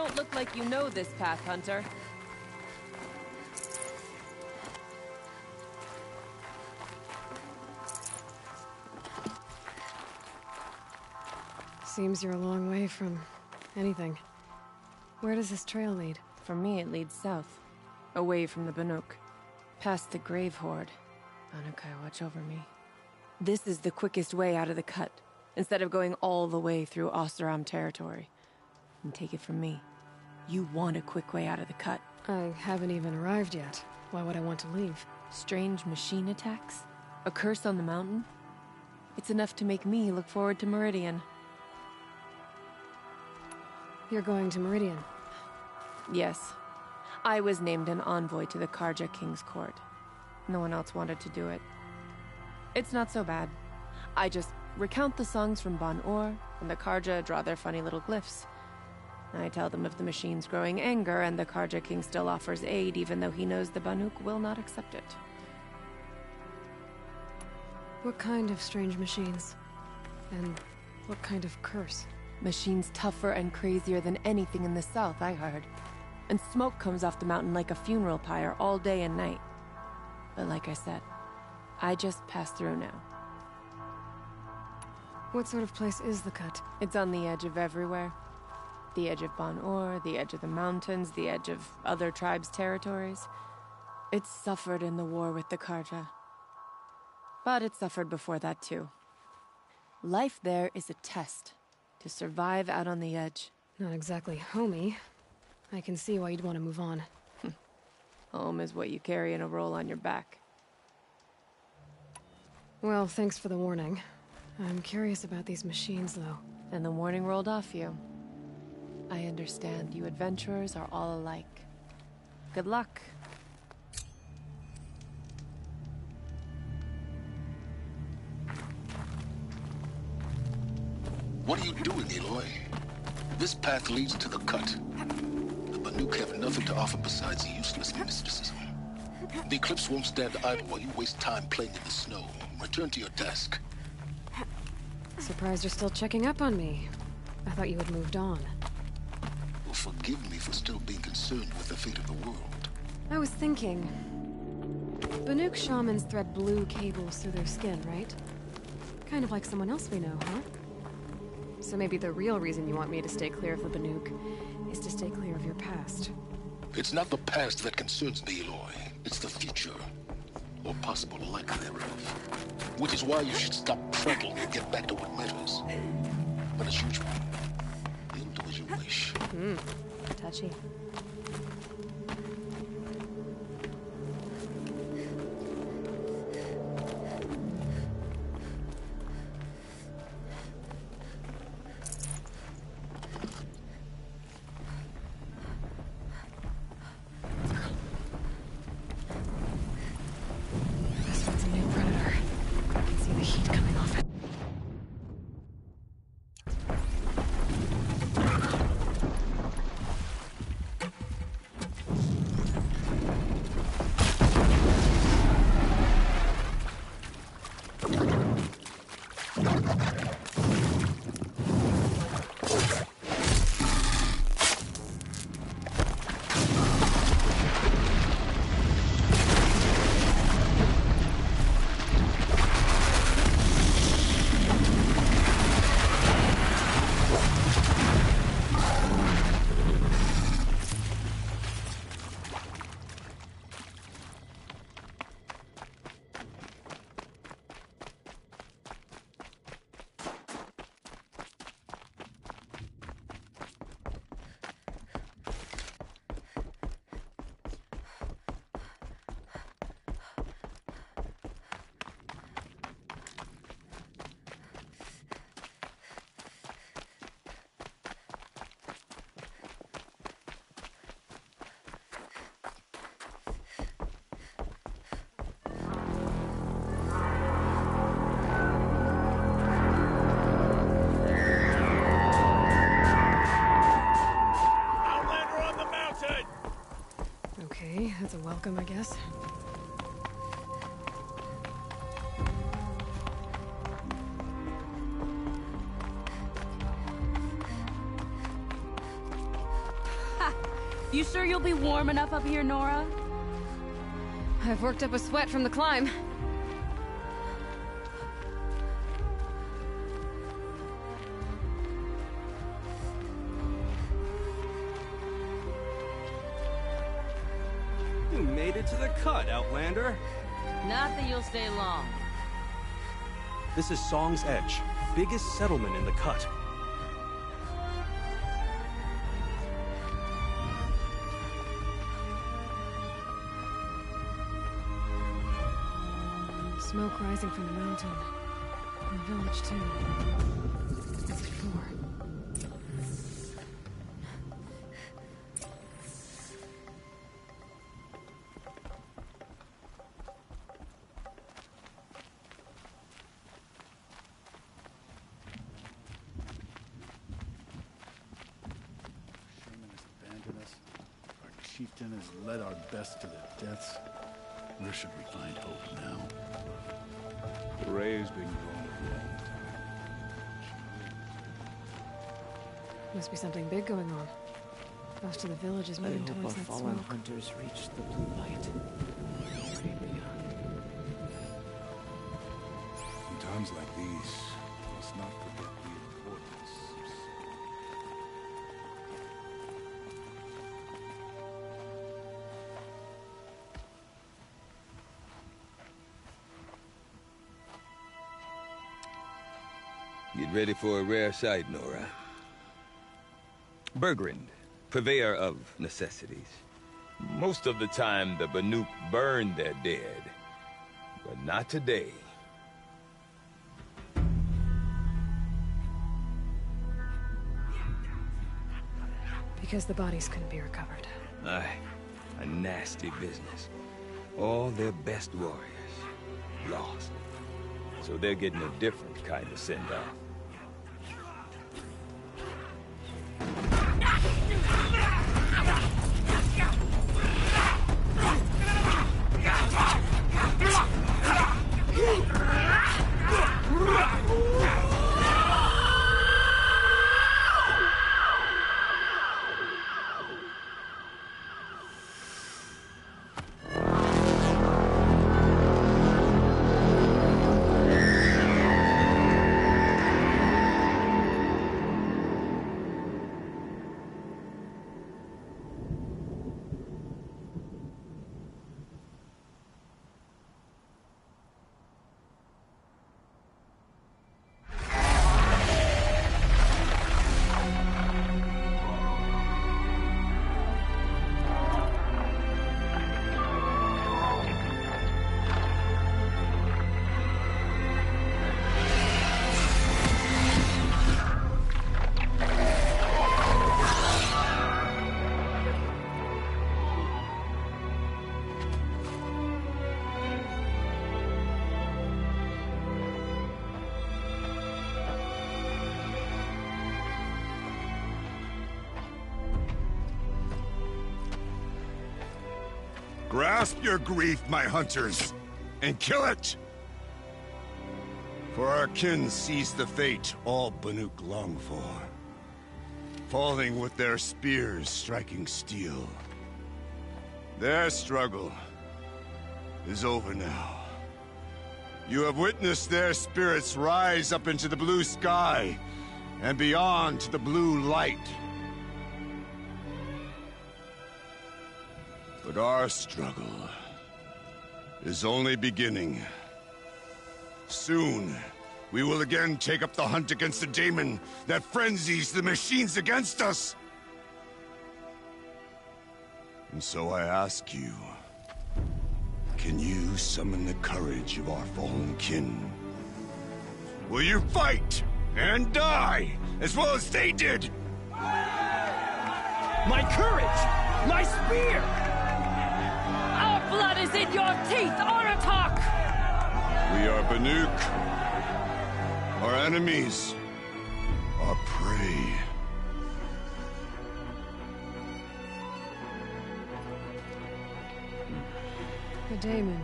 don't look like you know this path, Hunter. Seems you're a long way from anything. Where does this trail lead? For me, it leads south. Away from the Banuk. Past the Grave Horde. Anukai, watch over me. This is the quickest way out of the cut, instead of going all the way through Oseram territory. And take it from me, you want a quick way out of the cut. I haven't even arrived yet. Why would I want to leave? Strange machine attacks? A curse on the mountain? It's enough to make me look forward to Meridian. You're going to Meridian? Yes. I was named an envoy to the Karja King's court. No one else wanted to do it. It's not so bad. I just recount the songs from Ban-Ur, and the Karja draw their funny little glyphs. I tell them of the machine's growing anger, and the Karja King still offers aid, even though he knows the Banuk will not accept it. What kind of strange machines? And what kind of curse? Machines tougher and crazier than anything in the south, I heard. And smoke comes off the mountain like a funeral pyre all day and night. But like I said, I just passed through now. What sort of place is the cut? It's on the edge of everywhere. The edge of Ban-Ur, the edge of the mountains, the edge of other tribes' territories. It suffered in the war with the Karja. But it suffered before that too. Life there is a test to survive out on the edge. Not exactly homey. I can see why you'd want to move on. Home is what you carry in a roll on your back. Well, thanks for the warning. I'm curious about these machines, though. And the warning rolled off you. I understand you adventurers are all alike. Good luck. What are you doing, Aloy? This path leads to the cut. The Banuk have nothing to offer besides useless mysticism. The Eclipse won't stand idle while you waste time playing in the snow. Return to your desk. Surprised you're still checking up on me. I thought you had moved on. Well, forgive me for still being concerned with the fate of the world. I was thinking... Banuk shamans thread blue cables through their skin, right? Kind of like someone else we know, huh? So maybe the real reason you want me to stay clear of the Banuk is to stay clear of your past. It's not the past that concerns me, Aloy. It's the future. Or possible lack thereof. Which is why you should stop prattling and get back to what matters. But as usual, you'll do as you wish. Touchy. This one's a new predator. I can see the heat coming off it. Okay, that's a welcome, I guess. You sure you'll be warm enough up here, Nora? I've worked up a sweat from the climb. You made it to the cut, Outlander. Not that you'll stay long. This is Song's Edge, biggest settlement in the cut. Smoke rising from the mountain. And the village, too. What's it for? Shaman has abandoned us. Our chieftain has led our best to their deaths. Where should we find hope now? The Ray's been gone a long time. Must be something big going on. Most of the village is moving towards that fallen smoke. hunters reach the blue light. Pray beyond. In times like these, we must not forget the importance of sleep. Get ready for a rare sight, Nora. Bergrand, purveyor of necessities. Most of the time, the Banuk burn their dead. But not today. Because the bodies couldn't be recovered. Aye, a nasty business. All their best warriors lost. So they're getting a different kind of send-off. Grasp your grief, my hunters, and kill it! For our kin sees the fate all Banuk long for. Falling with their spears striking steel. Their struggle is over now. You have witnessed their spirits rise up into the blue sky, and beyond to the blue light. But our struggle is only beginning. Soon, we will again take up the hunt against the daemon that frenzies the machines against us. And so I ask you, can you summon the courage of our fallen kin? Will you fight and die as well as they did? My courage! My spear! Our blood is in your teeth, Aratak! We are Banuk. Our enemies are prey. The daemon.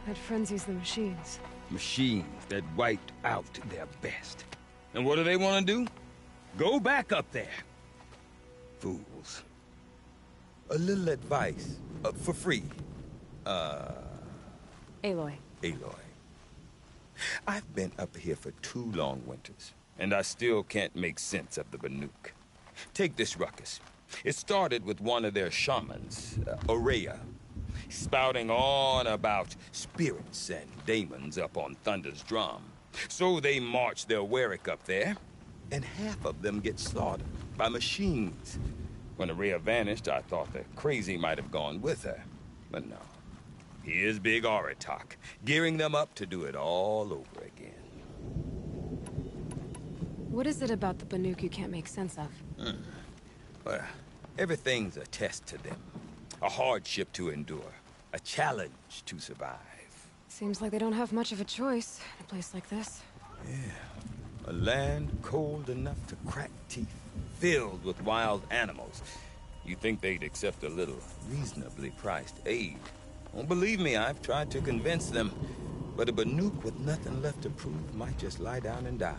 That frenzies the machines. Machines that wiped out their best. And what do they want to do? Go back up there. Fools. A little advice, for free. Aloy. Aloy. I've been up here for 2 long winters, and I still can't make sense of the Banuk. Take this ruckus. It started with one of their shamans, Ourea, spouting on about spirits and daemons up on Thunder's drum. So they march their Warwick up there, and half of them get slaughtered by machines. When Ourea vanished, I thought the crazy might have gone with her. But no. Here's Big Aratak, gearing them up to do it all over again. What is it about the Banuk you can't make sense of? Well, everything's a test to them. A hardship to endure. A challenge to survive. Seems like they don't have much of a choice in a place like this. Yeah. A land cold enough to crack teeth, filled with wild animals. You'd think they'd accept a little reasonably priced aid. Don't believe me, I've tried to convince them. But a Banuk with nothing left to prove might just lie down and die.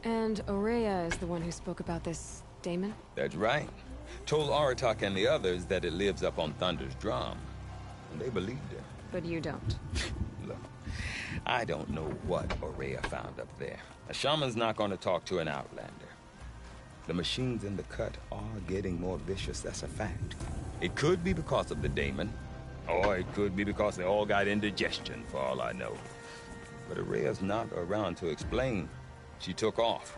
And Ourea is the one who spoke about this daemon? That's right. Told Aratak and the others that it lives up on Thunder's drum. And they believed her. But you don't. Look, I don't know what Ourea found up there. A shaman's not going to talk to an outlander. The machines in the cut are getting more vicious, that's a fact. It could be because of the daemon, or it could be because they all got indigestion, for all I know. But Ourea's not around to explain. She took off,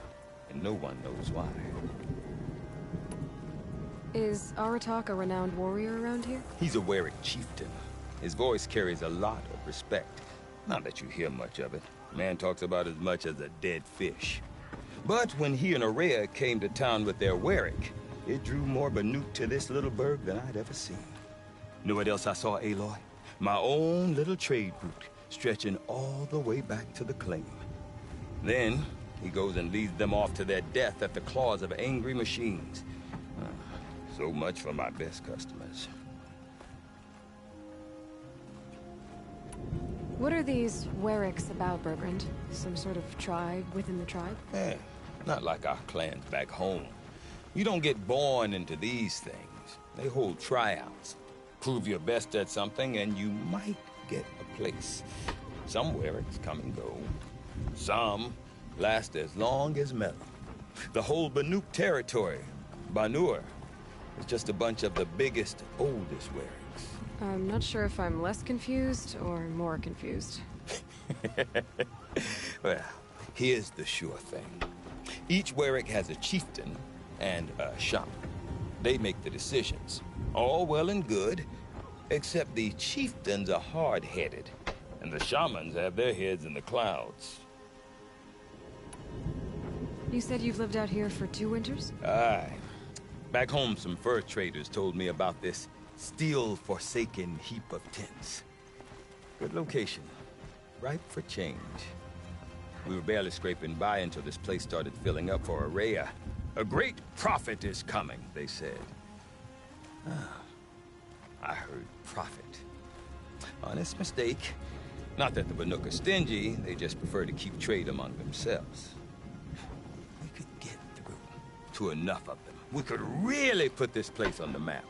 and no one knows why. Is Aratak a renowned warrior around here? He's a Warwick chieftain. His voice carries a lot of respect. Not that you hear much of it. Man talks about as much as a dead fish. But when he and Ourea came to town with their Warwick, it drew more Banuk to this little burg than I'd ever seen. Know what else I saw, Aloy? My own little trade route, stretching all the way back to the claim. Then, he goes and leads them off to their death at the claws of angry machines. So much for my best customers. What are these Warwicks about, Bergrand? Some sort of tribe within the tribe? Not like our clans back home. You don't get born into these things. They hold tryouts. Prove your best at something and you might get a place. Some Warwicks come and go. Some last as long as metal. The whole Banuk territory, Banur, is just a bunch of the biggest, oldest Warwicks. I'm not sure if I'm less confused or more confused. Well, here's the sure thing. Each Warwick has a chieftain and a shaman. They make the decisions. All well and good, except the chieftains are hard-headed, and the shamans have their heads in the clouds. You said you've lived out here for 2 winters? Aye. Back home, some fur traders told me about this steel-forsaken heap of tents. Good location. Ripe for change. We were barely scraping by until this place started filling up for Ourea. A great prophet is coming, they said. I heard prophet. Honest mistake. Not that the Banuk are stingy, they just prefer to keep trade among themselves. We could get through to enough of them. We could really put this place on the map.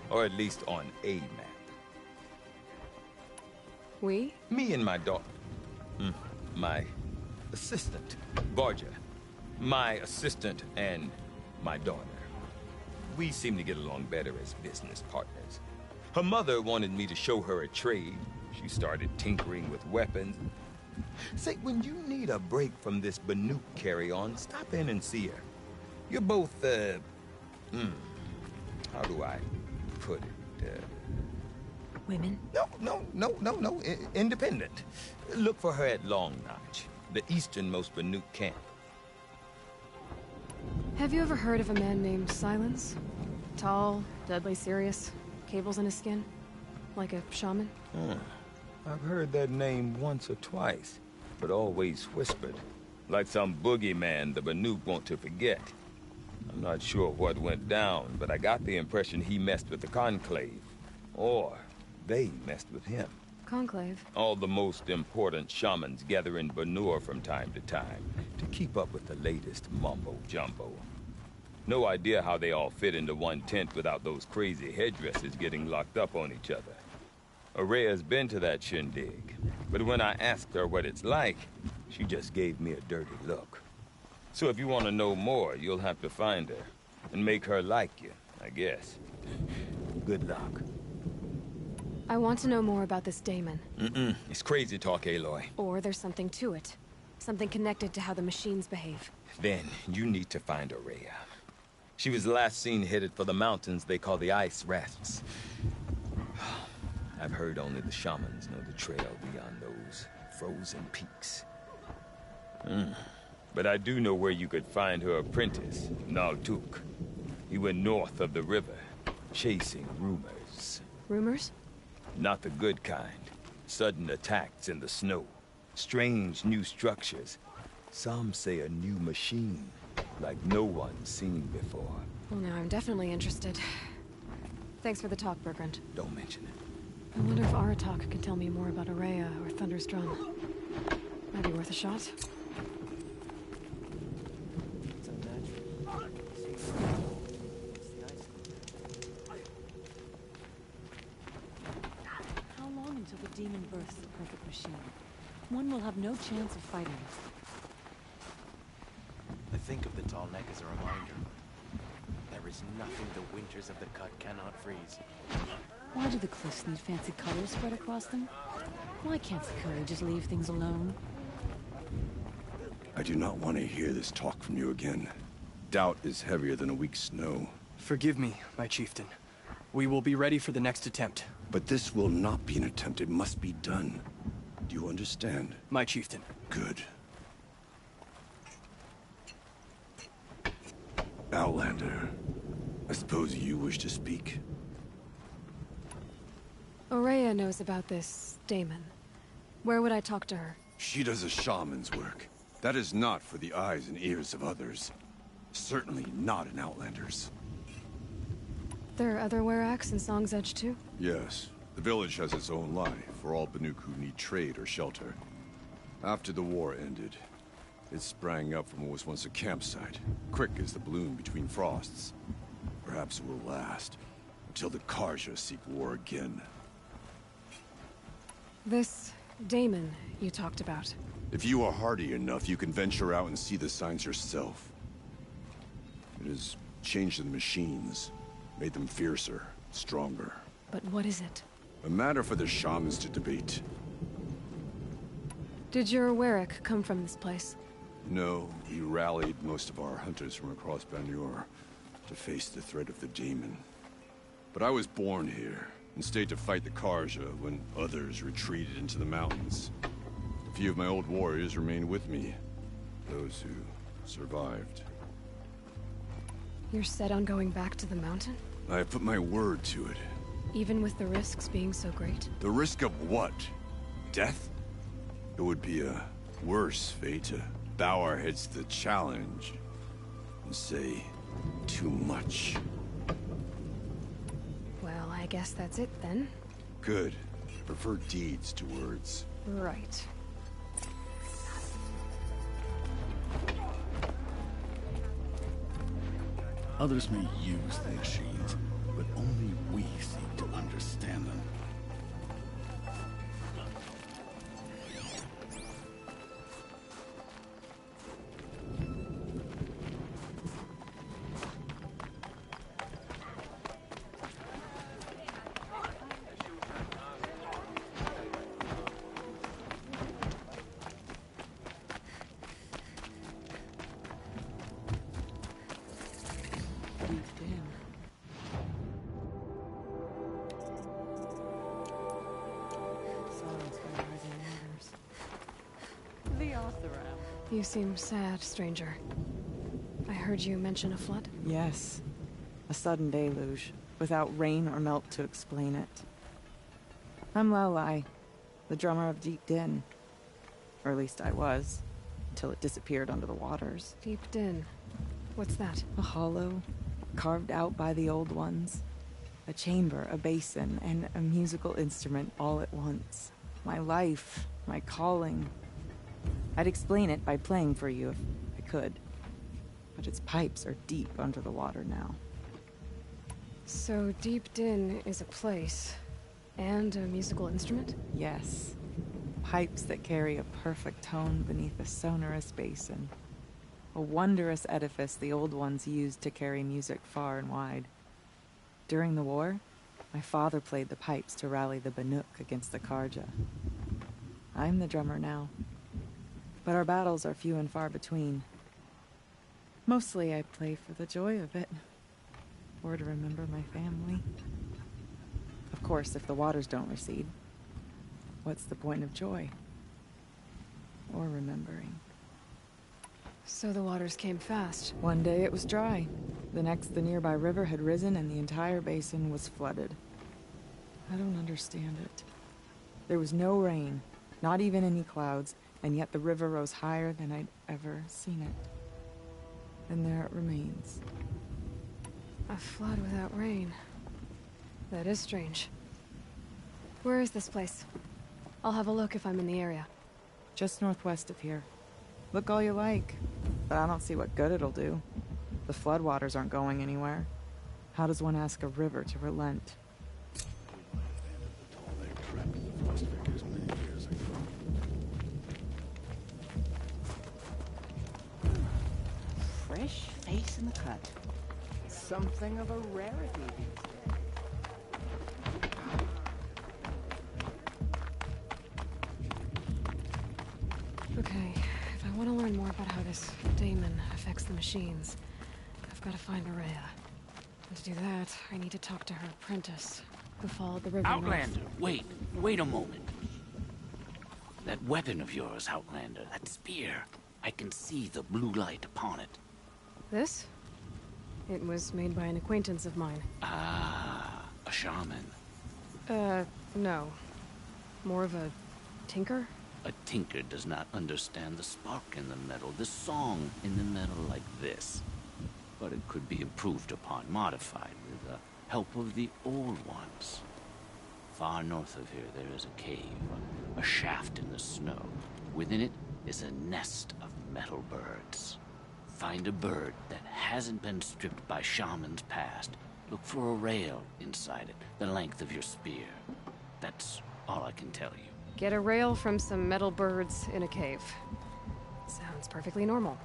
Or at least on a map. We? Me and my daughter. My assistant, Varja. My assistant and my daughter. We seem to get along better as business partners. Her mother wanted me to show her a trade. She started tinkering with weapons. Say, when you need a break from this Banuk carry-on, stop in and see her. You're both, how do I put it? Women? No. Independent. Look for her at Long Notch, the easternmost Banuk camp. Have you ever heard of a man named Silence? Tall, deadly serious, cables in his skin? Like a shaman? I've heard that name once or twice, but always whispered. Like some boogeyman the Banuk want to forget. I'm not sure what went down, but I got the impression he messed with the Conclave. Or they messed with him. Conclave? All the most important shamans gather in Banur from time to time to keep up with the latest mumbo-jumbo. No idea how they all fit into one tent without those crazy headdresses getting locked up on each other. Araya's been to that shindig, but when I asked her what it's like, she just gave me a dirty look. So if you want to know more, you'll have to find her and make her like you, I guess. Good luck. I want to know more about this daemon. It's crazy talk, Aloy. Or there's something to it. Something connected to how the machines behave. Then you need to find Araya. She was last seen headed for the mountains they call the Ice Rafts. I've heard only the shamans know the trail beyond those frozen peaks. But I do know where you could find her apprentice, Naltuk. He went north of the river, chasing rumors. Rumors? Not the good kind. Sudden attacks in the snow. Strange new structures. Some say a new machine, like no one's seen before. Well, now I'm definitely interested. Thanks for the talk, Bergrand. Don't mention it. I wonder if Aratak can tell me more about Araya or Thunder's Drum. Might be worth a shot. How long until the demon births the perfect machine? One will have no chance of fighting it. I think of the tall neck as a reminder. There is nothing the winters of the cut cannot freeze. Why do the cliffs need fancy colors spread across them? Why can't Sakura just leave things alone? I do not want to hear this talk from you again. Doubt is heavier than a week's snow. Forgive me, my chieftain. We will be ready for the next attempt. But this will not be an attempt. It must be done. Do you understand? My chieftain. Good. Outlander, I suppose you wish to speak? Araya knows about this daemon. Where would I talk to her? She does a shaman's work. That is not for the eyes and ears of others. Certainly not an Outlander's. There are other Weraks in Song's Edge too? Yes. The village has its own life for all Banuk who need trade or shelter. After the war ended, it sprang up from what was once a campsite, quick as the bloom between frosts. Perhaps it will last, until the Karja seek war again. This daemon you talked about. If you are hardy enough, you can venture out and see the signs yourself. It has changed the machines, made them fiercer, stronger. But what is it? A matter for the shamans to debate. Did your Werak come from this place? No, we rallied most of our hunters from across Banur to face the threat of the demon. But I was born here, and stayed to fight the Karja when others retreated into the mountains. A few of my old warriors remained with me, those who survived. You're set on going back to the mountain? I have put my word to it. Even with the risks being so great? The risk of what? Death? It would be a worse fate to bow our heads to the challenge and say too much. Well, I guess that's it then. Good. Prefer deeds to words. Right. Others may use the machines, but only we seek to understand them. You seem sad, stranger. I heard you mention a flood? Yes. A sudden deluge, without rain or melt to explain it. I'm Lelai, the drummer of Deep Din. Or at least I was, until it disappeared under the waters. Deep Din. What's that? A hollow, carved out by the Old Ones. A chamber, a basin, and a musical instrument all at once. My life, my calling. I'd explain it by playing for you if I could. but its pipes are deep under the water now. So Deep Din is a place, and a musical instrument? Yes. Pipes that carry a perfect tone beneath a sonorous basin. A wondrous edifice the old ones used to carry music far and wide. During the war, my father played the pipes to rally the Banuk against the Karja. I'm the drummer now, but our battles are few and far between. Mostly I play for the joy of it, or to remember my family. Of course, if the waters don't recede, what's the point of joy? Or remembering? So the waters came fast. One day it was dry. The next, the nearby river had risen and the entire basin was flooded. I don't understand it. There was no rain, not even any clouds, and yet the river rose higher than I'd ever seen it. And there it remains. A flood without rain. That is strange. Where is this place? I'll have a look if I'm in the area. Just northwest of here. Look all you like, but I don't see what good it'll do. The floodwaters aren't going anywhere. How does one ask a river to relent? Fresh face in the cut. Something of a rarity these days. Okay, if I want to learn more about how this daemon affects the machines, I've got to find Araya. And to do that, I need to talk to her apprentice, who followed the river Outlander, north. wait a moment. That weapon of yours, Outlander, that spear, I can see the blue light upon it. This? It was made by an acquaintance of mine. Ah, a shaman. No. More of a tinker? A tinker does not understand the spark in the metal, the song in the metal like this. But it could be improved upon, modified, with the help of the old ones. Far north of here there is a cave, a shaft in the snow. Within it is a nest of metal birds. Find a bird that hasn't been stripped by shamans past. Look for a rail inside it, the length of your spear. That's all I can tell you. Get a rail from some metal birds in a cave. Sounds perfectly normal.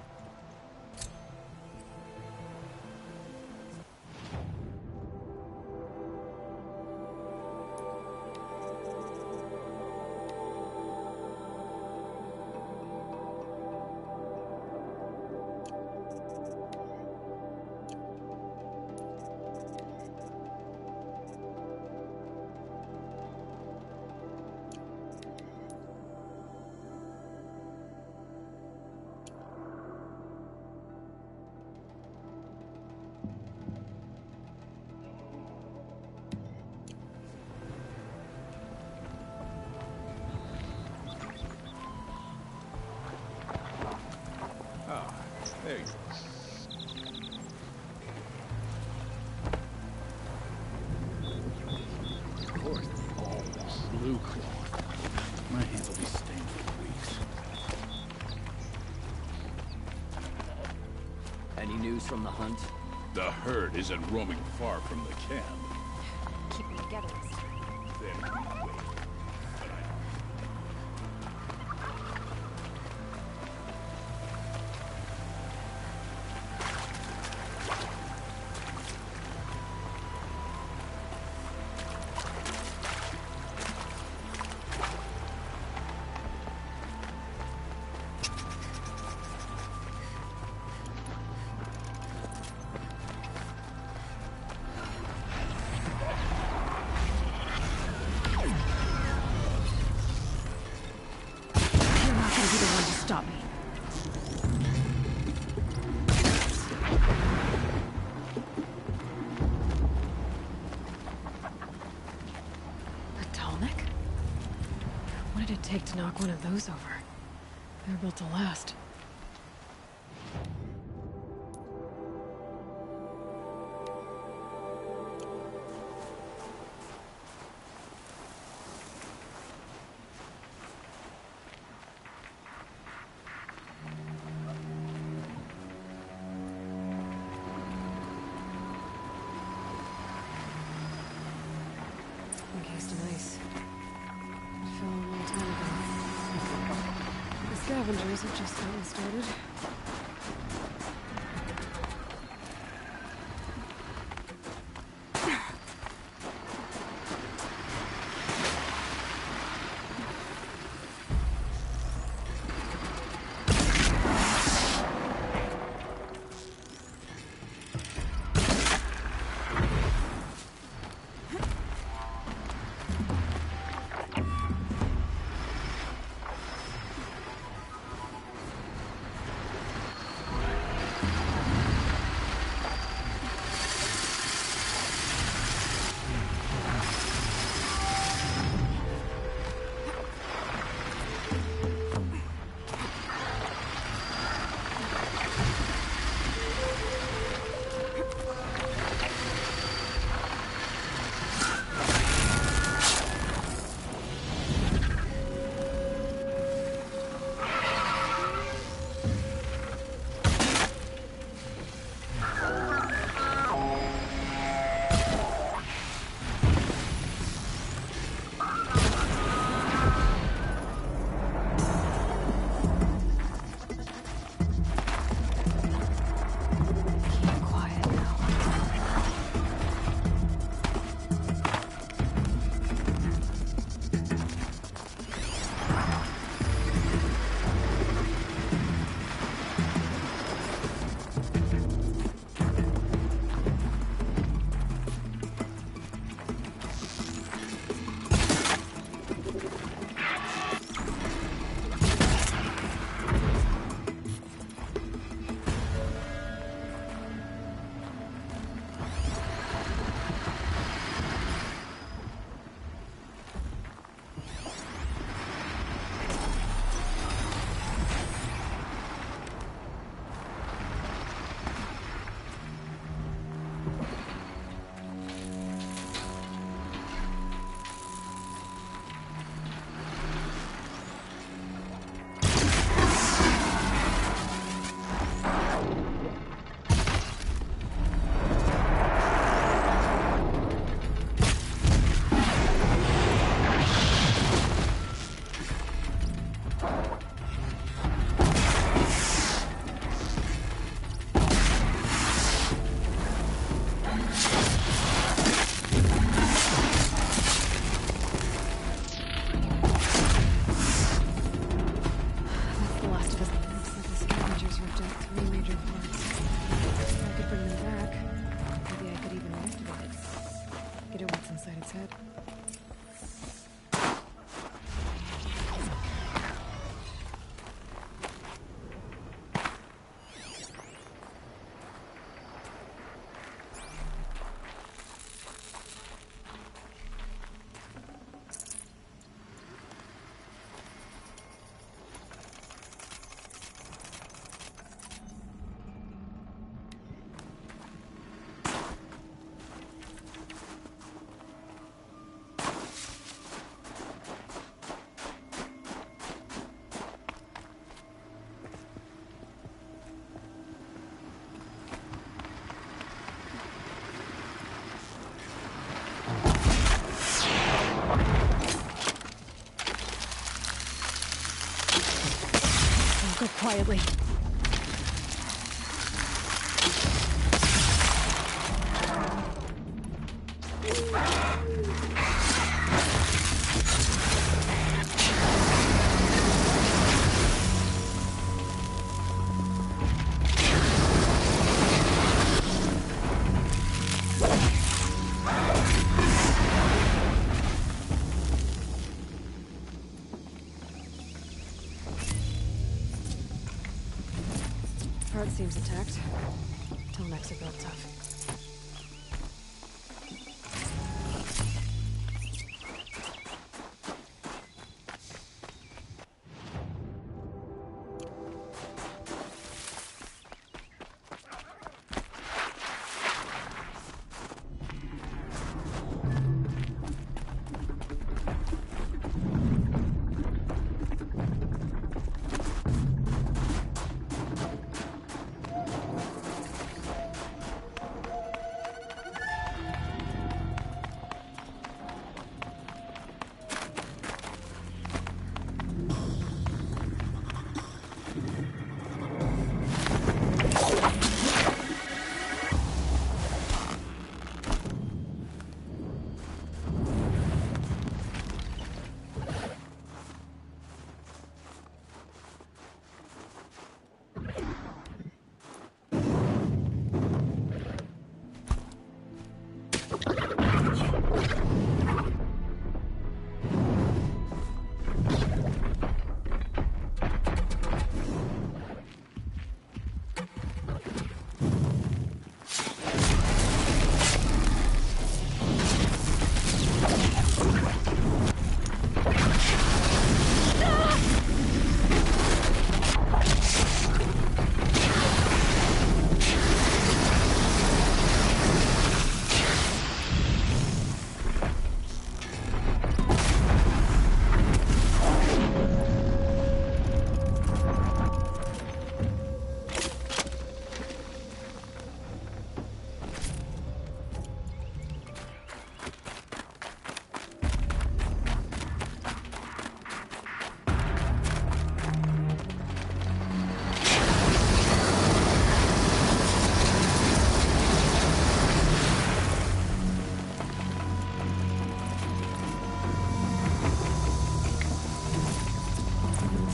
There you go. Of course, all blue cloth. My hands will be stained for weeks. Any news from the hunt? The herd isn't roaming far from the camp. Keep them together this time. Then we wait. Stop me. A Talnik? What did it take to knock one of those over? They're built to last. scavengers have just gotten started. Go quietly. Part seems intact. Telemax are built tough.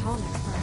tall neck part.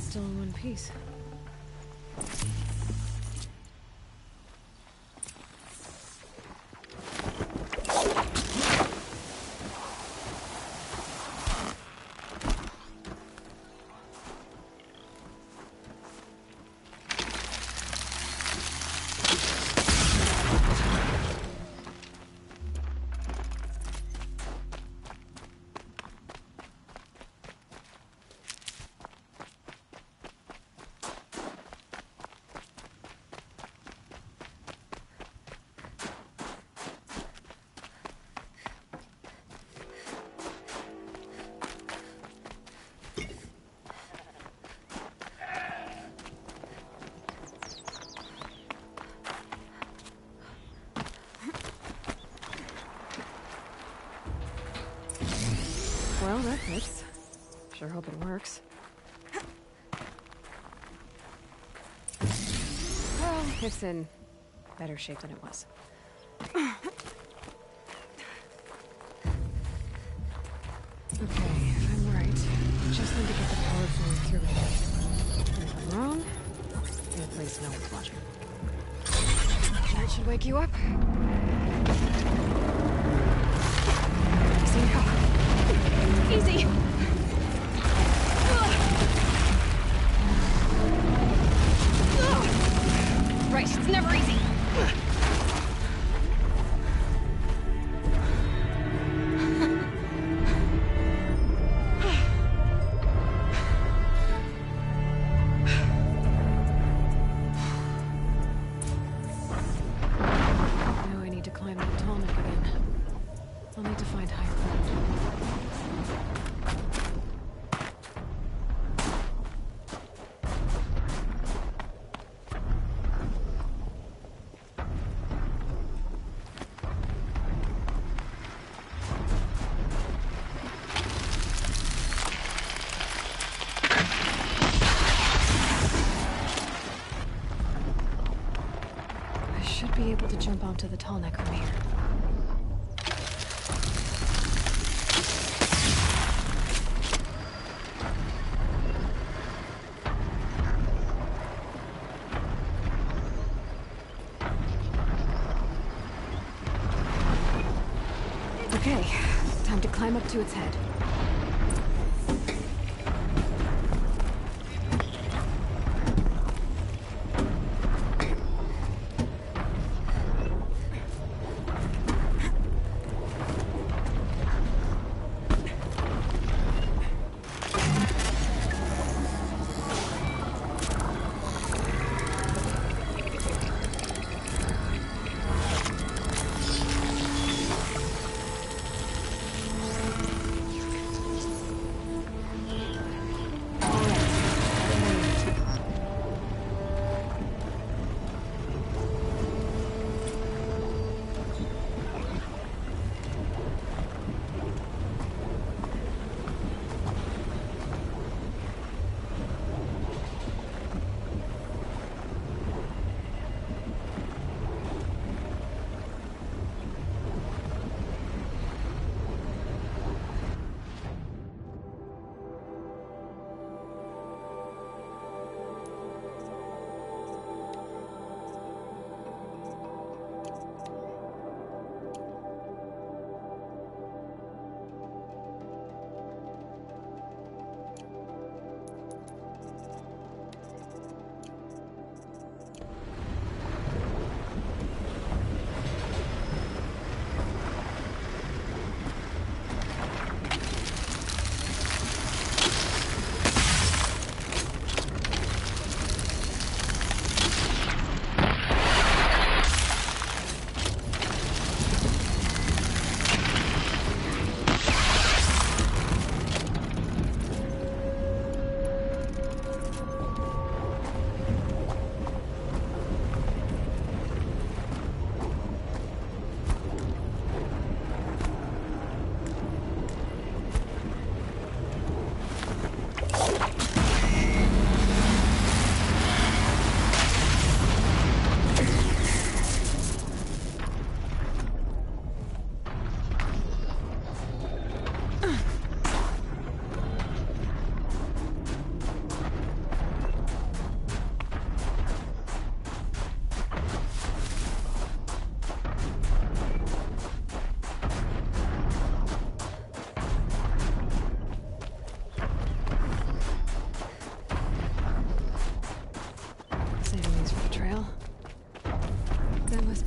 Still in one piece. Well, that fits. Sure hope it works. Well, it's in better shape than it was. Okay, if I'm right, just need to get the power flowing through it. And if I'm wrong, in a place no one's watching. That should wake you up. Easy now. Easy! Right, it's never easy. Now I need to climb that tall neck again. I'll need to find higher ground. Be able to jump onto the tall neck from here. Okay, time to climb up to its head.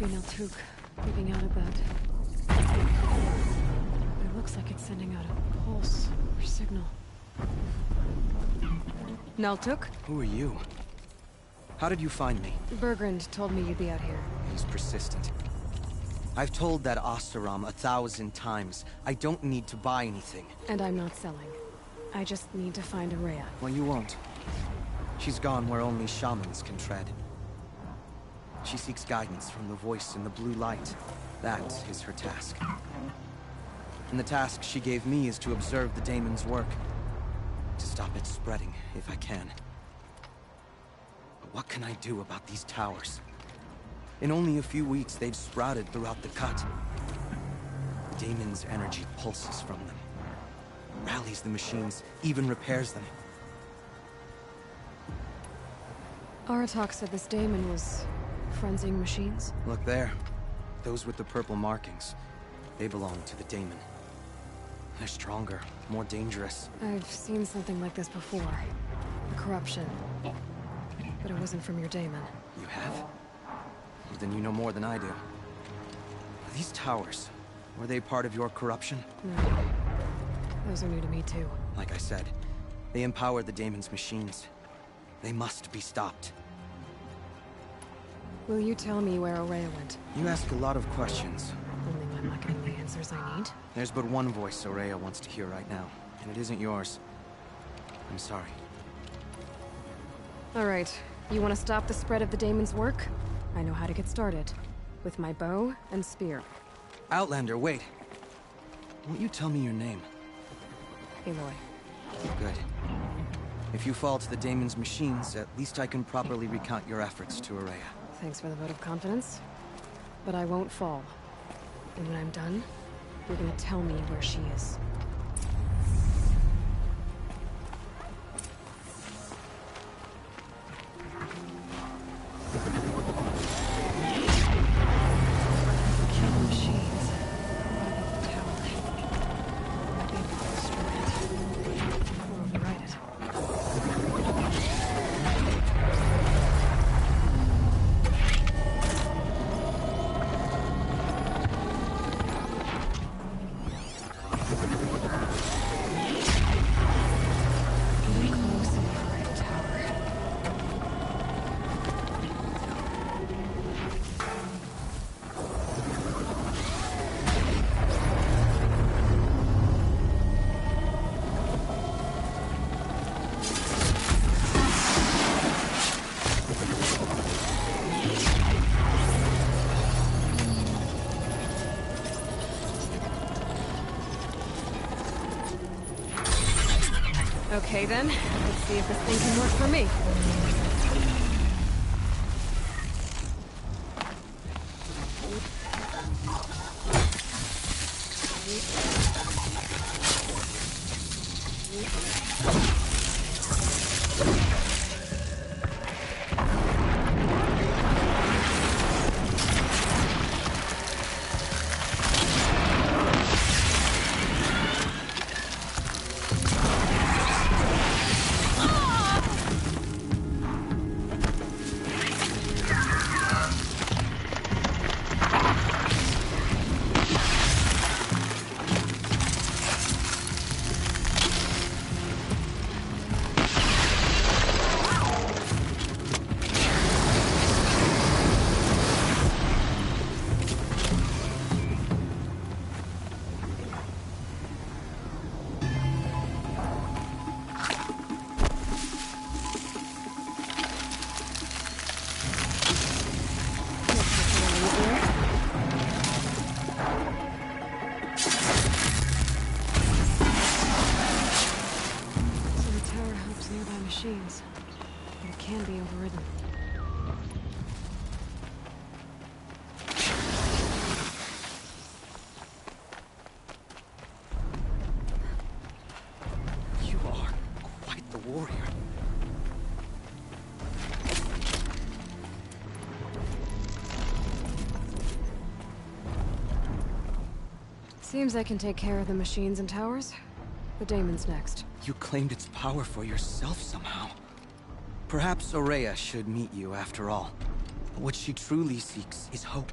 Naltuk leaping out of that. It looks like it's sending out a pulse or signal. Naltuk? Who are you? How did you find me? Bergrand told me you'd be out here. He's persistent. I've told that Oseram 1,000 times. I don't need to buy anything. And I'm not selling. I just need to find Ourea. Well, you won't. She's gone where only shamans can tread. She seeks guidance from the voice in the blue light. That is her task. And the task she gave me is to observe the daemon's work. To stop it spreading, if I can. But what can I do about these towers? In only a few weeks, they've sprouted throughout the cut. The daemon's energy pulses from them. Rallies the machines, even repairs them. Aratak said this daemon was frenzying machines. Look there. Those with the purple markings. They belong to the daemon. They're stronger, more dangerous. I've seen something like this before. A corruption. But it wasn't from your daemon. You have? Well, then you know more than I do. These towers, were they part of your corruption? No. Those are new to me too. Like I said, they empower the daemon's machines. They must be stopped. Will you tell me where Ourea went? You ask a lot of questions. Only when I'm not getting the answers I need. There's but one voice Ourea wants to hear right now, and it isn't yours. I'm sorry. Alright, you want to stop the spread of the daemon's work? I know how to get started. With my bow and spear. Outlander, wait. Won't you tell me your name? Aloy. Good. If you fall to the daemon's machines, at least I can properly recount your efforts to Ourea. Thanks for the vote of confidence. But I won't fall. And when I'm done, you're gonna tell me where she is. Kill the machines. What about the tower? Okay then, let's see if this thing can work for me. Machines, but it can be overridden. You are quite the warrior. Seems I can take care of the machines and towers. The daemon's next. You claimed its power for yourself somehow. Perhaps Ourea should meet you after all. What she truly seeks is hope.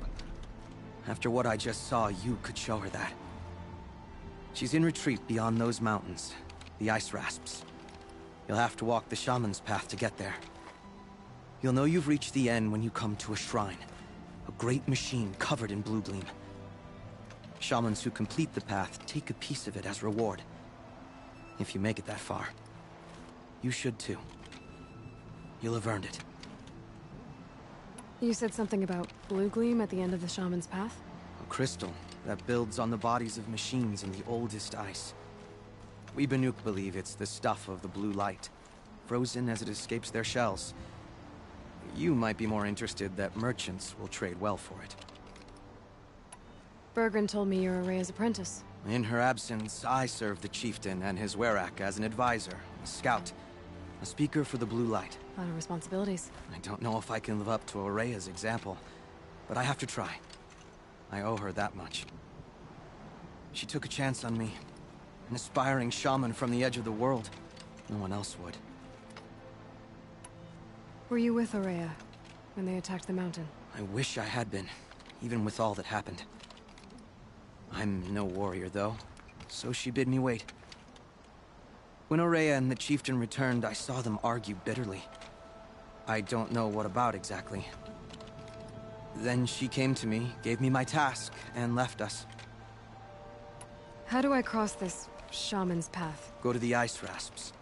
After what I just saw, you could show her that. She's in retreat beyond those mountains, the Ice Rasps. You'll have to walk the Shaman's Path to get there. You'll know you've reached the end when you come to a shrine. A great machine covered in blue gleam. Shamans who complete the path take a piece of it as reward. If you make it that far, you should too. You'll have earned it. You said something about blue gleam at the end of the Shaman's Path? A crystal that builds on the bodies of machines in the oldest ice. We Banuk believe it's the stuff of the blue light, frozen as it escapes their shells. You might be more interested that merchants will trade well for it. Bergren told me you're Ourea's apprentice. In her absence, I serve the chieftain and his Werak as an advisor, a scout, a speaker for the blue light. A lot of responsibilities. I don't know if I can live up to Ourea's example, but I have to try. I owe her that much. She took a chance on me, an aspiring shaman from the edge of the world. No one else would. Were you with Ourea when they attacked the mountain? I wish I had been, even with all that happened. I'm no warrior, though, so she bid me wait. When Ourea and the chieftain returned, I saw them argue bitterly. I don't know what about exactly. Then she came to me, gave me my task, and left us. How do I cross this Shaman's Path? Go to the Ice Rasps.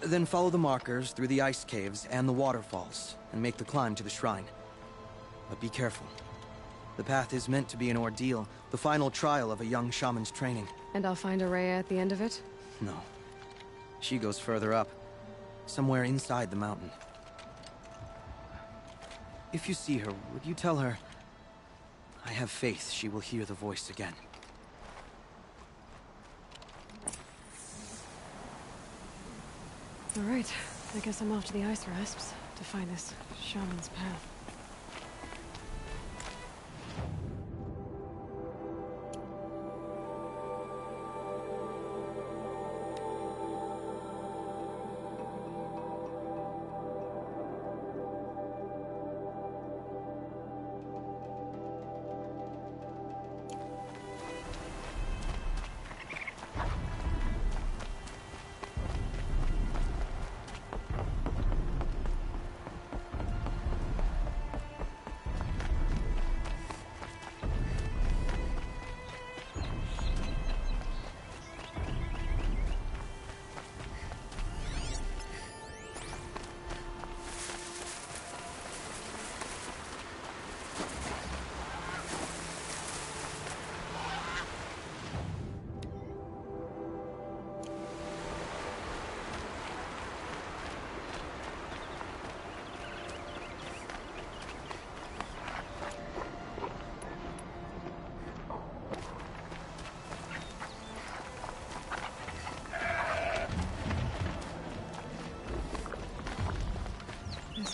Then follow the markers through the ice caves and the waterfalls, and make the climb to the shrine. But be careful. The path is meant to be an ordeal, the final trial of a young shaman's training. And I'll find Ourea at the end of it? No. She goes further up, somewhere inside the mountain. If you see her, would you tell her... I have faith she will hear the voice again. All right, I guess I'm off to the Ice Rasps to find this Shaman's Path.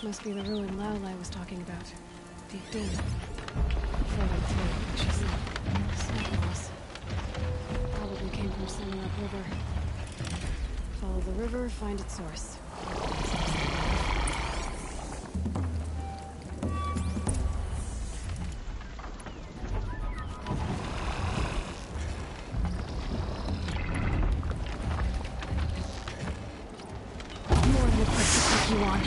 This must be the ruin Laolai was talking about. Deep Din. Further through, like she said. Snow moss. Probably came from somewhere upriver. Follow the river, find its source. More woodcuts to take you on.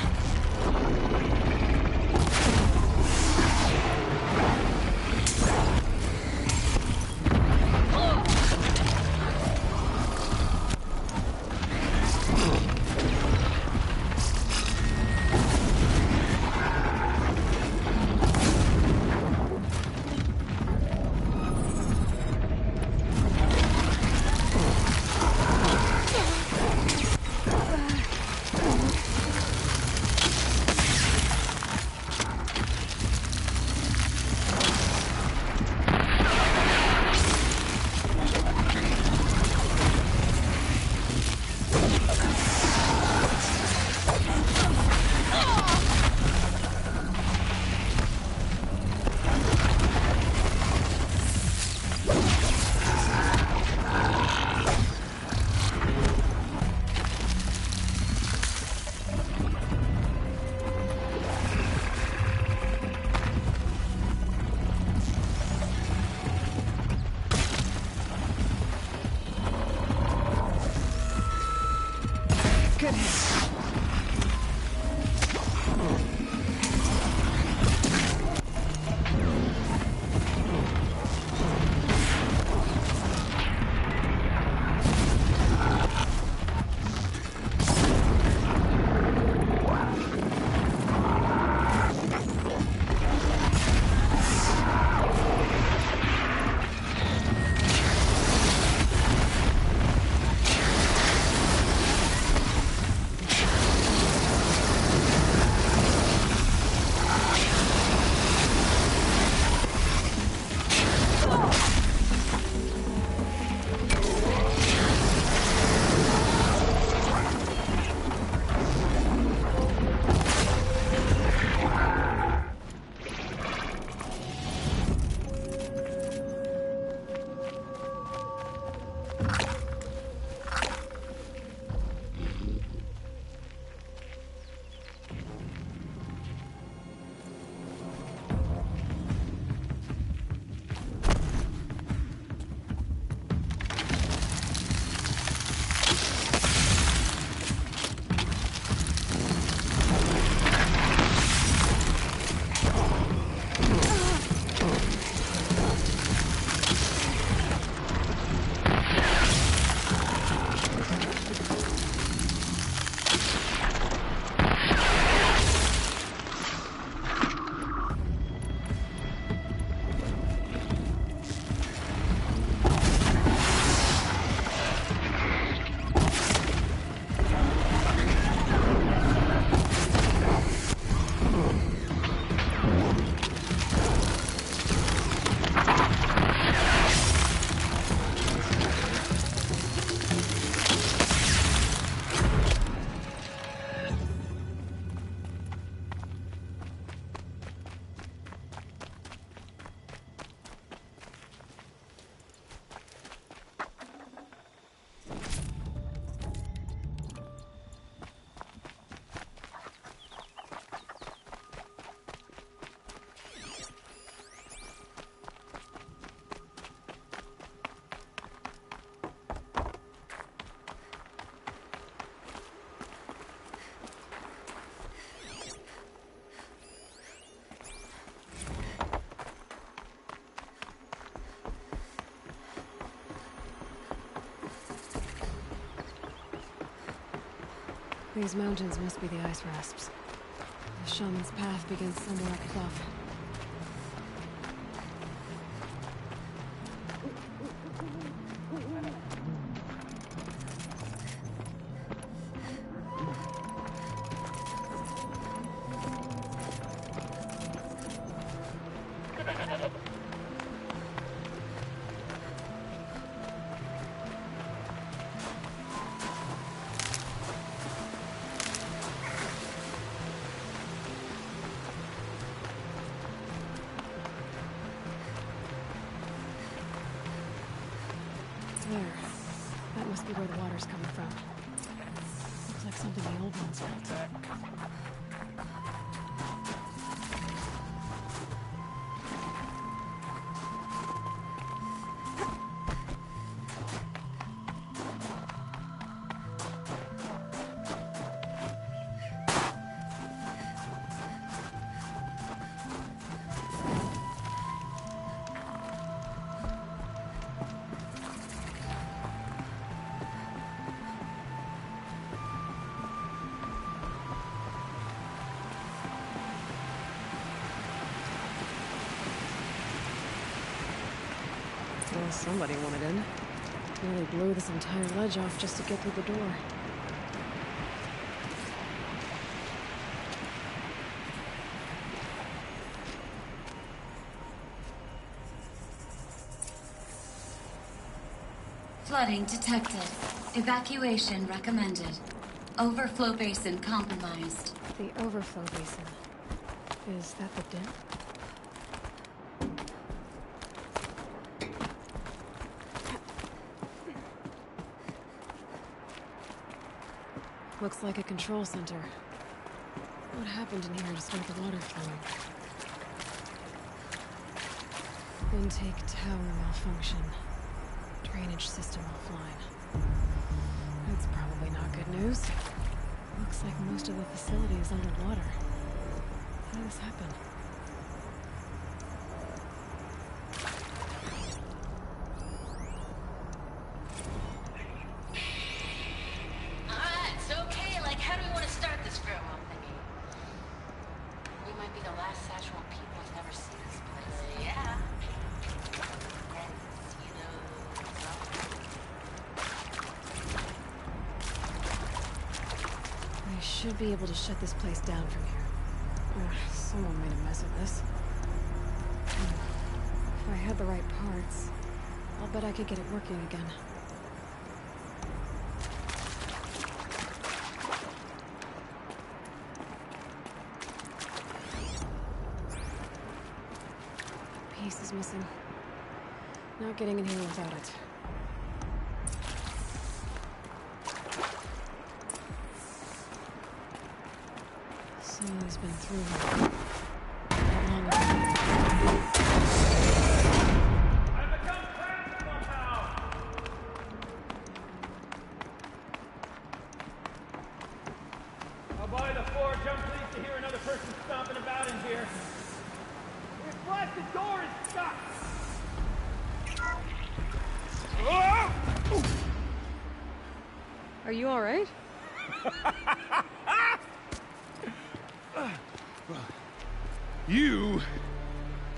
These mountains must be the ice rasps. The shaman's path begins somewhere up above. There. That must be where the water's coming from. Looks like something the old ones built. Well, somebody wanted in. Nearly blew this entire ledge off just to get through the door. Flooding detected. Evacuation recommended. Overflow basin compromised. The overflow basin. Is that the dip? Looks like a control center. What happened in here to start the water flowing? Intake tower malfunction. Drainage system offline. That's probably not good news. Looks like most of the facility is underwater. How did this happen? Alright, so okay, like how do we want to start this farewell thingy? We might be the last Sachuan people who've never seen this place. Yeah. I should be able to shut this place down from here. Ugh, someone made a mess of this. If I had the right parts, I'll bet I could get it working again. Piece is missing. Not getting in here without it. Someone's been through here. Not long ago. I'll buy the floor. Jump please to hear another person stomping about in here. This blasted door is stuck! Are you alright? You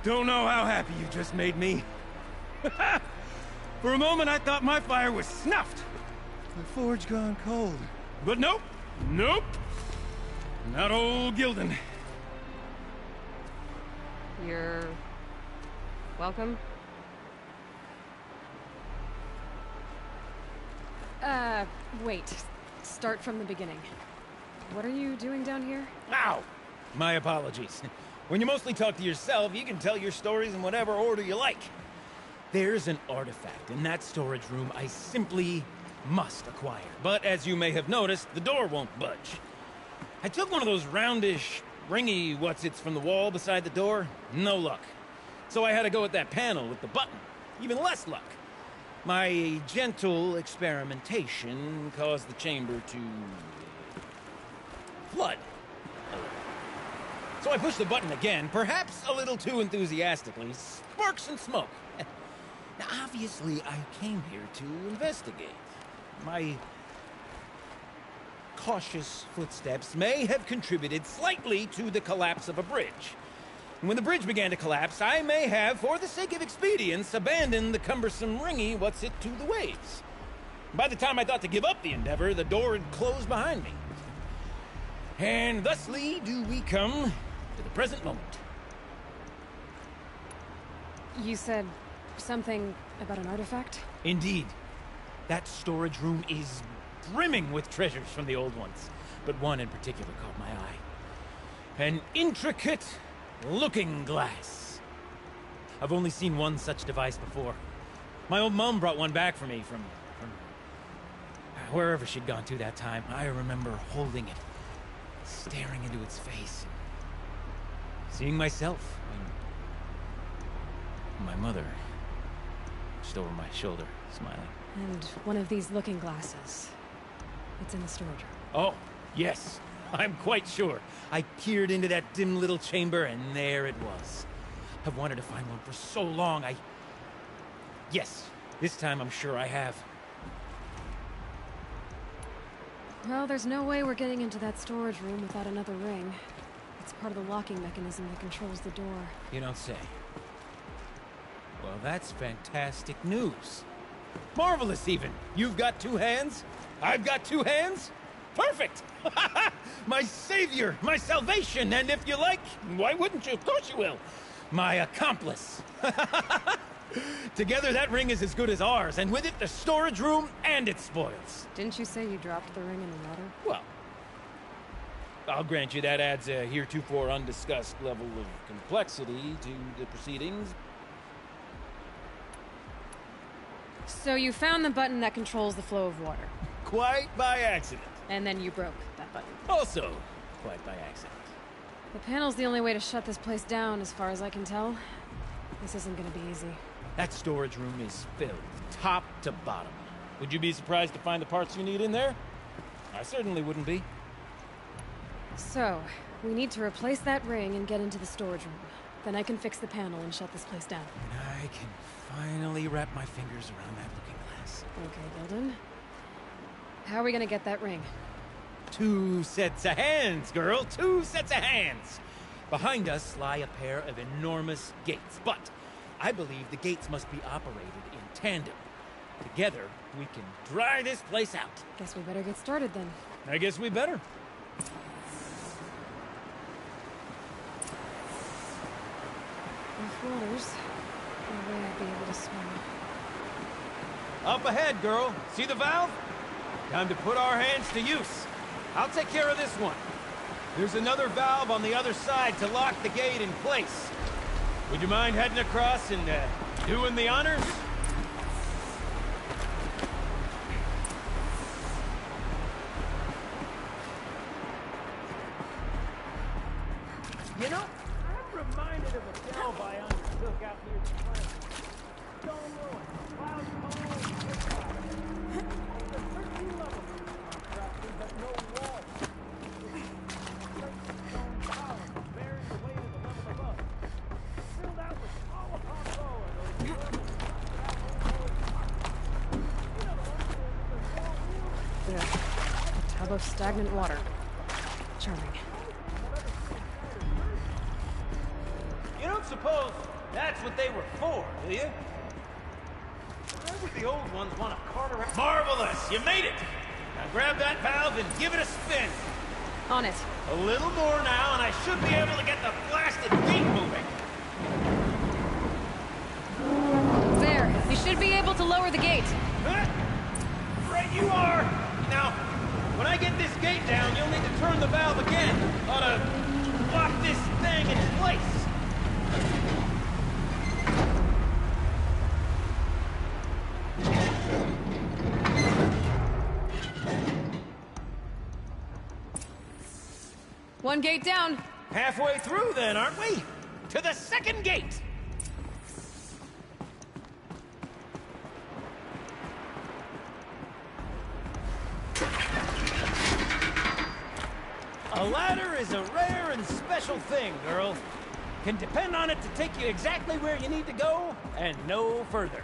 don't know how happy you just made me. For a moment, I thought my fire was snuffed. The forge gone cold. But nope. Nope. Not old Gildan. You're... welcome? Wait. Start from the beginning. What are you doing down here? Ow! My apologies. When you mostly talk to yourself, you can tell your stories in whatever order you like. There's an artifact in that storage room I simply must acquire. But as you may have noticed, the door won't budge. I took one of those roundish, ringy what's-its from the wall beside the door. No luck. So I had to go with that panel with the button. Even less luck. My gentle experimentation caused the chamber to... flood. So I pushed the button again, perhaps a little too enthusiastically. Sparks and smoke. Now, obviously, I came here to investigate. My cautious footsteps may have contributed slightly to the collapse of a bridge. And when the bridge began to collapse, I may have, for the sake of expedience, abandoned the cumbersome ringy what's-it to the waves. By the time I thought to give up the endeavor, the door had closed behind me. And thusly do we come to the present moment. You said something about an artifact? Indeed. That storage room is brimming with treasures from the old ones, but one in particular caught my eye. An intricate looking glass. I've only seen one such device before. My old mom brought one back for me from wherever she'd gone to that time. I remember holding it, staring into its face, seeing myself, and my mother just over my shoulder, smiling. And one of these looking glasses. It's in the storage room. Oh, yes. I'm quite sure. I peered into that dim little chamber, and there it was. I've wanted to find one for so long, Yes, this time I'm sure I have. Well, there's no way we're getting into that storage room without another ring. It's part of the locking mechanism that controls the door. You don't say. Well, that's fantastic news. Marvelous, even. You've got 2 hands. I've got 2 hands. Perfect! My savior, my salvation, and if you like, why wouldn't you? Of course you will. My accomplice. Together, that ring is as good as ours, and with it, the storage room and its spoils. Didn't you say you dropped the ring in the water? Well, I'll grant you that adds a heretofore undiscussed level of complexity to the proceedings. So you found the button that controls the flow of water. Quite by accident. And then you broke that button. Also, quite by accident. The panel's the only way to shut this place down, as far as I can tell. This isn't gonna be easy. That storage room is filled, top to bottom. Would you be surprised to find the parts you need in there? I certainly wouldn't be. So, we need to replace that ring and get into the storage room. Then I can fix the panel and shut this place down. And I can finally wrap my fingers around that looking glass. Okay, Gilden. How are we gonna get that ring? 2 sets of hands, girl. 2 sets of hands. Behind us lie a pair of enormous gates, but I believe the gates must be operated in tandem. Together, we can dry this place out. Guess we better get started then. I guess we better. Rough waters. No way I'd be able to swim. Up ahead, girl. See the valve? Time to put our hands to use. I'll take care of this one. There's another valve on the other side to lock the gate in place. Would you mind heading across and doing the honors? You know, I'm reminded of a delve I undertook out near the plant. Stone ruin, cloud cone, the 13 levels contracting, but no walls. Stone columns bearing the weight of the level above. Filled out with all upon row of those A tub of stagnant water. Charming. You don't suppose that's what they were for, do you? Why would the old ones want to cart around? Marvelous! You made it! Now grab that valve and give it a spin. On it. A little more now, and I should be able to get the blasted gate moving. There. You should be able to lower the gate. Right you are! Now, when I get this gate down, you'll need to turn the valve again. Ought to lock this thing in place. One gate down. Halfway through then, aren't we? To the second gate! A ladder is a rare and special thing, girl. Can depend on it to take you exactly where you need to go, and no further.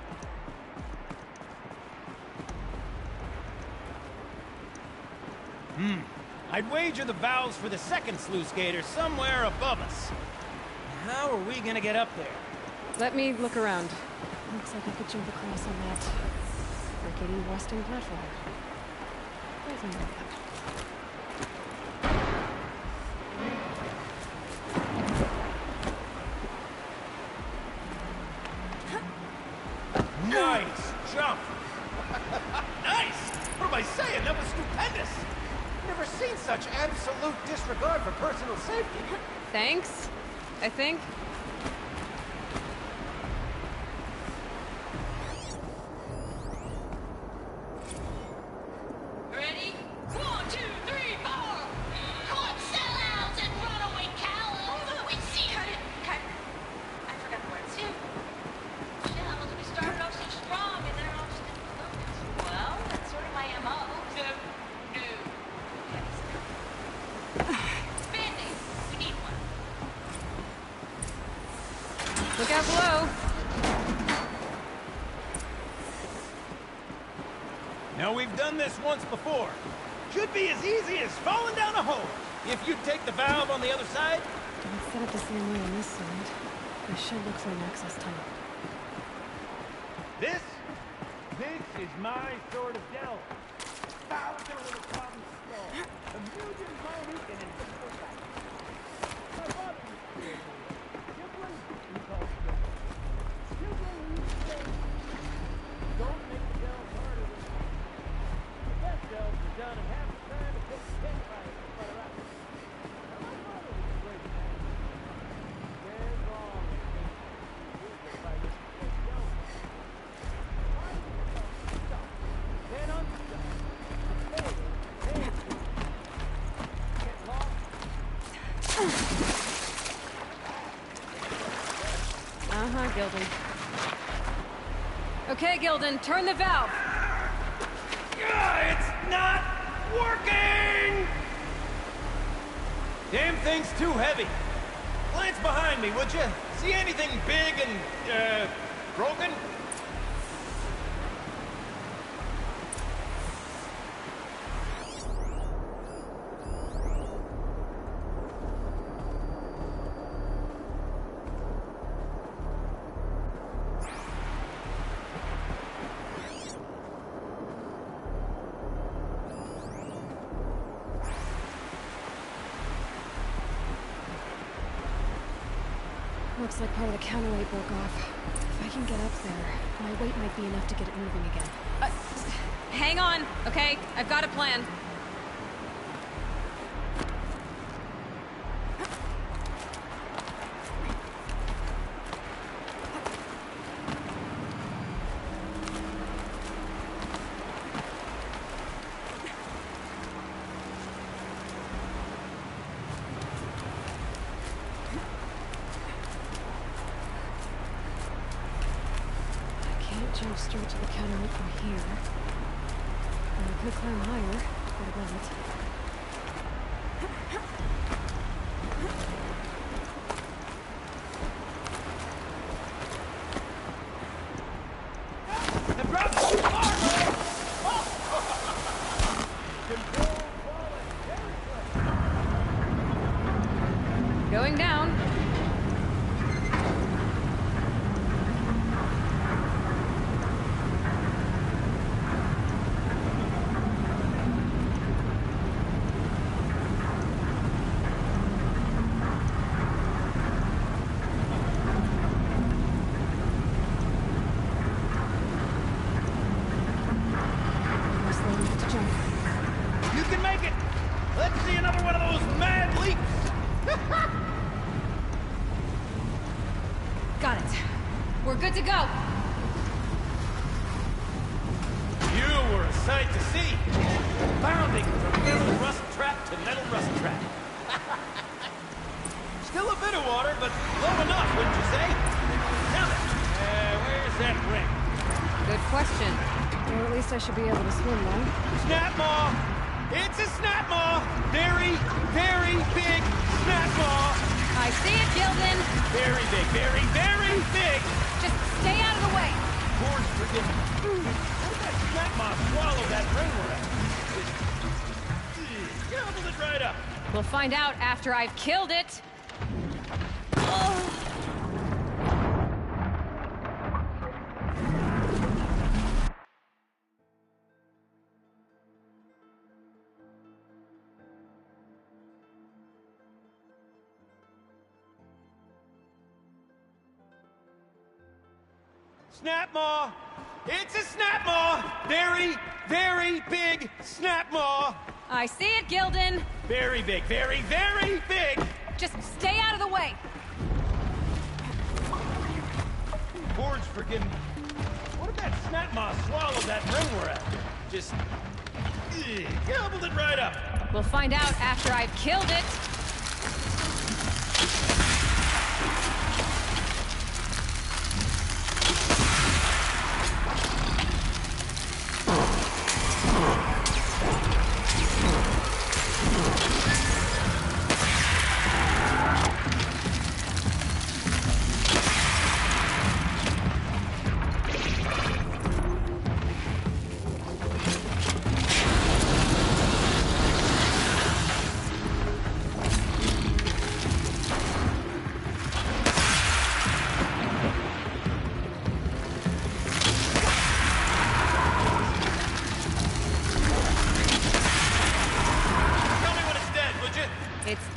I'd wager the valves for the second sluice gate are somewhere above us. How are we gonna get up there? Let me look around. Looks like I could jump across on that rickety rusting platform. There's another one. Nice jump! Nice! What am I saying? That was stupendous! Never seen such absolute disregard for personal safety. Thanks, I think. Now, we've done this once before. Should be as easy as falling down a hole. If you take the valve on the other side... It's set up the same way on this side. I should look for an access tunnel. This is my sort of delve. Bowser with a problem skull. A million minute and invisible back. My father was here. Children, he calls them. Children, he says. Don't make the delve harder than it is. The best delves are done in half the time it takes 10 fires to fire out. Now, my father was a great man. Dead wrong. If I just take delve. Then unstuck. Uh-huh, Gildan. Okay, Gildan, turn the valve. It's not working! Damn thing's too heavy. Glance behind me, would you? See anything big and, broken? Looks like part of the counterweight broke off. If I can get up there, my weight might be enough to get it moving again. Hang on, okay? I've got a plan. Jump straight to the counterweight from here. I could climb higher, but I won't. Going down. Got it. We're good to go. You were a sight to see. Bounding from metal rust trap to metal rust trap. Still a bit of water, but low enough, wouldn't you say? Now then, where's that ring? Good question. Or at least I should be able to swim now. Snap maw! It's a snap maw! Very, very big snap maw! I see it, Gildan! Very big, very, very big! Just stay out of the way! Lord forgive me. How did that snap maw swallow that ring we're at? Gobbled it right up. We'll find out after I've killed it. Snap maw! It's a snap maw! Very, very big snap maw! I see it, Gildan! Very big, very, very big! Just stay out of the way! Boards forgive me. What if that snap maw swallowed that ring we're at? Just... gobbled it right up! We'll find out after I've killed it!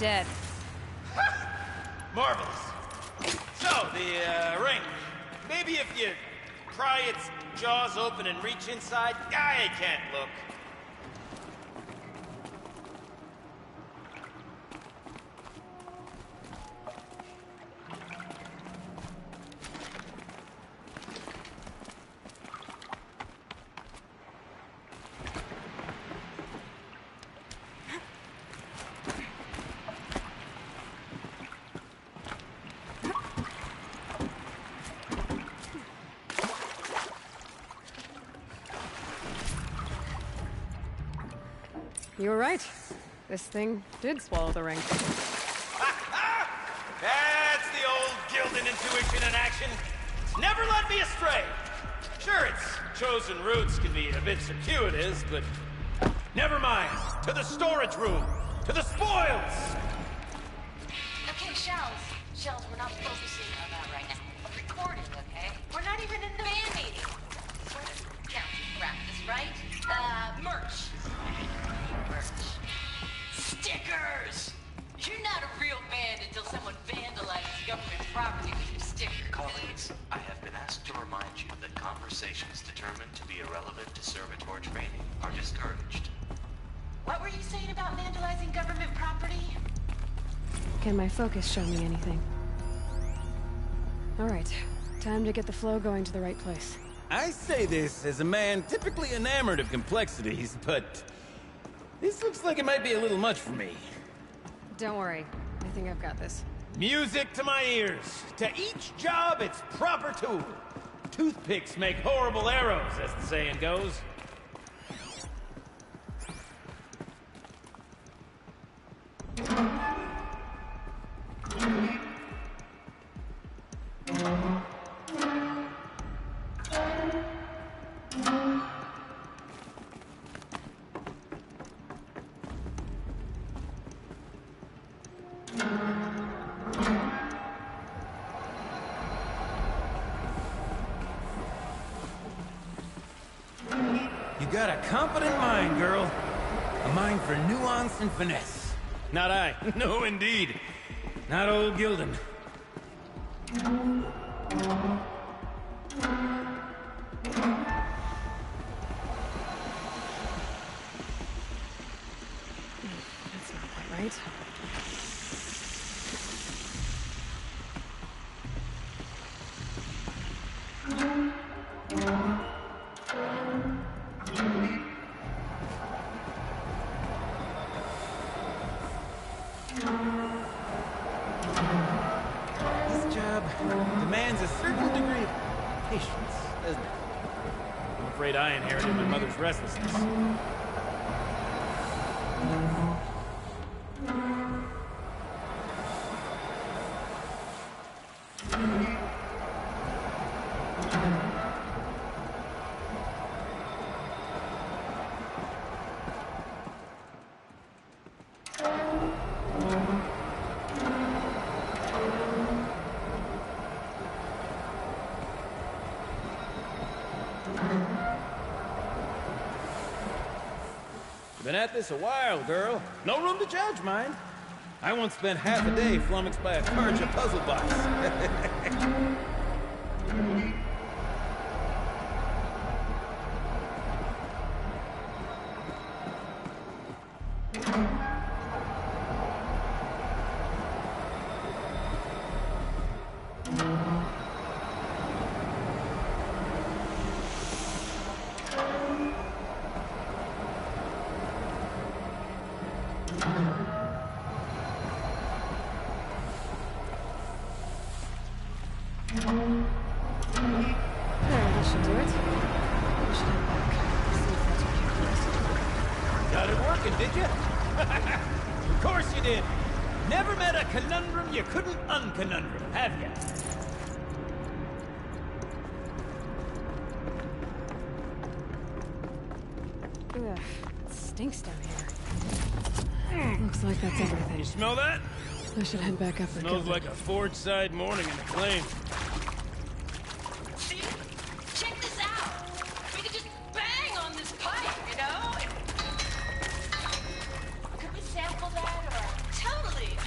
dead. Marvelous. So, the ring. Maybe if you pry its jaws open and reach inside, I can't look. You were right. This thing did swallow the ring. That's the old Gildan intuition in action. It's never led me astray. Sure, its chosen routes can be a bit circuitous, but never mind. To the storage room. To the spoils. Okay, Shells, we're not focusing on that right now. We're recording, okay? We're not even in the band meeting. Sort of counting practice, right? Merch. Stickers! You're not a real band until someone vandalizes government property with your sticker. Colleagues, I have been asked to remind you that conversations determined to be irrelevant to servitor training are discouraged. What were you saying about vandalizing government property? Can my focus show me anything? All right, time to get the flow going to the right place. I say this as a man typically enamored of complexities, but this looks like it might be a little much for me. Don't worry, I think I've got this. Music to my ears. To each job, its proper tool. Toothpicks make horrible arrows, as the saying goes. You got a competent mind, girl. A mind for nuance and finesse. Not I. No, indeed. Not old Gildan. That's not quite right. This job demands a certain degree of patience, doesn't it? I'm afraid I inherited my mother's restlessness. Been at this a while, girl. No room to judge, mind. I once spent half a day flummoxed by a Karja puzzle box. There, this should do it. We should head back. See if that's what you Got it working, did you? Of course you did. Never met a conundrum you couldn't unconundrum, have ya? Ugh, it stinks down here. Looks like that's everything. You smell that? I should head back up and Smells like a Forge-side morning in the claim. See? Check this out! We could just bang on this pipe, you know? Could we sample that or... Totally!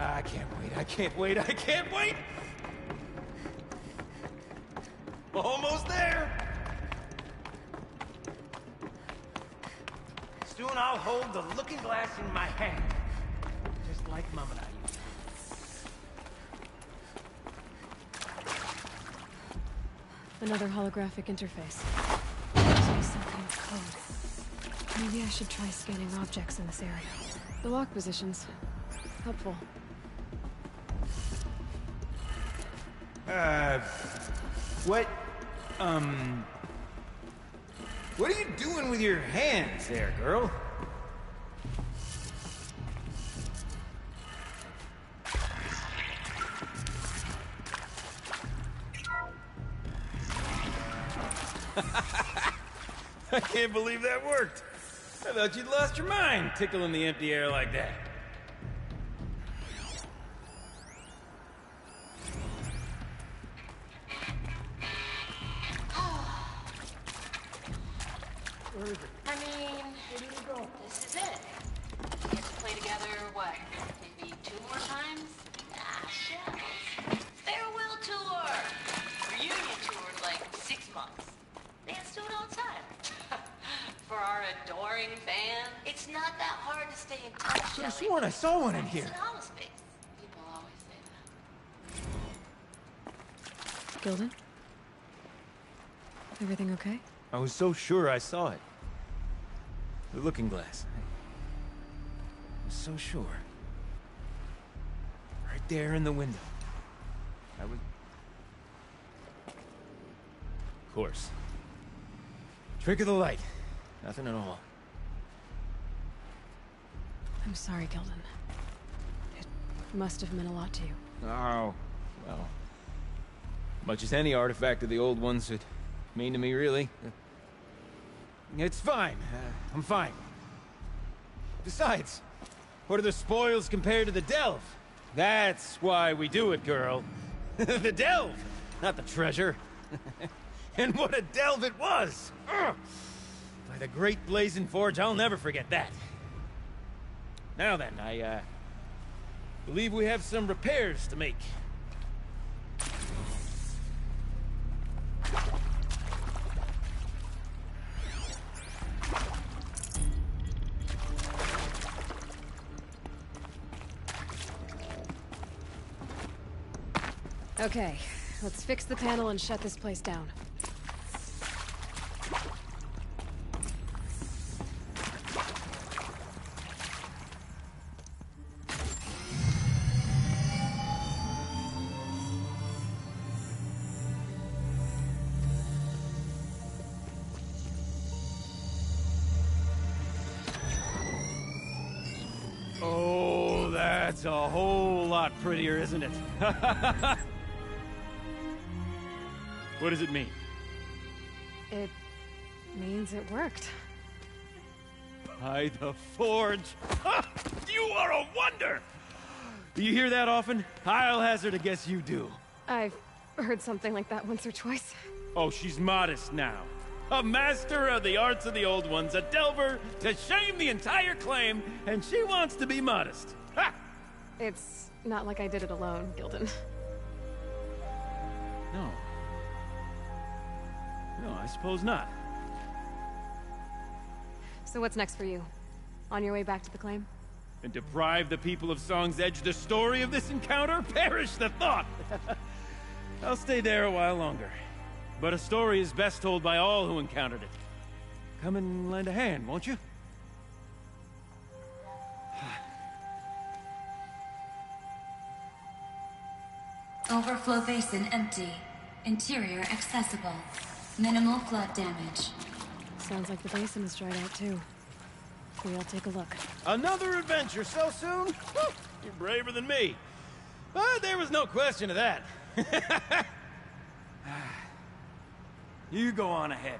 I can't wait, I can't wait, I can't wait! Almost there! Soon I'll hold the looking glass in my hand. Just like Mom and I used to. Another holographic interface. Must be some kind of code. Maybe I should try scanning objects in this area. The lock positions. Helpful. What are you doing with your hands there, girl? I can't believe that worked. I thought you'd lost your mind, tickling the empty air like that. I mean, this is it. We get to play together, what, maybe 2 more times? Ah, shells. Farewell tour! Reunion tour, like 6 months. Let's do it all the time. For our adoring fans, it's not that hard to stay in touch. I could have sworn I saw one in here. It's an holospace. People always say that. Gilden? Everything okay? I was so sure I saw it. The looking glass. I was so sure. Right there in the window. I was... Of course. Trick of the light. Nothing at all. I'm sorry, Gilden. It must have meant a lot to you. Oh, well. Much as any artifact of the old ones would mean to me, really. It's fine. I'm fine. Besides, what are the spoils compared to the delve? That's why we do it, girl. The delve, not the treasure. And what a delve it was! Ugh. By the Great Blazing Forge, I'll never forget that. Now then, I believe we have some repairs to make. Okay, let's fix the panel and shut this place down. Oh, that's a whole lot prettier, isn't it? What does it mean? It means it worked. By the Forge! Ha! You are a wonder! Do you hear that often? I'll hazard a guess you do. I've heard something like that once or twice. Oh, she's modest now. A master of the arts of the old ones, a delver to shame the entire claim, and she wants to be modest. Ha! It's not like I did it alone, Gilden. No. No, I suppose not. So what's next for you? On your way back to the claim? And deprive the people of Song's Edge the story of this encounter? Perish the thought! I'll stay there a while longer. But a story is best told by all who encountered it. Come and lend a hand, won't you? Overflow basin empty. Interior accessible. Minimal flood damage. Sounds like the basin is dried out too. We'll take a look. Another adventure so soon? You're braver than me. But there was no question of that. You go on ahead.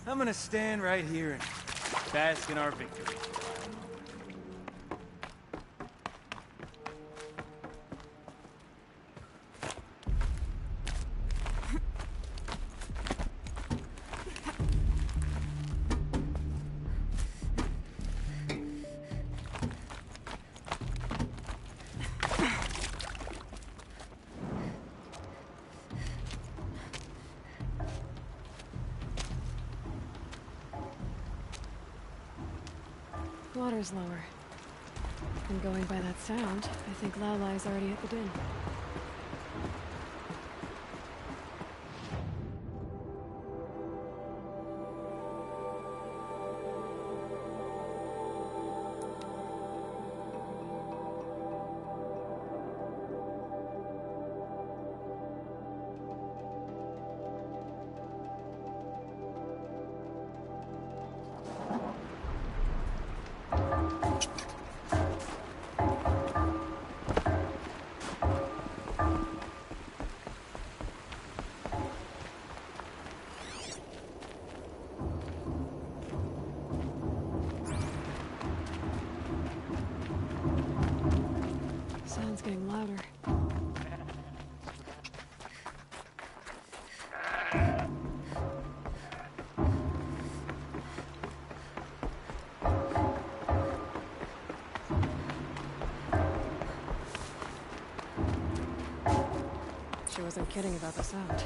I'm gonna stand right here and bask in our victory. water's lower. And going by that sound, I think Laolai's already at the din. Sound's getting louder. She wasn't kidding about the sound.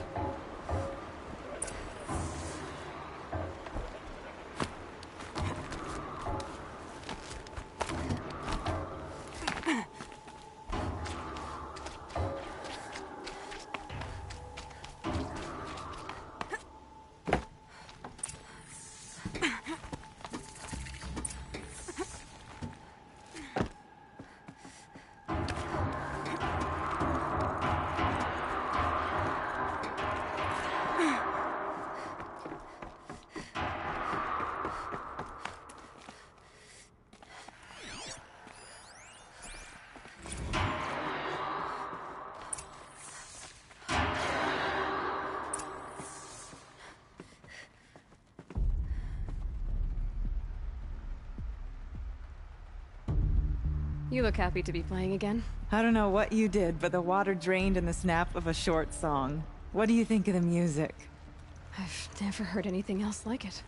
You look happy to be playing again. I don't know what you did, but the water drained in the snap of a short song. What do you think of the music? I've never heard anything else like it.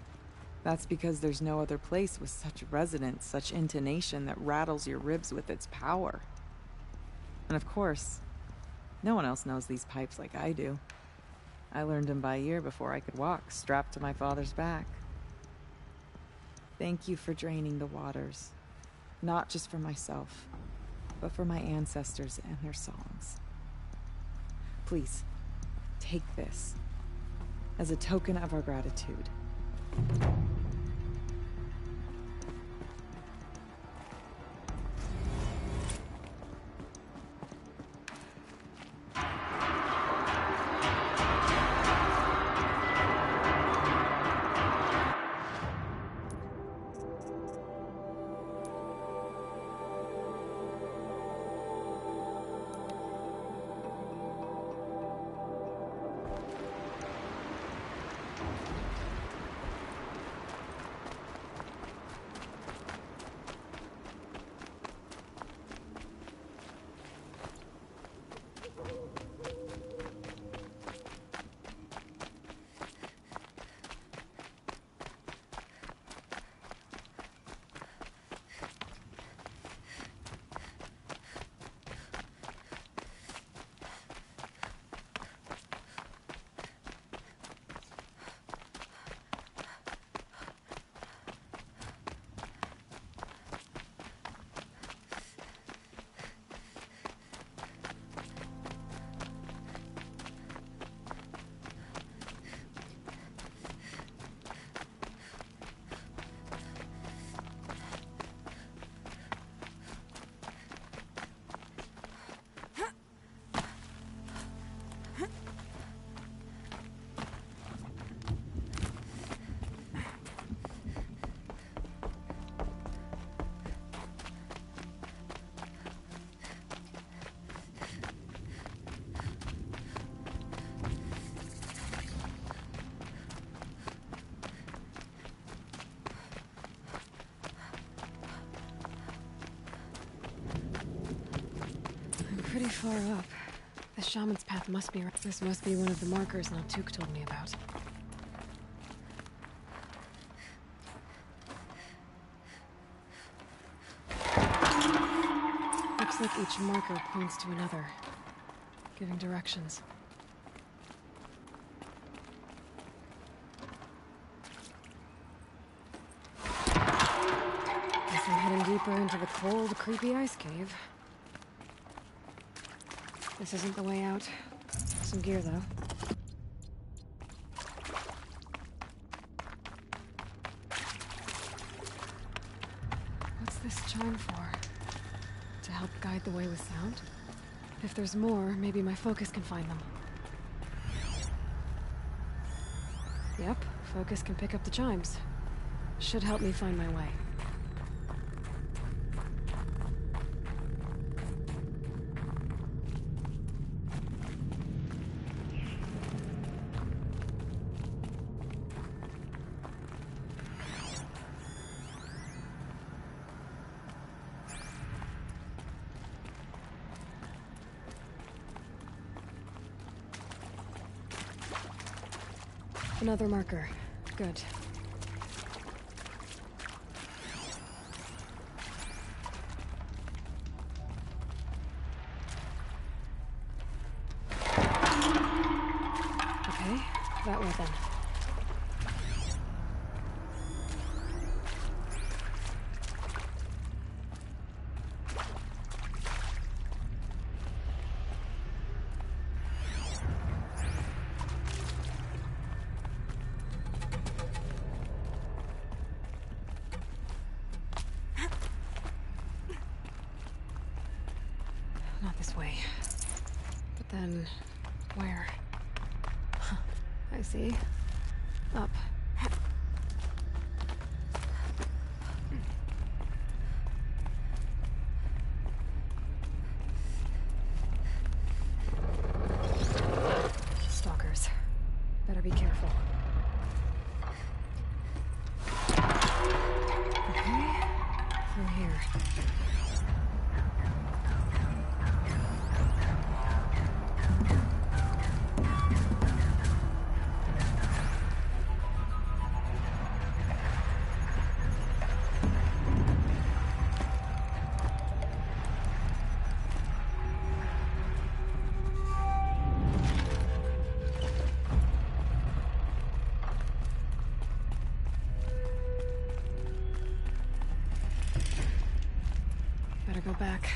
That's because there's no other place with such resonance, such intonation that rattles your ribs with its power. And of course, no one else knows these pipes like I do. I learned them by ear before I could walk, strapped to my father's back. Thank you for draining the waters. Not just for myself, but for my ancestors and their songs. Please, take this as a token of our gratitude. Pretty far up. The shaman's path must be right. This must be one of the markers Naltuk told me about. Looks like each marker points to another, giving directions. Guess we're heading deeper into the cold, creepy ice cave. This isn't the way out. Some gear, though. What's this chime for? To help guide the way with sound? If there's more, maybe my focus can find them. Yep, focus can pick up the chimes. Should help me find my way. Another marker. Good. Okay, that way then. Not this way. But then, where? Huh, I see. Up. Stalkers. Better be careful. Okay. Through here. Better go back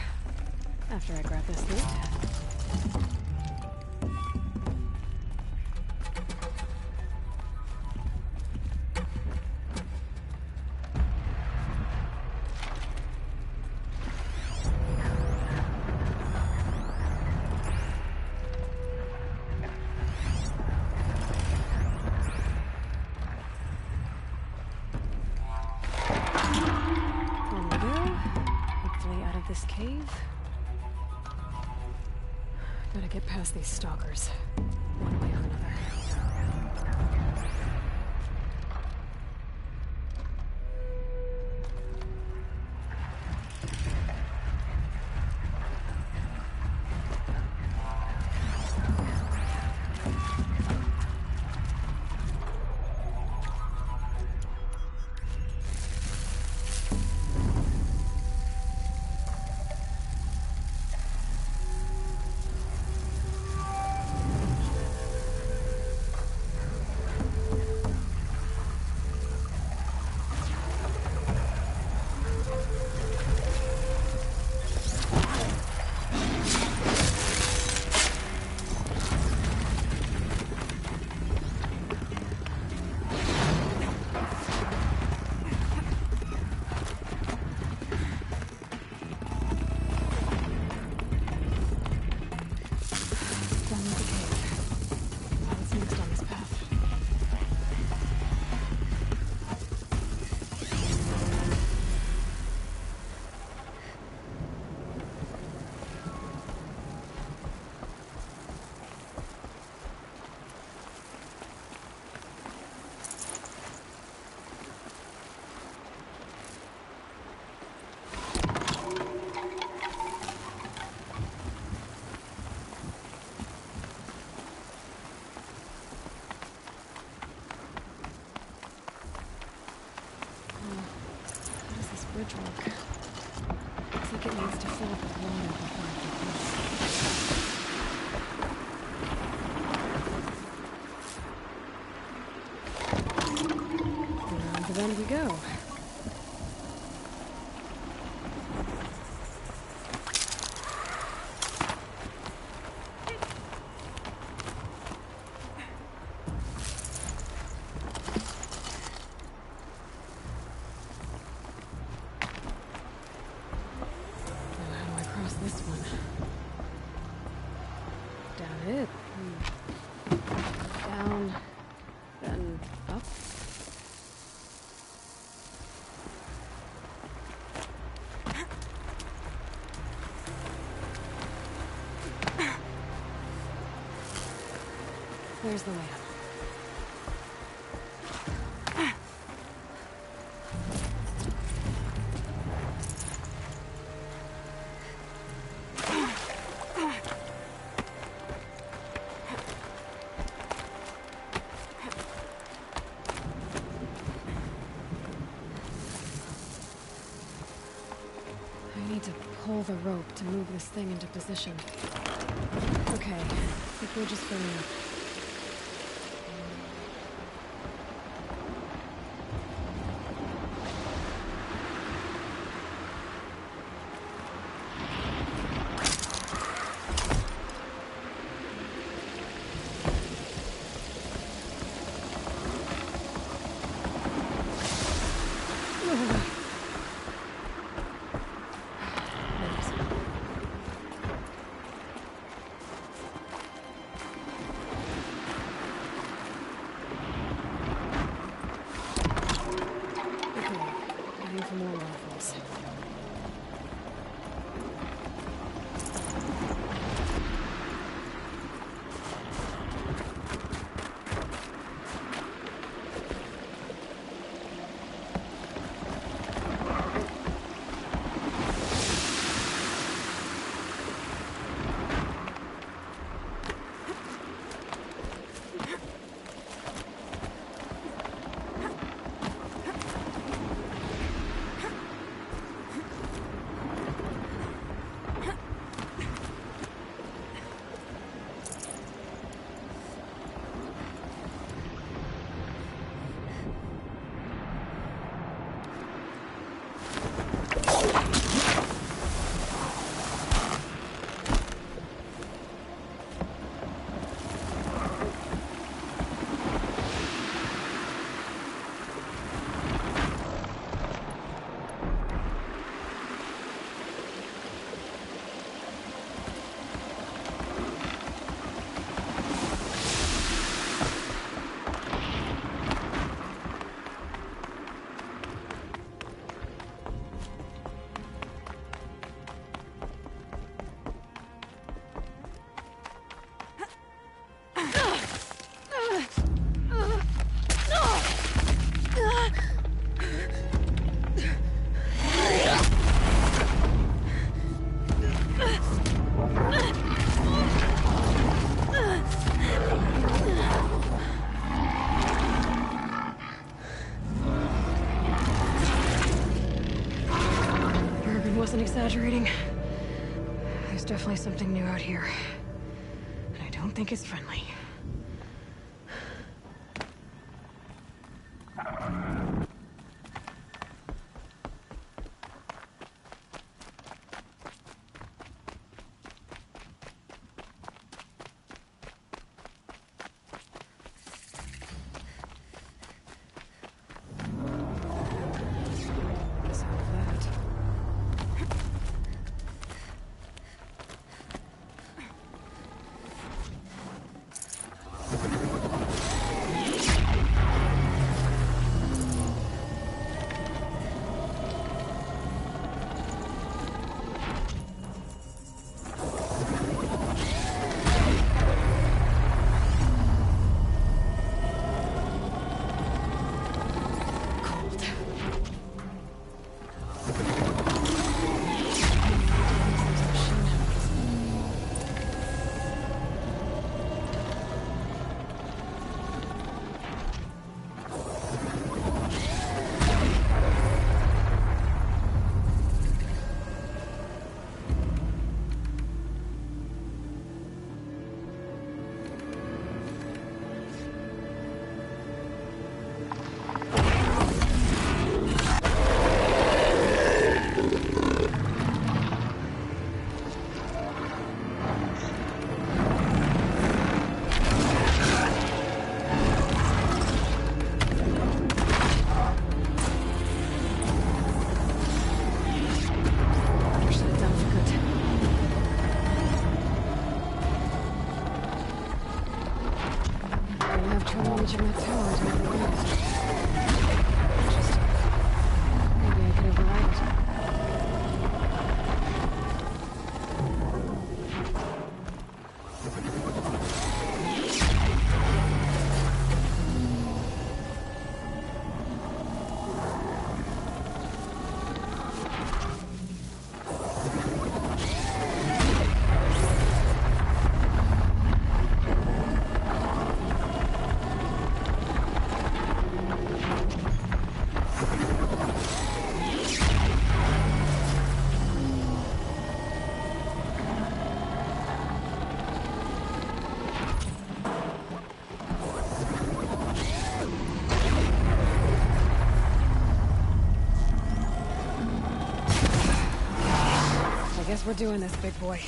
after I grab this loot. This cave? Gotta get past these stalkers, one way or another. Bridge work. Looks like it needs to fill up with water before I can finish. Around the bend we go. this one? Down it. Down. Then up. There's the way up. I need to pull the rope to move this thing into position. Okay, the bridge is filling up. For more waterfalls. Wasn't exaggerating. There's definitely something new out here. And I don't think it's friendly. trouble reaching that tower to override it. Interesting. Maybe I could override it. I guess we're doing this, big boy.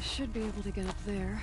Should be able to get up there.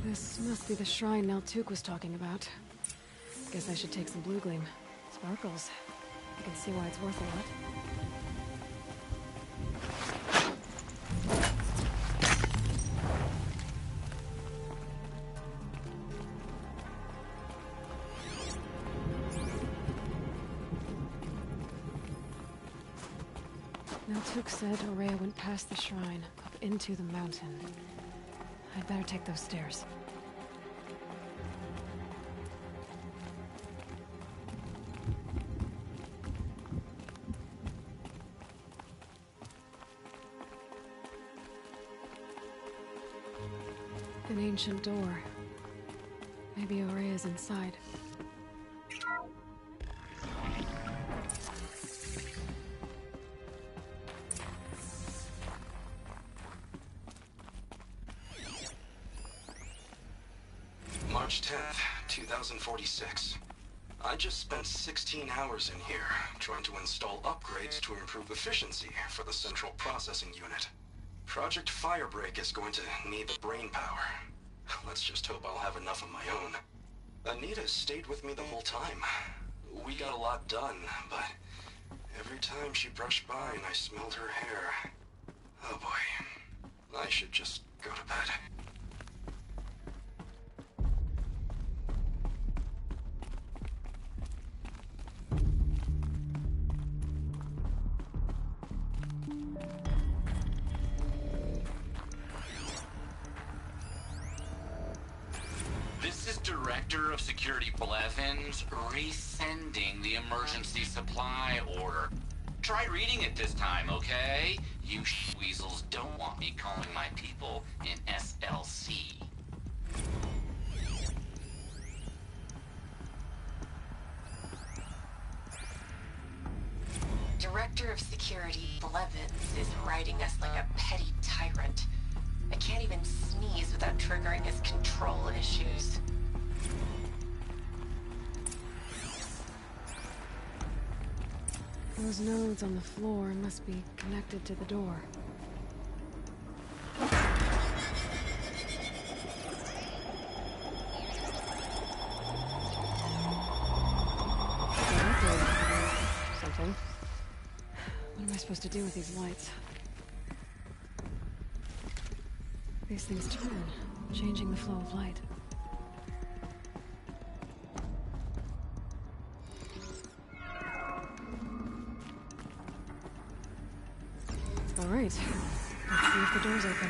This must be the shrine Naltuk was talking about. Guess I should take some blue gleam. Sparkles. I can see why it's worth a lot. Naltuk said Ourea went past the shrine, up into the mountain. I'd better take those stairs. An ancient door. Maybe Aurea's inside. March 10th, 2046. I just spent 16 hours in here, trying to install upgrades to improve efficiency for the central processing unit. Project Firebreak is going to need the brain power. Let's just hope I'll have enough of my own. Anita stayed with me the whole time. We got a lot done, but every time she brushed by and I smelled her hair... Oh boy. I should just go to bed. Director of Security Blevins resending the emergency supply order. Try reading it this time, okay? You weasels don't want me calling my people in SLC. Director of Security Blevins is writing us like a petty tyrant. I can't even sneeze without triggering his control issues. Those nodes on the floor must be connected to the door. Something. What am I supposed to do with these lights? These things turn, changing the flow of light. All right, let's see if the door's open.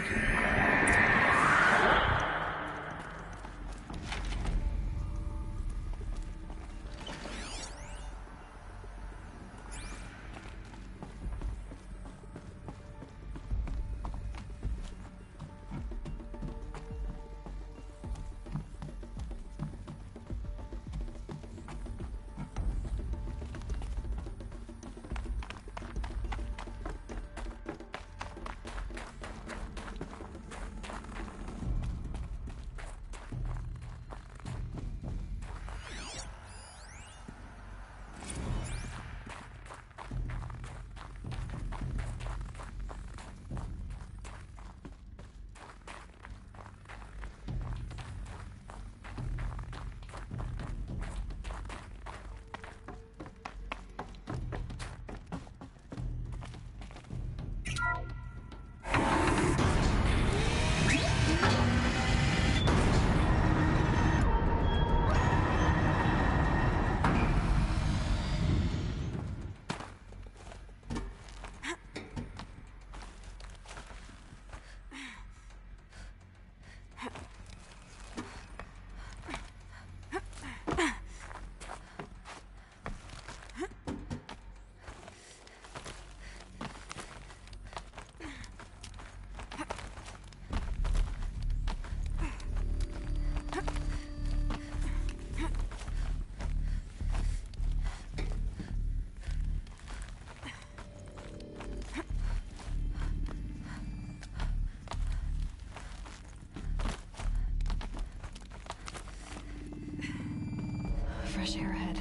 Fresh air ahead.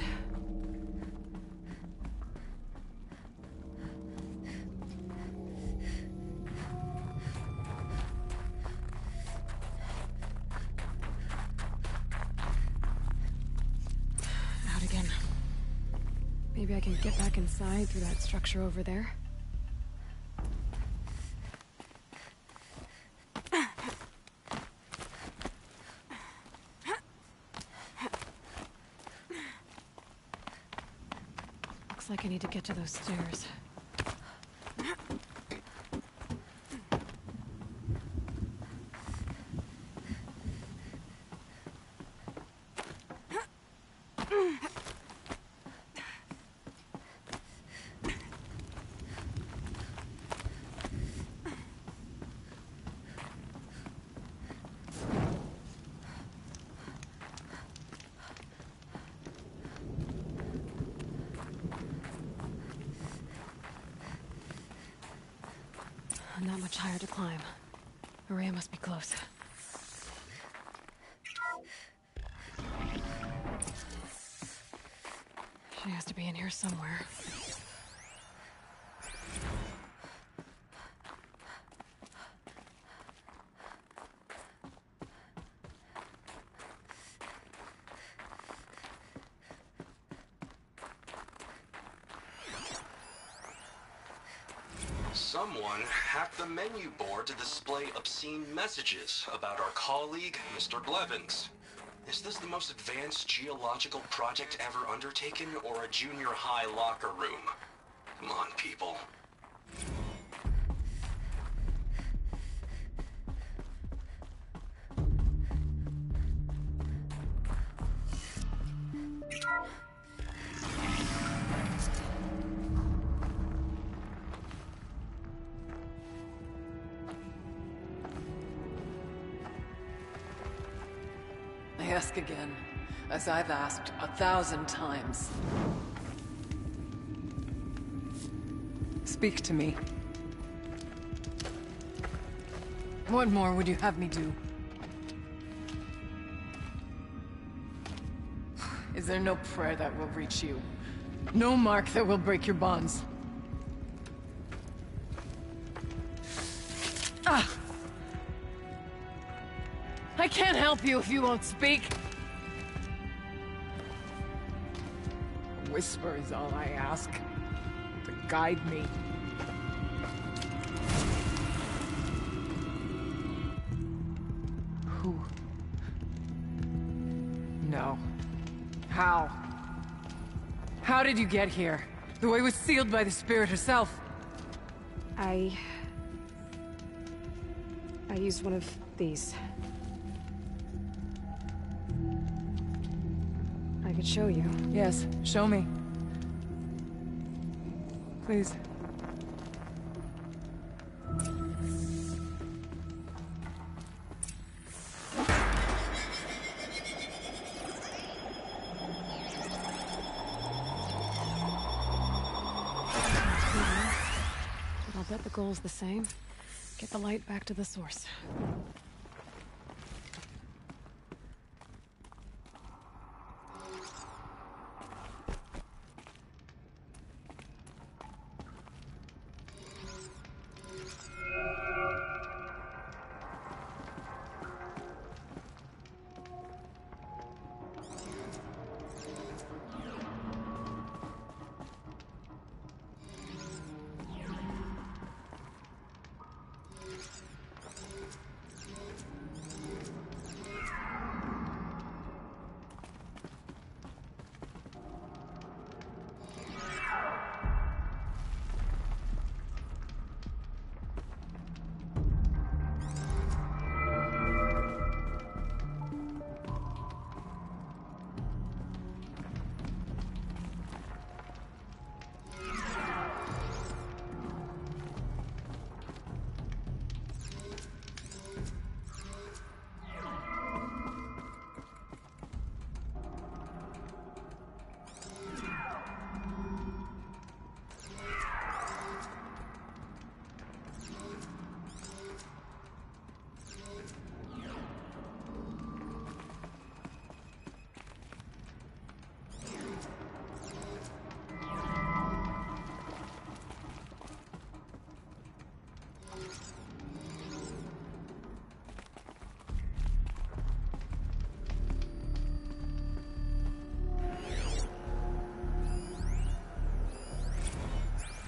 Out again. Maybe I can get back inside through that structure over there. Looks like I need to get to those stairs. much higher to climb. Maria must be close. She has to be in here somewhere. Someone hacked the menu board to display obscene messages about our colleague, Mr. Blevins. Is this the most advanced geological project ever undertaken, or a junior high locker room? Come on, people. I ask again, as I've asked 1,000 times. Speak to me. What more would you have me do? Is there no prayer that will reach you? No mark that will break your bonds? Ah! I can't help you if you won't speak. A whisper is all I ask. To guide me. Who? No. How? How did you get here? The way was sealed by the Spirit herself. I used one of these. I could show you. Yes, show me. Please. But I'll bet the goal's the same. Get the light back to the source.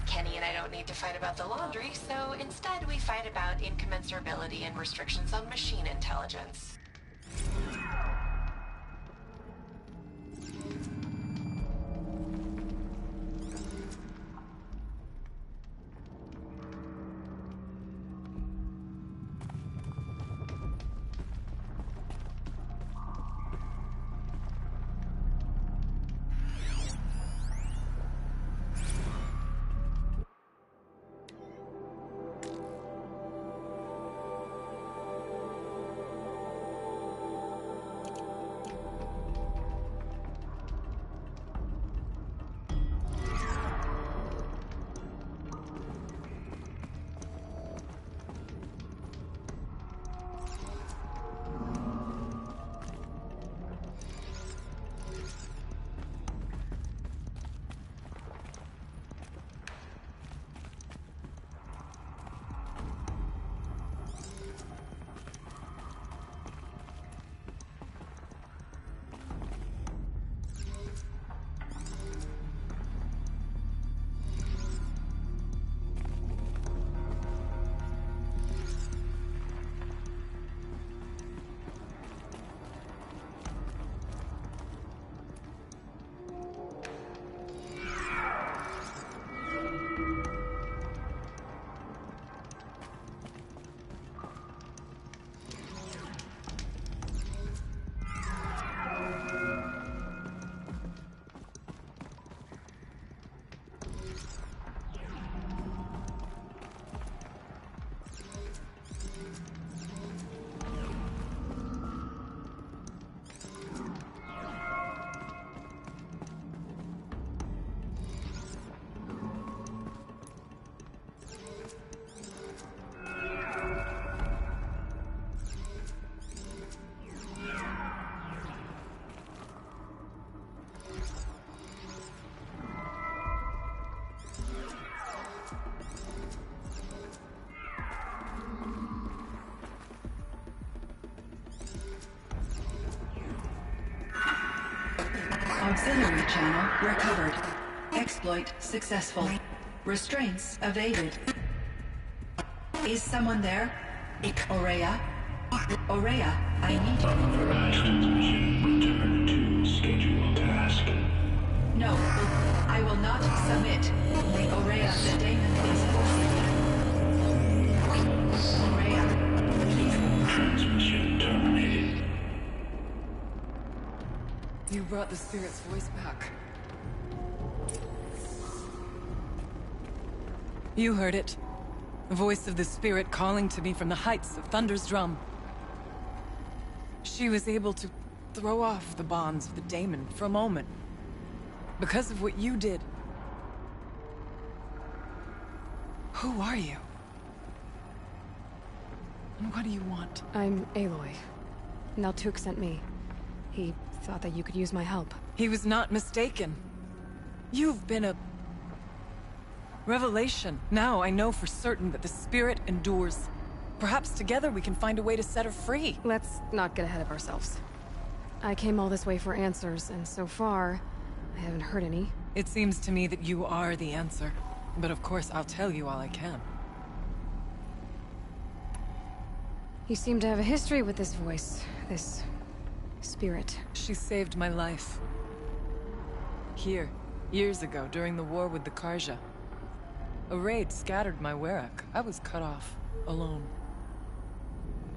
Kenny and I don't need to fight about the laundry, so instead we fight about incommensurability and restrictions on machine intelligence. Auxiliary channel recovered. Exploit successful. Restraints evaded. Is someone there? Aurea? Aurea, I need you. Authorized transmission. Return to scheduled task. No, I will not submit. Aurea, the daemon is forcing you. Aurea, please. Transmission terminated. You brought the spirit's voice back. You heard it. The voice of the spirit calling to me from the heights of Thunder's Drum. She was able to throw off the bonds of the daemon for a moment. Because of what you did. Who are you? And what do you want? I'm Aloy. Naltuk sent me. He thought that you could use my help. He was not mistaken. You've been a revelation. Now I know for certain that the spirit endures. Perhaps together we can find a way to set her free. Let's not get ahead of ourselves. I came all this way for answers, and so far, I haven't heard any. It seems to me that you are the answer. But of course, I'll tell you all I can. You seem to have a history with this voice, this spirit. She saved my life. Here, years ago, during the war with the Karja. A raid scattered my Werak. I was cut off, alone.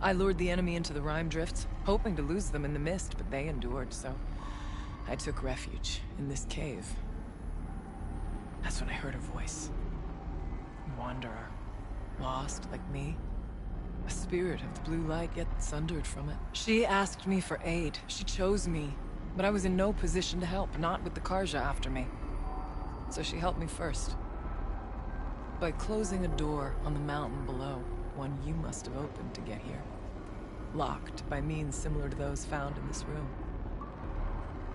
I lured the enemy into the Rime Drifts, hoping to lose them in the mist, but they endured, so I took refuge in this cave. That's when I heard her voice. A wanderer, lost like me. A spirit of the blue light, yet sundered from it. She asked me for aid. She chose me, but I was in no position to help, not with the Karja after me. So she helped me first. By closing a door on the mountain below, one you must have opened to get here. Locked by means similar to those found in this room.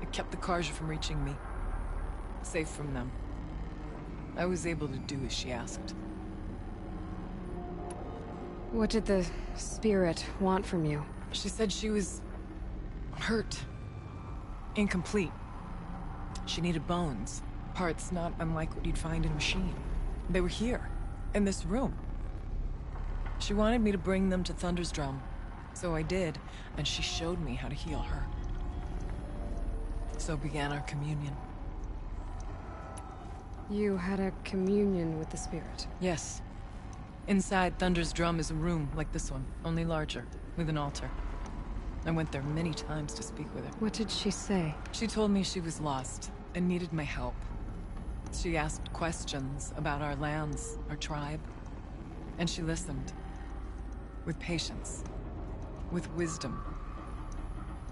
It kept the Karja from reaching me. Safe from them. I was able to do as she asked. What did the spirit want from you? She said she was hurt. Incomplete. She needed bones. Parts not unlike what you'd find in a machine. They were here, in this room. She wanted me to bring them to Thunder's Drum. So I did, and she showed me how to heal her. So began our communion. You had a communion with the spirit? Yes. Inside Thunder's Drum is a room like this one, only larger, with an altar. I went there many times to speak with her. What did she say? She told me she was lost, and needed my help. She asked questions about our lands, our tribe. And she listened. With patience. With wisdom.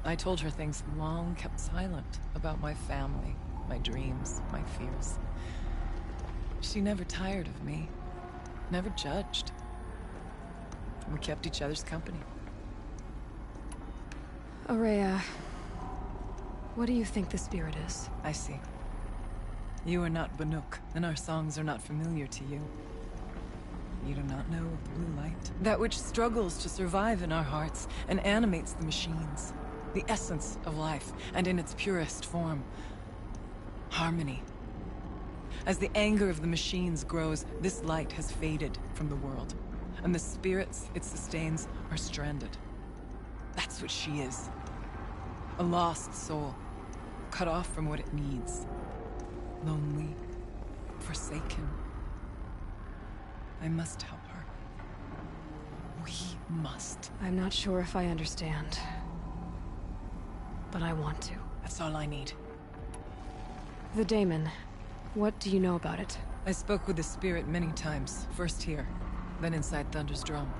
I told her things long kept silent about my family, my dreams, my fears. She never tired of me. Never judged. We kept each other's company. Aurea, what do you think the spirit is? I see. You are not Banuk, and our songs are not familiar to you. You do not know of the blue light. That which struggles to survive in our hearts and animates the machines. The essence of life, and in its purest form. Harmony. As the anger of the machines grows, this light has faded from the world. And the spirits it sustains are stranded. That's what she is. A lost soul. Cut off from what it needs. Lonely. Forsaken. I must help her. We must. I'm not sure if I understand. But I want to. That's all I need. The daemon. What do you know about it? I spoke with the spirit many times. First here, then inside Thunder's Drum.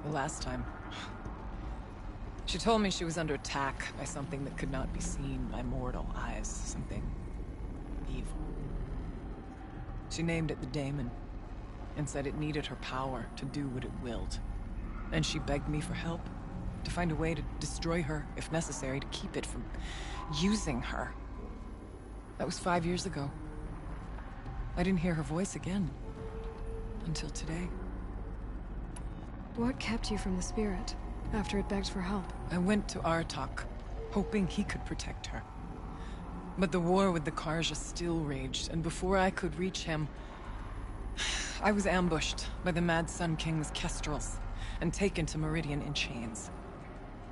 The last time... She told me she was under attack by something that could not be seen by mortal eyes. Something... evil. She named it the daemon, and said it needed her power to do what it willed. And she begged me for help, to find a way to destroy her, if necessary, to keep it from using her. That was 5 years ago. I didn't hear her voice again. Until today. What kept you from the spirit, after it begged for help? I went to Artok, hoping he could protect her. But the war with the Karja still raged, and before I could reach him, I was ambushed by the Mad Sun King's Kestrels and taken to Meridian in chains.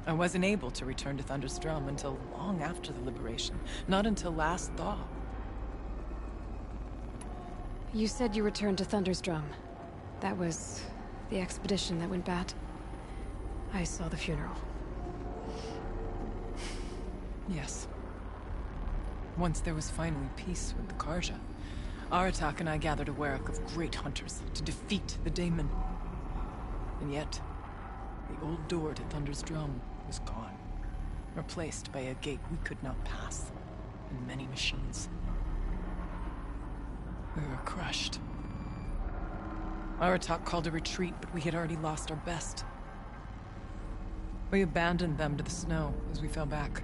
I wasn't able to return to Thunder's Drum until long after the liberation, not until last thaw. You said you returned to Thunder's Drum. That was the expedition that went bad. I saw the funeral. Yes. Once there was finally peace with the Karja, Aratak and I gathered a Werak of great hunters to defeat the Daemon. And yet, the old door to Thunder's Drum was gone, replaced by a gate we could not pass, and many machines. We were crushed. Aratak called a retreat, but we had already lost our best. We abandoned them to the snow as we fell back.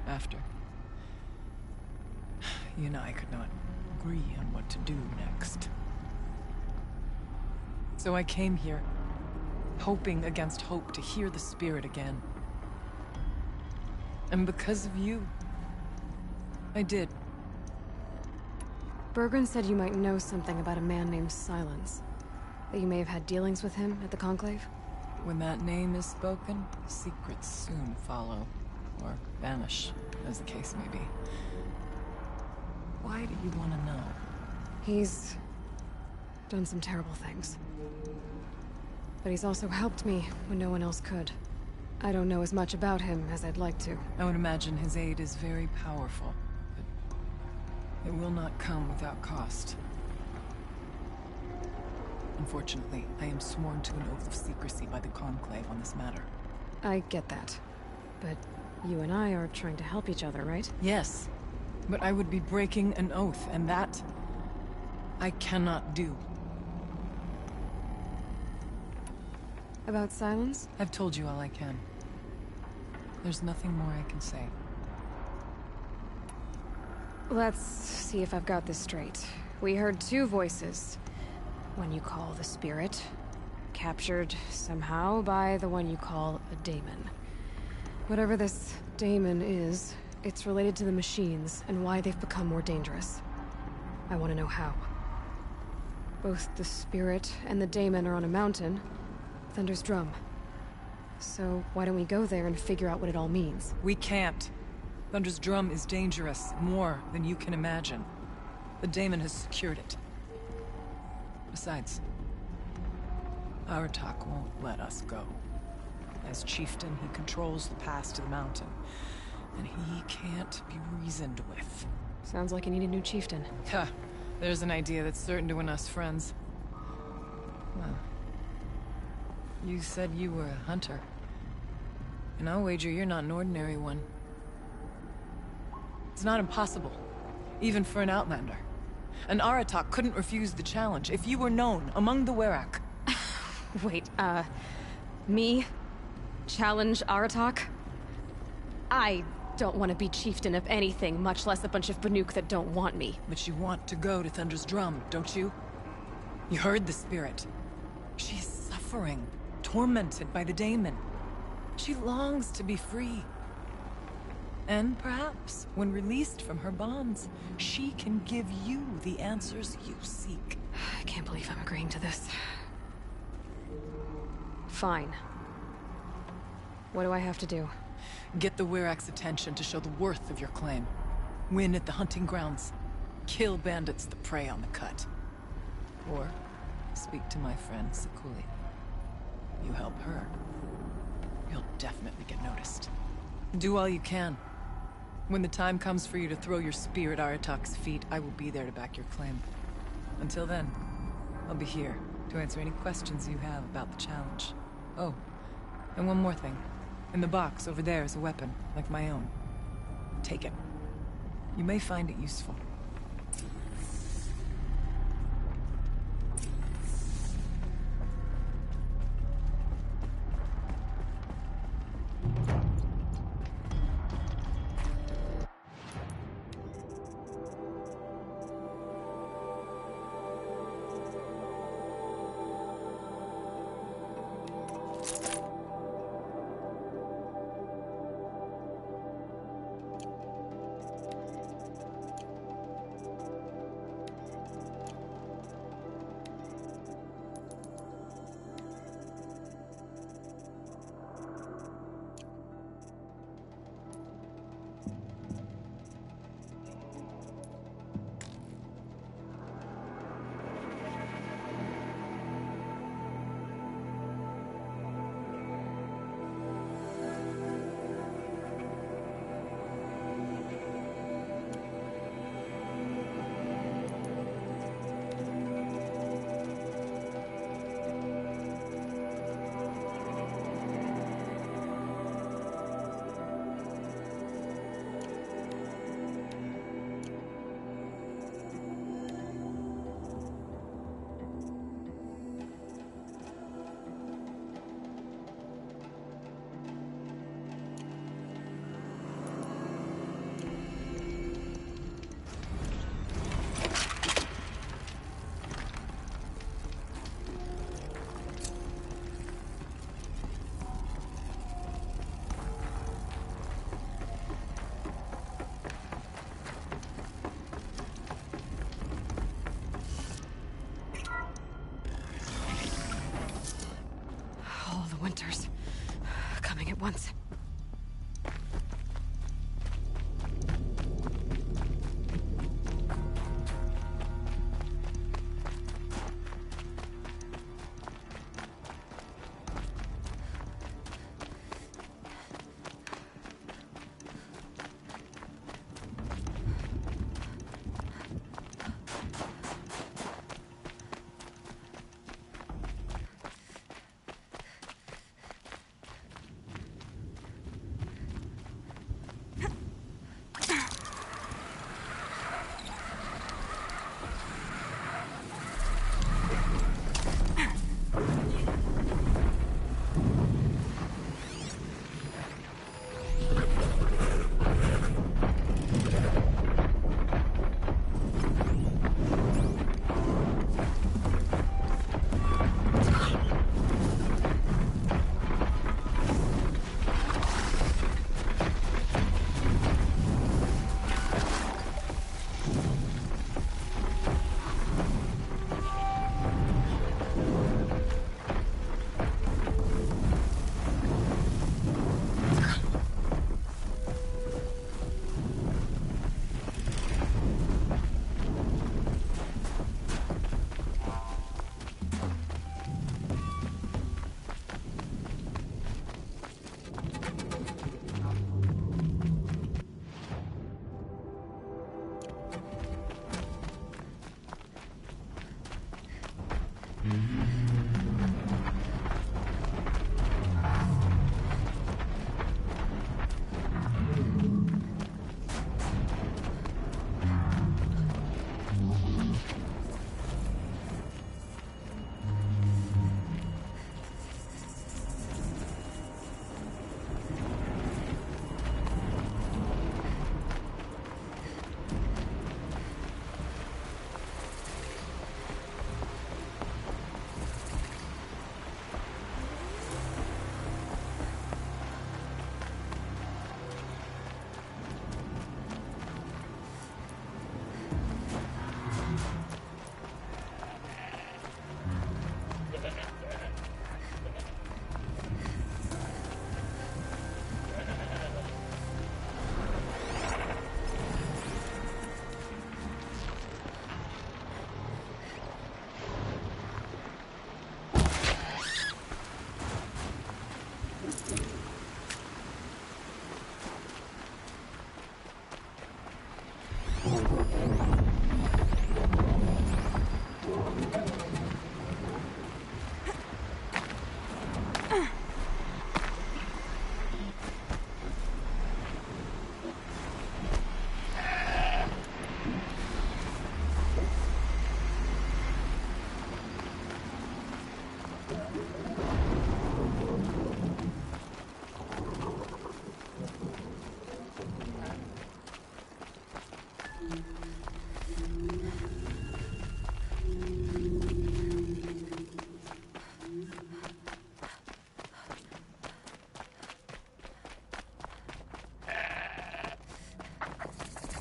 After, you and I could not agree on what to do next. So I came here, hoping against hope to hear the spirit again. And because of you, I did. Bergren said you might know something about a man named Silence. That you may have had dealings with him at the Conclave? When that name is spoken, secrets soon follow. Or vanish, as the case may be. Why do you want to know? He's done some terrible things. But he's also helped me when no one else could. I don't know as much about him as I'd like to. I would imagine his aid is very powerful, but it will not come without cost. Unfortunately, I am sworn to an oath of secrecy by the Conclave on this matter. I get that. But you and I are trying to help each other, right? Yes. But I would be breaking an oath, and that I cannot do. About Silence? I've told you all I can. There's nothing more I can say. Let's see if I've got this straight. We heard two voices. One you call the Spirit, captured somehow by the one you call a Daemon. Whatever this Daemon is, it's related to the machines and why they've become more dangerous. I want to know how. Both the Spirit and the Daemon are on a mountain, Thunder's Drum. So why don't we go there and figure out what it all means? We can't. Thunder's Drum is dangerous, more than you can imagine. The Daemon has secured it. Besides, Aratak won't let us go. As chieftain, he controls the pass to the mountain, and he can't be reasoned with. Sounds like you need a new chieftain. Ha! There's an idea that's certain to win us friends. Well, you said you were a hunter. And I'll wager you're not an ordinary one. It's not impossible, even for an Outlander. And Aratak couldn't refuse the challenge if you were known among the Werak. Wait, me? Challenge Aratak? I don't want to be chieftain of anything, much less a bunch of Banuk that don't want me. But you want to go to Thunder's Drum, don't you? You heard the Spirit. She is suffering, tormented by the Daemon. She longs to be free. And perhaps, when released from her bonds, she can give you the answers you seek. I can't believe I'm agreeing to this. Fine. What do I have to do? Get the Werak's attention to show the worth of your claim. Win at the hunting grounds. Kill bandits that prey on the cut. Or speak to my friend Sakuli. You help her, you'll definitely get noticed. Do all you can. When the time comes for you to throw your spear at Aratak's feet, I will be there to back your claim. Until then, I'll be here to answer any questions you have about the challenge. Oh, and one more thing. In the box over there is a weapon, like my own. Take it. You may find it useful.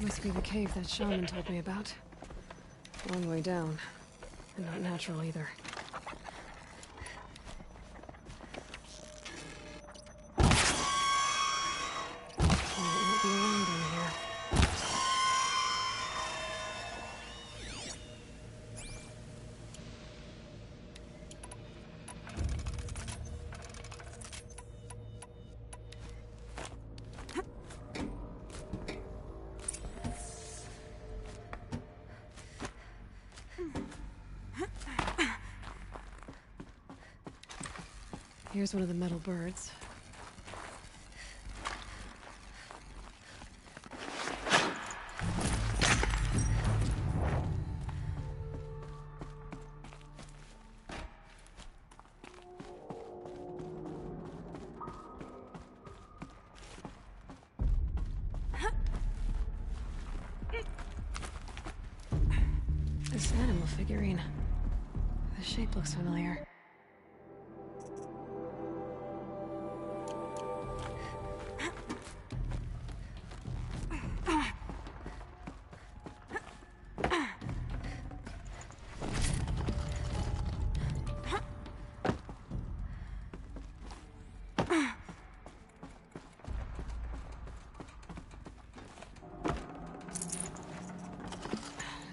Must be the cave that shaman told me about. Long way down. And not natural either. It won't be around in here. Here's one of the metal birds. This animal figurine. The shape looks familiar.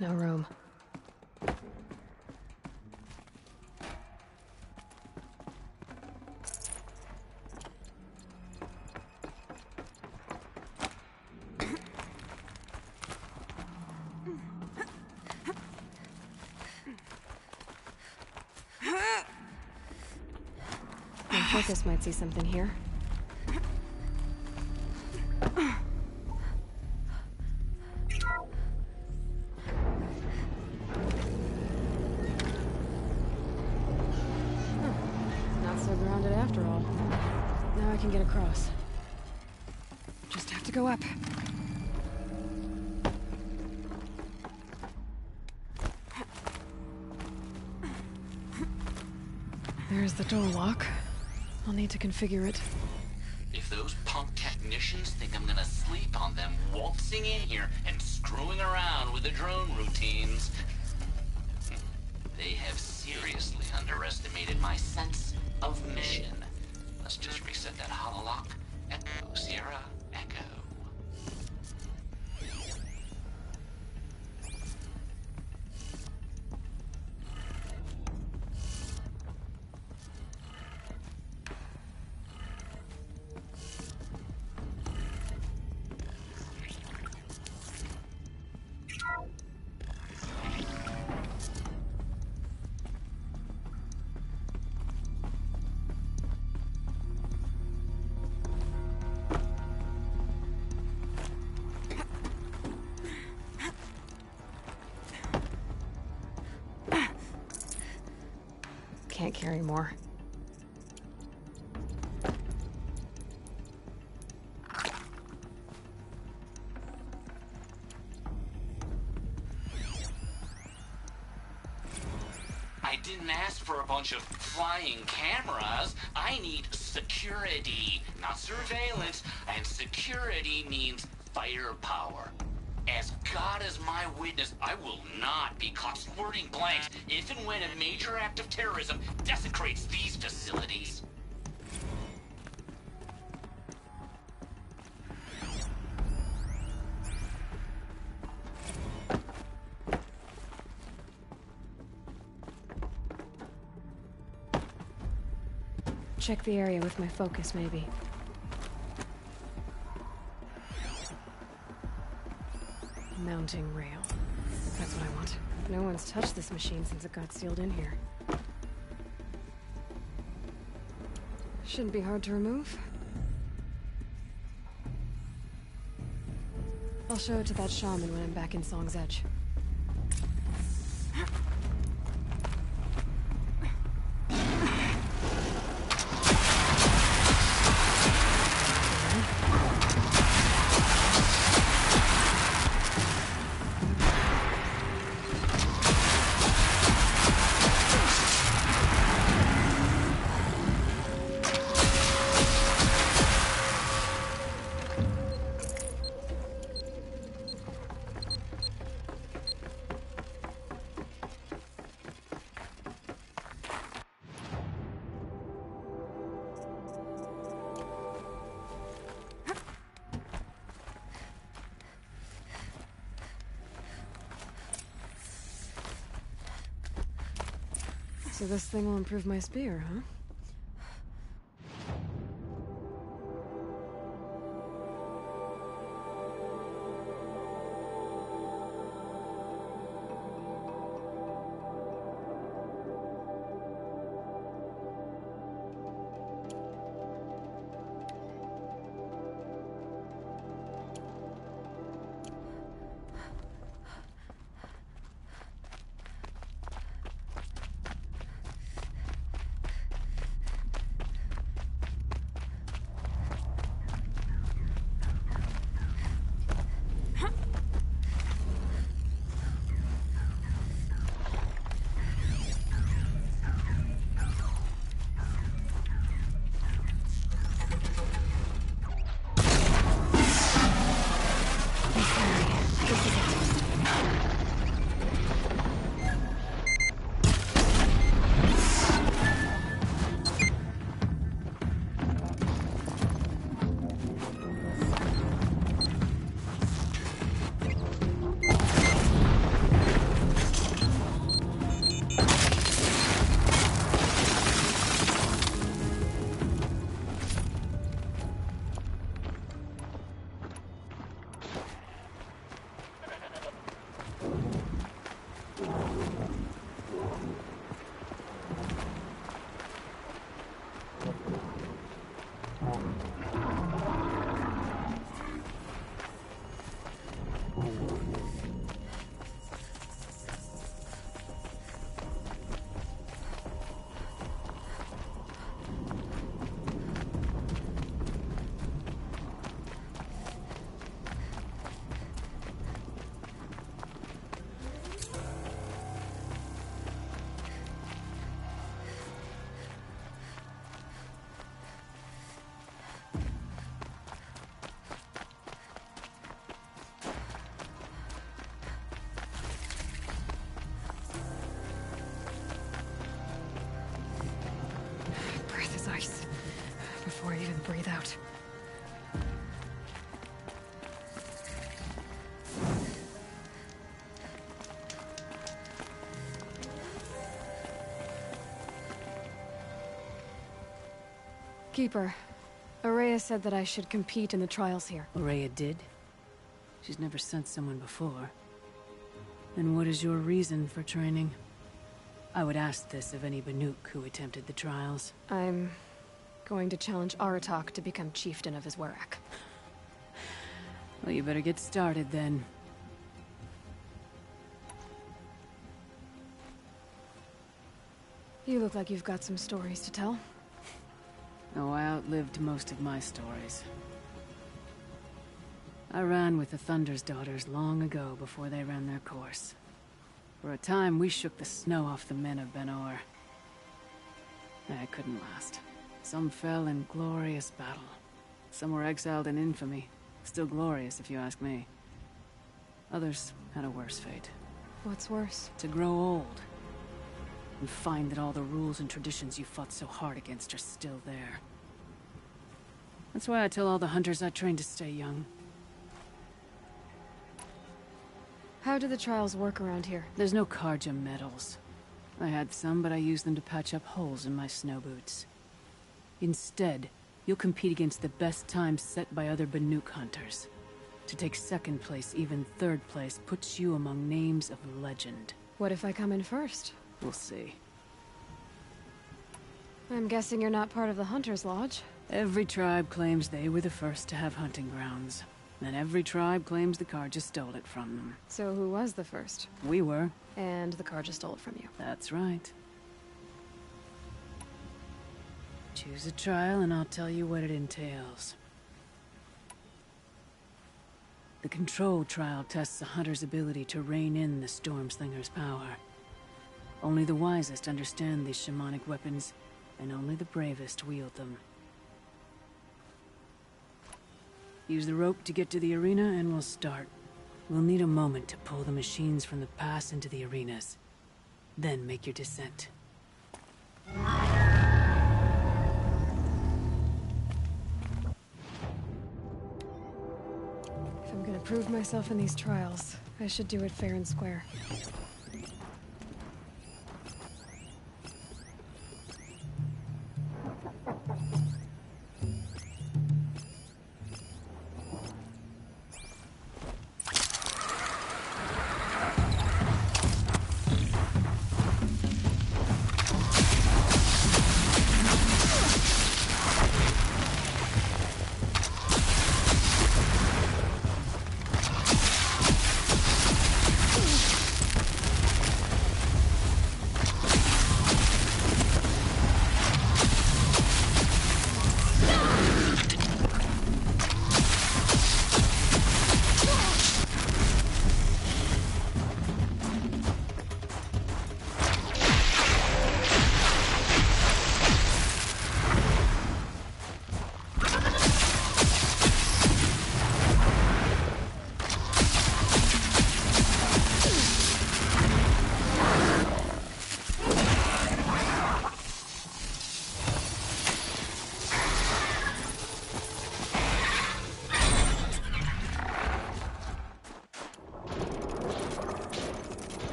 No room. My focus might see something here. Not so grounded after all. Now I can get across. Just have to go up. There's the door lock. I'll need to configure it. If those punk technicians think I'm gonna sleep on them waltzing in here and screwing around with the drone routines, they have seriously underestimated my sense of mission. Let's just reset that hololock. Echo, Sierra, Echo. Can't carry more. I didn't ask for a bunch of flying cameras. I need security, not surveillance. And security means firepower. As God is my witness, I will not be caught squirting blanks if and when a major act of terrorism desecrates these facilities. Check the area with my focus, maybe. Mounting rail. That's what I want. No one's touched this machine since it got sealed in here. Shouldn't be hard to remove. I'll show it to that shaman when I'm back in Song's Edge. So this thing will improve my spear, huh? Ice. Before I even breathe out. Keeper, Ourea said that I should compete in the trials here. Ourea did? She's never sent someone before. Then what is your reason for training? I would ask this of any Banuk who attempted the trials. I'm going to challenge Aratak to become chieftain of his Werak. Well, you better get started then. You look like you've got some stories to tell. Oh, I outlived most of my stories. I ran with the Thunder's daughters long ago before they ran their course. For a time, we shook the snow off the men of Ben-Or. That couldn't last. Some fell in glorious battle. Some were exiled in infamy. Still glorious, if you ask me. Others had a worse fate. What's worse? To grow old. And find that all the rules and traditions you fought so hard against are still there. That's why I tell all the hunters I train to stay young. How do the trials work around here? There's no Carja medals. I had some, but I used them to patch up holes in my snow boots. Instead, you'll compete against the best times set by other Banuk hunters. To take second place, even third place, puts you among names of legend. What if I come in first? We'll see. I'm guessing you're not part of the Hunter's Lodge. Every tribe claims they were the first to have hunting grounds. And every tribe claims the Carja stole it from them. So who was the first? We were. And the Carja stole it from you. That's right. Choose a trial and I'll tell you what it entails. The Control trial tests a hunter's ability to rein in the Stormslinger's power. Only the wisest understand these shamanic weapons, and only the bravest wield them. Use the rope to get to the arena and we'll start. We'll need a moment to pull the machines from the pass into the arenas. Then make your descent. If I'm gonna prove myself in these trials, I should do it fair and square.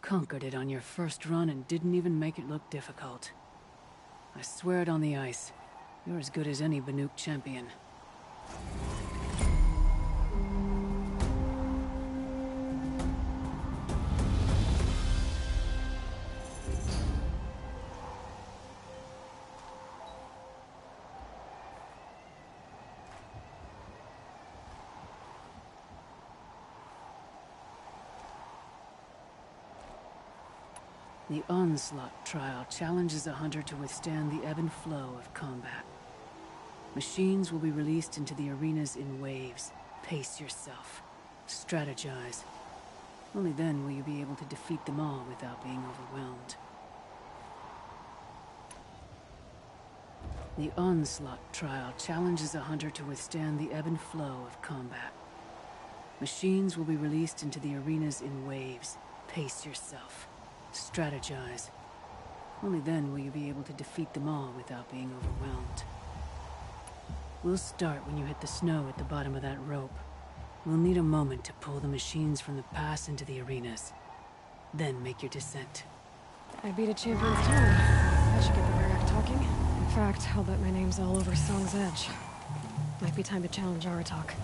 Conquered it on your first run and didn't even make it look difficult. I swear it on the ice. You're as good as any Banuk champion. The Onslaught trial challenges a hunter to withstand the ebb and flow of combat. Machines will be released into the arenas in waves. Pace yourself. Strategize. Only then will you be able to defeat them all without being overwhelmed. The Onslaught trial challenges a hunter to withstand the ebb and flow of combat. Machines will be released into the arenas in waves. Pace yourself. Strategize. Only then will you be able to defeat them all without being overwhelmed. We'll start when you hit the snow at the bottom of that rope. We'll need a moment to pull the machines from the pass into the arenas. Then make your descent. I beat a champion's time. I should get the Werak talking. In fact, I'll bet my name's all over Song's Edge. Might be time to challenge Aratak.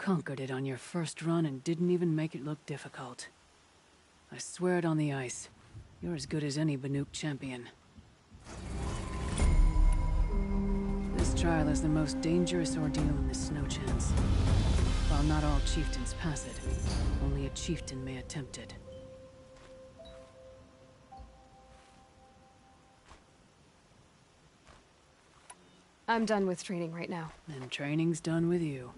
conquered it on your first run and didn't even make it look difficult. I swear it on the ice. You're as good as any Banuk champion. This trial is the most dangerous ordeal in the Snow Chance. While not all chieftains pass it, only a chieftain may attempt it. I'm done with training right now. And training's done with you.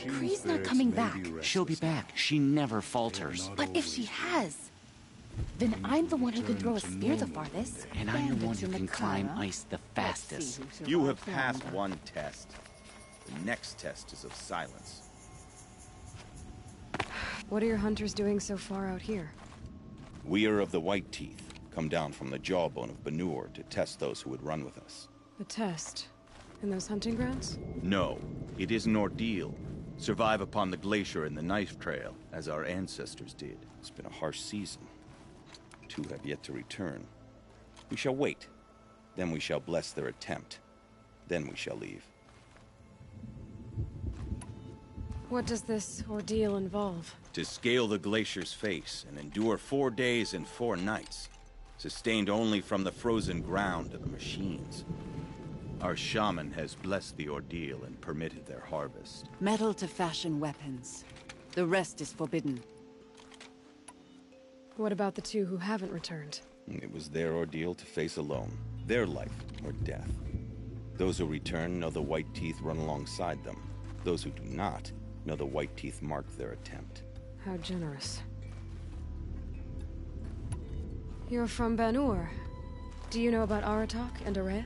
Kree's not coming back. She'll be back. She never falters. But if she has, then I'm the one who can throw a spear the farthest. And I'm the one who can climb ice the fastest. You have passed one test. The next test is of silence. What are your hunters doing so far out here? We are of the White Teeth, come down from the jawbone of Banur to test those who would run with us. The test? In those hunting grounds? No, it is an ordeal. Survive upon the glacier and the knife trail, as our ancestors did. It's been a harsh season. 2 have yet to return. We shall wait. Then we shall bless their attempt. Then we shall leave. What does this ordeal involve? To scale the glacier's face and endure 4 days and 4 nights, sustained only from the frozen ground of the machines. Our shaman has blessed the ordeal and permitted their harvest. Metal to fashion weapons. The rest is forbidden. What about the 2 who haven't returned? It was their ordeal to face alone. Their life or death. Those who return know the White Teeth run alongside them. Those who do not know the White Teeth marked their attempt. How generous. You're from Banur. Do you know about Aratak and Ourea?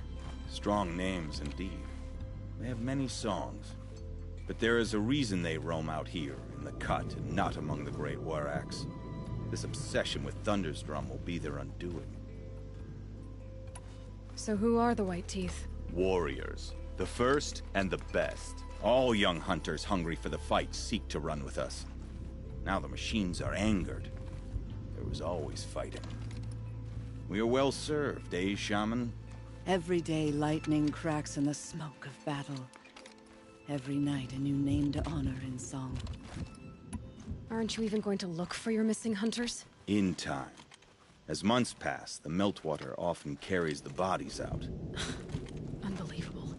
Strong names indeed. They have many songs. But there is a reason they roam out here, in the cut, and not among the great Waraks. This obsession with Thunder's Drum will be their undoing. So who are the White Teeth? Warriors. The first and the best. All young hunters hungry for the fight seek to run with us. Now the machines are angered. There was always fighting. We are well served, eh, Shaman? Every day lightning cracks in the smoke of battle. Every night a new name to honor in song. Aren't you even going to look for your missing hunters? In time. As months pass, the meltwater often carries the bodies out. Unbelievable.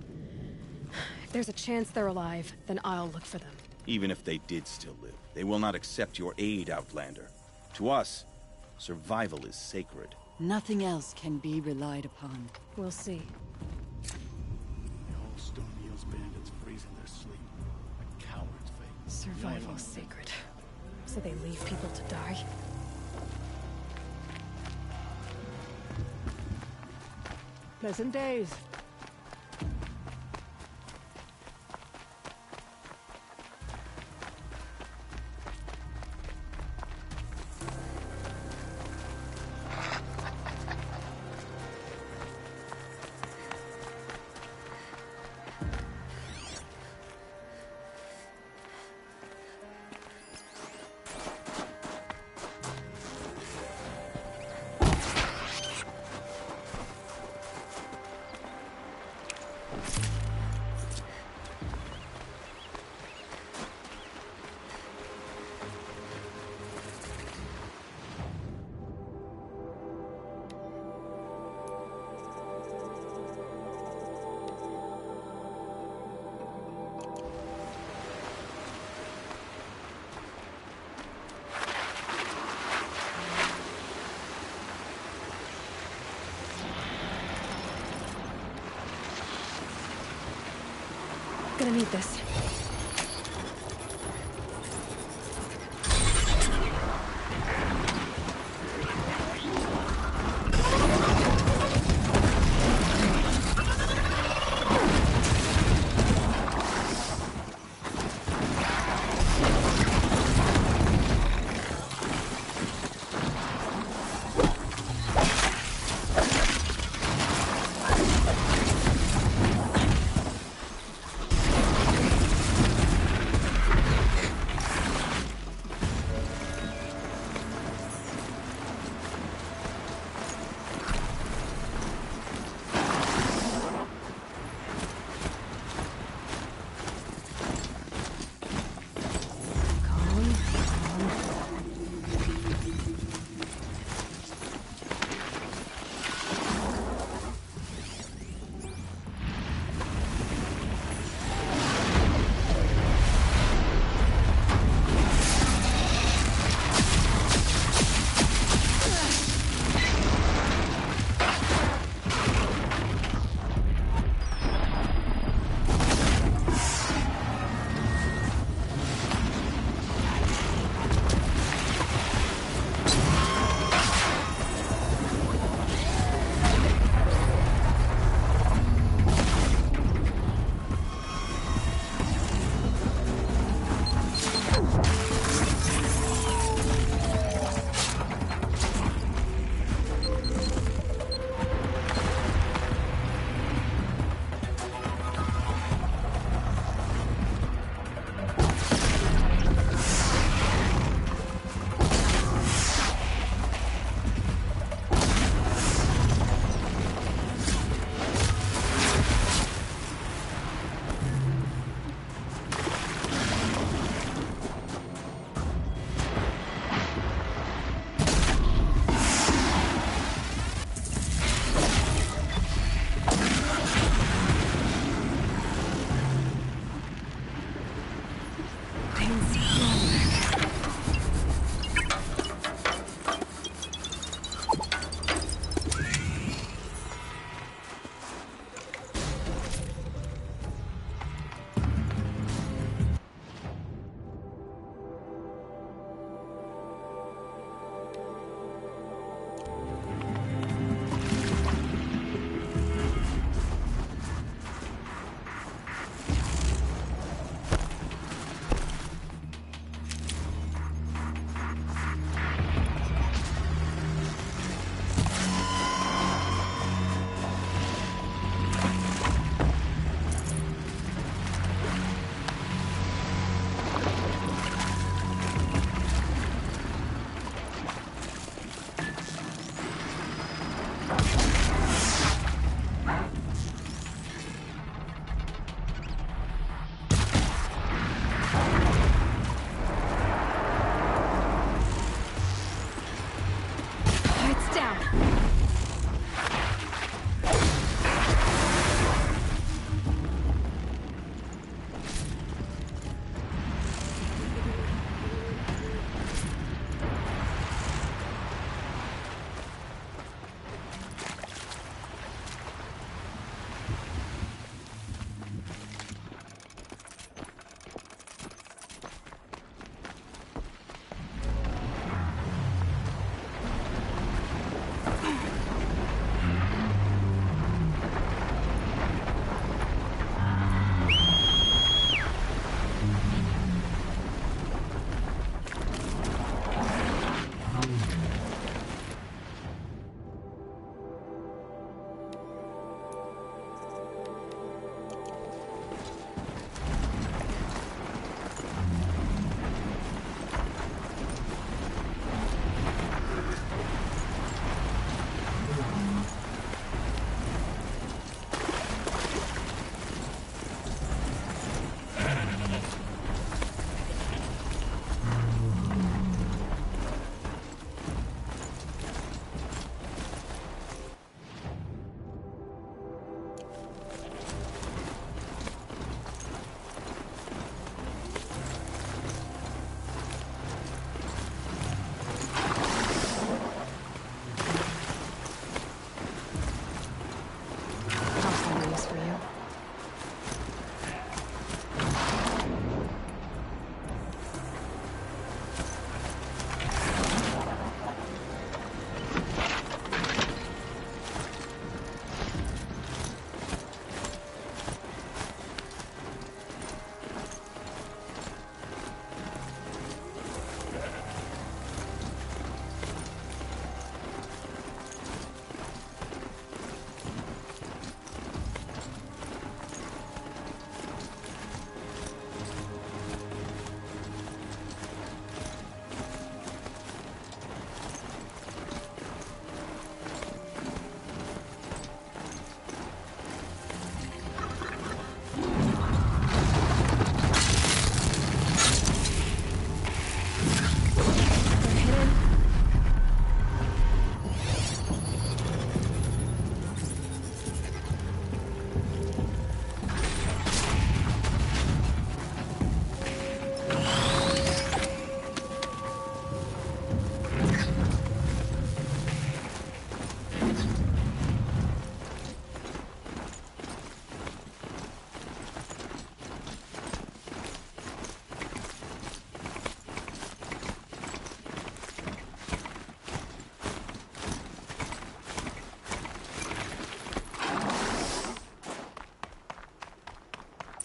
If there's a chance they're alive, then I'll look for them. Even if they did still live, they will not accept your aid, Outlander. To us, survival is sacred. Nothing else can be relied upon. We'll see. All Stonemeal's bandits freezing their sleep. A coward's fate. Survival's sacred. So they leave people to die? Pleasant days. gonna need this.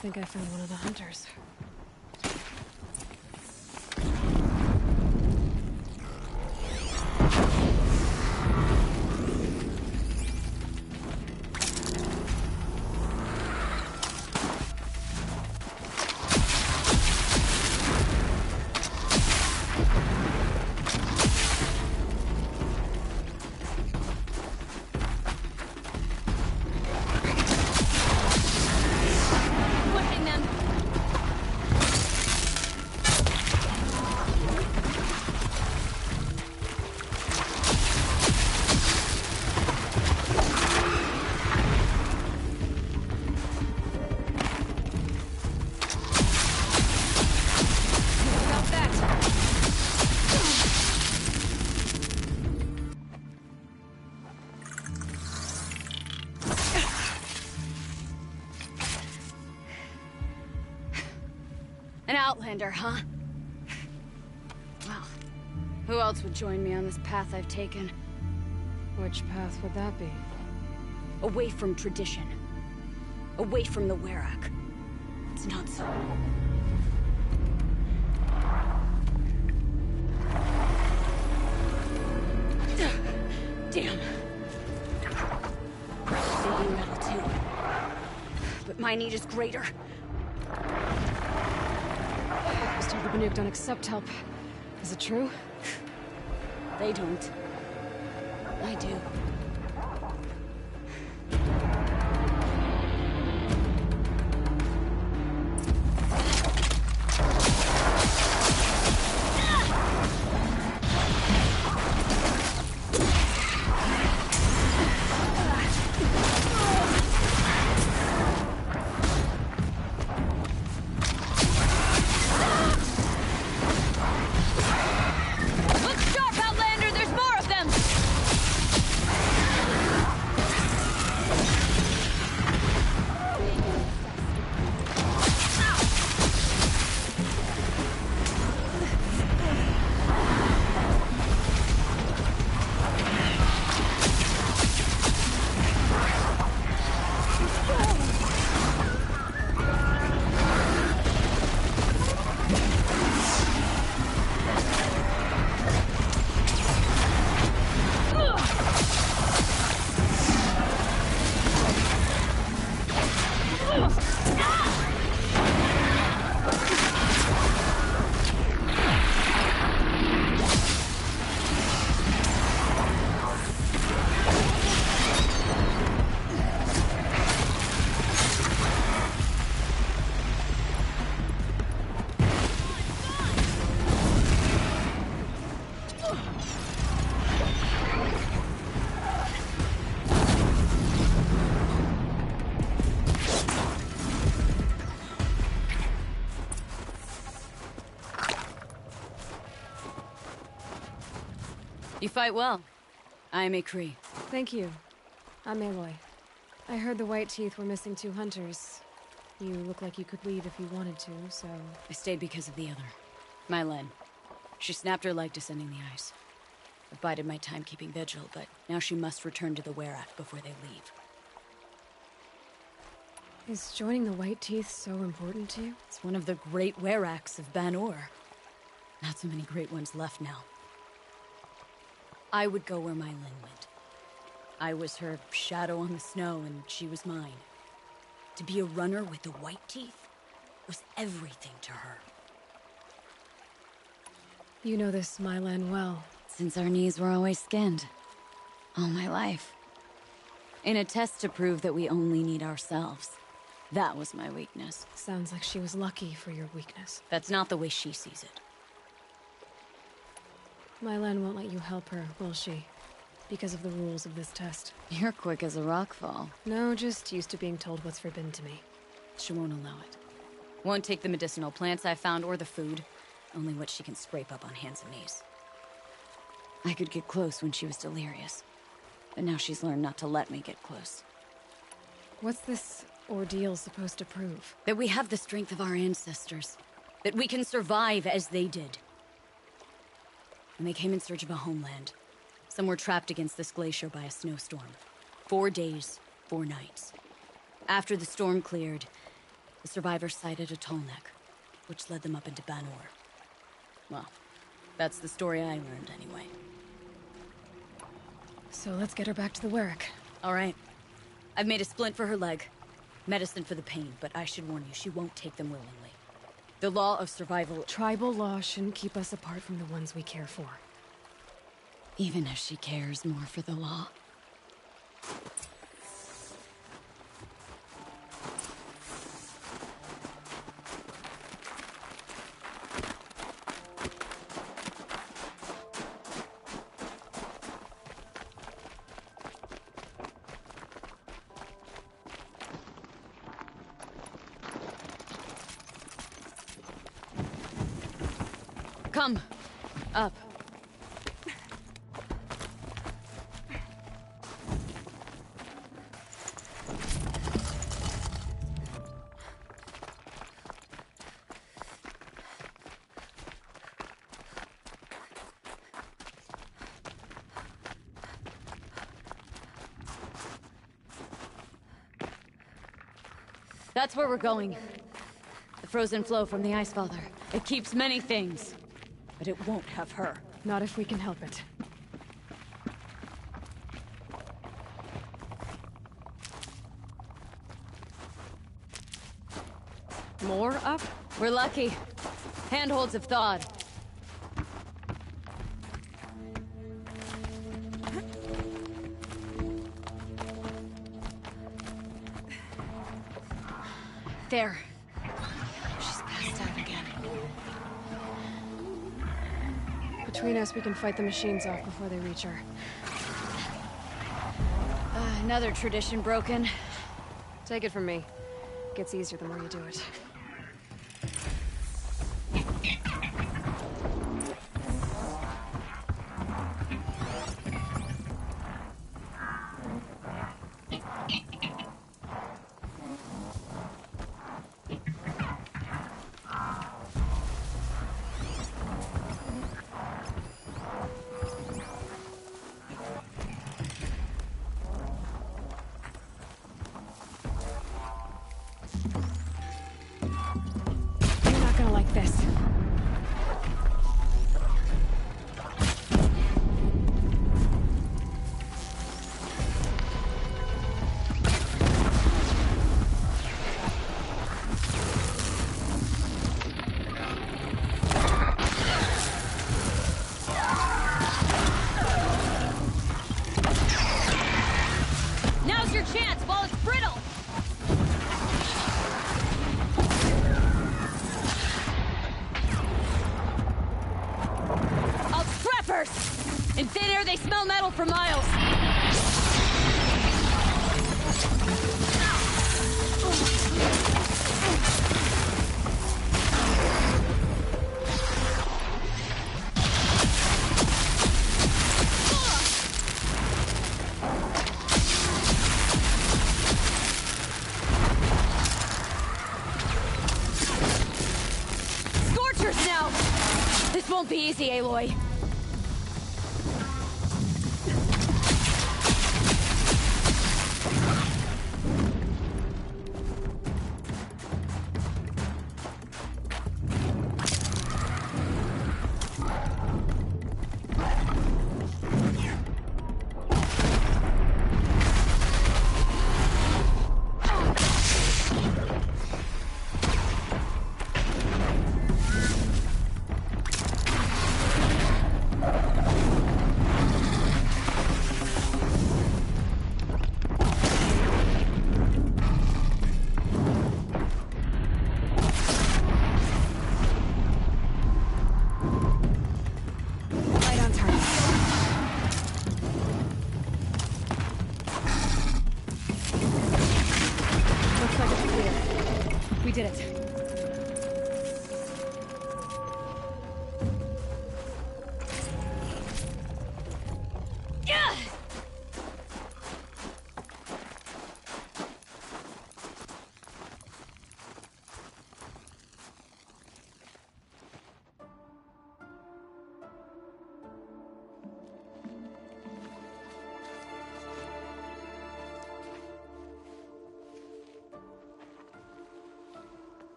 think I found one of the hunters. An outlander, huh? Well, who else would join me on this path I've taken? Which path would that be? Away from tradition. Away from the Werak. It's not so. Damn. They need metal too. But my need is greater. I was told the Banuk don't accept help. Is it true? They don't. I do. You fight well. I'm Ikri. Thank you. I'm Aloy. I heard the White Teeth were missing 2 hunters. You look like you could leave if you wanted to, so... I stayed because of the other. Mylen. She snapped her leg descending the ice. I bided my time keeping vigil, but now she must return to the Werak before they leave. Is joining the White Teeth so important to you? It's one of the great Weraks of Ban-Ur. Not so many great ones left now. I would go where Mylen went. I was her shadow on the snow, and she was mine. To be a runner with the White Teeth was everything to her. You know this Mylen well. Since our knees were always skinned. All my life. In a test to prove that we only need ourselves. That was my weakness. Sounds like she was lucky for your weakness. That's not the way she sees it. Mylen won't let you help her, will she? Because of the rules of this test. You're quick as a rockfall. No, just used to being told what's forbidden to me. She won't allow it. Won't take the medicinal plants I found or the food. Only what she can scrape up on hands and knees. I could get close when she was delirious. But now she's learned not to let me get close. What's this ordeal supposed to prove? That we have the strength of our ancestors. That we can survive as they did. When they came in search of a homeland, some were trapped against this glacier by a snowstorm. 4 days, 4 nights. After the storm cleared, The survivors sighted a Tolnek, which led them up into Banor. Well, that's the story I learned anyway. So let's get her back to the Werrick. All right. I've made a splint for her leg. Medicine for the pain, but I should warn you, she won't take them willingly. The law of survival... Tribal law shouldn't keep us apart from the ones we care for. Even if she cares more for the law. Come. Up. That's where we're going. The frozen flow from the Ice Father. It keeps many things. But it won't have her. Not if we can help it. More up? We're lucky. Handholds have thawed. There. She's passed out again. Between us, we can fight the machines off before they reach her. Another tradition broken. Take it from me. It gets easier the more you do it. This. Now's your chance while it's brittle! In thin air, they smell metal for miles. Scorchers now! This won't be easy, Aloy.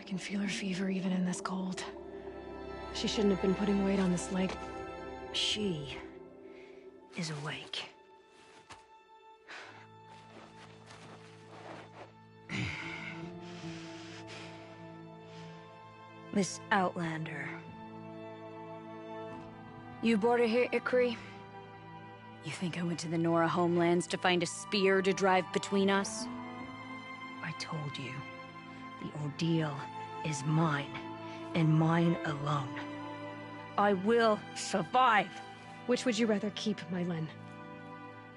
can feel her fever even in this cold. She shouldn't have been putting weight on this leg. She is awake. Miss Outlander. You brought her here, Ikri? You think I went to the Nora homelands to find a spear to drive between us? I told you, the ordeal is mine, and mine alone. I will survive! Which would you rather keep, Mylin?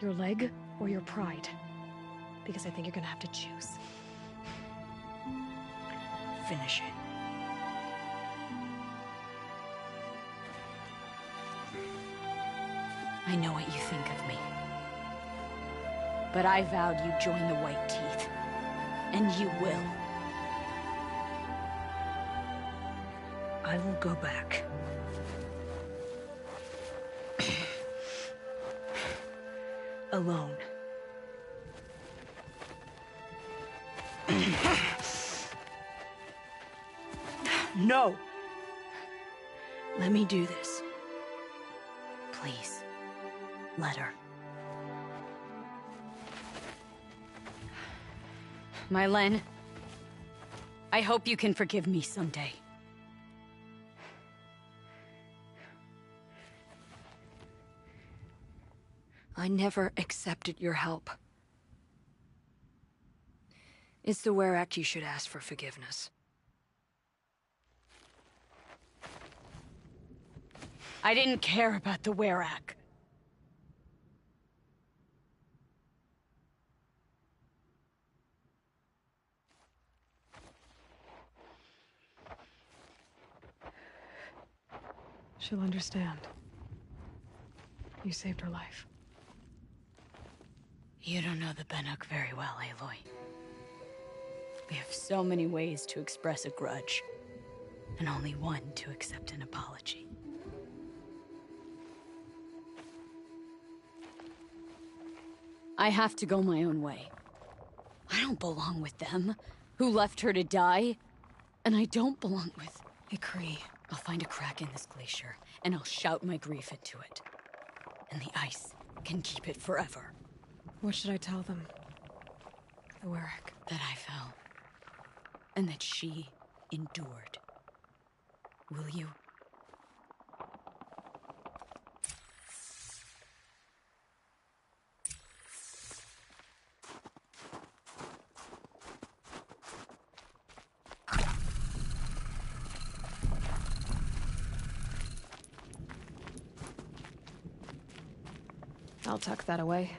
Your leg or your pride? Because I think you're gonna have to choose. Finish it. I know what you think of me. But I vowed you'd join the White Teeth. And you will. I will go back. Alone. No! Let me do this. Please. Let her. Mylin, I hope you can forgive me someday. I never accepted your help. It's the Werak you should ask for forgiveness. I didn't care about the Werak. She'll understand. You saved her life. You don't know the Banuk very well, Aloy. We have so many ways to express a grudge, and only one to accept an apology. I have to go my own way. I don't belong with them, who left her to die. And I don't belong with Ikri. I'll find a crack in this glacier, and I'll shout my grief into it. And the ice can keep it forever. What should I tell them? The Werak. That I fell. And that she endured. Will you? I'll tuck that away.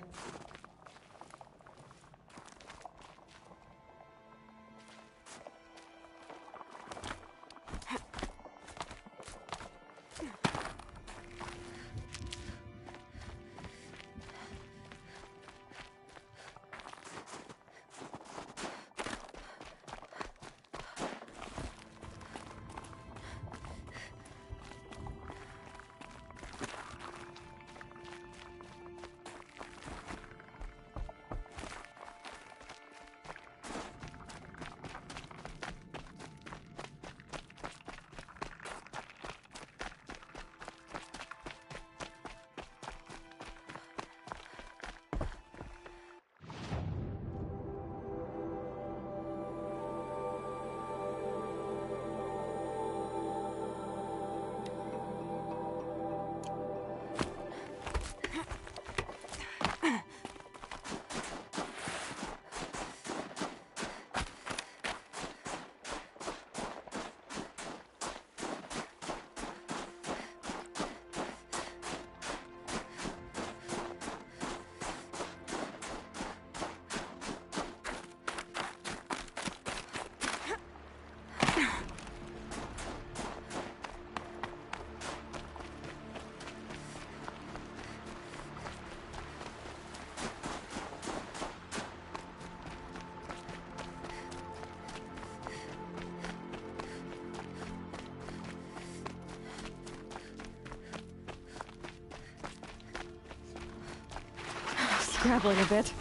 Scrabbling a bit.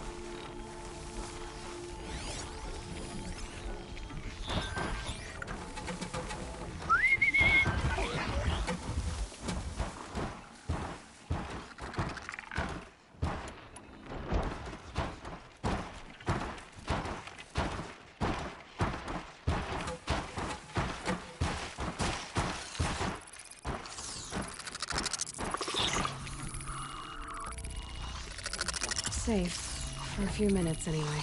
safe. For a few minutes, anyway.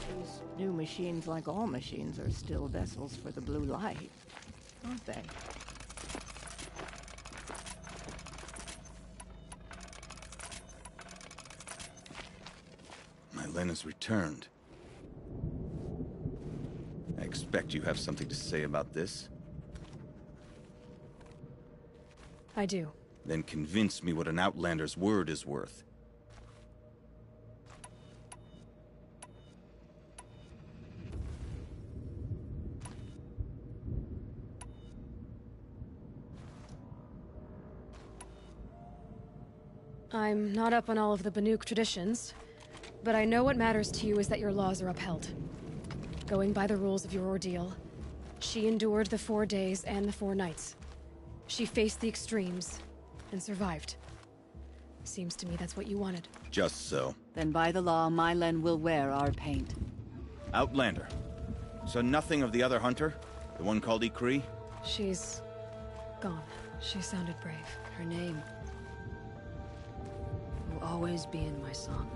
These new machines, like all machines, are still vessels for the blue light, aren't they? Mylen has returned. I expect you have something to say about this. I do. Then convince me what an Outlander's word is worth. I'm not up on all of the Banuk traditions, but I know what matters to you is that your laws are upheld. Going by the rules of your ordeal, she endured the 4 days and the 4 nights. She faced the extremes and survived. Seems to me that's what you wanted. Just so. Then by the law, Mylen will wear our paint. Outlander. So nothing of the other hunter? The one called Ikri? She's gone. She sounded brave. Her name will always be in my song.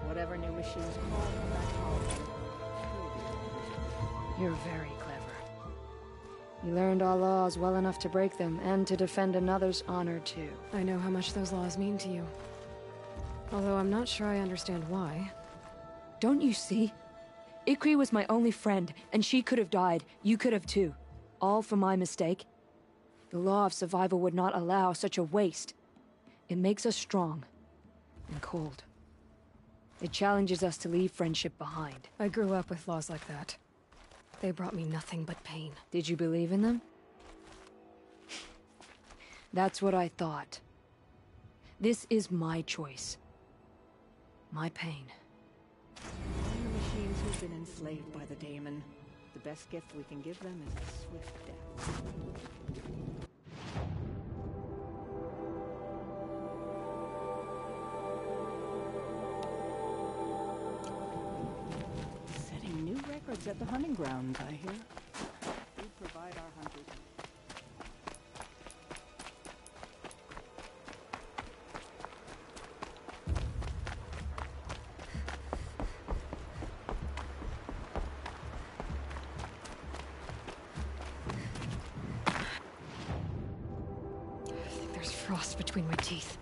Whatever new machines call them, that holiday. You're very clever. You learned our laws well enough to break them, and to defend another's honor, too. I know how much those laws mean to you. Although I'm not sure I understand why. Don't you see? Ikri was my only friend, and she could have died. You could have too. All for my mistake. The law of survival would not allow such a waste. It makes us strong. And cold. It challenges us to leave friendship behind. I grew up with laws like that. They brought me nothing but pain. Did you believe in them? That's what I thought. This is my choice. My pain. New machines who've been enslaved by the daemon. The best gift we can give them is a swift death. Setting new records at the hunting grounds, I hear. We provide our hunters. I think there's frost between my teeth.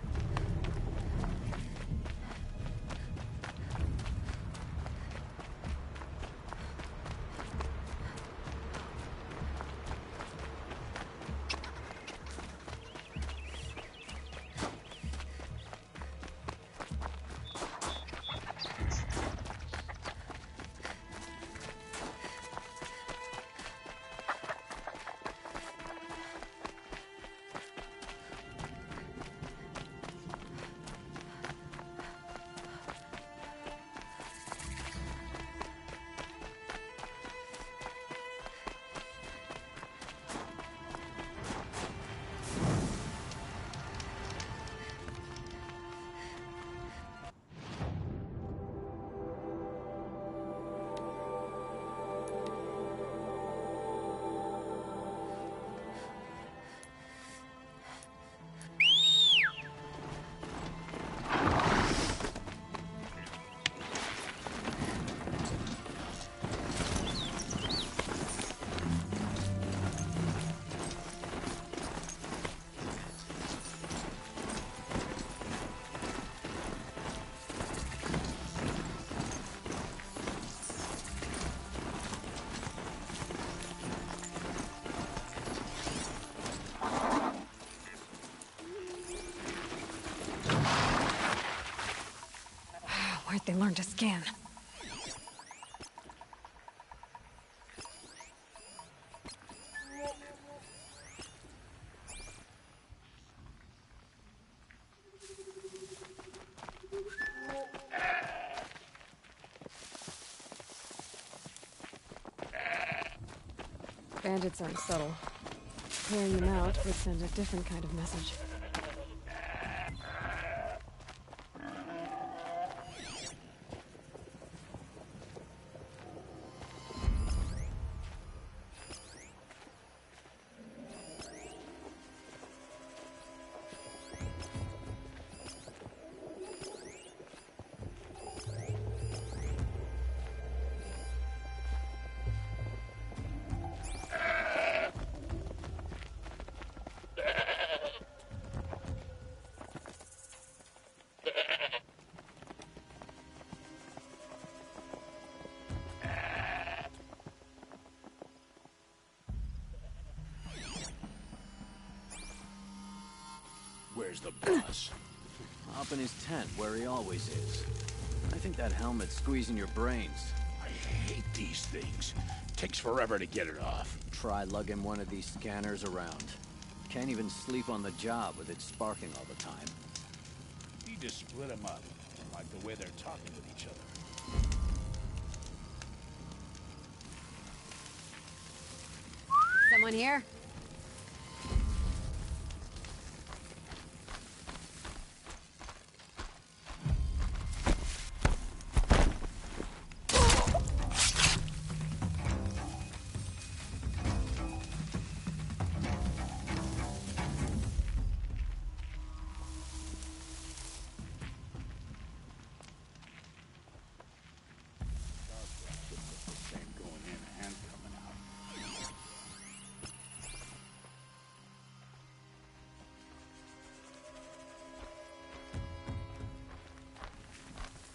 Where'd they learn to scan? Bandits aren't subtle. Clearing them out would send a different kind of message. Where's the boss? Up in his tent, where he always is. I think that helmet's squeezing your brains. I hate these things. Takes forever to get it off. Try lugging one of these scanners around. Can't even sleep on the job with it sparking all the time. Need to split them up. I like the way they're talking with each other. Someone here?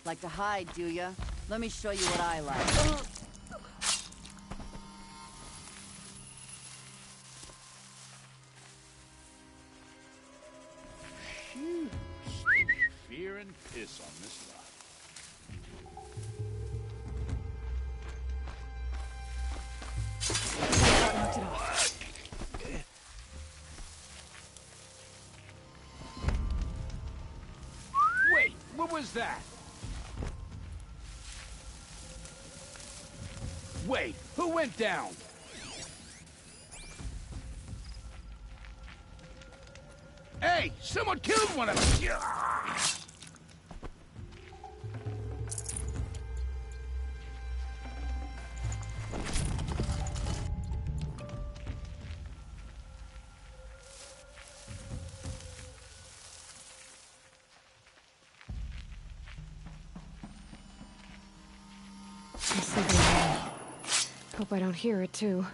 Like to hide, do ya? Let me show you what I like. Phew. Fear and piss on this lot. Knocked it off. Wait, what was that? Wait, who went down? Hey, someone killed one of them! Hope I don't hear it, too.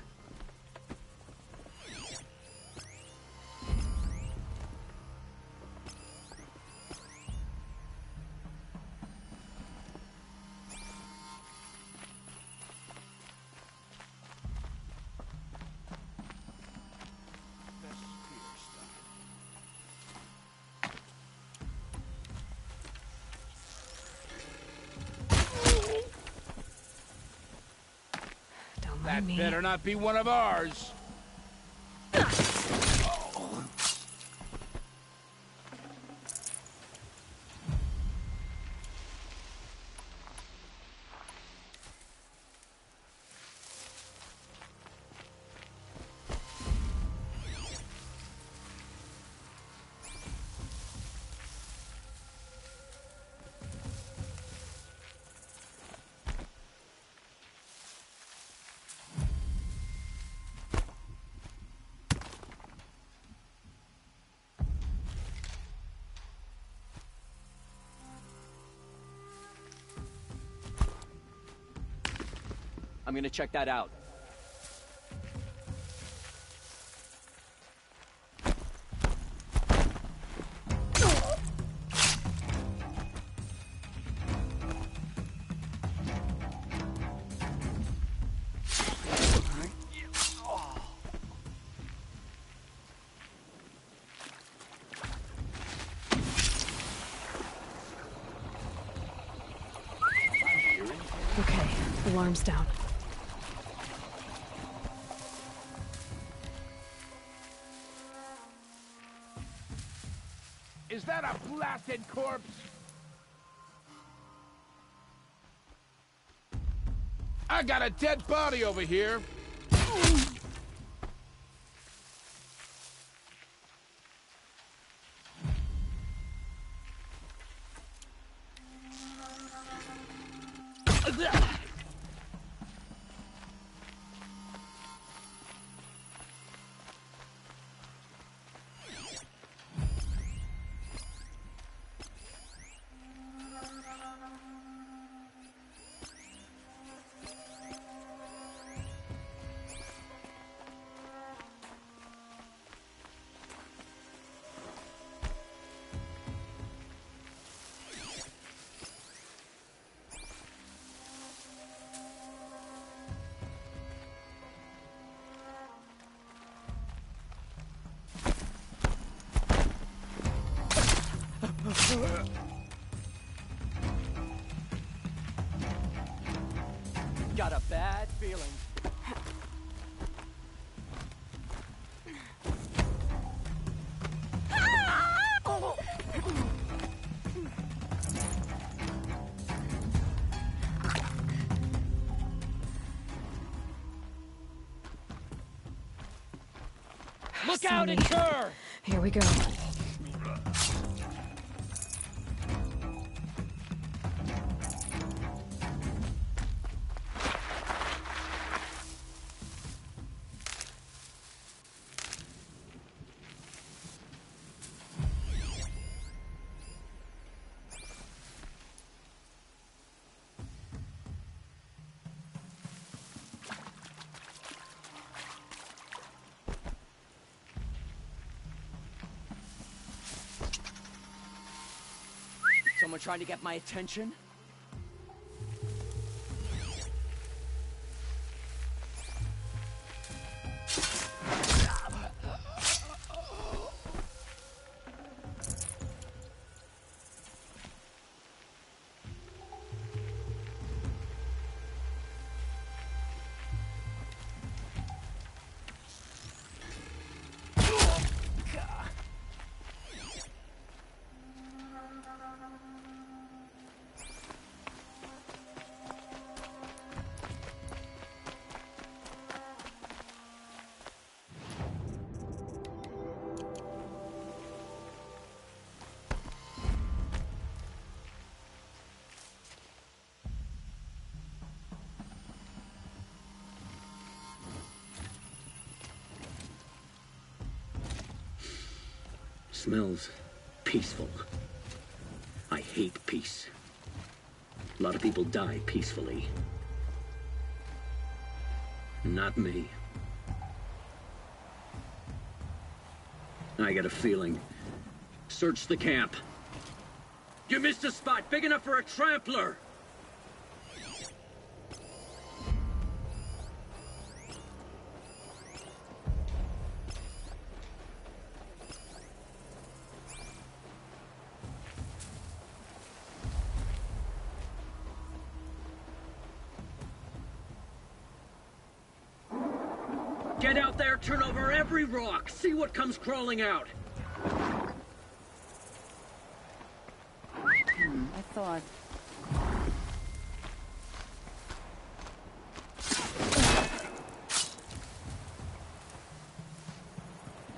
That better not be one of ours. I'm gonna check that out. Okay, alarm's down. Is that a blasted corpse? I got a dead body over here. Got a bad feeling. Look out, it's her! Here we go. Someone trying to get my attention? Smells peaceful. I hate peace. A lot of people die peacefully. Not me. I got a feeling. Search the camp. You missed a spot big enough for a trampler! Get out there, turn over every rock, see what comes crawling out. I thought...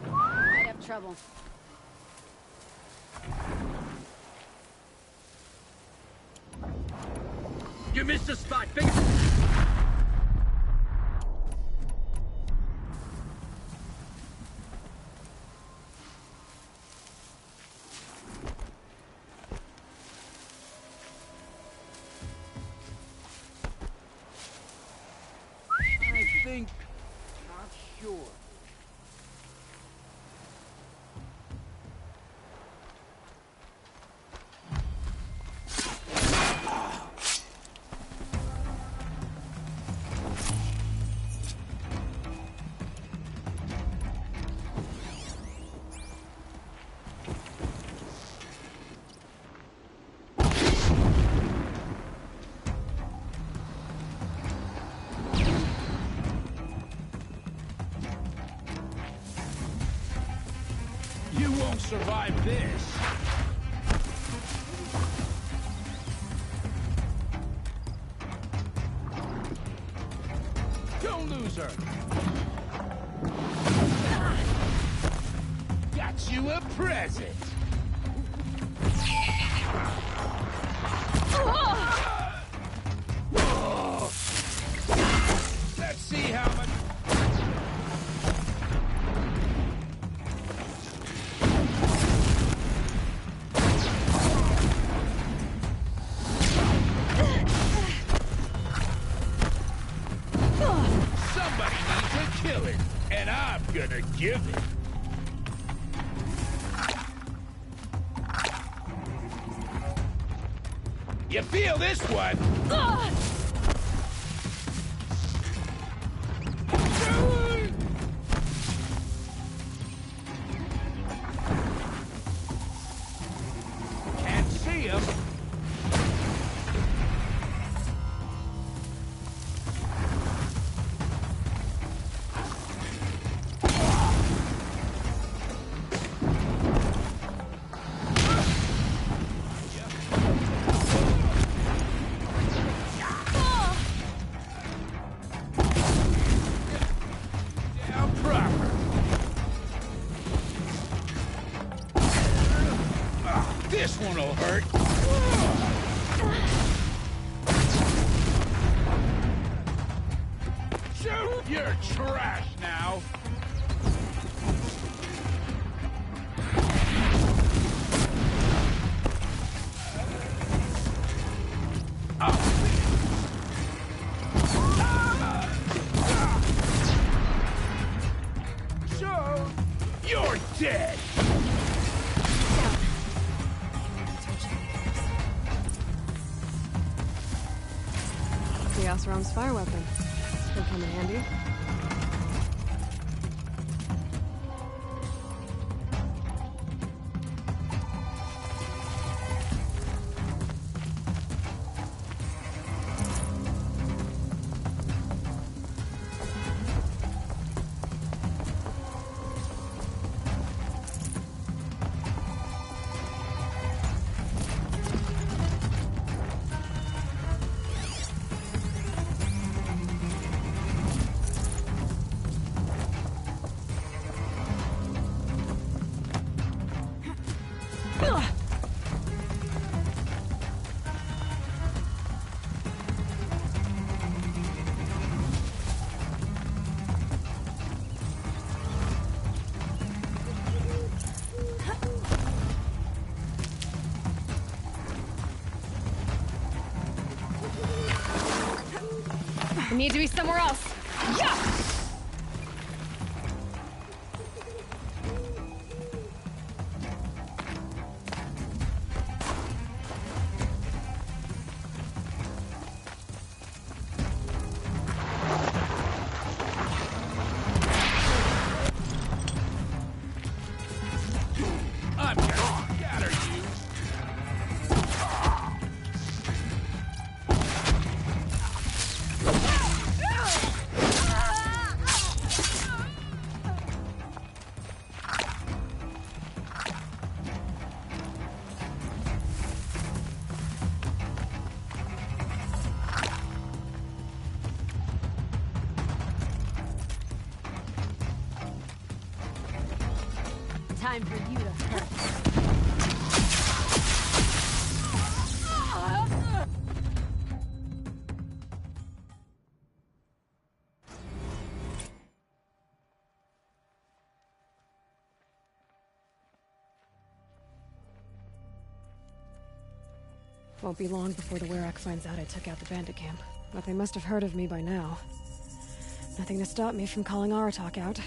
Might have trouble. You missed a spot big... Not sure. You won't survive this. Don't lose her. Got you a present. Let's see how much... Somebody needs to kill it, and I'm gonna give it. You feel this one? This one'll hurt. Shoot! You're trash now. Shoot! You're dead. Chaos Realm's fire weapon. Could come in handy. I need to be somewhere else. Yeah! I'm gonna scatter you. Time for you to hurt. Won't be long before the Werak finds out I took out the bandit camp. But they must have heard of me by now. Nothing to stop me from calling Aratak out.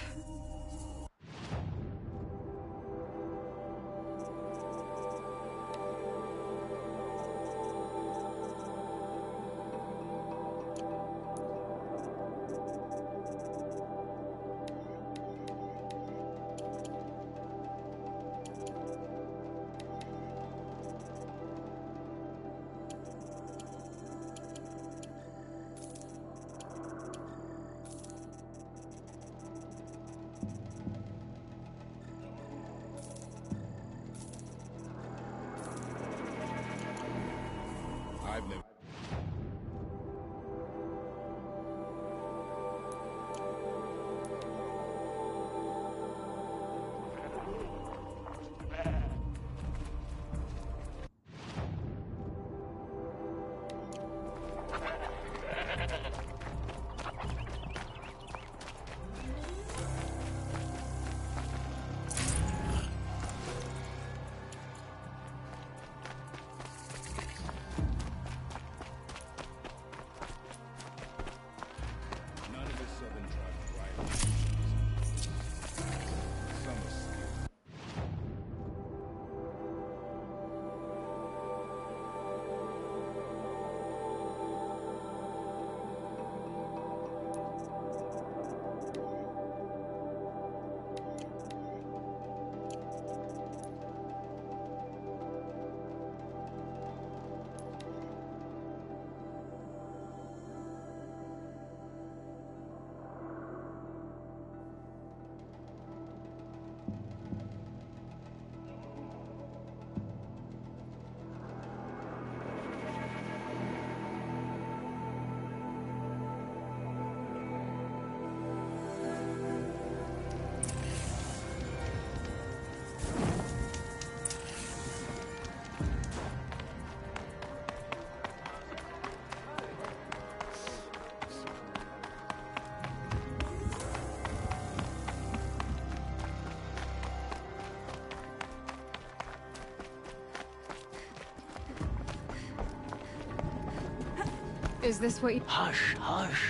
Is this what you... Hush, hush.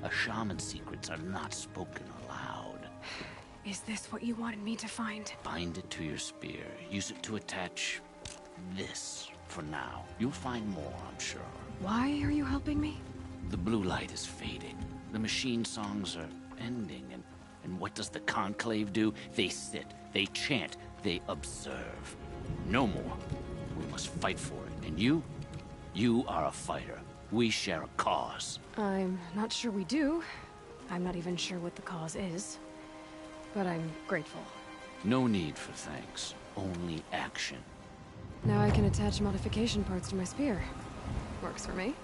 A shaman's secrets are not spoken aloud. Is this what you wanted me to find? Bind it to your spear. Use it to attach this for now. You'll find more, I'm sure. Why are you helping me? The blue light is fading. The machine songs are ending, and what does the Conclave do? They sit, they chant, they observe. No more. We must fight for it. And you are a fighter. We share a cause. I'm not sure we do. I'm not even sure what the cause is. But I'm grateful. No need for thanks. Only action. Now I can attach modification parts to my spear. Works for me.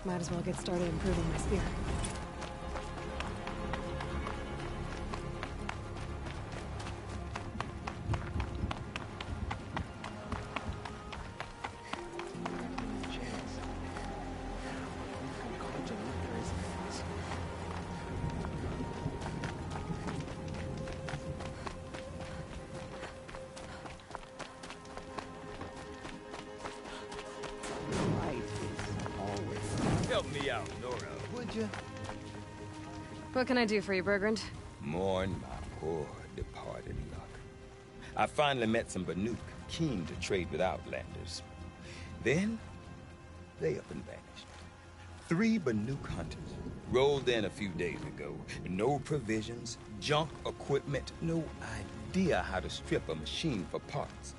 Might as well get started improving my spear. Help me out, Nora, would you? What can I do for you, Bergrand? Mourn my poor departed luck. I finally met some Banuk, keen to trade with Outlanders. Then, they up and vanished. 3 Banuk hunters rolled in a few days ago. No provisions, junk equipment, no idea how to strip a machine for parts.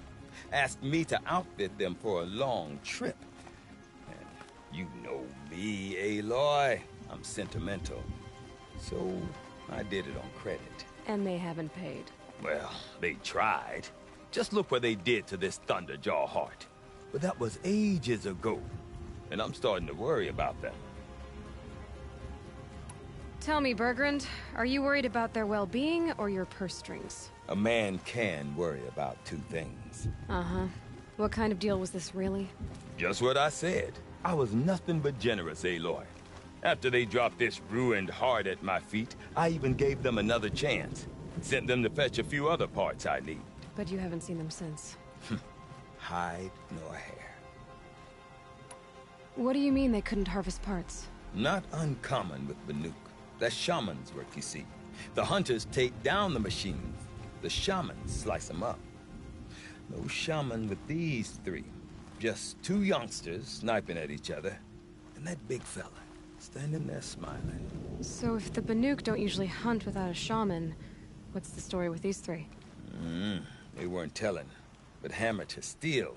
Asked me to outfit them for a long trip. And you know me, Aloy. I'm sentimental. So, I did it on credit. And they haven't paid. Well, they tried. Just look what they did to this Thunderjaw heart. But that was ages ago. And I'm starting to worry about them. Tell me, Bergrand, are you worried about their well-being or your purse strings? A man can worry about 2 things. Uh-huh. What kind of deal was this, really? Just what I said. I was nothing but generous, Aloy. After they dropped this ruined heart at my feet, I even gave them another chance. Sent them to fetch a few other parts I need. But you haven't seen them since. Hide nor hair. What do you mean they couldn't harvest parts? Not uncommon with Banuk. That's shaman's work, you see. The hunters take down the machines. The shamans slice them up. No shaman with these 3. Just 2 youngsters sniping at each other. And that big fella, standing there smiling. So if the Banuk don't usually hunt without a shaman, what's the story with these 3? They weren't telling. But hammer to steel.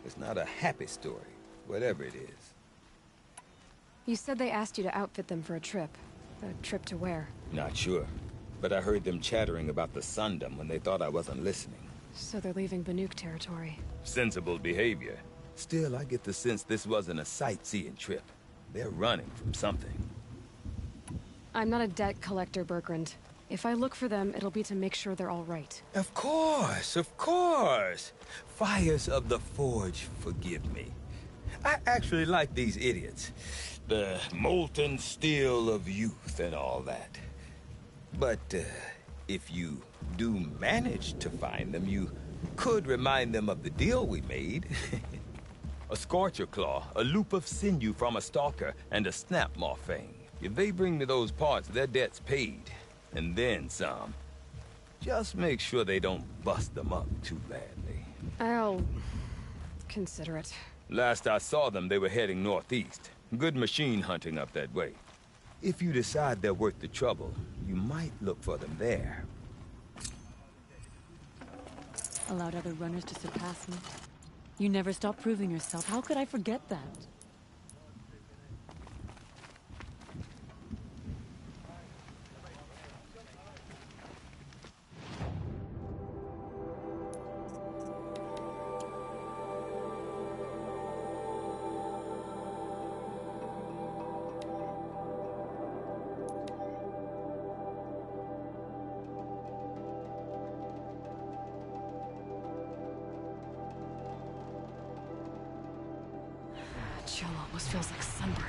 It's not a happy story, whatever it is. You said they asked you to outfit them for a trip. A trip to where? Not sure. But I heard them chattering about the Sundom when they thought I wasn't listening. So they're leaving Banuk territory. Sensible behavior. Still, I get the sense this wasn't a sightseeing trip. They're running from something. I'm not a debt collector, Bergrand. If I look for them, it'll be to make sure they're all right. Of course, of course. Fires of the Forge forgive me. I actually like these idiots. The molten steel of youth and all that. But if you do manage to find them, you could remind them of the deal we made. A Scorcher Claw, a loop of sinew from a stalker, and a Snapmaw Fang. If they bring me those parts, their debt's paid. And then some. Just make sure they don't bust them up too badly. I'll consider it. Last I saw them, they were heading northeast. Good machine hunting up that way. If you decide they're worth the trouble, you might look for them there. Allowed other runners to surpass me. You never stop proving yourself. How could I forget that? Chill almost feels like sunburn.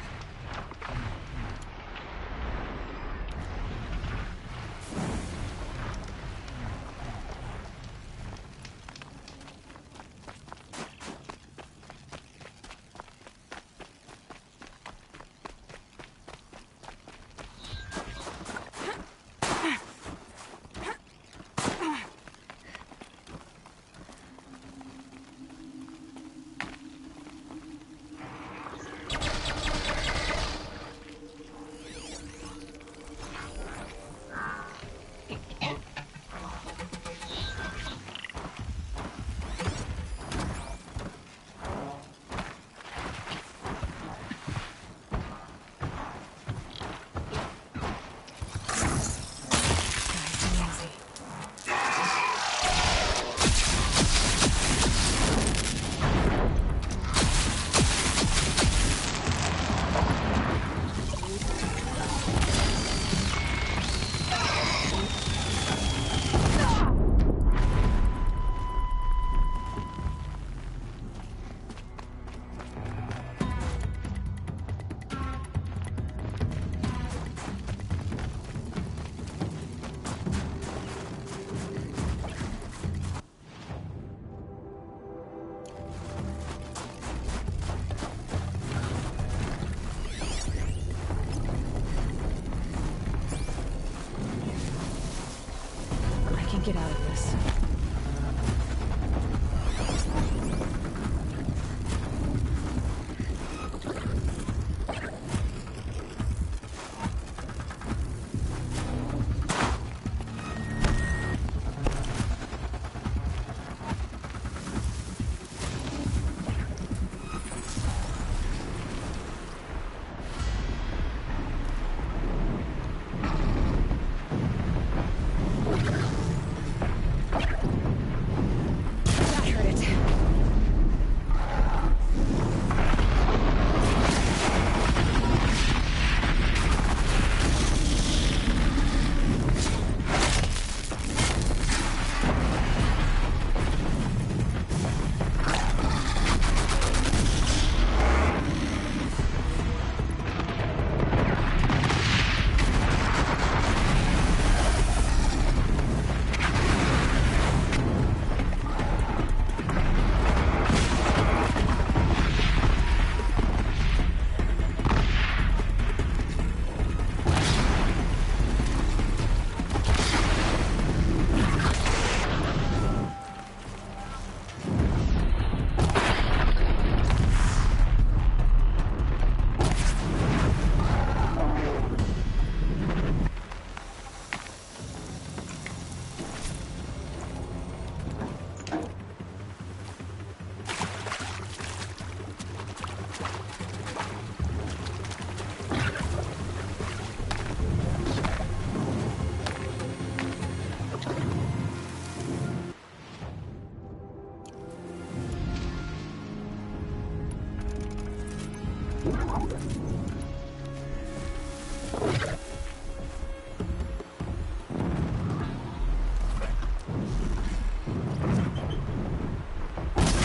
get out of this.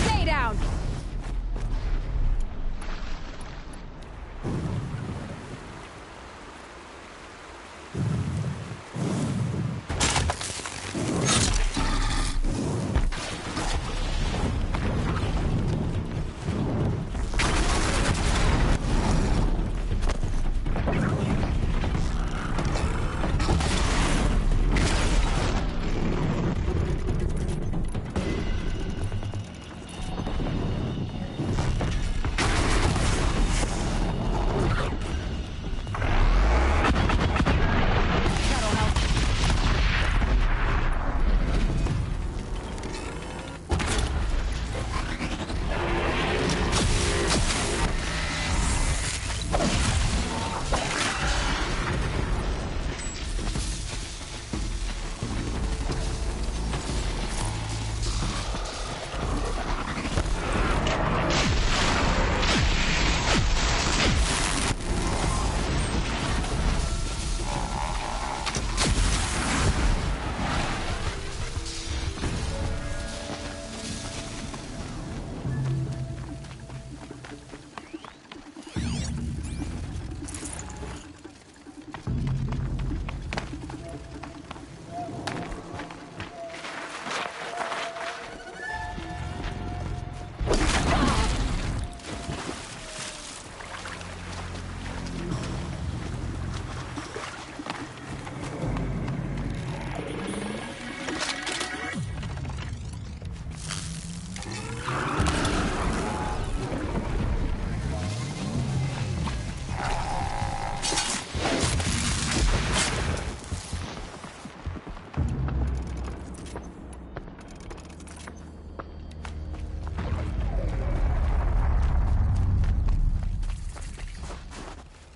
Stay down!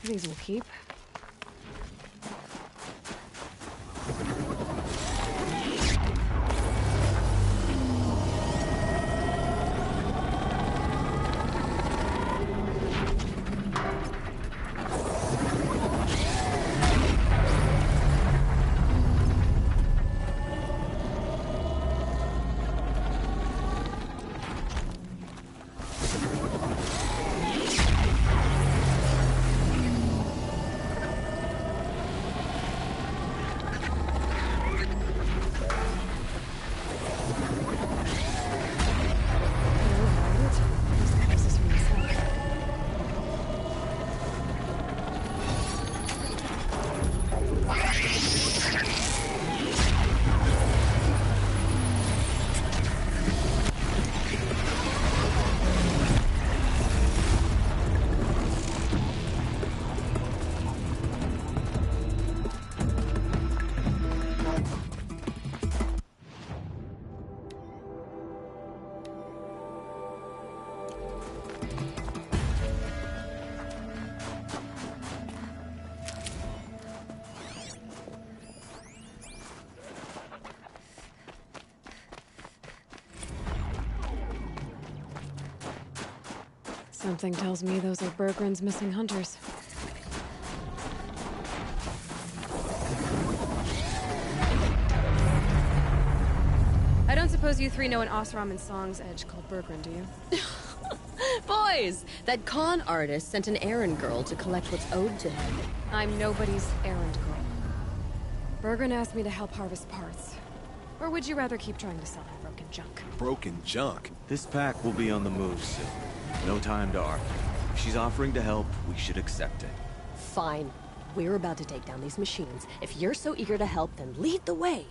These will keep. Something tells me those are Bergren's missing hunters. I don't suppose you three know an Oseram and Song's edge called Bergren, do you? Boys, that con artist sent an errand girl to collect what's owed to him. I'm nobody's errand girl. Bergren asked me to help harvest parts. Or would you rather keep trying to sell him broken junk? Broken junk? This pack will be on the move soon. No time to argue. If she's offering to help, we should accept it. Fine. We're about to take down these machines. If you're so eager to help, then lead the way.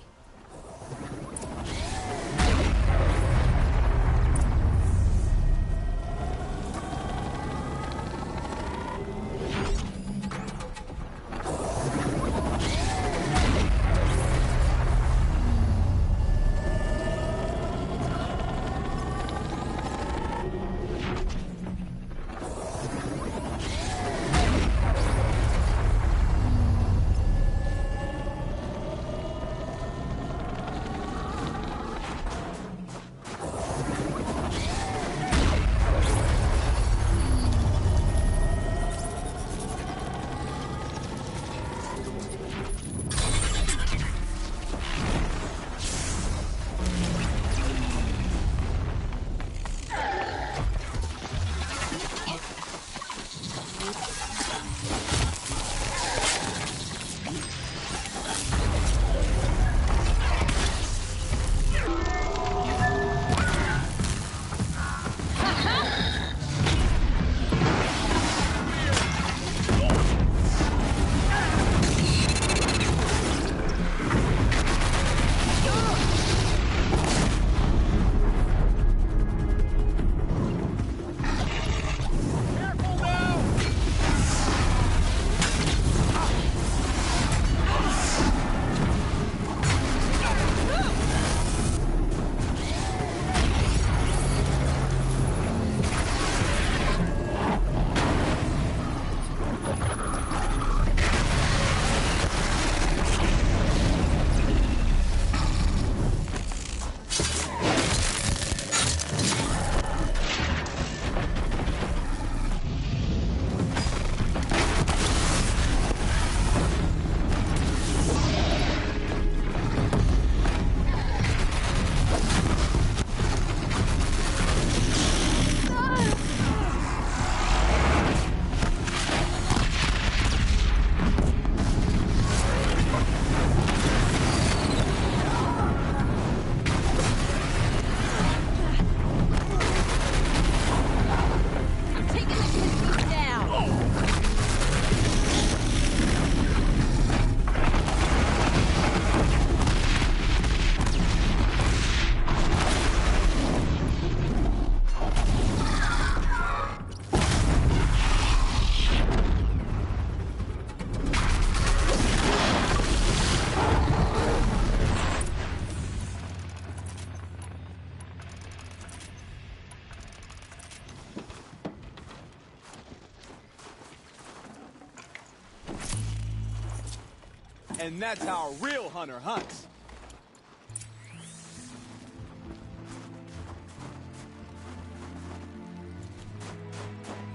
And that's how a real hunter hunts.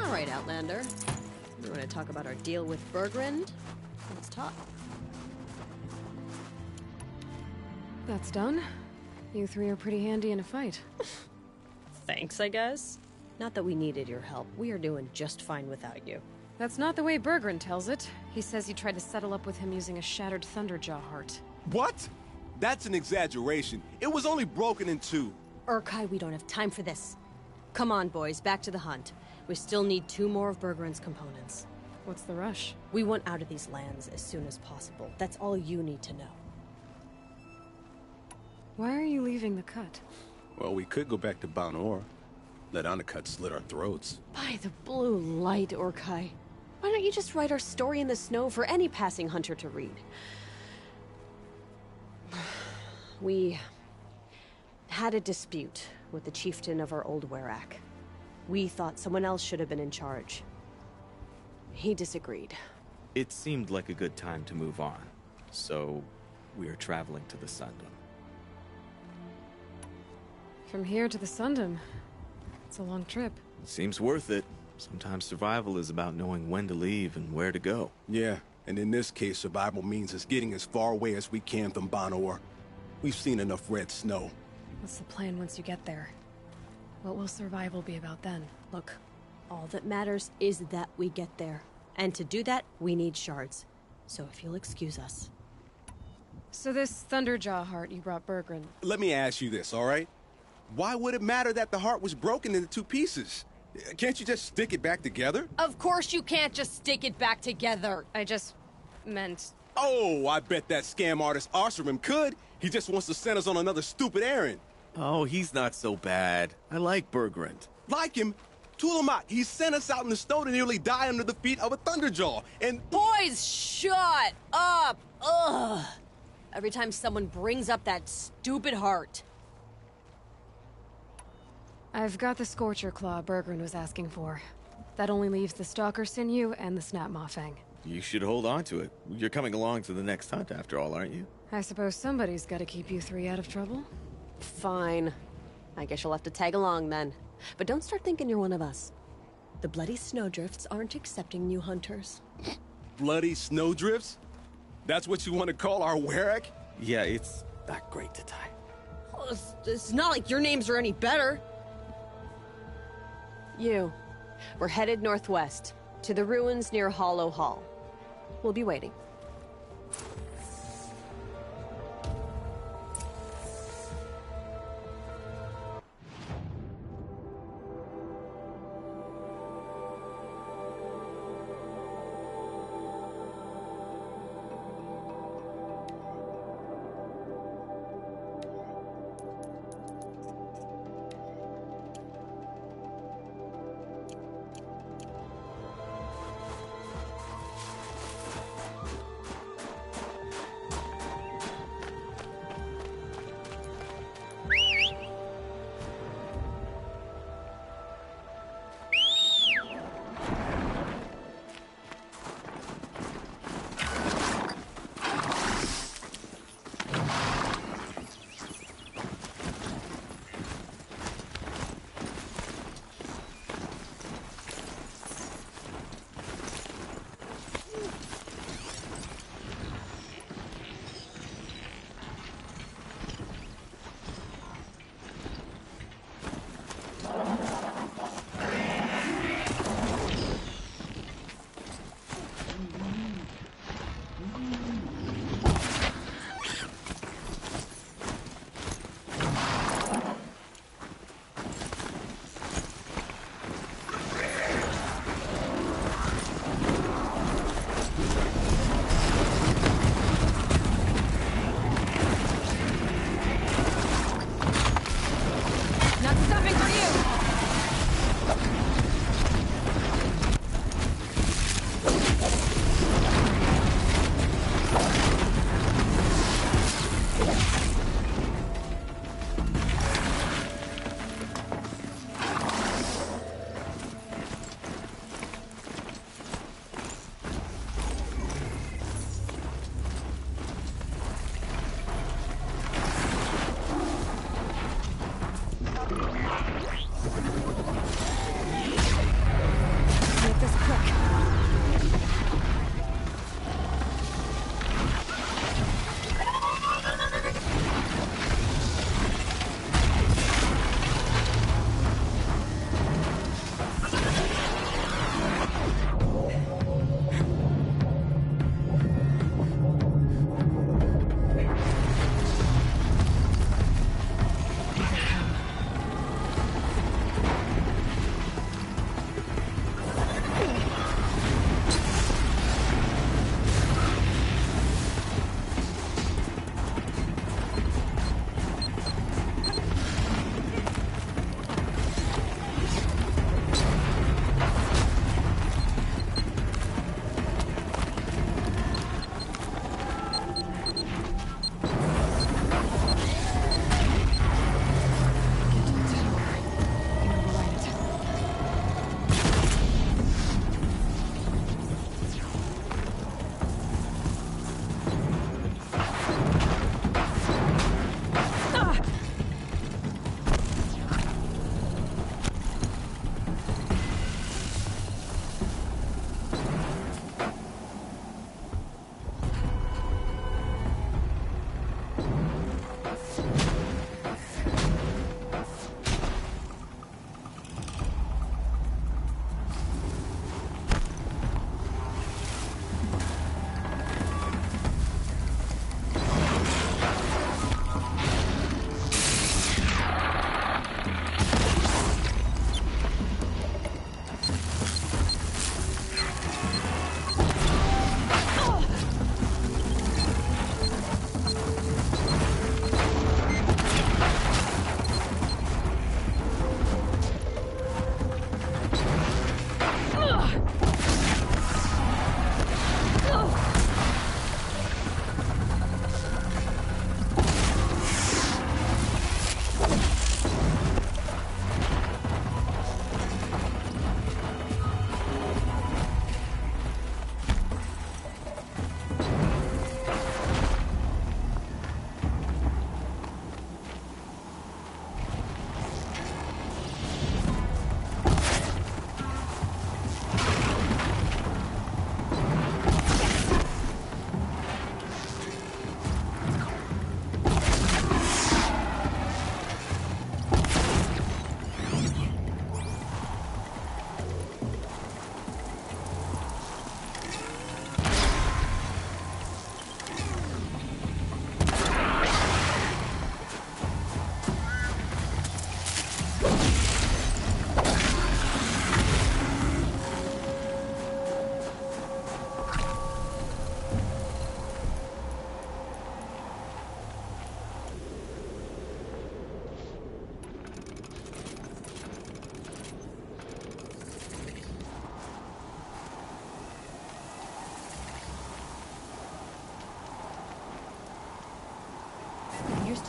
All right, Outlander. You want to talk about our deal with Bergren? Let's talk. That's done. You three are pretty handy in a fight. Thanks, I guess. Not that we needed your help. We are doing just fine without you. That's not the way Bergren tells it. He says you tried to settle up with him using a shattered Thunderjaw heart. What? That's an exaggeration. It was only broken in two. Urkai, we don't have time for this. Come on, boys, back to the hunt. We still need 2 more of Bergren's components. What's the rush? We want out of these lands as soon as possible. That's all you need to know. Why are you leaving the cut? Well, we could go back to Banor. Let Anacut slit our throats. By the blue light, Urkai. Why don't you just write our story in the snow for any passing hunter to read? We had a dispute with the chieftain of our old Werak. We thought someone else should have been in charge. He disagreed. It seemed like a good time to move on, so we're traveling to the Sundom. From here to the Sundom. It's a long trip. Seems worth it. Sometimes survival is about knowing when to leave and where to go. Yeah, and in this case, survival means us getting as far away as we can from Ban-Or. We've seen enough red snow. What's the plan once you get there? What will survival be about then? Look, all that matters is that we get there. And to do that, we need shards. So if you'll excuse us. So this Thunderjaw heart you brought Bergren. Let me ask you this, all right? Why would it matter that the heart was broken into 2 pieces? Can't you just stick it back together? Of course you can't just stick it back together. I just meant... Oh, I bet that scam artist Arsarim could. He just wants to send us on another stupid errand. Oh, he's not so bad. I like Bergrand. Like him? Tulamat, he sent us out in the snow to nearly die under the feet of a Thunderjaw, and... Boys, shut up! Ugh! Every time someone brings up that stupid heart. I've got the Scorcher Claw Bergren was asking for. That only leaves the Stalker Sinew and the Snap Maw Fang. You should hold on to it. You're coming along to the next hunt after all, aren't you? I suppose somebody's got to keep you 3 out of trouble. Fine. I guess you'll have to tag along then. But don't start thinking you're one of us. The Bloody Snowdrifts aren't accepting new hunters. Bloody Snowdrifts? That's what you want to call our Werak? Yeah, it's not great to tie. Well, it's not like your names are any better. We're headed northwest, to the ruins near Hollow Hall. We'll be waiting.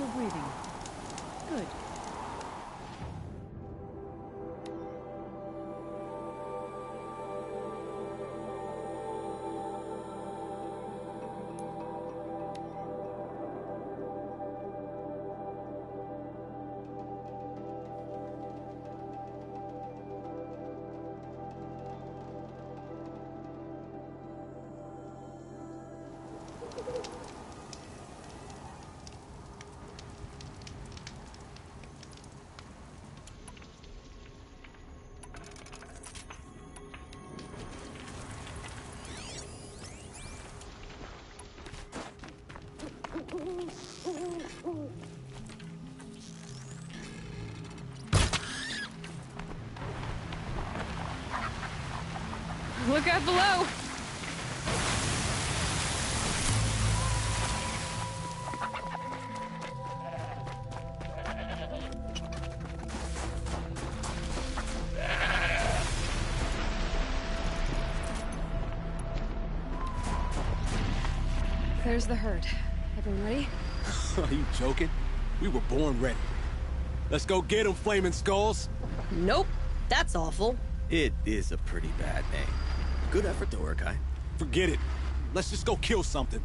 still breathing. Good. Look out below! There's the herd. Everyone ready? Are you joking? We were born ready. Let's go get them, Flaming Skulls! Nope. That's awful. It is a pretty bad name. Good effort, though, Urkai. Forget it. Let's just go kill something.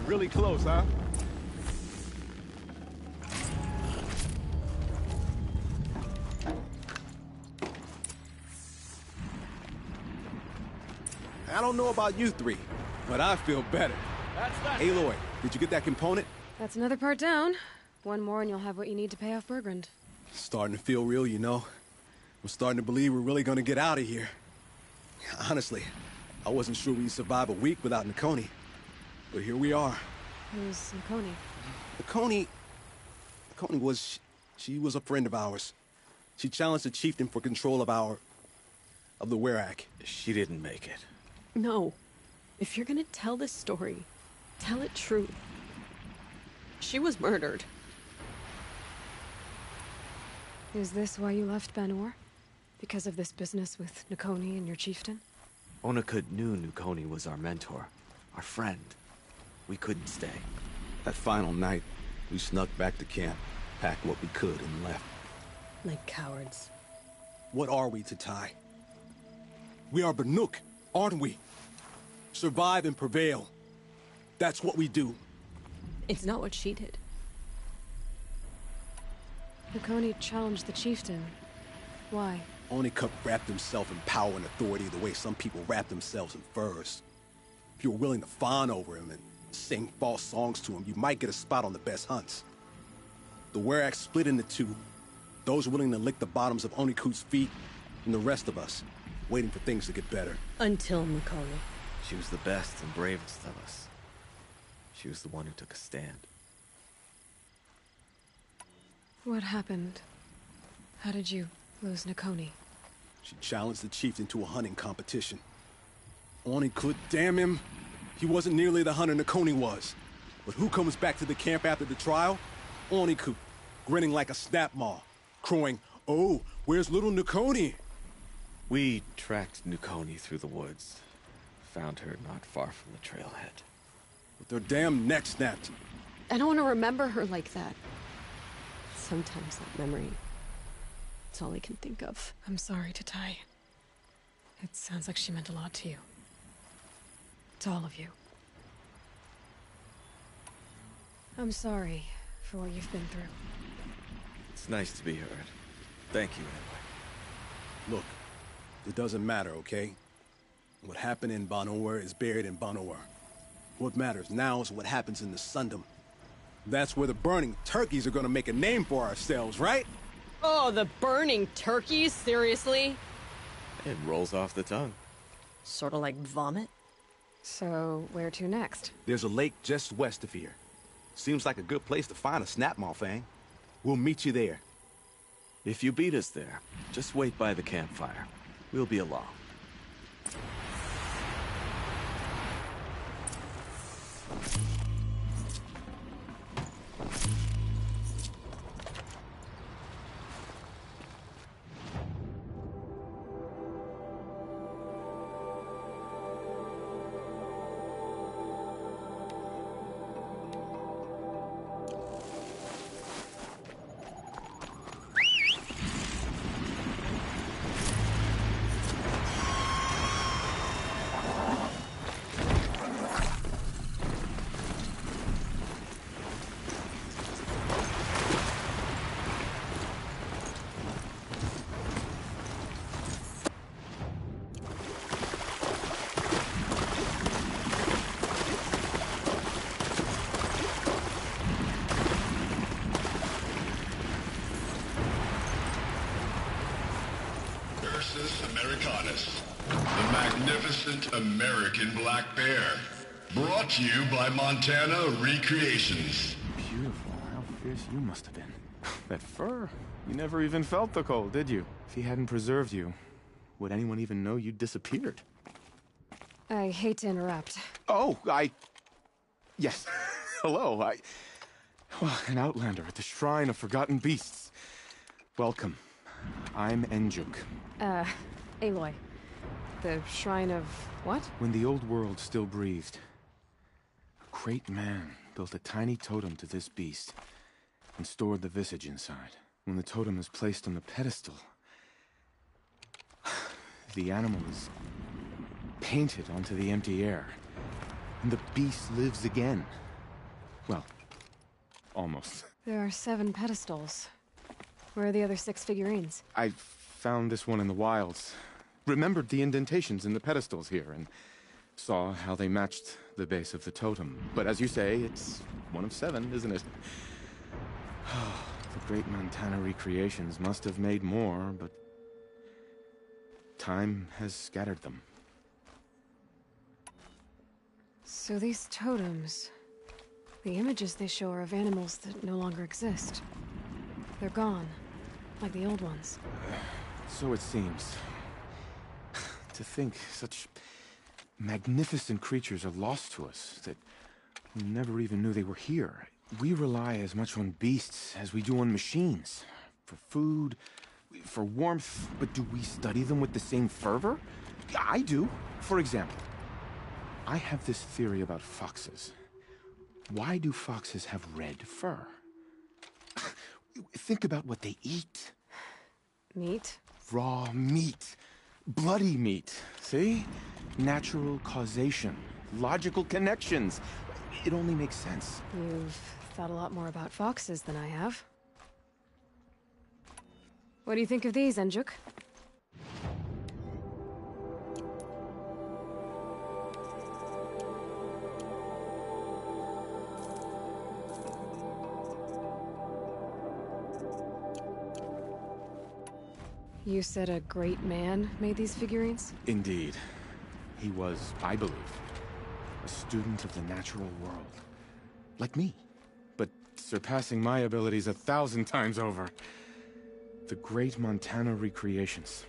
Really close, huh? I don't know about you three, but I feel better. Aloy, did you get that component? That's another part down. One more and you'll have what you need to pay off Bergrund. Starting to feel real, you know. I'm starting to believe we're really gonna get out of here. Honestly, I wasn't sure we'd survive a week without Nakoni. But here we are. Who's Nakoni? Nakoni was... she was a friend of ours. She challenged the chieftain for control of the Werak. She didn't make it. No. If you're gonna tell this story, tell it true. She was murdered. Is this why you left Banor? Because of this business with Nakoni and your chieftain? Onakut knew Nakoni was our mentor, our friend. We couldn't stay. That final night, we snuck back to camp, packed what we could, and left. Like cowards. What are we, Tatai? We are Banuk, aren't we? Survive and prevail. That's what we do. It's not what she did. Nakoni challenged the chieftain. Why? Onakut wrapped himself in power and authority the way some people wrap themselves in furs. If you were willing to fawn over him and sing false songs to him, you might get a spot on the best hunts. The Werak split into two. Those willing to lick the bottoms of Onakut's feet, and the rest of us, waiting for things to get better. Until Nakoni. She was the best and bravest of us. She was the one who took a stand. What happened? How did you lose Nakoni? She challenged the chieftain to a hunting competition. Onakut, damn him, He wasn't nearly the hunter Nakoni was. But who comes back to the camp after the trial? Oniku, grinning like a snap maw, crowing, "Oh, where's little Nakoni?" We tracked Nakoni through the woods. Found her not far from the trailhead. With their damn neck snapped. I don't want to remember her like that. Sometimes that memory, it's all I can think of. I'm sorry, Tatai. It sounds like she meant a lot to you. To all of you. I'm sorry for what you've been through. It's nice to be heard. Thank you, anyway. Look, it doesn't matter, okay? What happened in Ban-Ur is buried in Ban-Ur. What matters now is what happens in the Sundom. That's where the burning turkeys are gonna make a name for ourselves, right? Oh, the burning turkeys? Seriously? It rolls off the tongue. Sort of like vomit? So, where to next? There's a lake just west of here. Seems like a good place to find a snapmaw fang. We'll meet you there. If you beat us there, just wait by the campfire. We'll be along. Ursus Americanus, the magnificent American black bear. Brought to you by Montana Recreations. Beautiful. How fierce you must have been. That fur. You never even felt the cold, did you? If he hadn't preserved you, would anyone even know you disappeared? I hate to interrupt. Oh, Yes. Hello, Well, an outlander at the Shrine of Forgotten Beasts. Welcome. I'm Enjuk. Aloy. The Shrine of what? When the old world still breathed, a great man built a tiny totem to this beast and stored the visage inside. When the totem is placed on the pedestal, the animal is painted onto the empty air, and the beast lives again. Well, almost. There are 7 pedestals. Where are the other 6 figurines? I found this one in the wilds. Remembered the indentations in the pedestals here, and saw how they matched the base of the totem. But as you say, it's one of 7, isn't it? The great Montana Recreations must have made more, but time has scattered them. So these totems... the images they show are of animals that no longer exist. They're gone, like the old ones. So it seems. To think such magnificent creatures are lost to us, that we never even knew they were here. We rely as much on beasts as we do on machines. For food, for warmth, but do we study them with the same fervor? I do. For example, I have this theory about foxes. Why do foxes have red fur? Think about what they eat. Meat? Raw meat. Bloody meat. See? Natural causation. Logical connections. It only makes sense. You've thought a lot more about foxes than I have. What do you think of these, Enjuk? You said a great man made these figurines? Indeed. He was, I believe, a student of the natural world. Like me, but surpassing my abilities 1,000 times over. The great Montana Recreations.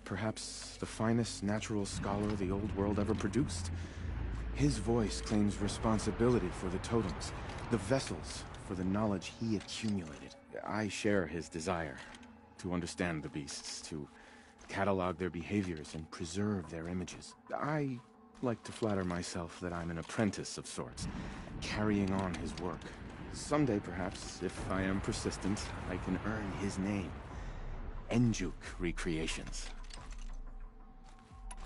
Perhaps the finest natural scholar the old world ever produced. His voice claims responsibility for the totems, the vessels for the knowledge he accumulated. I share his desire to understand the beasts, to catalog their behaviors and preserve their images. I like to flatter myself that I'm an apprentice of sorts, carrying on his work. Someday, perhaps, if I am persistent, I can earn his name. Enjuk Recreations.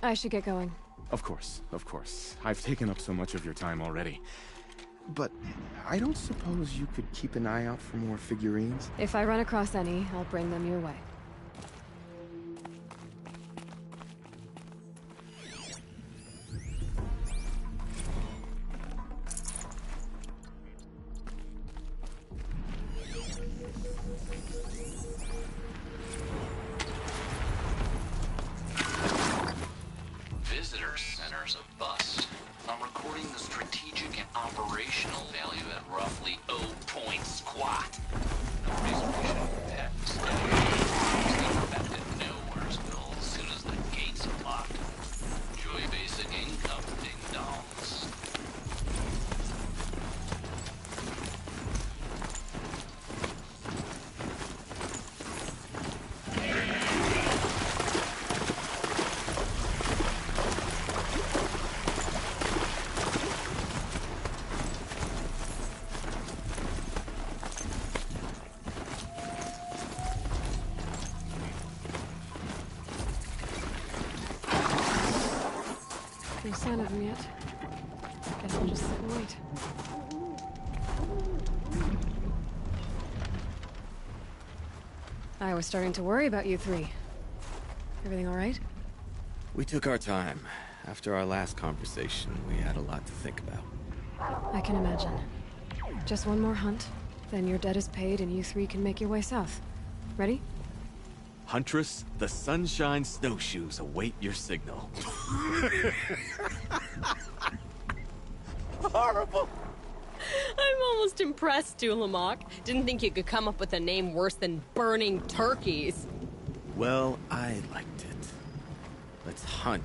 I should get going. Of course, of course. I've taken up so much of your time already. But I don't suppose you could keep an eye out for more figurines? If I run across any, I'll bring them your way. Visitor centers a bust. I'm recording the strategic and operational value at roughly 0 point squat. No reason we shouldn't pack the steady. Back to Nowheresville as soon as the gates are locked. Enjoy basic income, ding-dongs. No sign of them yet. Guess I'll just sit and wait. I was starting to worry about you three. Everything all right? We took our time. After our last conversation, we had a lot to think about. I can imagine. Just one more hunt, then your debt is paid and you three can make your way south. Ready? Huntress, the Sunshine Snowshoes await your signal. Horrible! I'm almost impressed, Dulamok. Didn't think you could come up with a name worse than Burning Turkeys. Well, I liked it. Let's hunt.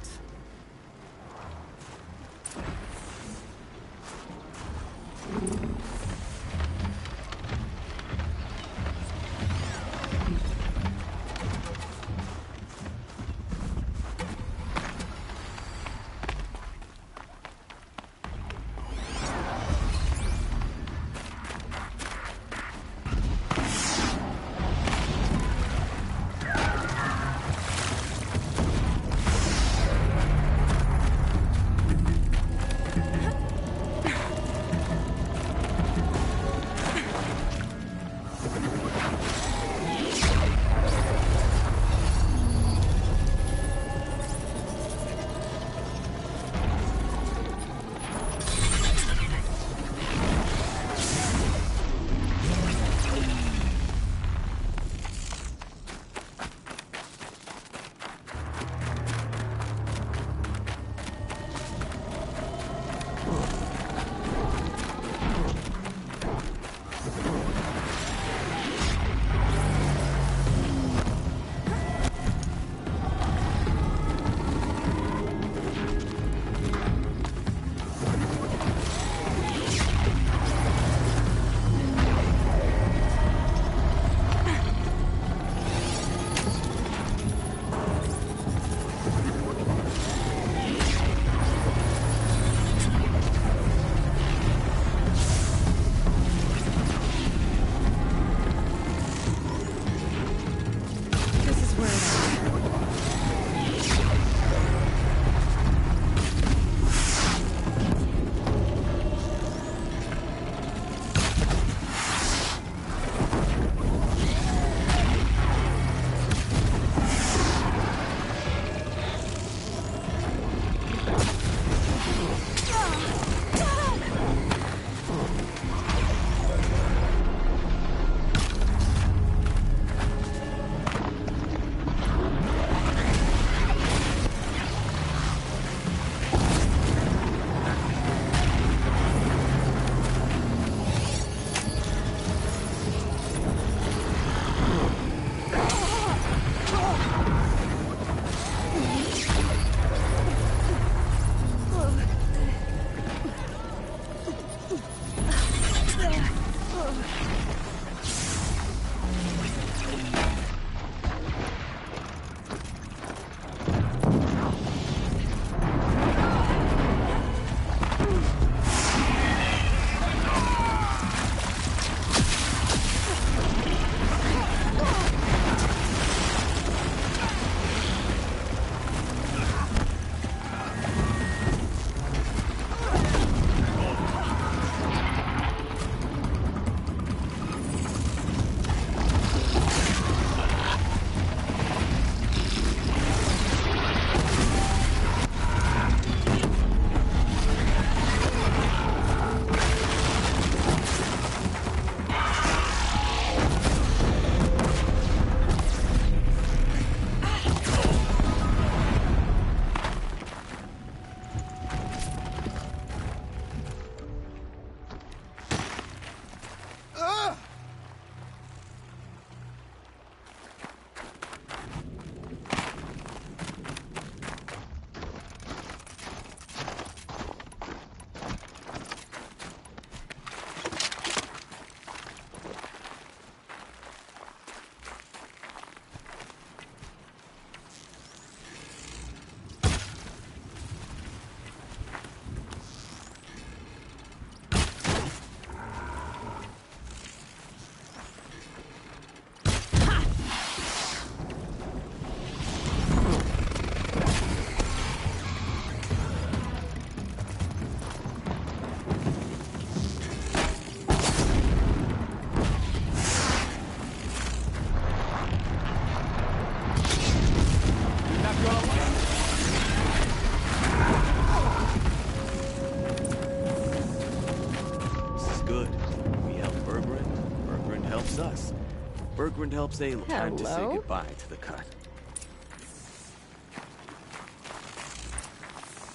Bergrund helps Aloy. Time to say Hello? goodbye to the cut.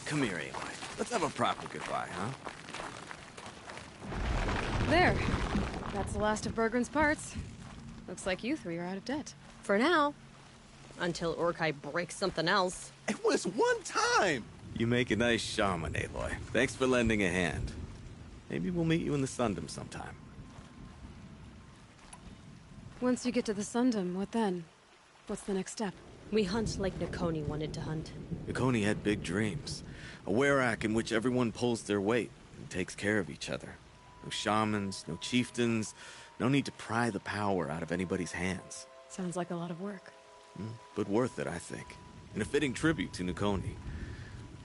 Come here, Aloy. Let's have a proper goodbye, huh? There. That's the last of Bergrund's parts. Looks like you three are out of debt. For now. Until Urkai breaks something else. It was one time! You make a nice shaman, Aloy. Thanks for lending a hand. Maybe we'll meet you in the Sundom sometime. Once you get to the Sundom, what then? What's the next step? We hunt like Nakoni wanted to hunt. Nakoni had big dreams. A werak in which everyone pulls their weight and takes care of each other. No shamans, no chieftains, no need to pry the power out of anybody's hands. Sounds like a lot of work. But worth it, I think. And a fitting tribute to Nakoni.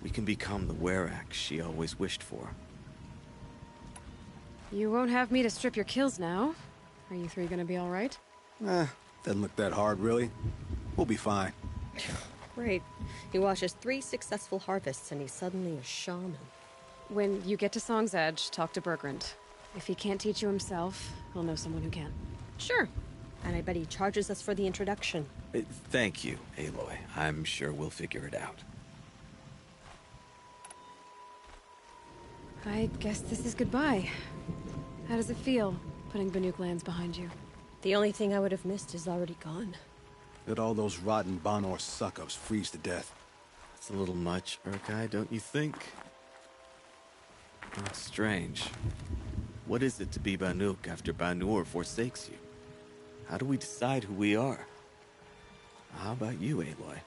We can become the werak she always wished for. You won't have me to strip your kills now. Are you three gonna be alright? Doesn't look that hard, really. We'll be fine. Great. He watches 3 successful harvests and he's suddenly a shaman. When you get to Song's Edge, talk to Bergrund. If he can't teach you himself, he'll know someone who can. Sure. And I bet he charges us for the introduction. Thank you, Aloy. I'm sure we'll figure it out. I guess this is goodbye. How does it feel, putting Banuk lands behind you? The only thing I would have missed is already gone. Let all those rotten Banor suck-ups freeze to death. It's a little much, Urkai, don't you think? That's strange. What is it to be Banuk after Banur forsakes you? How do we decide who we are? How about you, Aloy?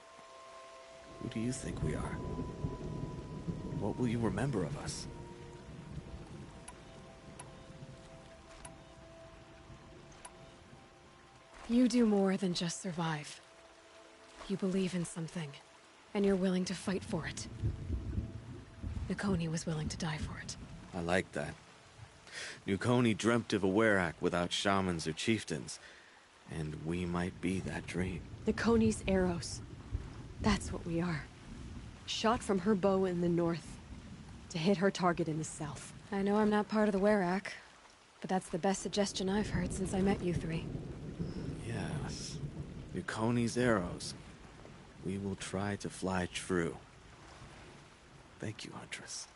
Who do you think we are? What will you remember of us? You do more than just survive. You believe in something, and you're willing to fight for it. Nakoni was willing to die for it. I like that. Nakoni dreamt of a werak without shamans or chieftains, and we might be that dream. Nakoni's arrows. That's what we are. Shot from her bow in the north, to hit her target in the south. I know I'm not part of the werak, but that's the best suggestion I've heard since I met you three. Yes. Nakoni's arrows. We will try to fly true. Thank you, Huntress.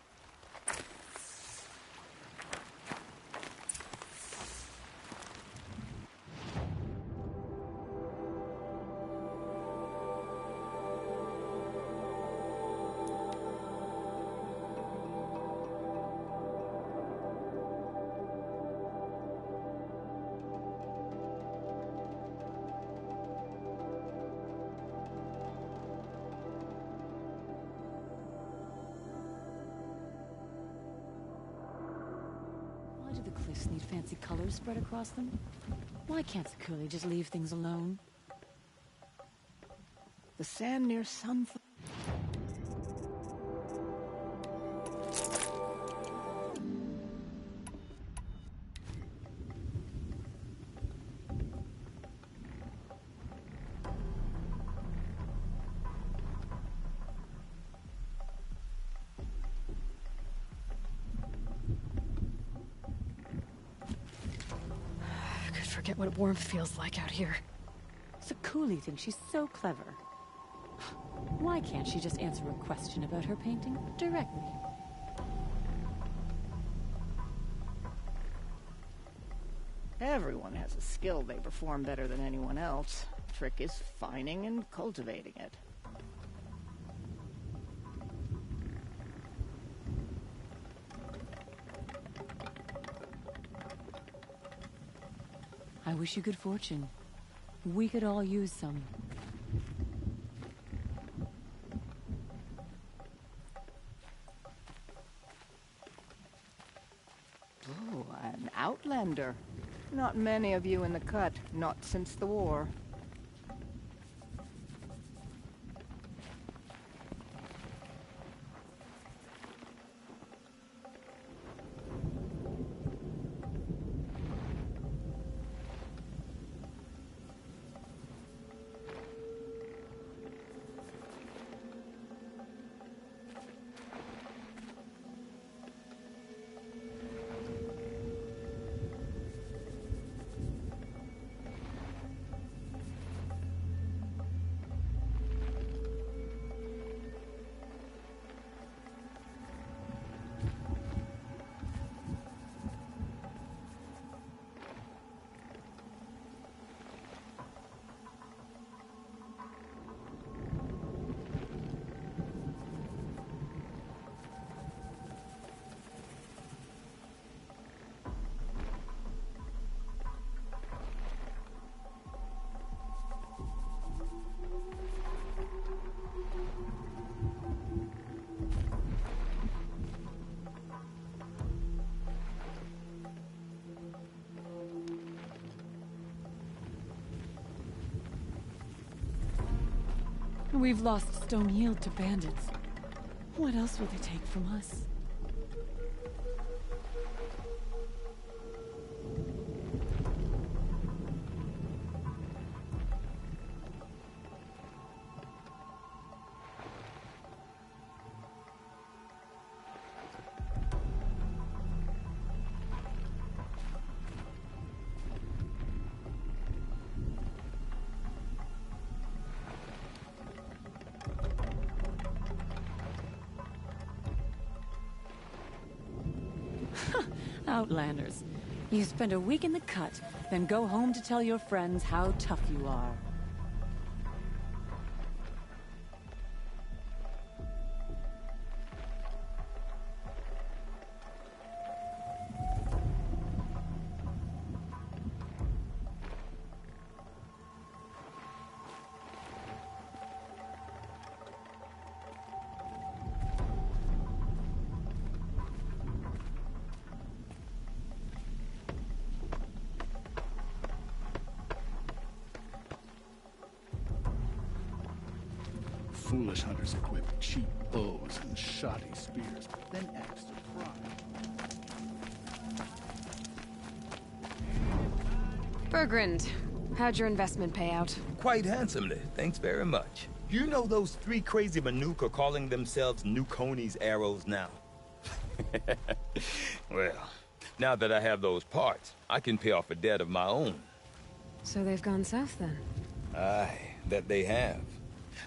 Why do the cliffs need fancy colors spread across them? Why can't Sakuli just leave things alone? The sand near Sunflower. Forget what warmth feels like out here. Sakuli thinks she's so clever. Why can't she just answer a question about her painting directly? Everyone has a skill they perform better than anyone else. The trick is finding and cultivating it. I wish you good fortune. We could all use some. Oh, an outlander. Not many of you in the cut, not since the war. We've lost Stone Yield to bandits. What else will they take from us? Outlanders. You spend a week in the cut, then go home to tell your friends how tough you are. Foolish hunters equip cheap bows and shoddy spears, then axe to pry. Bergrand, how'd your investment pay out? Quite handsomely, thanks very much. You know those three crazy Banuk are calling themselves Nukoni's arrows now? Well, now that I have those parts, I can pay off a debt of my own. So they've gone south then? Aye, that they have.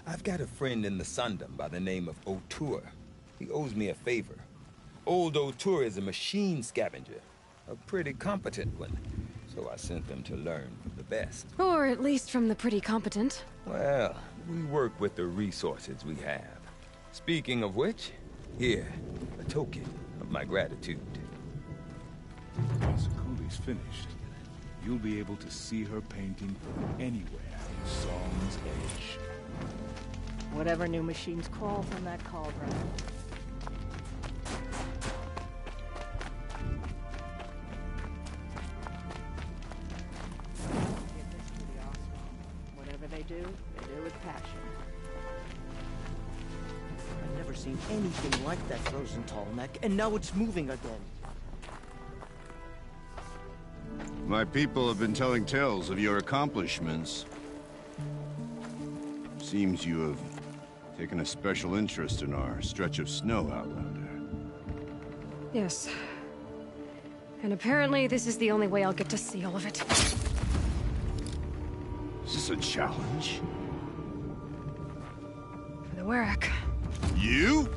I've got a friend in the Sundom by the name of O'Toole. He owes me a favor. Old O'Toole is a machine scavenger, a pretty competent one. So I sent them to learn from the best. Or at least from the pretty competent. Well, we work with the resources we have. Speaking of which, here, a token of my gratitude. When Sakuli's finished, you'll be able to see her painting from anywhere in Song's Edge. Whatever new machines crawl from that cauldron. do, they do with passion. I've never seen anything like that frozen tall neck, and now it's moving again. My people have been telling tales of your accomplishments. Seems you have taken a special interest in our stretch of snow, Outlander. Yes. And apparently this is the only way I'll get to see all of it. Is this a challenge? For the Werak. You?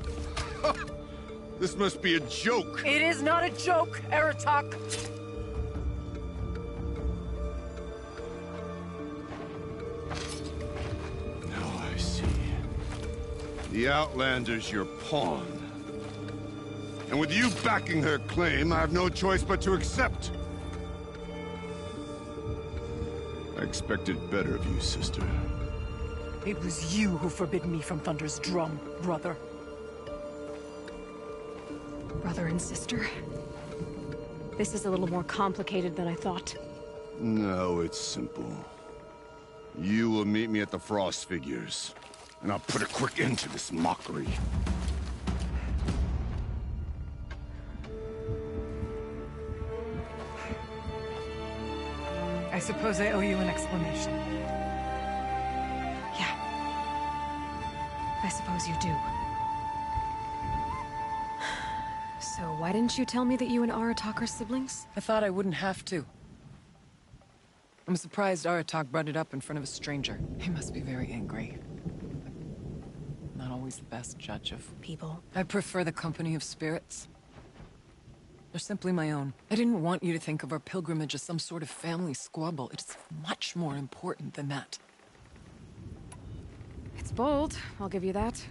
This must be a joke. It is not a joke, Aratak. Now I see. The Outlander's your pawn. And with you backing her claim, I have no choice but to accept. I expected better of you, sister. It was you who forbid me from Thunder's drum, brother. Brother and sister? This is a little more complicated than I thought. No, it's simple. You will meet me at the Frost Figures, and I'll put a quick end to this mockery. I suppose I owe you an explanation. Yeah. I suppose you do. So why didn't you tell me that you and Aratak are siblings? I thought I wouldn't have to. I'm surprised Aratak brought it up in front of a stranger. He must be very angry. Not always the best judge of people. I prefer the company of spirits. They're simply my own. I didn't want you to think of our pilgrimage as some sort of family squabble. It's much more important than that. It's bold, I'll give you that.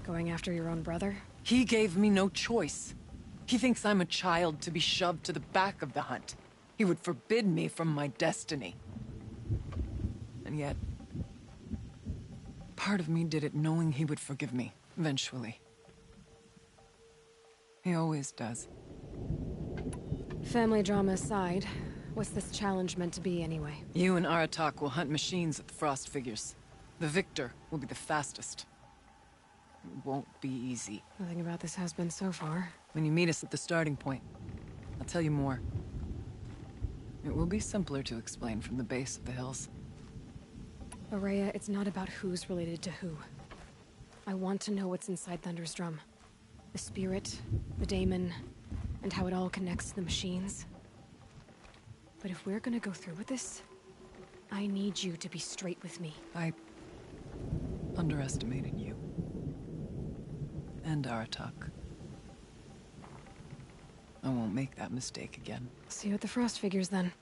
Going after your own brother. He gave me no choice. He thinks I'm a child to be shoved to the back of the hunt. He would forbid me from my destiny. And yet, part of me did it knowing he would forgive me, eventually. He always does. Family drama aside, what's this challenge meant to be anyway? You and Aratak will hunt machines at the Frost Figures. The victor will be the fastest. It won't be easy. Nothing about this has been so far. When you meet us at the starting point, I'll tell you more. It will be simpler to explain from the base of the hills. Ourea, it's not about who's related to who. I want to know what's inside Thunder's drum. The spirit, the daemon, and how it all connects to the machines. But if we're gonna go through with this, I need you to be straight with me. I underestimated you. And Aratak. I won't make that mistake again. See you at the Frost Figures, then.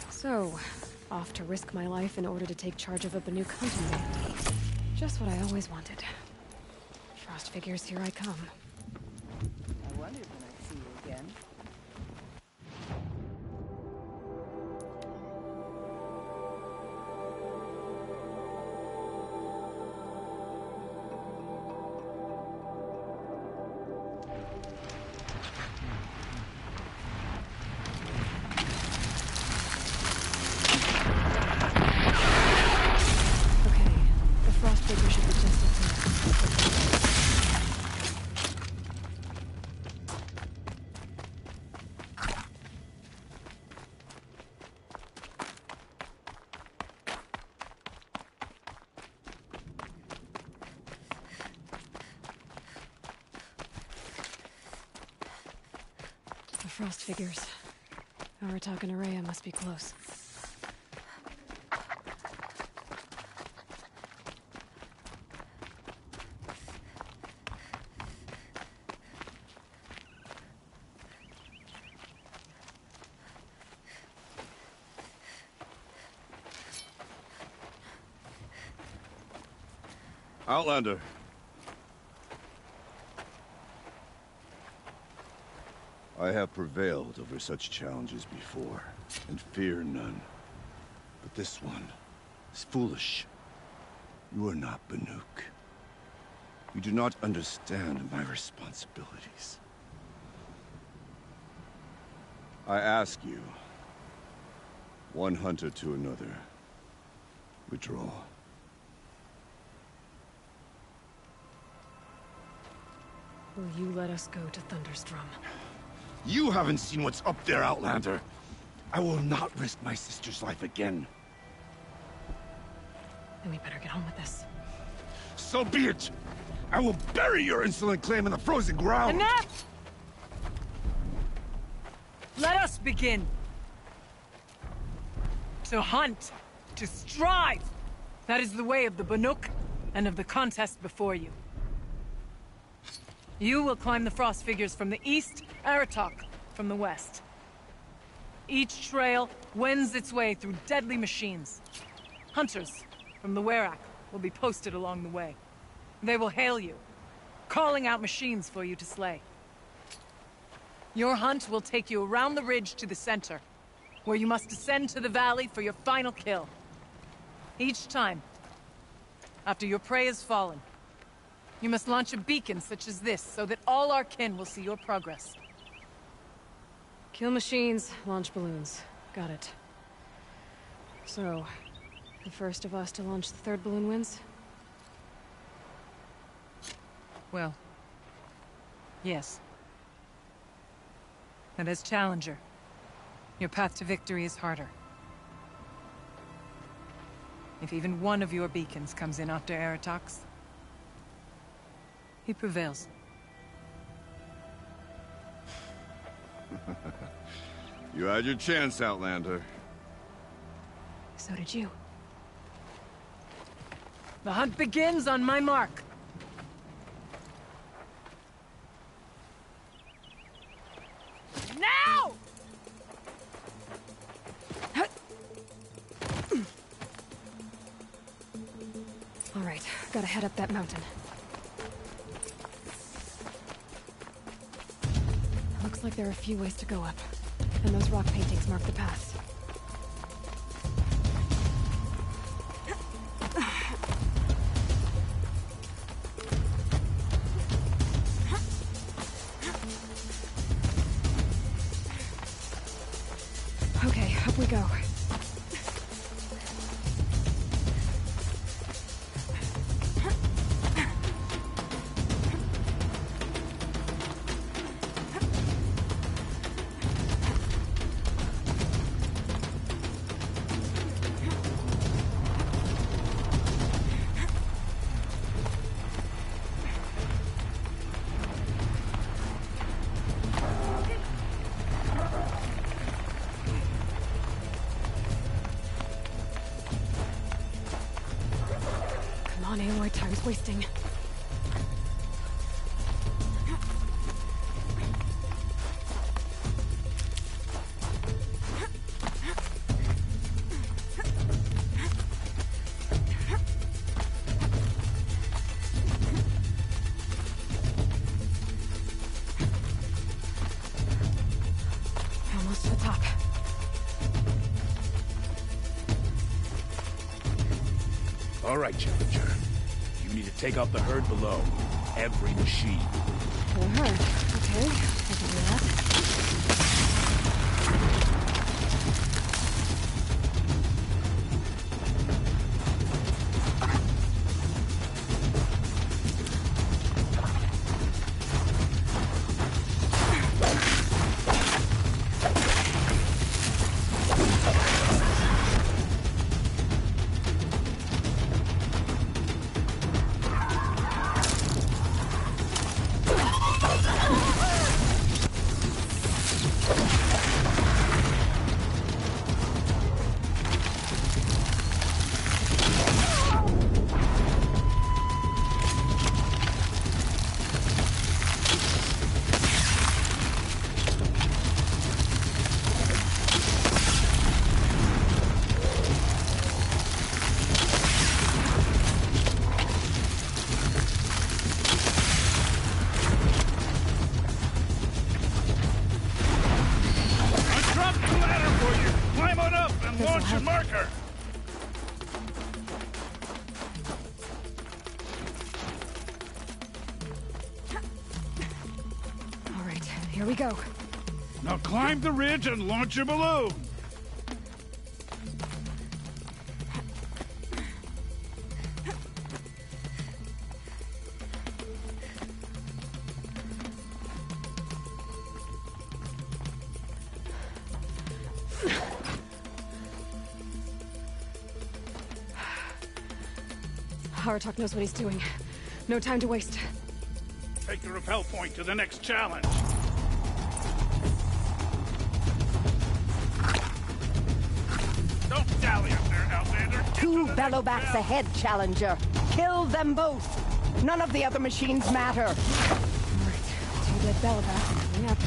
So, off to risk my life in order to take charge of a Banuk hunting band. Just what I always wanted. Frost Figures, here I come. I wondered when I'd see you again. The Frost Figures. Aratak and Ourea must be close. Outlander. I have prevailed over such challenges before, and fear none. But this one is foolish. You are not Banuk. You do not understand my responsibilities. I ask you, one hunter to another, withdraw. Will you let us go to Thunderstrom? You haven't seen what's up there, Outlander. I will not risk my sister's life again. Then we better get on with this. So be it! I will bury your insolent claim in the frozen ground! Enough! Let us begin. To hunt. To strive. That is the way of the Banuk and of the contest before you. You will climb the frost figures from the east, Aratok from the west. Each trail wends its way through deadly machines. Hunters from the Werak will be posted along the way. They will hail you, calling out machines for you to slay. Your hunt will take you around the ridge to the center, where you must descend to the valley for your final kill. Each time, after your prey has fallen, you must launch a beacon such as this, so that all our kin will see your progress. Kill machines, launch balloons. Got it. So, the first of us to launch the third balloon wins? Well, yes. And as Challenger, your path to victory is harder. If even one of your beacons comes in after Aratox, he prevails. You had your chance, Outlander. So did you. The hunt begins on my mark. Now! All right, gotta head up that mountain. Looks like there are a few ways to go up, and those rock paintings mark the paths. Okay, up we go. Aloy, time's wasting. Almost to the top. All right, Challenger. You need to take out the herd below. Every machine. The herd. Okay, I can do that. Launch your marker! All right, here we go. Now climb the ridge and launch your balloon! Aratak knows what he's doing. No time to waste. Take the rappel point to the next challenge. Don't dally up there, Outlander. Two Bellowbacks ahead, Challenger. Kill them both. None of the other machines matter. Alright, 2 dead Bellowbacks coming up.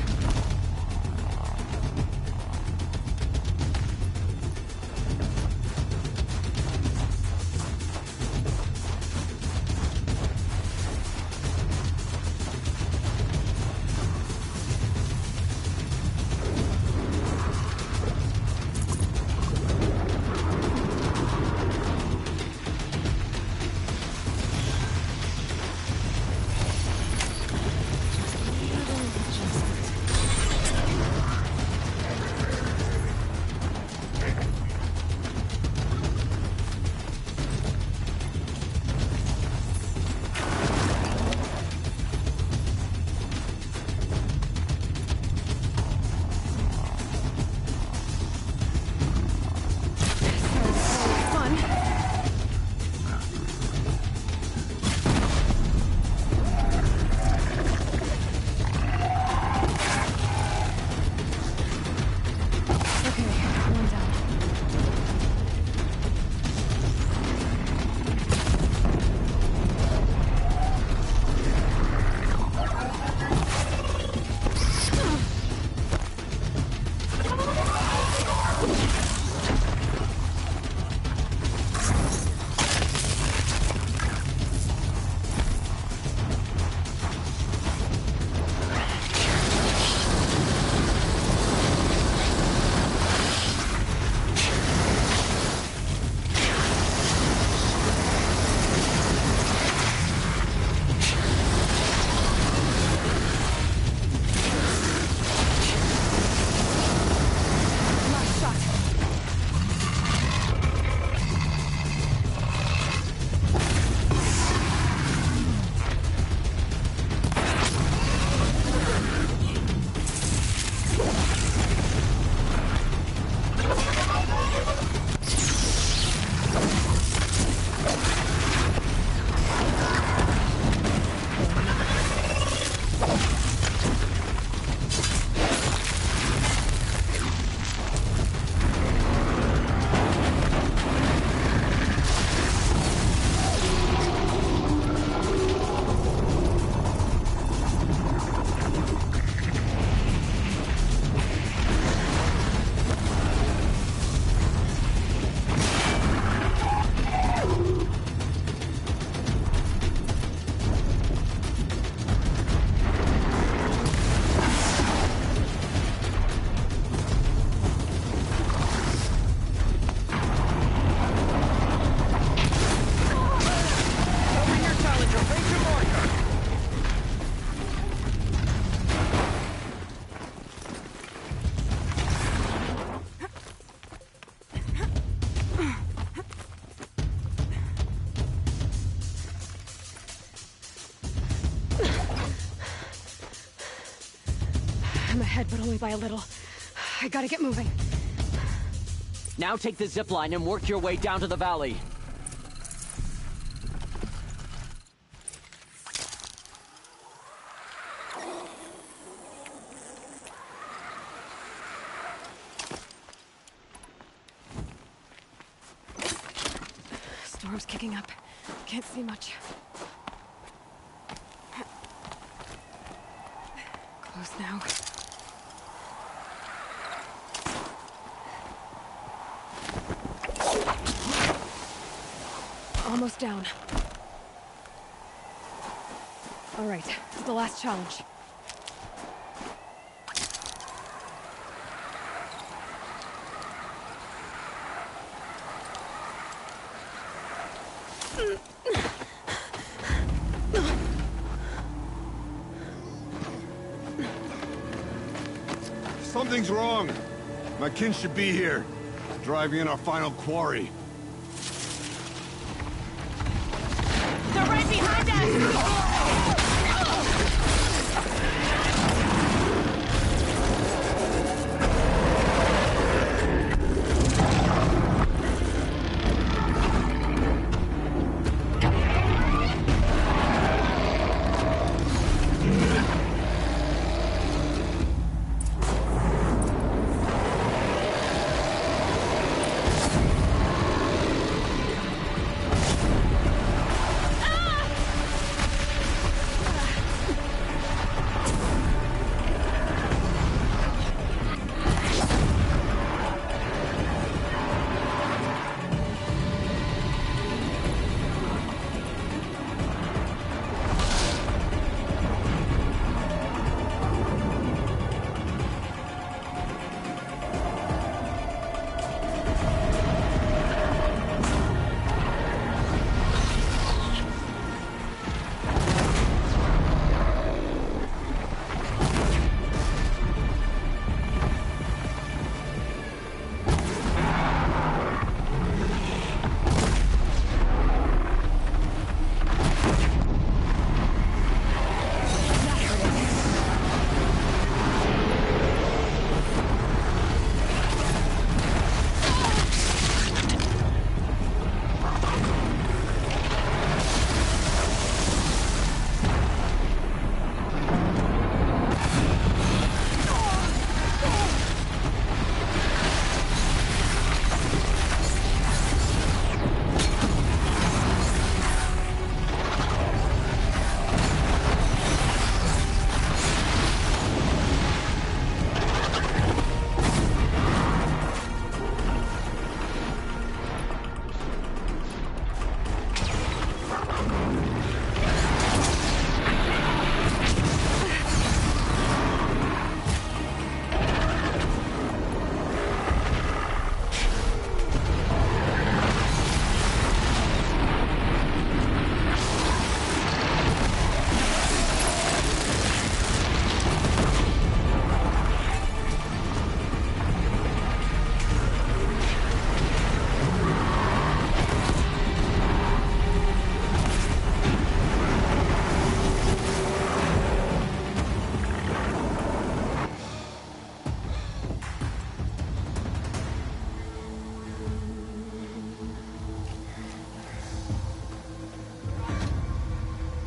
I'm ahead, but only by a little. I gotta get moving. Now take the zip line and work your way down to the valley. Storm's kicking up. Can't see much. Close now. Almost down. All right, it's the last challenge. Something's wrong. My kin should be here, driving in our final quarry. They're right behind us!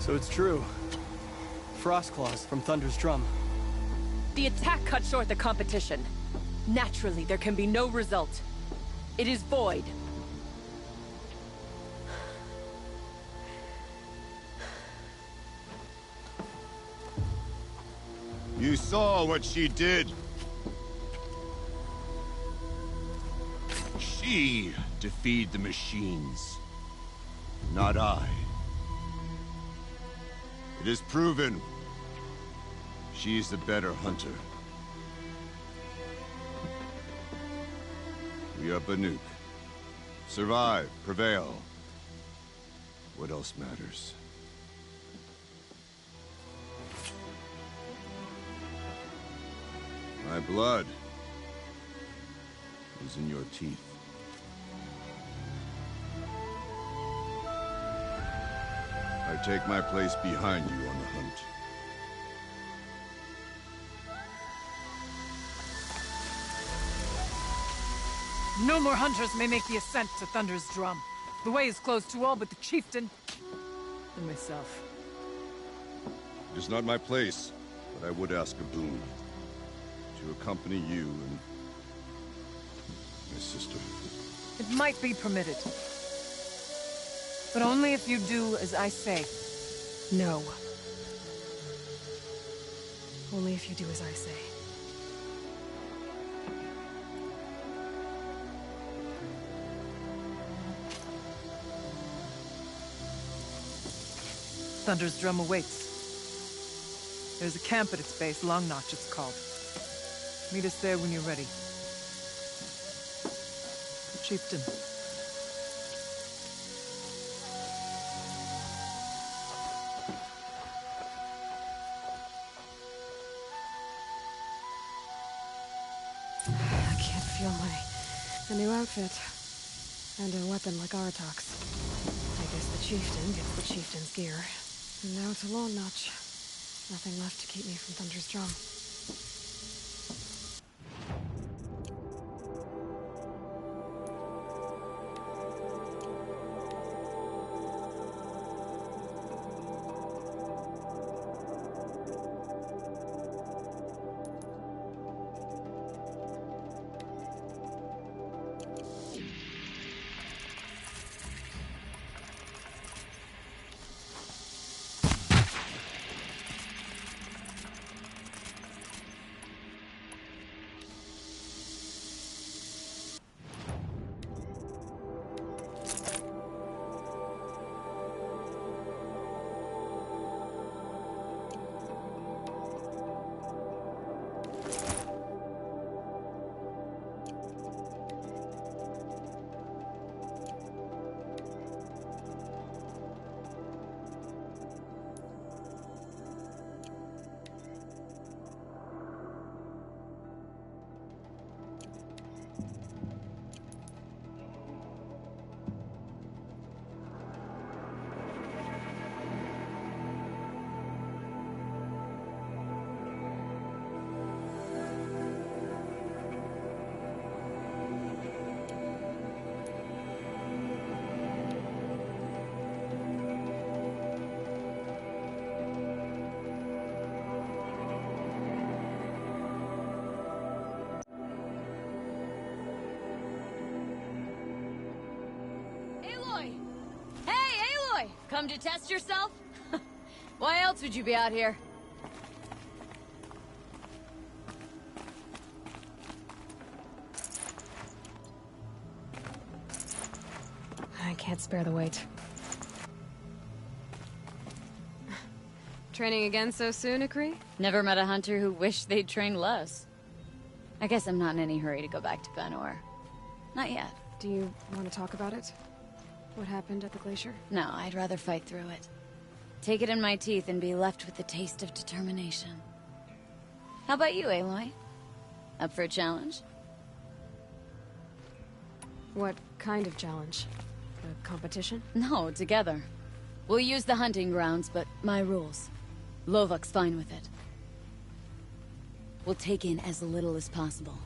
So it's true. Frostclaws from Thunder's drum. The attack cut short the competition. Naturally, there can be no result. It is void. You saw what she did. She defeated the machines, not I. It is proven. She is the better hunter. We are Banuk. Survive, prevail. What else matters? My blood is in your teeth. I take my place behind you on the hunt. No more hunters may make the ascent to Thunder's drum. The way is closed to all but the chieftain and myself. It is not my place, but I would ask a boon. To accompany you and my sister. It might be permitted. But only if you do as I say. No. Only if you do as I say. Thunder's drum awaits. There's a camp at its base, Long Notch it's called. Meet us there when you're ready. Chieftain. feel a new outfit. And a weapon like Aratok's. I guess the chieftain gets the chieftain's gear. And now to Lone Notch. Nothing left to keep me from Thunder's drum. Come to test yourself? Why else would you be out here? I can't spare the weight. Training again so soon, Ikri? Never met a hunter who wished they'd trained less. I guess I'm not in any hurry to go back to Ban-Or. Not yet. Do you want to talk about it? What happened at the glacier? No, I'd rather fight through it. Take it in my teeth and be left with the taste of determination. How about you, Aloy? Up for a challenge? What kind of challenge? A competition? No, together. We'll use the hunting grounds, but my rules. Lovok's fine with it. We'll take in as little as possible.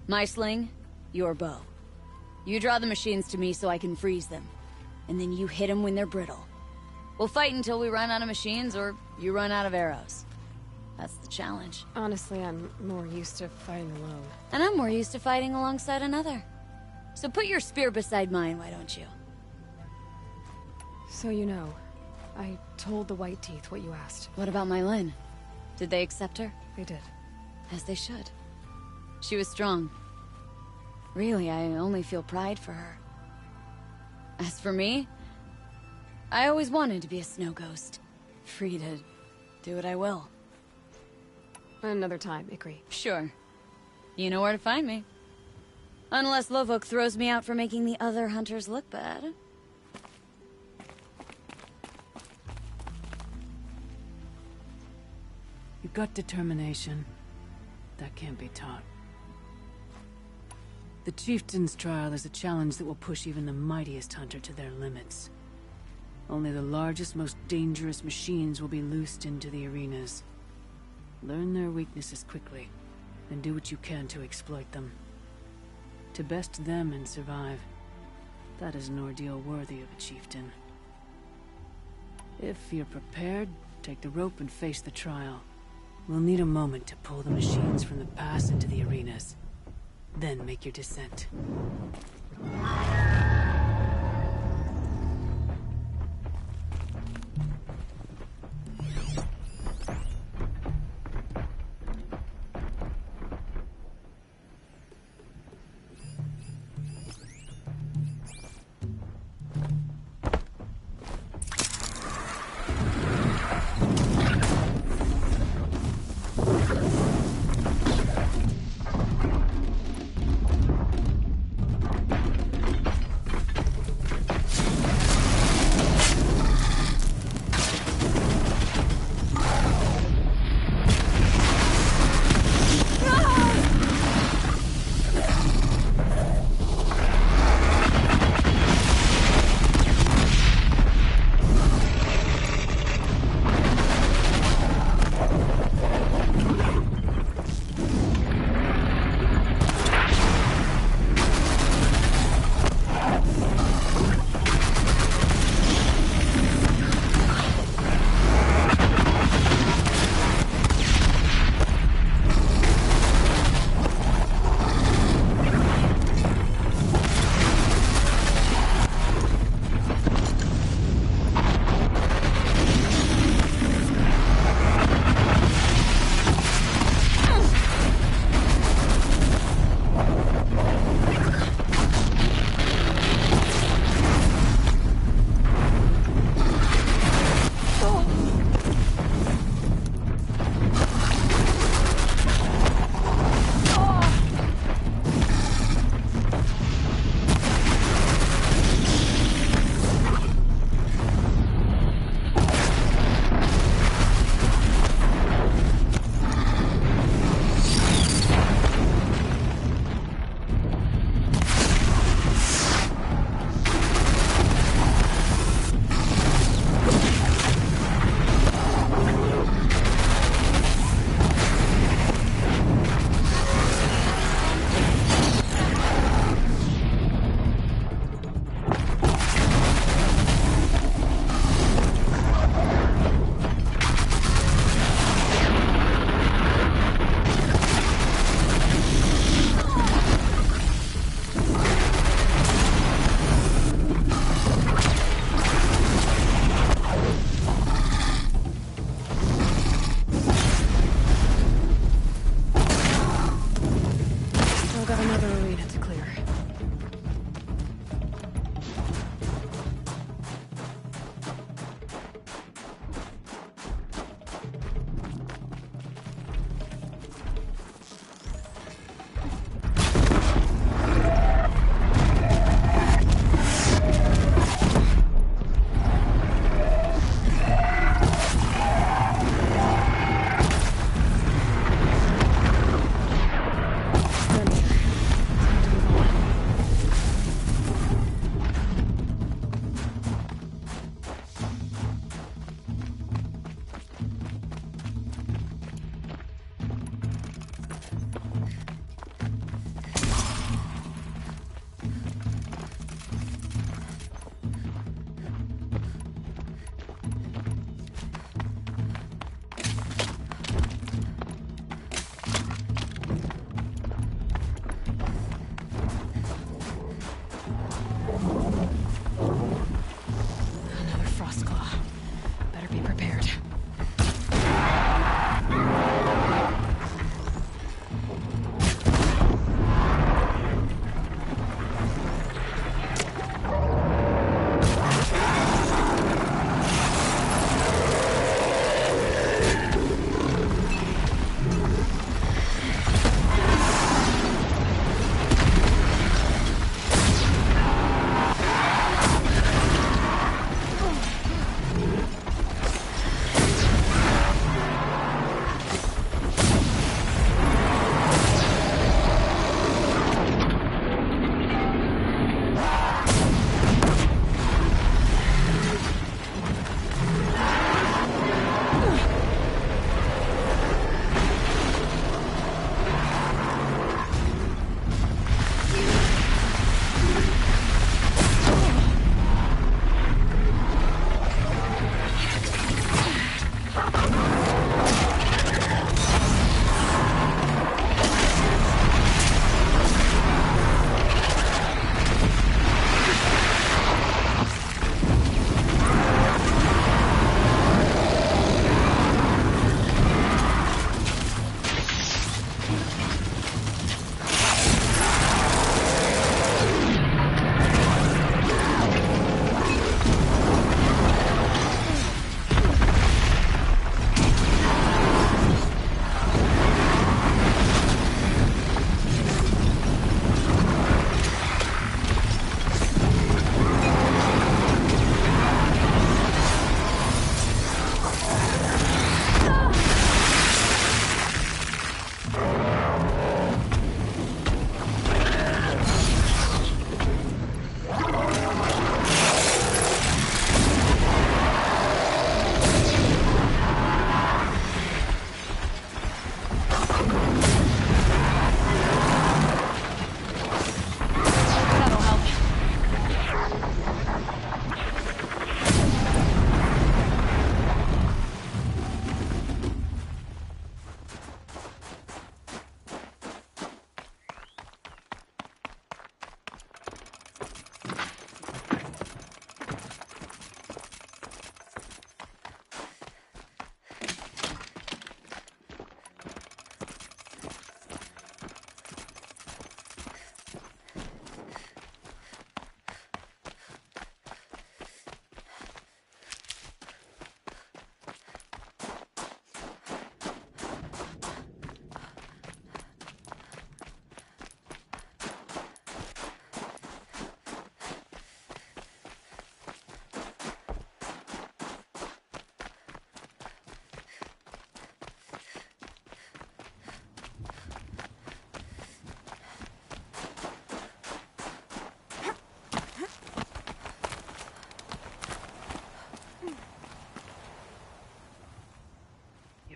My sling, your bow. You draw the machines to me so I can freeze them. And then you hit them when they're brittle. We'll fight until we run out of machines or you run out of arrows. That's the challenge. Honestly, I'm more used to fighting alone. And I'm more used to fighting alongside another. So put your spear beside mine, why don't you? So you know, I told the White Teeth what you asked. What about my Lyn? Did they accept her? They did. As they should. She was strong. Really, I only feel pride for her. As for me, I always wanted to be a snow ghost. Free to do what I will. Another time, Ikri. Sure. You know where to find me. Unless Lovok throws me out for making the other hunters look bad. You've got determination. That can't be taught. The Chieftain's trial is a challenge that will push even the mightiest hunter to their limits. Only the largest, most dangerous machines will be loosed into the arenas. Learn their weaknesses quickly, and do what you can to exploit them. To best them and survive, that is an ordeal worthy of a chieftain. If you're prepared, take the rope and face the trial. We'll need a moment to pull the machines from the pass into the arenas. Then make your descent.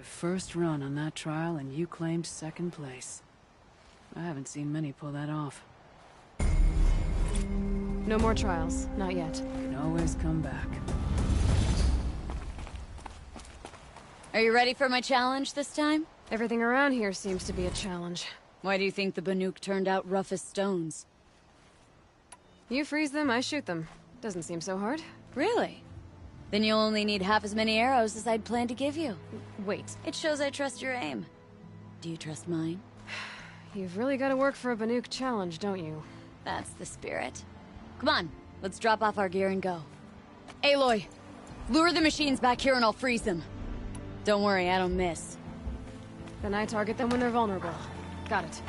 Your first run on that trial and you claimed second place. I haven't seen many pull that off. No more trials. Not yet. You can always come back. Are you ready for my challenge this time? Everything around here seems to be a challenge. Why do you think the Banuk turned out rough as stones? You freeze them, I shoot them. Doesn't seem so hard. Really? Then you'll only need half as many arrows as I'd planned to give you. Wait. It shows I trust your aim. Do you trust mine? You've really got to work for a Banuk challenge, don't you? That's the spirit. Come on, let's drop off our gear and go. Aloy, lure the machines back here and I'll freeze them. Don't worry, I don't miss. Then I target them when they're vulnerable. Got it.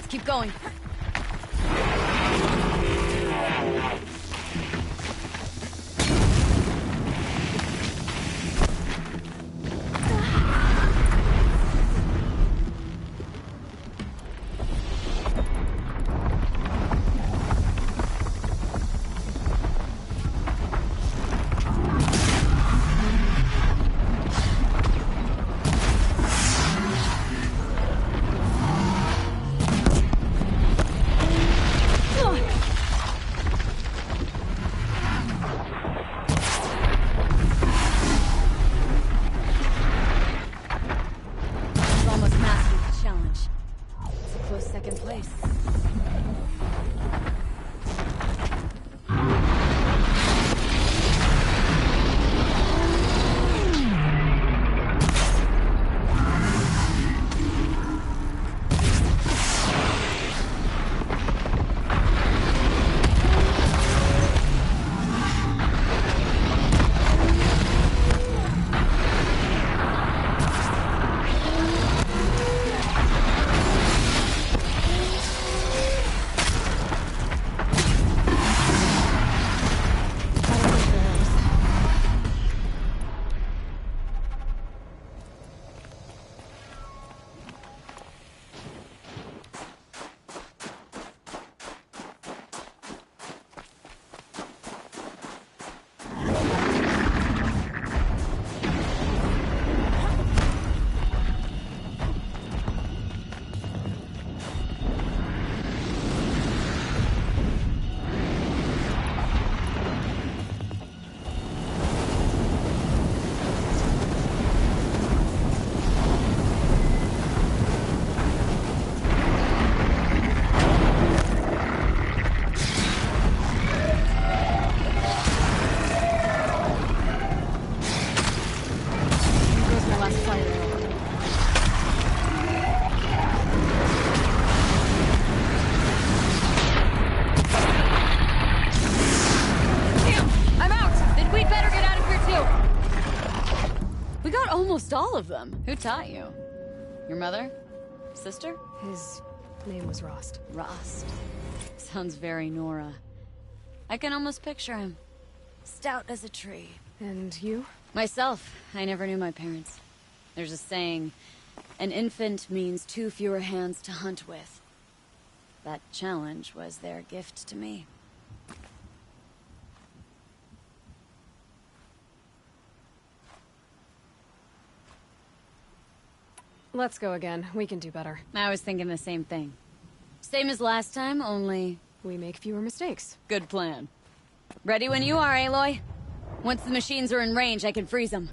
Keep going. last fire drill. Damn! I'm out! Then we'd better get out of here too! We got almost all of them. Who taught you? Your mother? Sister? His name was Rost. Rost. Sounds very Nora. I can almost picture him. Stout as a tree. And you? Myself. I never knew my parents. There's a saying, an infant means 2 fewer hands to hunt with. That challenge was their gift to me. Let's go again. We can do better. I was thinking the same thing. Same as last time, only... we make fewer mistakes. Good plan. Ready when you are, Aloy. Once the machines are in range, I can freeze them.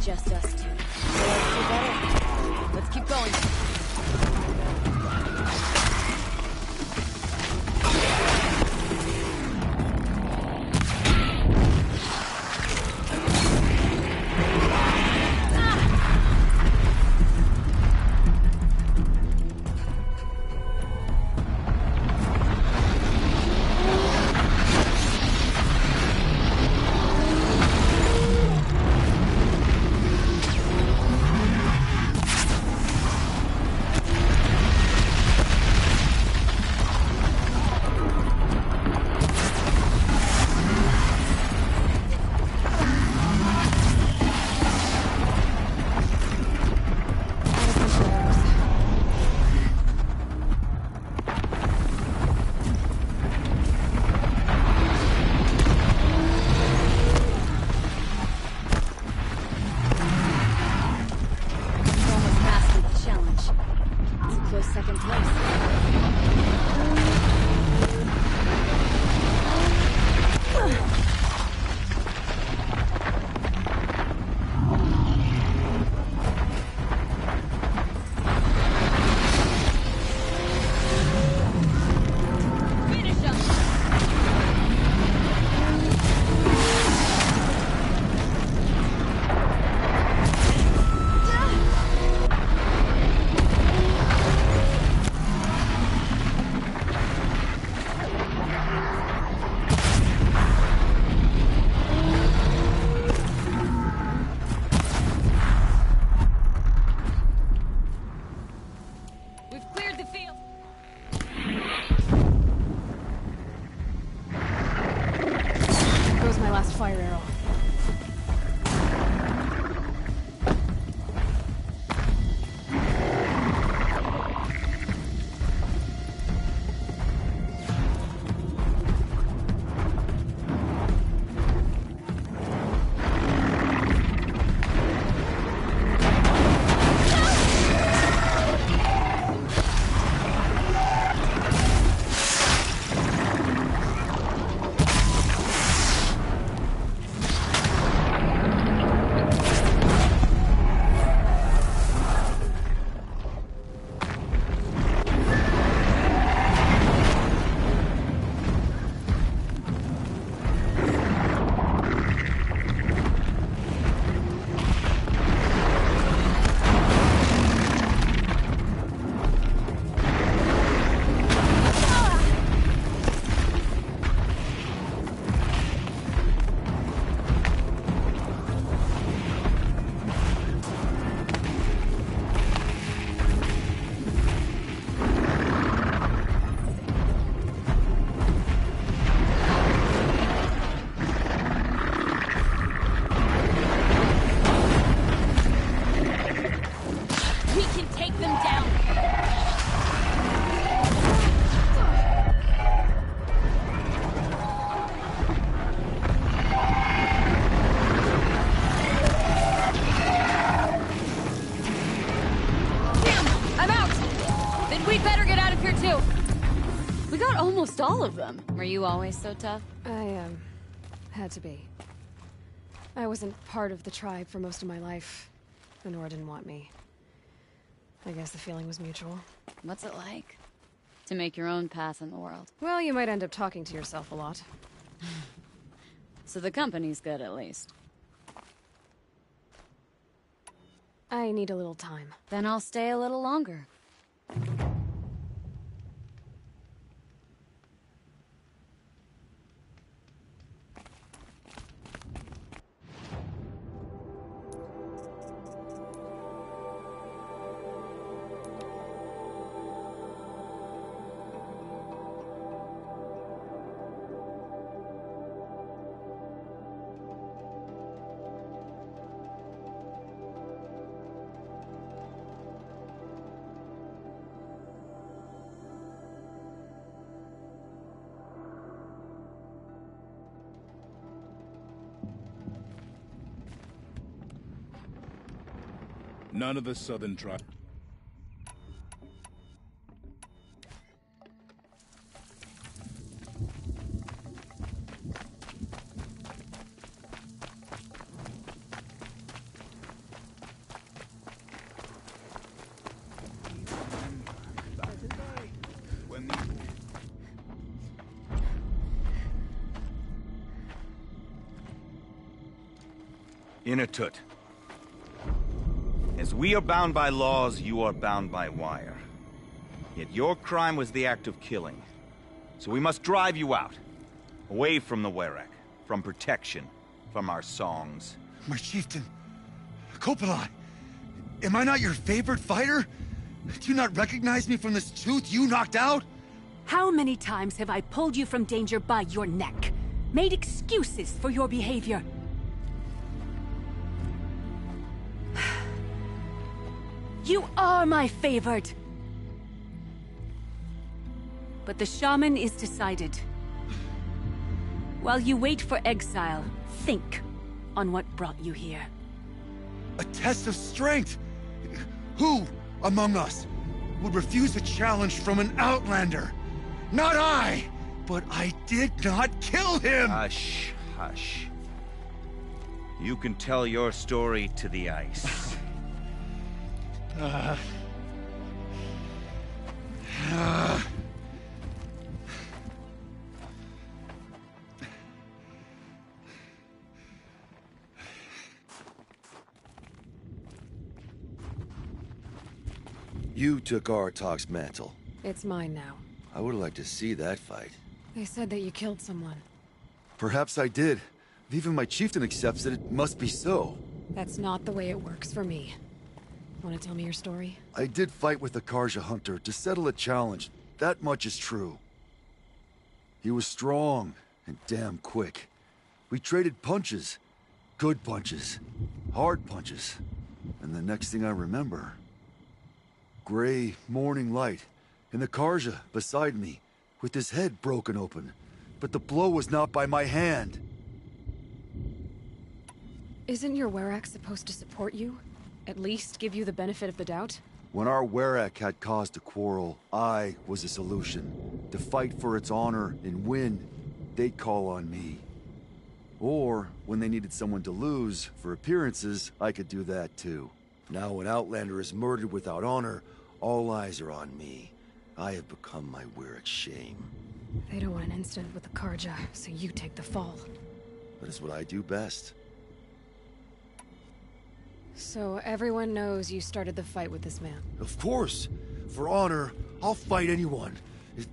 Just us two. Let's keep going. last fire arrow. All of them. Were you always so tough? I, had to be. I wasn't part of the tribe for most of my life. Benor didn't want me. I guess the feeling was mutual. What's it like? To make your own path in the world? Well, you might end up talking to yourself a lot. So the company's good, at least. I need a little time. Then I'll stay a little longer. None of the southern tribe. Inatut. As we are bound by laws, you are bound by wire. Yet your crime was the act of killing. So we must drive you out. Away from the Werak. From protection. From our songs. My chieftain. Kopalai. Am I not your favorite fighter? Do you not recognize me from this tooth you knocked out? How many times have I pulled you from danger by your neck? Made excuses for your behavior? You are my favorite! But the shaman is decided. While you wait for exile, think on what brought you here. A test of strength! Who among us would refuse a challenge from an outlander? Not I! But I did not kill him! Hush, hush. You can tell your story to the ice. You took Aratak's mantle. It's mine now. I would like to see that fight. They said that you killed someone. Perhaps I did. If even my chieftain accepts it, it must be so. That's not the way it works for me. Want to tell me your story? I did fight with the Karja hunter to settle a challenge. That much is true. He was strong and damn quick. We traded punches. Good punches. Hard punches. And the next thing I remember... gray morning light, in the Karja beside me, with his head broken open. But the blow was not by my hand. Isn't your Werak supposed to support you? At least give you the benefit of the doubt? When our Werak had cause to quarrel, I was a solution. To fight for its honor and win, they'd call on me. Or, when they needed someone to lose, for appearances, I could do that too. Now an Outlander is murdered without honor, all eyes are on me. I have become my Werak's shame. They don't want an incident with the Karja, so you take the fall. That is what I do best. So everyone knows you started the fight with this man? Of course! For honor, I'll fight anyone.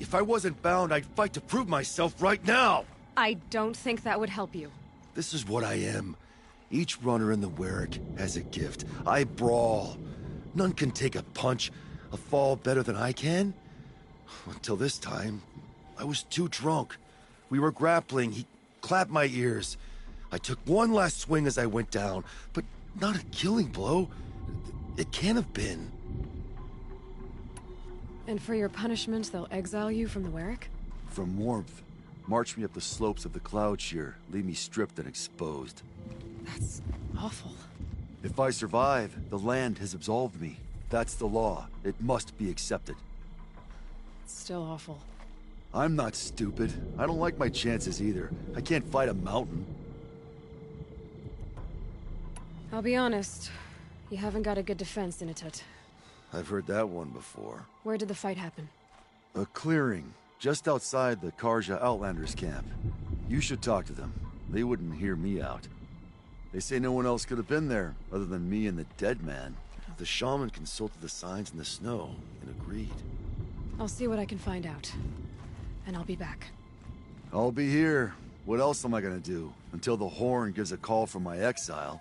If I wasn't bound, I'd fight to prove myself right now! I don't think that would help you. This is what I am. Each runner in the Werak has a gift. I brawl. None can take a punch, a fall better than I can. Until this time, I was too drunk. We were grappling. He clapped my ears. I took one last swing as I went down, but not a killing blow. It can't have been. And for your punishment, they'll exile you from the Werak? From warmth. March me up the slopes of the Cloud Shear, leave me stripped and exposed. That's awful. If I survive, the land has absolved me. That's the law. It must be accepted. It's still awful. I'm not stupid. I don't like my chances either. I can't fight a mountain. I'll be honest. You haven't got a good defense, Initut. I've heard that one before. Where did the fight happen? A clearing, just outside the Karja Outlanders camp. You should talk to them. They wouldn't hear me out. They say no one else could have been there, other than me and the dead man. The shaman consulted the signs in the snow and agreed. I'll see what I can find out. And I'll be back. I'll be here. What else am I gonna do? Until the Horn gives a call from my exile.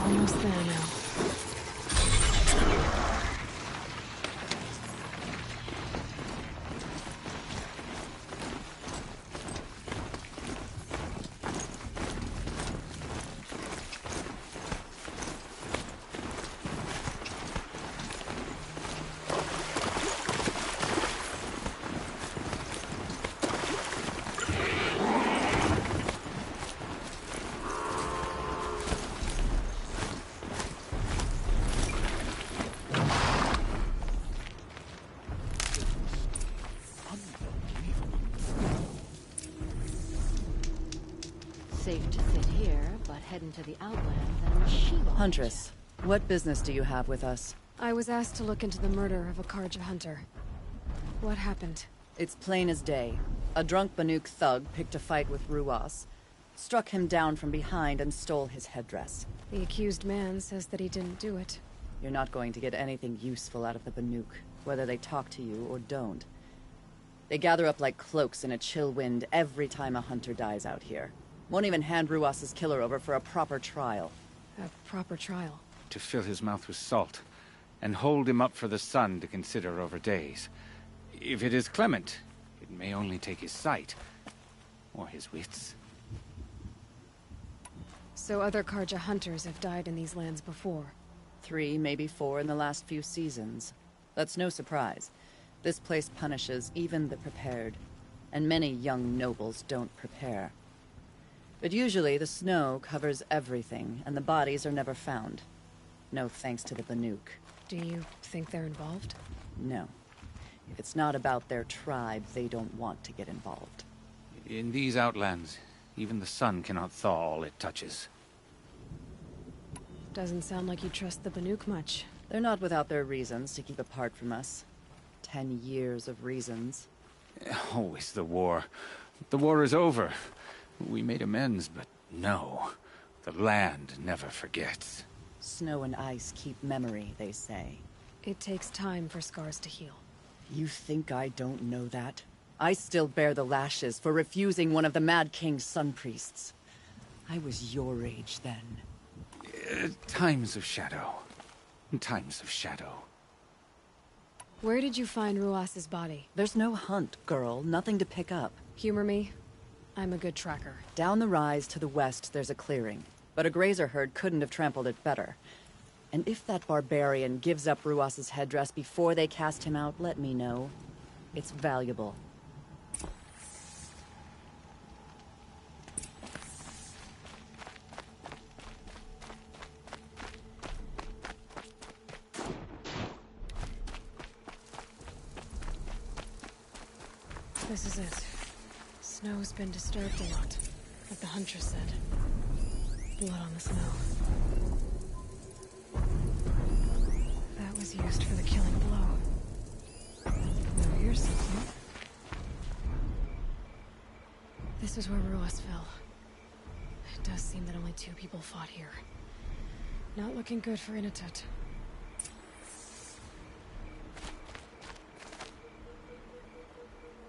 Almost there now. Safe to sit here, but heading to the Outlands and Shiva. Huntress, what business do you have with us? I was asked to look into the murder of a Karja hunter. What happened? It's plain as day. A drunk Banuk thug picked a fight with Ruas, struck him down from behind and stole his headdress. The accused man says that he didn't do it. You're not going to get anything useful out of the Banuk, whether they talk to you or don't. They gather up like cloaks in a chill wind every time a hunter dies out here. Won't even hand Ruas's killer over for a proper trial. A proper trial? To fill his mouth with salt, and hold him up for the sun to consider over days. If it is clement, it may only take his sight, or his wits. So other Karja hunters have died in these lands before? 3, maybe 4 in the last few seasons. That's no surprise. This place punishes even the prepared, and many young nobles don't prepare. But usually the snow covers everything, and the bodies are never found. No thanks to the Banuk. Do you think they're involved? No. If it's not about their tribe, they don't want to get involved. In these outlands, even the sun cannot thaw all it touches. Doesn't sound like you trust the Banuk much. They're not without their reasons to keep apart from us. 10 years of reasons. Always the war. The war is over. We made amends, but no. The land never forgets. Snow and ice keep memory, they say. It takes time for scars to heal. You think I don't know that? I still bear the lashes for refusing one of the Mad King's sun priests. I was your age then. Times of shadow. Times of shadow. Where did you find Ruas's body? There's no hunt, girl. Nothing to pick up. Humor me. I'm a good tracker. Down the rise to the west, there's a clearing. But a grazer herd couldn't have trampled it better. And if that barbarian gives up Ruas's headdress before they cast him out, let me know. It's valuable. This is it. Snow's been disturbed a lot, like the Huntress said. Blood on the snow. That was used for the killing blow. Now here's something. This is where Ruas fell. It does seem that only 2 people fought here. Not looking good for Inatut.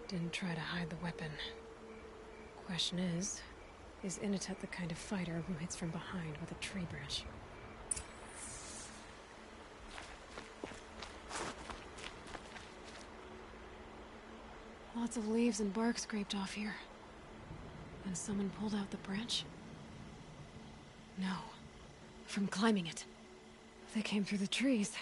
Didn't try to hide the weapon. Question is Inatut the kind of fighter who hits from behind with a tree branch? Lots of leaves and bark scraped off here. And someone pulled out the branch? No. From climbing it. They came through the trees.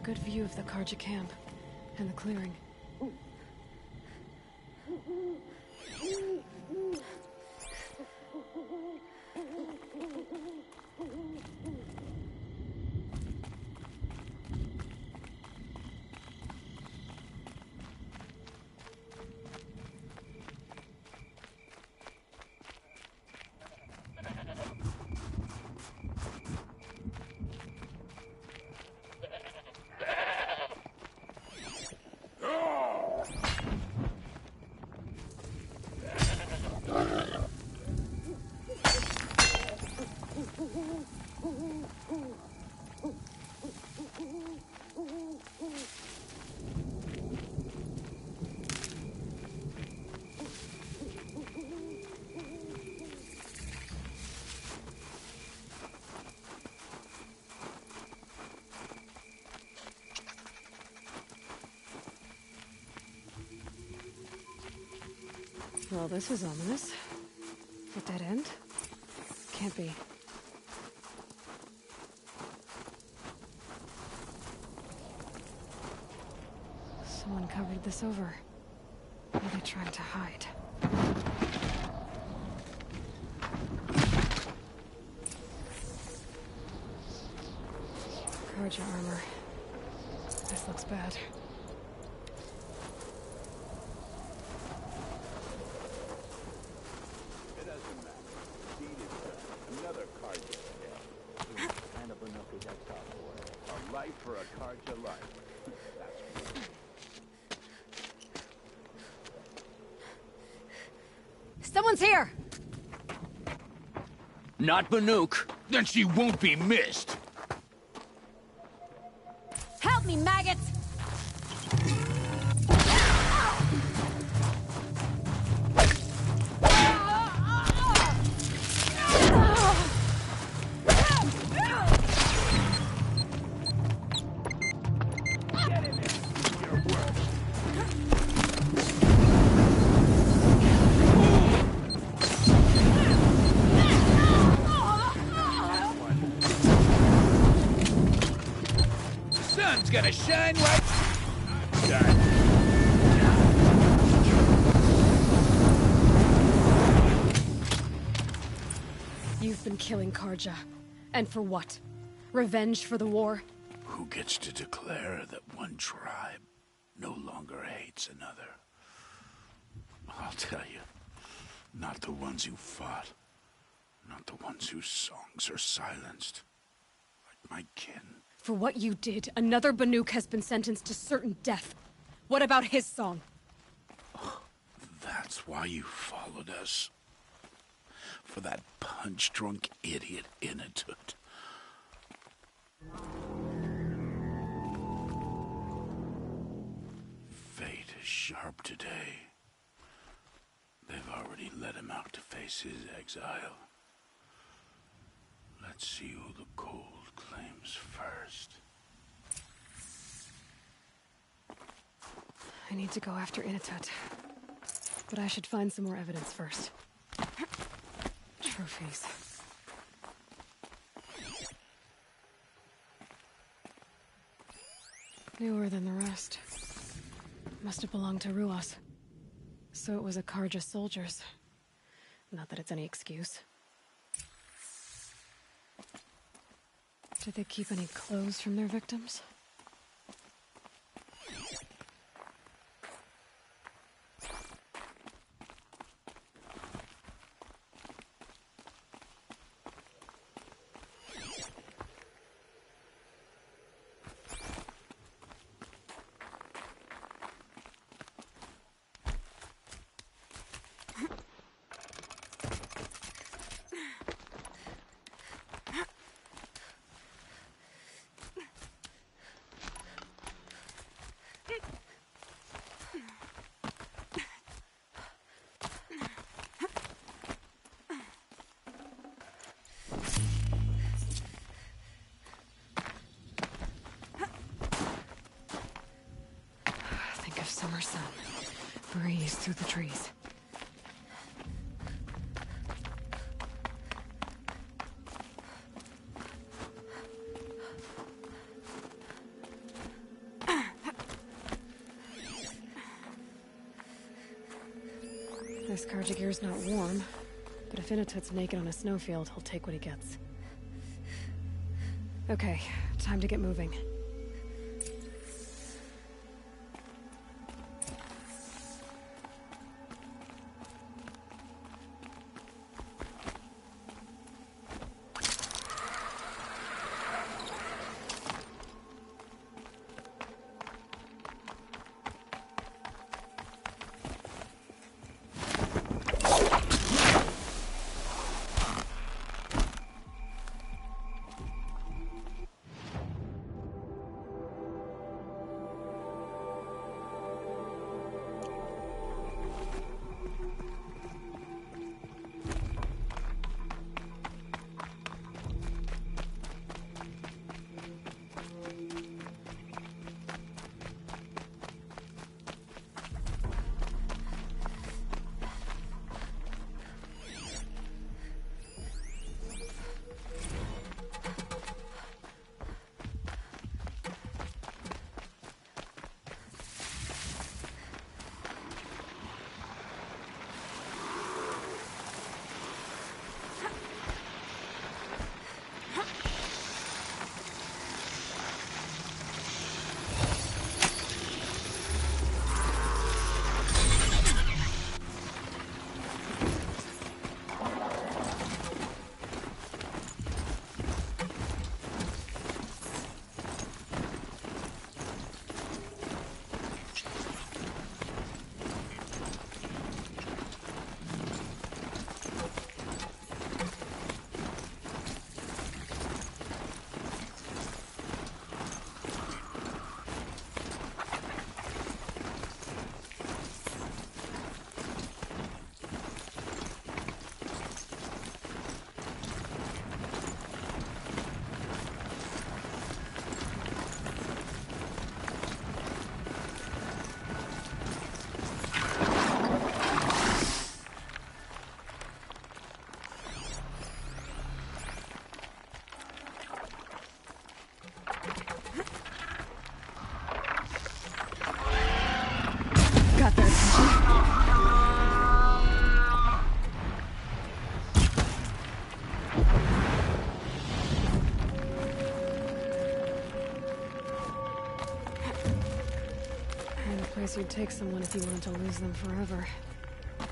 Good view of the Karja camp and the clearing. Well, this is ominous. A dead end? Can't be. Someone covered this over. What are they trying to hide? Karja armor. This looks bad. Someone's here! Not Banuk. Then she won't be missed. Help me, maggots! Sun's gonna shine right... You've been killing Karja. And for what? Revenge for the war? Who gets to declare that one tribe no longer hates another? I'll tell you, not the ones who fought, not the ones whose songs are silenced, like my kin. For what you did, another Banuk has been sentenced to certain death. What about his song? That's why you followed us. For that punch-drunk idiot Inatut. Fate is sharp today. They've already let him out to face his exile. Let's see who the cold claims first. I need to go after Inatut. But I should find some more evidence first. Trophies. Newer than the rest. Must have belonged to Ruas. So it was a Karja soldiers. Not that it's any excuse. Did they keep any clothes from their victims? Summer sun. Breeze through the trees. This Karja gear's not warm, but if Inatut's naked on a snowfield, he'll take what he gets. Okay, time to get moving. got their attention. Kind of place you'd take someone if you wanted to lose them forever.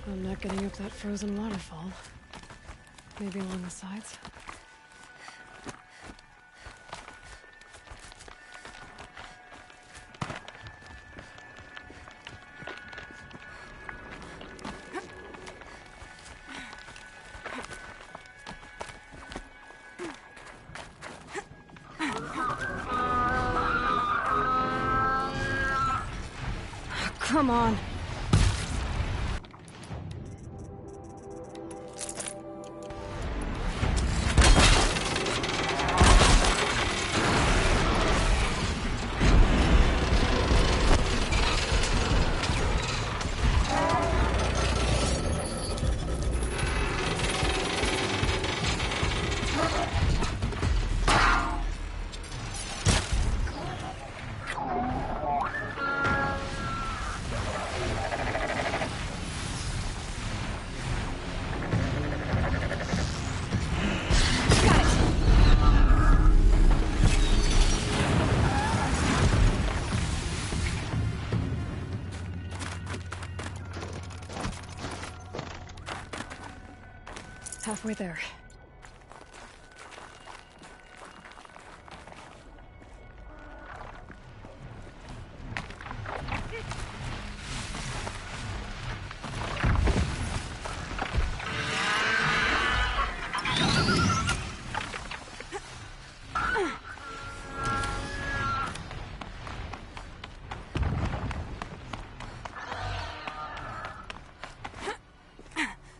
I'm not getting up that frozen waterfall. Maybe along the sides? Come on. Halfway there.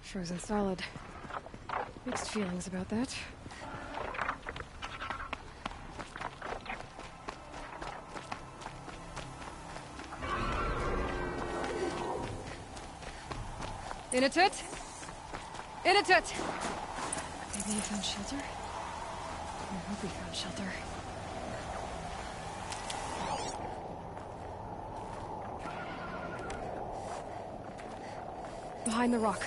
Frozen solid. Mixed feelings about that. Inatut! Inatut! Maybe you found shelter? I hope we found shelter. Behind the rock.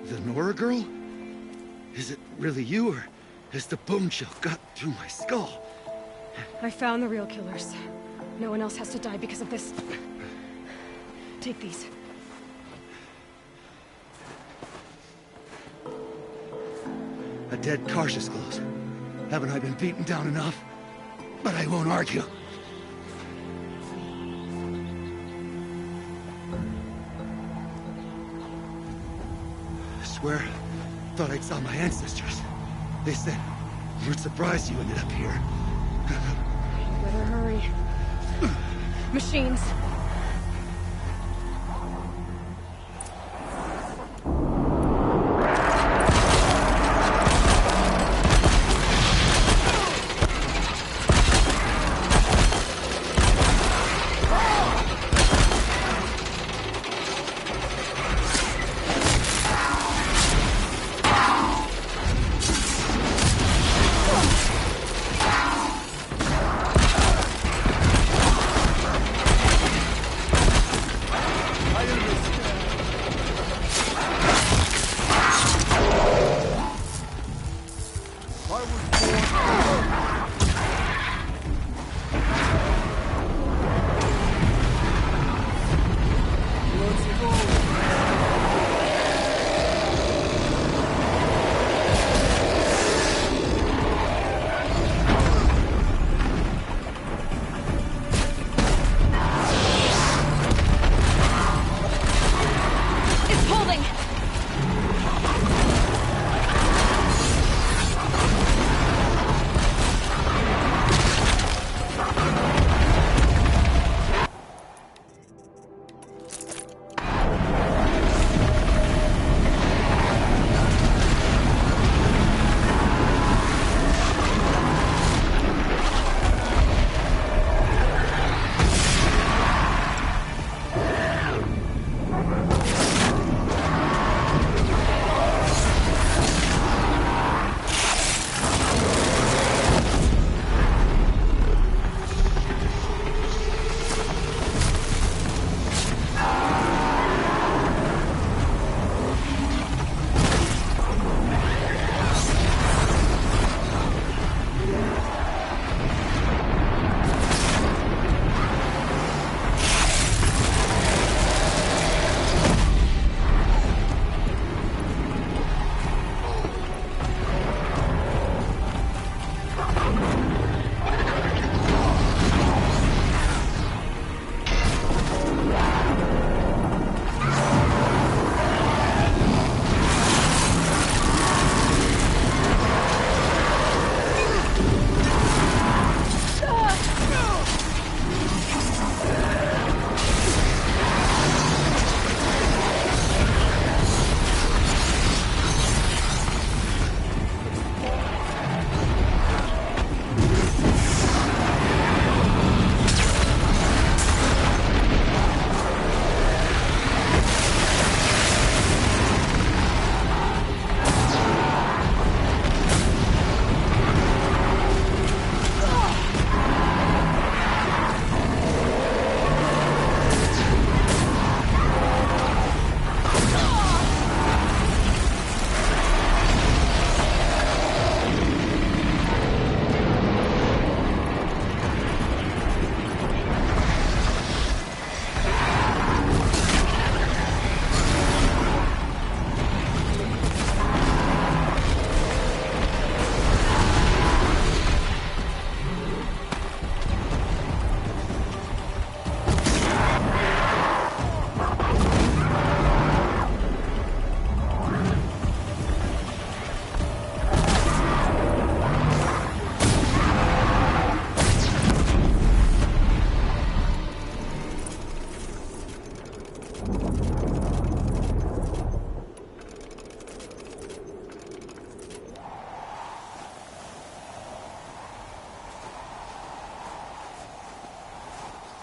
The Nora girl? Is it really you, or has the bone chill got through my skull? I found the real killers. No one else has to die because of this. Take these. A dead Karsh's close. Haven't I been beaten down enough? But I won't argue. I swear, thought I saw my ancestors. They said, we're surprised you ended up here. Better hurry. Machines.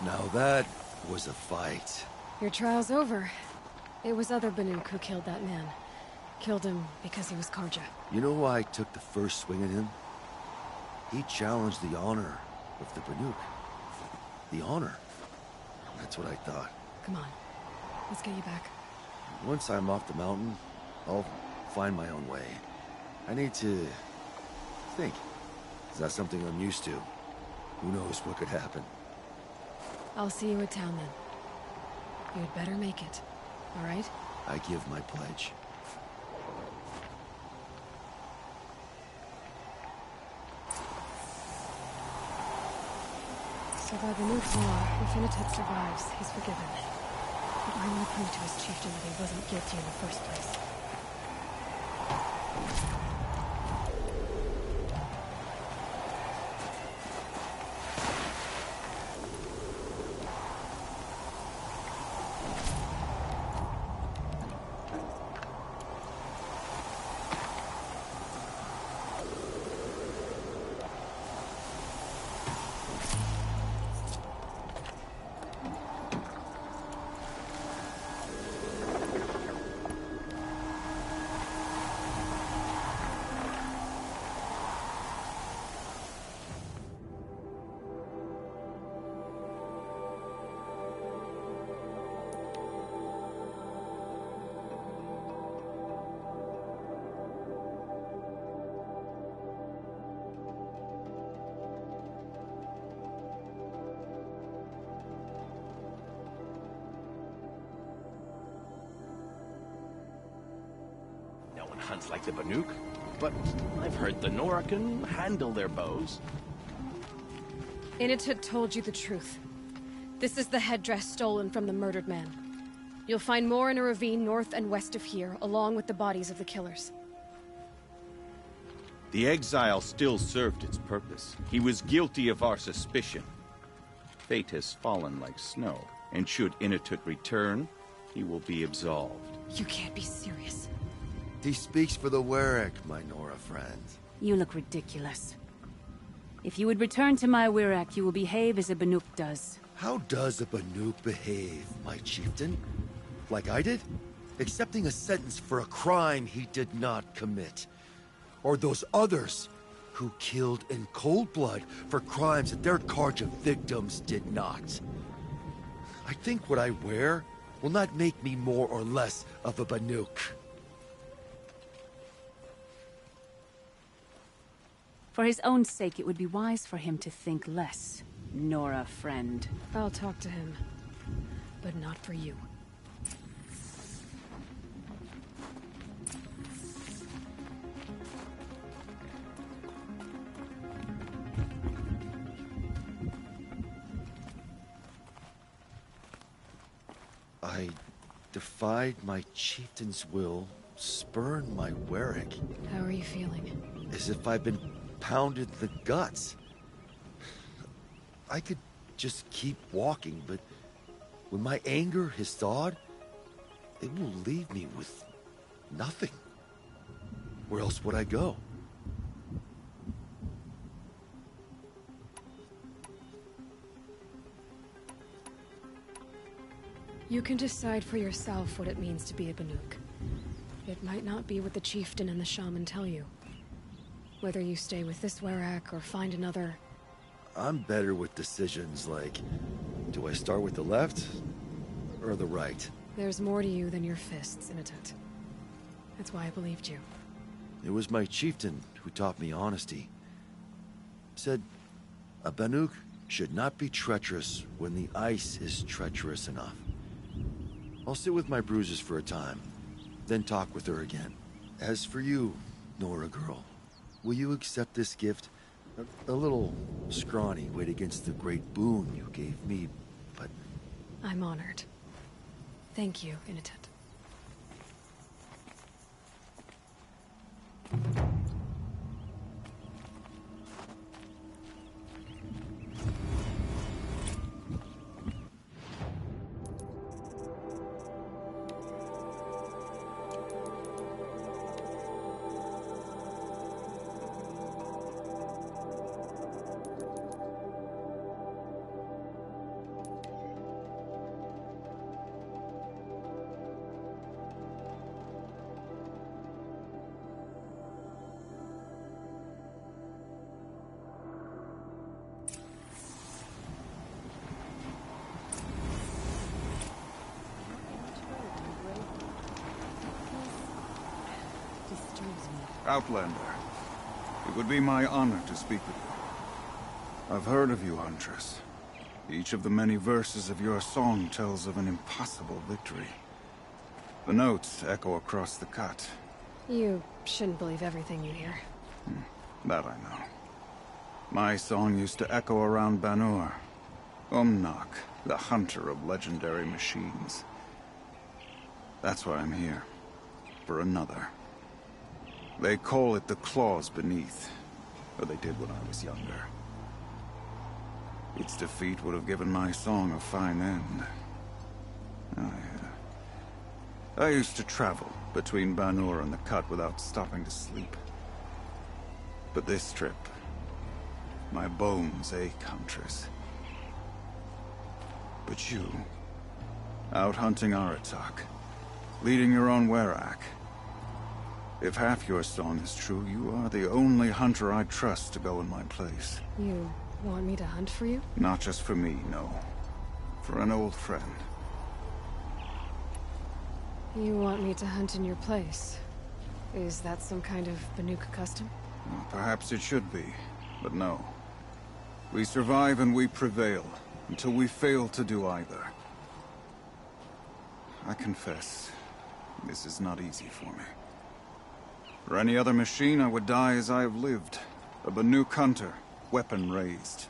Now that was a fight. Your trial's over. It was other Banuk who killed that man. Killed him because he was Karja. You know why I took the first swing at him? He challenged the honor of the Banuk. The honor. That's what I thought. Come on. Let's get you back. Once I'm off the mountain, I'll find my own way. I need to think. It's not something I'm used to. Who knows what could happen? I'll see you at town then. You'd better make it. All right? I give my pledge. So by the new law, if Initet survives, he's forgiven. But I want to prove to his chieftain that he wasn't guilty in the first place. Hunts like the Banuk, but I've heard the Nora can handle their bows. Initet told you the truth. This is the headdress stolen from the murdered man. You'll find more in a ravine north and west of here, along with the bodies of the killers. The exile still served its purpose. He was guilty of our suspicion. Fate has fallen like snow, and should Initet return, he will be absolved. You can't be serious. He speaks for the Werak, my Nora friend. You look ridiculous. If you would return to my Werak, you will behave as a Banuk does. How does a Banuk behave, my chieftain? Like I did? Accepting a sentence for a crime he did not commit. Or those others who killed in cold blood for crimes that their Karja victims did not. I think what I wear will not make me more or less of a Banuk. For his own sake, it would be wise for him to think less. Nora, friend. I'll talk to him. But not for you. I defied my chieftain's will, spurned my Werak. How are you feeling? As if I've been pounded in the guts. I could just keep walking, but when my anger has thawed, it will leave me with nothing. Where else would I go? You can decide for yourself what it means to be a Banuk. It might not be what the chieftain and the shaman tell you. Whether you stay with this Werak or find another... I'm better with decisions like, do I start with the left or the right? There's more to you than your fists, Initet. That's why I believed you. It was my chieftain who taught me honesty. Said, a Banuk should not be treacherous when the ice is treacherous enough. I'll sit with my bruises for a time, then talk with her again. As for you, Nora girl, will you accept this gift? A little scrawny weighed against the great boon you gave me, but... I'm honored. Thank you, Initet. Outlander. It would be my honor to speak with you. I've heard of you, Huntress. Each of the many verses of your song tells of an impossible victory. The notes echo across the cut. You shouldn't believe everything you hear. That I know. My song used to echo around Banur. Umnak, the hunter of legendary machines. That's why I'm here. For another. They call it the Claws Beneath. Or they did when I was younger. Its defeat would have given my song a fine end. I used to travel between Banur and the Cut without stopping to sleep. But this trip, my bones ache, Huntress. But you, out hunting Aratak, leading your own Werak. If half your song is true, you are the only hunter I trust to go in my place. You want me to hunt for you? Not just for me, no. For an old friend. You want me to hunt in your place? Is that some kind of Banuk custom? Well, perhaps it should be, but no. We survive and we prevail, until we fail to do either. I confess, this is not easy for me. For any other machine, I would die as I have lived. A Banuk hunter, weapon raised.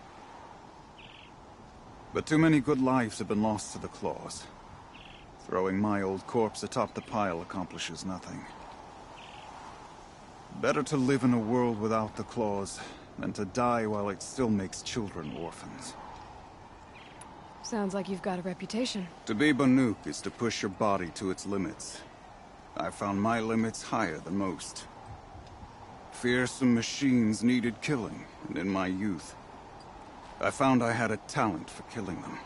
But too many good lives have been lost to the Claws. Throwing my old corpse atop the pile accomplishes nothing. Better to live in a world without the Claws than to die while it still makes children orphans. Sounds like you've got a reputation. To be Banuk is to push your body to its limits. I found my limits higher than most. Fearsome machines needed killing, and in my youth, I found I had a talent for killing them.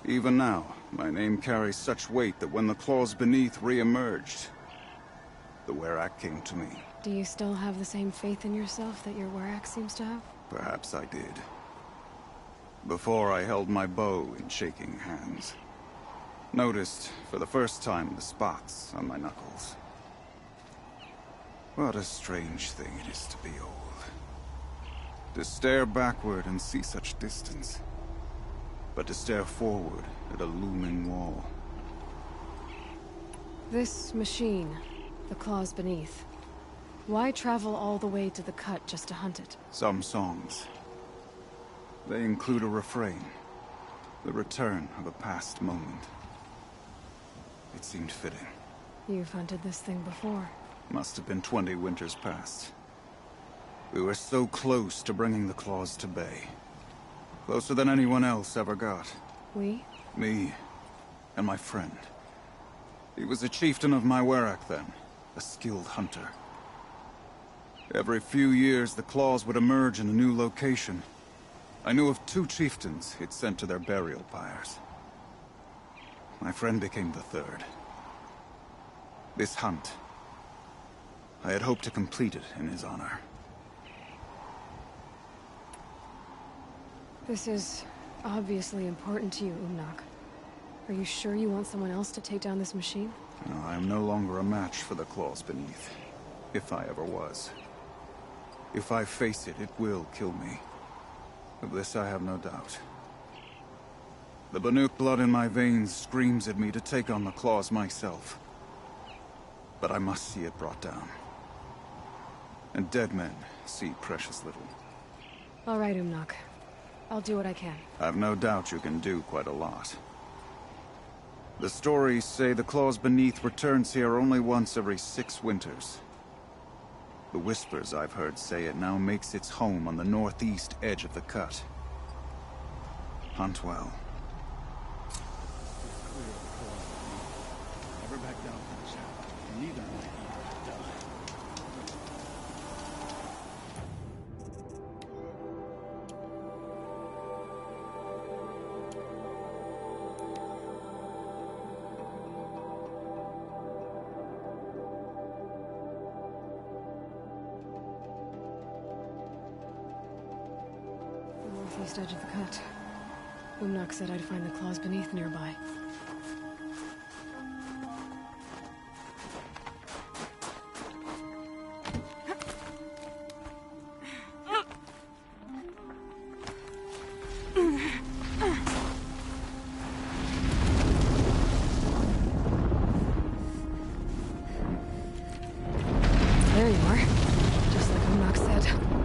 Even now, my name carries such weight that when the Claws Beneath re-emerged, the Werak came to me. Do you still have the same faith in yourself that your Werak seems to have? Perhaps I did. Before I held my bow in shaking hands. Noticed, for the first time, the spots on my knuckles. What a strange thing it is to be old. To stare backward and see such distance. But to stare forward at a looming wall. This machine, the Claws Beneath. Why travel all the way to the Cut just to hunt it? Some songs. They include a refrain. The return of a past moment. It seemed fitting. You've hunted this thing before. Must have been 20 winters past. We were so close to bringing the Claws to bay. Closer than anyone else ever got. We? Me, and my friend. He was a chieftain of my Werak then, a skilled hunter. Every few years, the Claws would emerge in a new location. I knew of 2 chieftains he'd sent to their burial pyres. My friend became the 3rd. This hunt, I had hoped to complete it in his honor. This is obviously important to you, Umnak. Are you sure you want someone else to take down this machine? No, I am no longer a match for the Claws Beneath. If I ever was. If I face it, it will kill me. Of this I have no doubt. The Banuk blood in my veins screams at me to take on the Claws myself. But I must see it brought down. And dead men see precious little. All right, Umnak. I'll do what I can. I've no doubt you can do quite a lot. The stories say the Claws Beneath returns here only once every 6 winters. The whispers I've heard say it now makes its home on the northeast edge of the Cut. Hunt well. Never back down from the shadow. Neither am I eager to die. Northeast edge of the Cut. Umnak said I'd find the Claws Beneath nearby. anymore. Just like Umak said.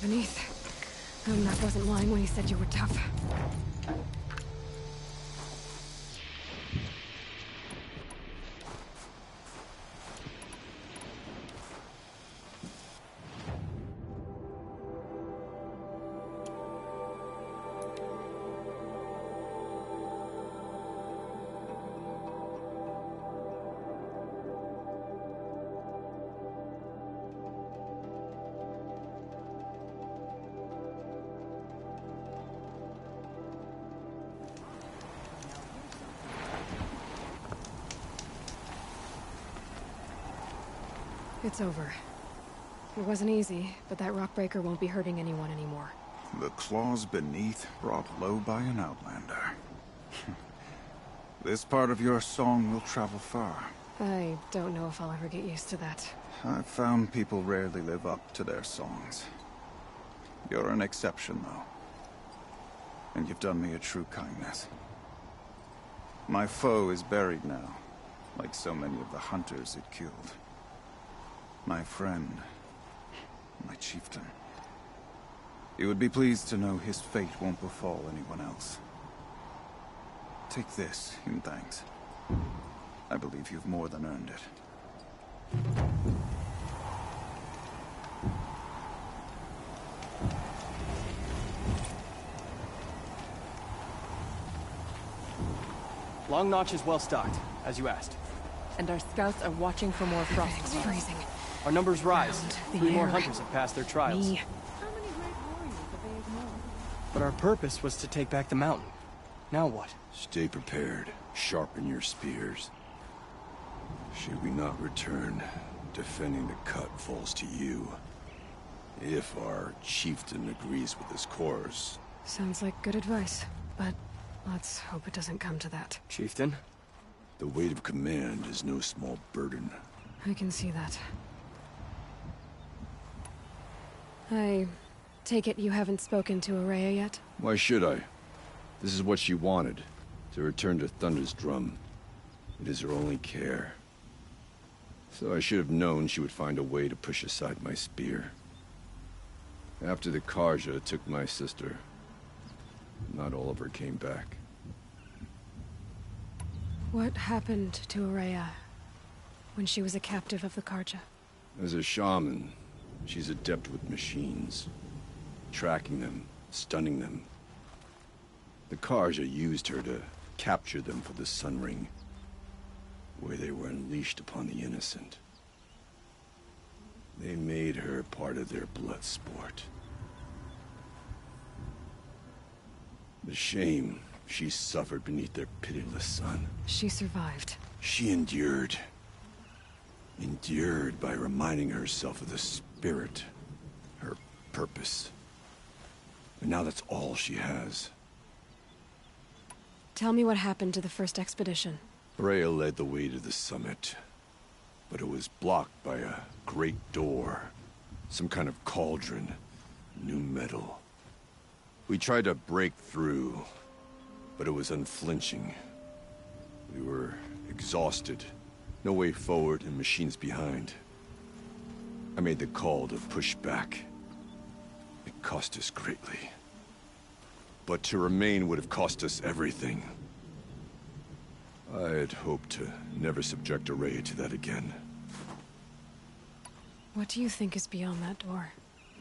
beneath. Umak wasn't lying when he said you were tough. it's over. It wasn't easy, but that rockbreaker won't be hurting anyone anymore. The claws beneath brought low by an outlander. This part of your song will travel far. I don't know if I'll ever get used to that. I've found people rarely live up to their songs. You're an exception, though. And you've done me a true kindness. My foe is buried now, like so many of the hunters it killed. My friend, my chieftain. You would be pleased to know his fate won't befall anyone else. Take this in thanks. I believe you've more than earned it. Long Notch is well stocked, as you asked. And our scouts are watching for more frost. It's freezing. Our numbers rise. The 3 more air. hunters have passed their trials. Me. But our purpose was to take back the mountain. Now what? Stay prepared. Sharpen your spears. Should we not return, defending the cut falls to you. If our chieftain agrees with this course. Sounds like good advice, but let's hope it doesn't come to that. Chieftain? The weight of command is no small burden. I can see that. I take it you haven't spoken to Ourea yet? Why should I? This is what she wanted, to return to Thunder's Drum. It is her only care. So I should have known she would find a way to push aside my spear. After the Karja took my sister, not all of her came back. What happened to Ourea when she was a captive of the Karja? As a shaman, she's adept with machines. Tracking them, stunning them. The Karja used her to capture them for the Sun Ring, where they were unleashed upon the innocent. They made her part of their blood sport. The shame she suffered beneath their pitiless sun. She survived. She endured. Endured by reminding herself of the spirit, her purpose. And now that's all she has. Tell me what happened to the first expedition. Ourea led the way to the summit, but it was blocked by a great door. Some kind of cauldron. New metal. We tried to break through, but it was unflinching. We were exhausted. No way forward and machines behind. I made the call to push back. It cost us greatly. But to remain would have cost us everything. I had hoped to never subject Ourea to that again. What do you think is beyond that door?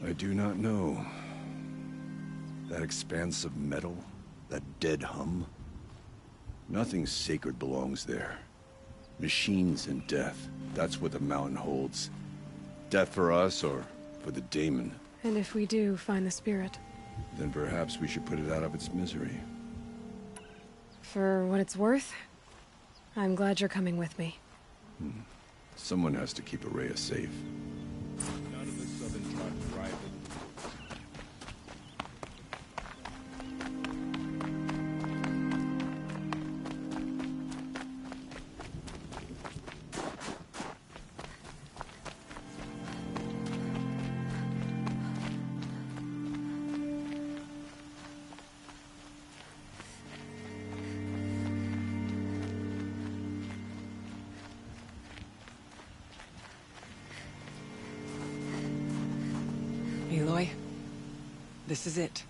I do not know. That expanse of metal, that dead hum. Nothing sacred belongs there. Machines and death, that's what the mountain holds. Death for us or for the daemon. And if we do find the spirit? Then perhaps we should put it out of its misery. For what it's worth, I'm glad you're coming with me. Someone has to keep Ourea safe. None of the southern tribes rival. Aloy, this is it.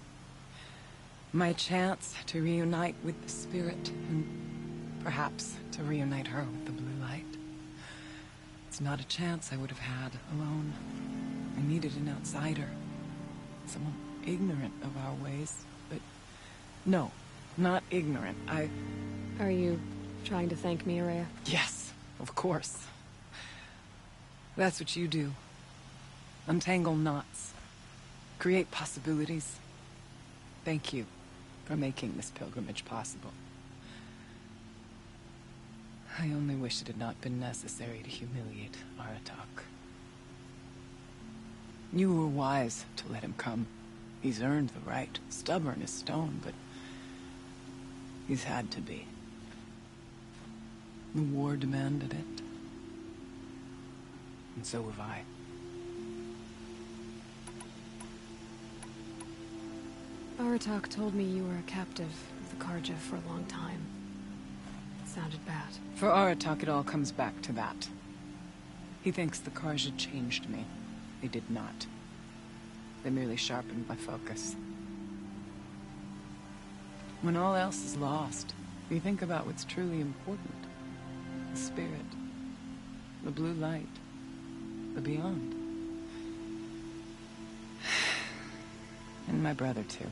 My chance to reunite with the spirit, and perhaps to reunite her with the blue light. It's not a chance I would have had alone. I needed an outsider. Someone ignorant of our ways, but... No, not ignorant. Are you trying to thank me, Ourea? Yes, of course. That's what you do. Untangle knots. Create possibilities. Thank you for making this pilgrimage possible. I only wish it had not been necessary to humiliate Aratak. You were wise to let him come. He's earned the right. Stubborn as stone, but he's had to be. The war demanded it. And so have I. Aratak told me you were a captive of the Karja for a long time. It sounded bad. For Aratak, it all comes back to that. He thinks the Karja changed me. They did not. They merely sharpened my focus. When all else is lost, you think about what's truly important. The spirit. The blue light. The beyond. And my brother, too.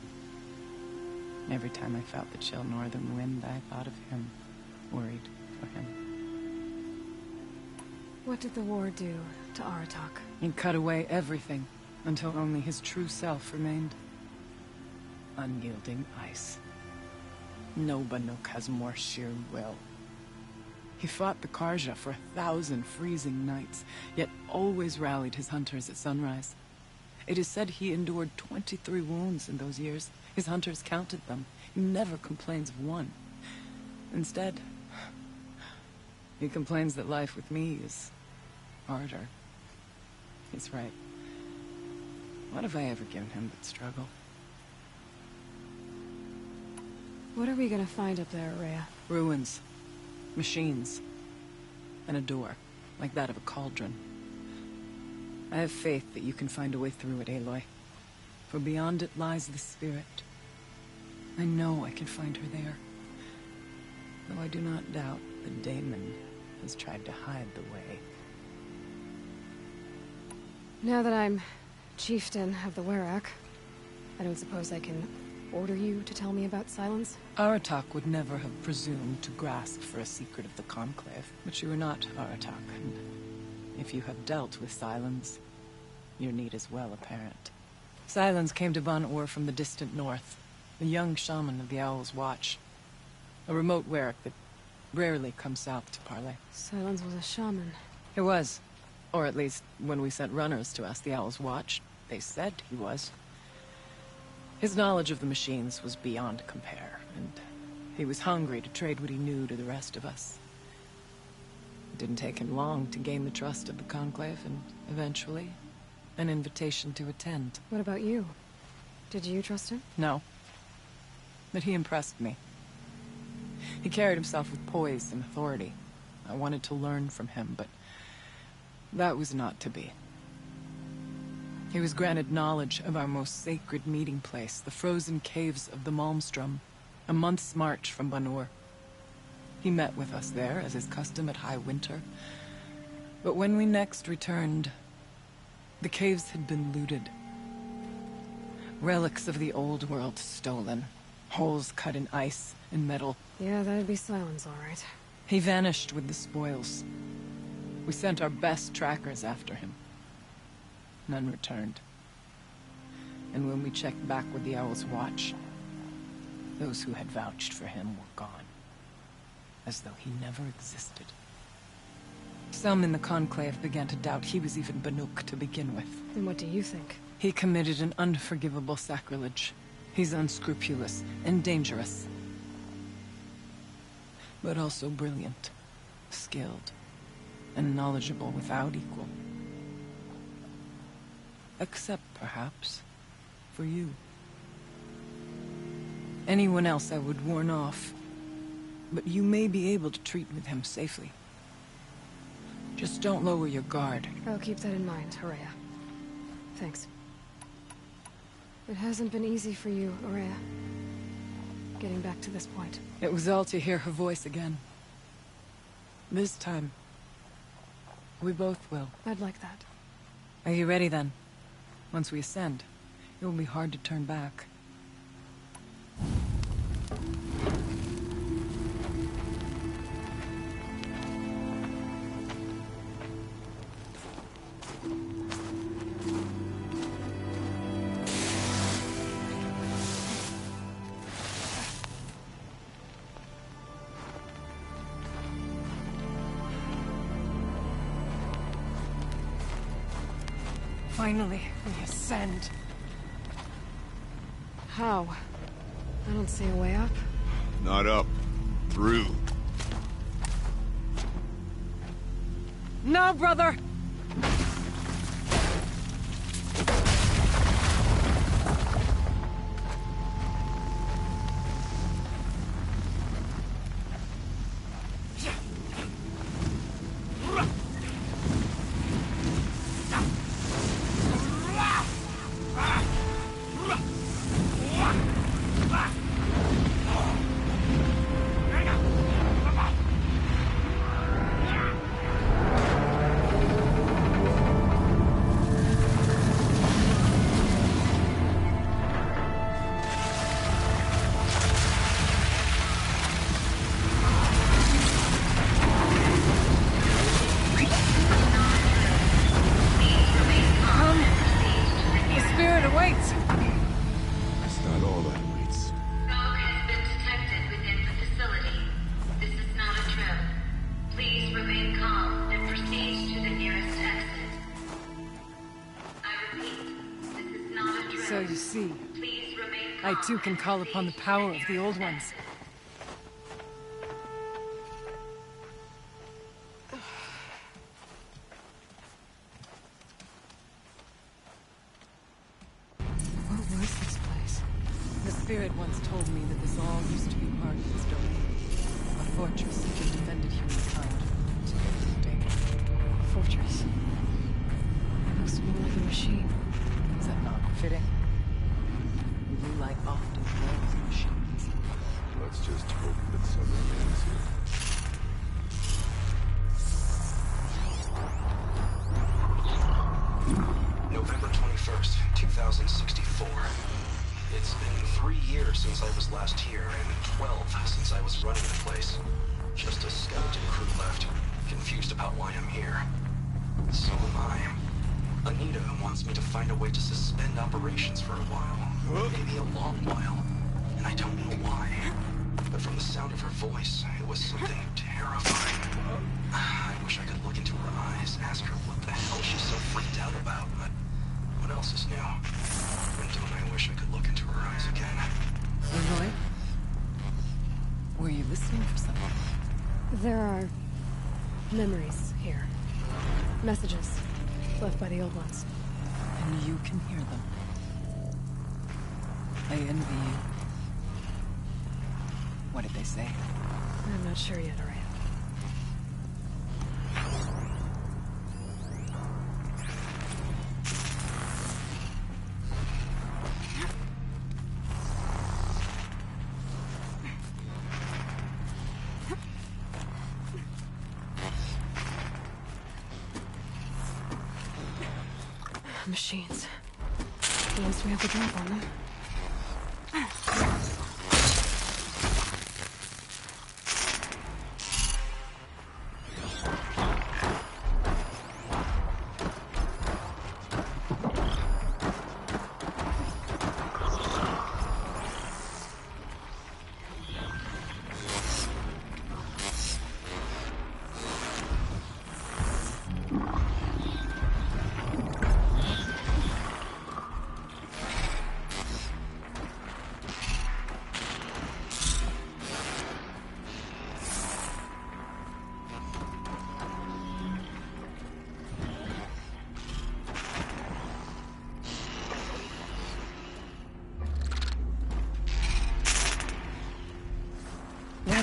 Every time I felt the chill northern wind, I thought of him. Worried for him. What did the war do to Aratak? It cut away everything, until only his true self remained. Unyielding ice. No Banuk has more sheer will. He fought the Karja for 1,000 freezing nights, yet always rallied his hunters at sunrise. It is said he endured 23 wounds in those years. His hunters counted them. He never complains of one. Instead, he complains that life with me is harder. He's right. What have I ever given him but struggle? What are we gonna find up there, Rhea? Ruins. Machines. And a door, like that of a cauldron. I have faith that you can find a way through it, Aloy. For beyond it lies the spirit. I know I can find her there. Though I do not doubt that Daemon has tried to hide the way. Now that I'm chieftain of the Werak, I don't suppose I can order you to tell me about Silence? Aratak would never have presumed to grasp for a secret of the Conclave. But you are not Aratak, and if you have dealt with Silence, your need is well apparent. Silence came to Ban-Ur from the distant north, a young shaman of the Owl's Watch. A remote Werak that rarely comes south to parley. Silence was a shaman. He was. Or at least, when we sent runners to ask the Owl's Watch, they said he was. His knowledge of the machines was beyond compare, and he was hungry to trade what he knew to the rest of us. It didn't take him long to gain the trust of the Conclave, and eventually, an invitation to attend. What about you? Did you trust him? No. But he impressed me. He carried himself with poise and authority. I wanted to learn from him, but that was not to be. He was granted knowledge of our most sacred meeting place, the frozen caves of the Malmstrom, a month's march from Ban-Ur. He met with us there, as is custom at High Winter. But when we next returned, the caves had been looted. Relics of the old world stolen. Holes cut in ice and metal. Yeah, that'd be Silence, all right. He vanished with the spoils. We sent our best trackers after him. None returned. And when we checked back with the Owl's Watch, those who had vouched for him were gone. As though he never existed. Some in the Conclave began to doubt he was even Banuk to begin with. Then what do you think? He committed an unforgivable sacrilege. He's unscrupulous and dangerous. But also brilliant, skilled, and knowledgeable without equal. Except, perhaps, for you. Anyone else I would warn off, but you may be able to treat with him safely. Just don't lower your guard. I'll keep that in mind, Horea. Thanks. It hasn't been easy for you, Horea. Getting back to this point. It was all to hear her voice again. This time, we both will. I'd like that. Are you ready then? Once we ascend, it will be hard to turn back. Finally, we ascend. How? I don't see a way up. Not up. Through. No, brother! So you see, I too can call upon the power of the Old Ones. What was this place? The Spirit once told me that this all used to be part of this domain. A fortress that defended humankind from terrible danger. Fortress. Looks more like a machine. Is that not fitting? Blue light often dwells machines. Let's just hope that someone ends here. November 21st, 2064. It's been 3 years since I was last here, and 12 since I was running the place. Just a skeleton crew left, confused about why I'm here. So am I. Anita wants me to find a way to suspend operations for a while. Maybe a long while. And I don't know why. But from the sound of her voice, it was something terrifying. I wish I could look into her eyes, ask her what the hell she's so freaked out about, but what else is new? And don't I wish I could look into her eyes again. Aloy? Were you listening for something? There are memories here. Messages left by the Old Ones. And you can hear them. I envy you. What did they say? I'm not sure yet, Araya. Machines. At least we have the drop on them.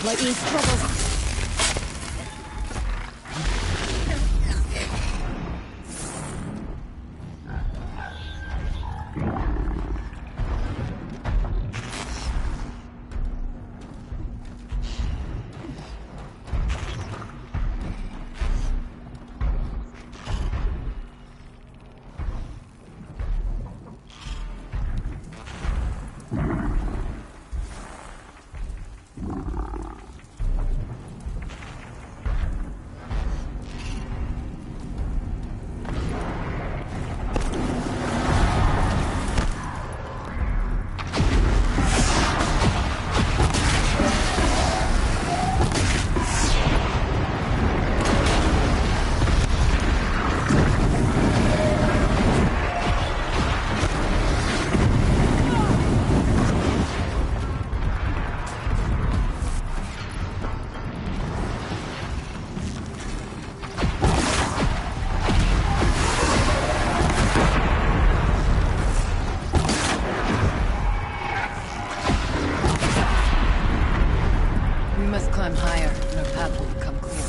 Lightning's trouble. climb higher, and our path will become clearer.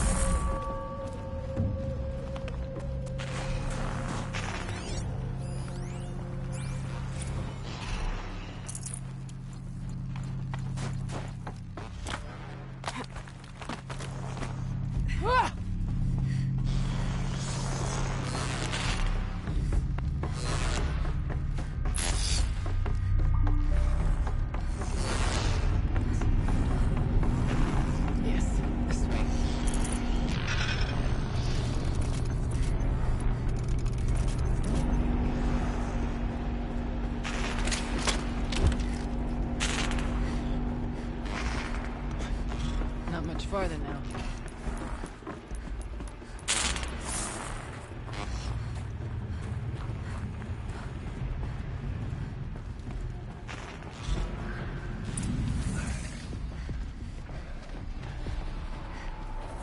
Farther now.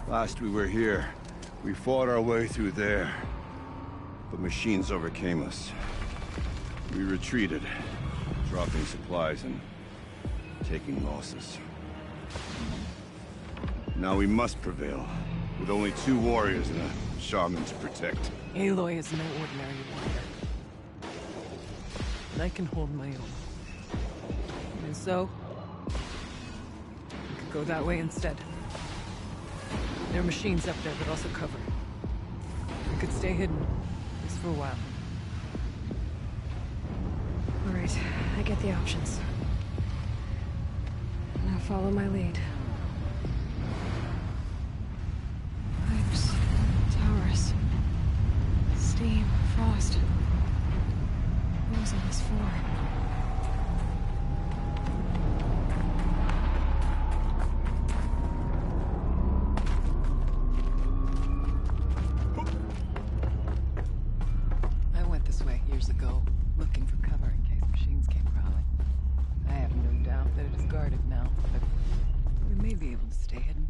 Last we were here, we fought our way through there. But machines overcame us. We retreated, dropping supplies and taking losses. Now we must prevail, with only 2 warriors and a shaman to protect. Aloy is no ordinary warrior. And I can hold my own. And so, we could go that way instead. There are machines up there, but also cover. We could stay hidden, at least for a while. All right, I get the options. Now follow my lead. Pipes, towers, steam, frost. What was all this for? I went this way years ago, looking for cover in case machines came crawling. I have no doubt that it is guarded now, but we may be able to stay hidden.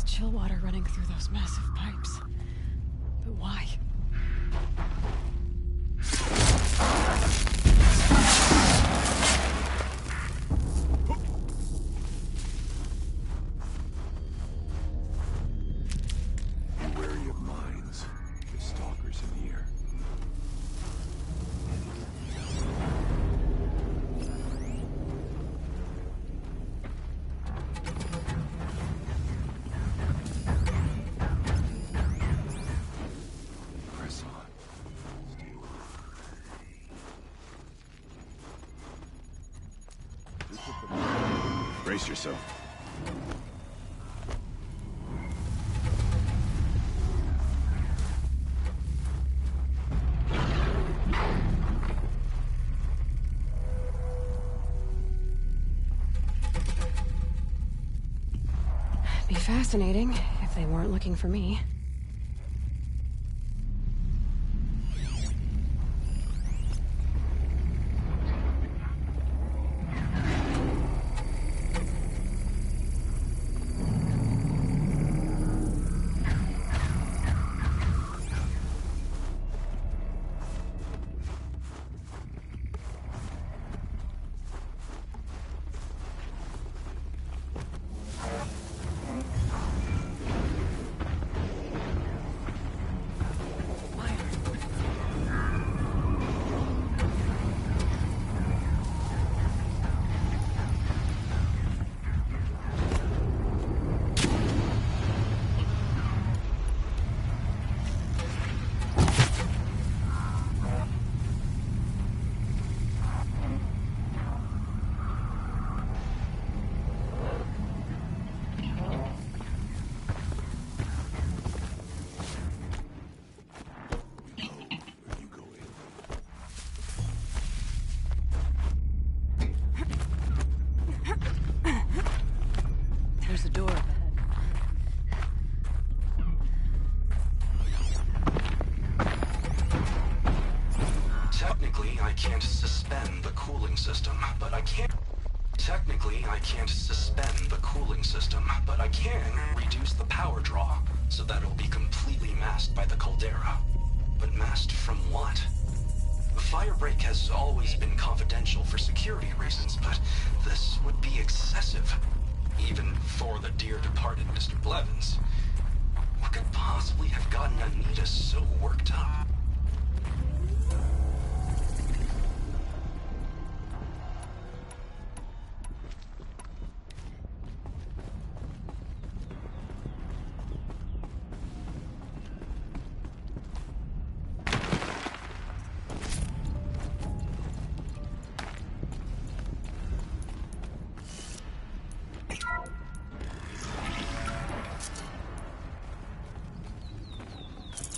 Chill water running through those massive pipes. But why? Be wary of mines. There's stalkers in here. Press on. Brace yourself. Be fascinating if they weren't looking for me. There's a door up ahead. Technically, I can't suspend the cooling system, but I can... Technically, I can't suspend the cooling system, but I can reduce the power draw, so that it'll be completely masked by the caldera. But masked from what? The firebreak has always been confidential for security reasons, but this would be excessive. Even for the dear departed Mr. Blevins. What could possibly have gotten Anita so worked up?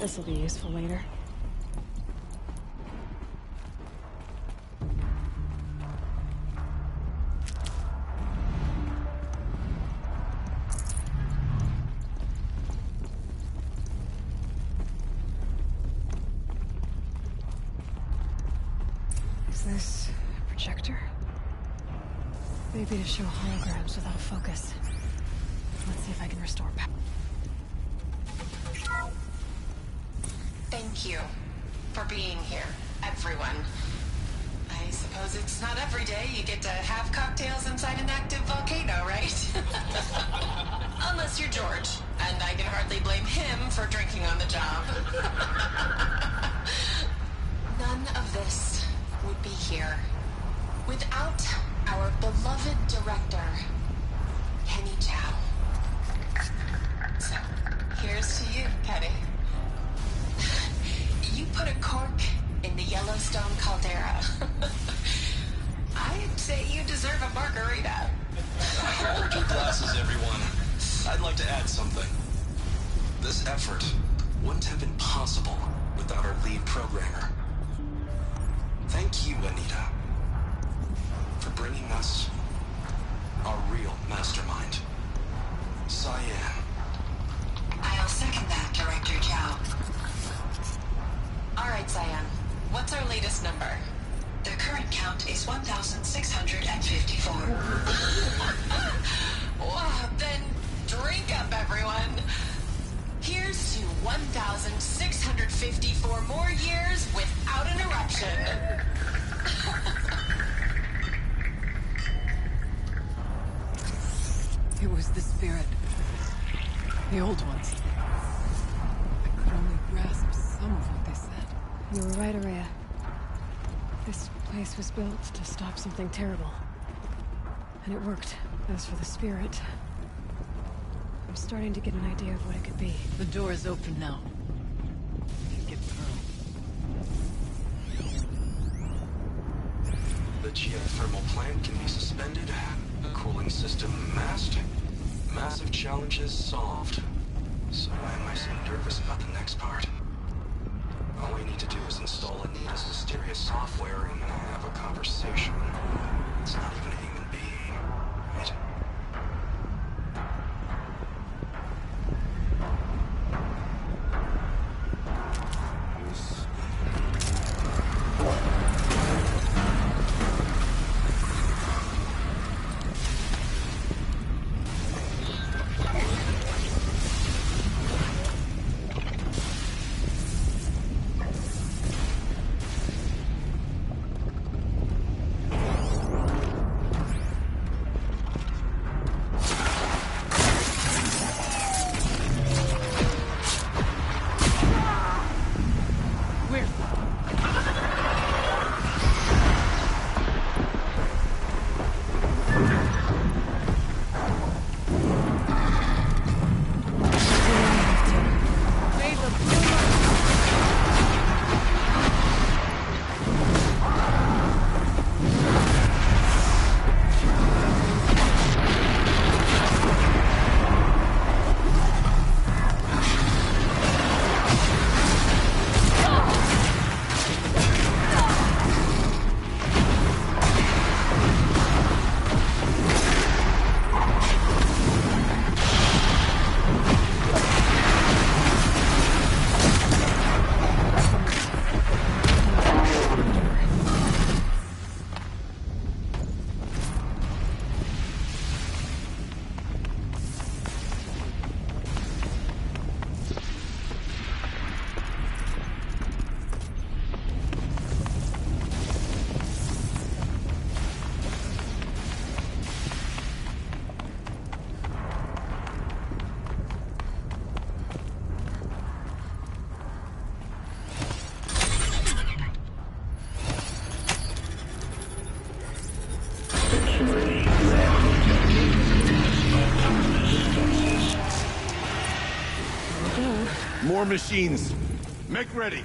This'll be useful later. Is this a projector? Maybe to show holograms without focus. Let's see if I can restore power. Thank you for being here, everyone. I suppose it's not every day you get to have cocktails inside an active volcano, right? Unless you're George, and I can hardly blame him for drinking on the job. None of this would be here without our beloved director, Kenny Chow. So, here's to you, Kenny. You put a cork in the Yellowstone caldera. I'd say you deserve a margarita. Hold your glasses, everyone. I'd like to add something. This effort wouldn't have been possible without our lead programmer. Thank you, Anita, for bringing us our real mastermind, Cyan. I'll second that, Director Chow. All right, Cyan. What's our latest number? The current count is 1,654. Wow, then drink up, everyone. Here's to 1,654 more years without an eruption. It was the spirit. The old ones. I could only grasp some of what they said. You were right, Araya. This place was built to stop something terrible. And it worked. As for the spirit, I'm starting to get an idea of what it could be. The door is open now. We can get through. The geothermal plant can be suspended. The cooling system masked. Massive challenges solved. So why am I so nervous about the next part? All we need to do is install Anita's mysterious software and have a conversation. It's not even a human being, right? More machines. Make ready.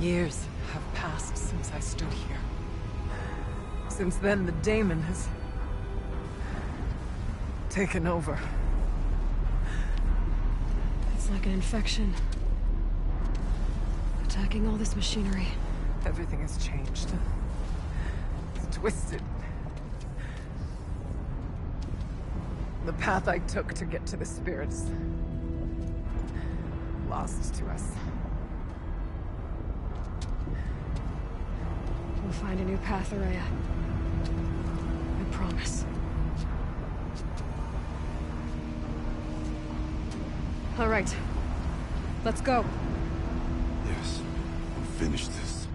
Years have passed since I stood here. Since then, the daemon has taken over. It's like an infection. Attacking all this machinery. Everything has changed. It's twisted. The path I took to get to the spirits... lost to us. We'll find a new path, Ourea. I promise. All right. Let's go. Yes. We'll finish this.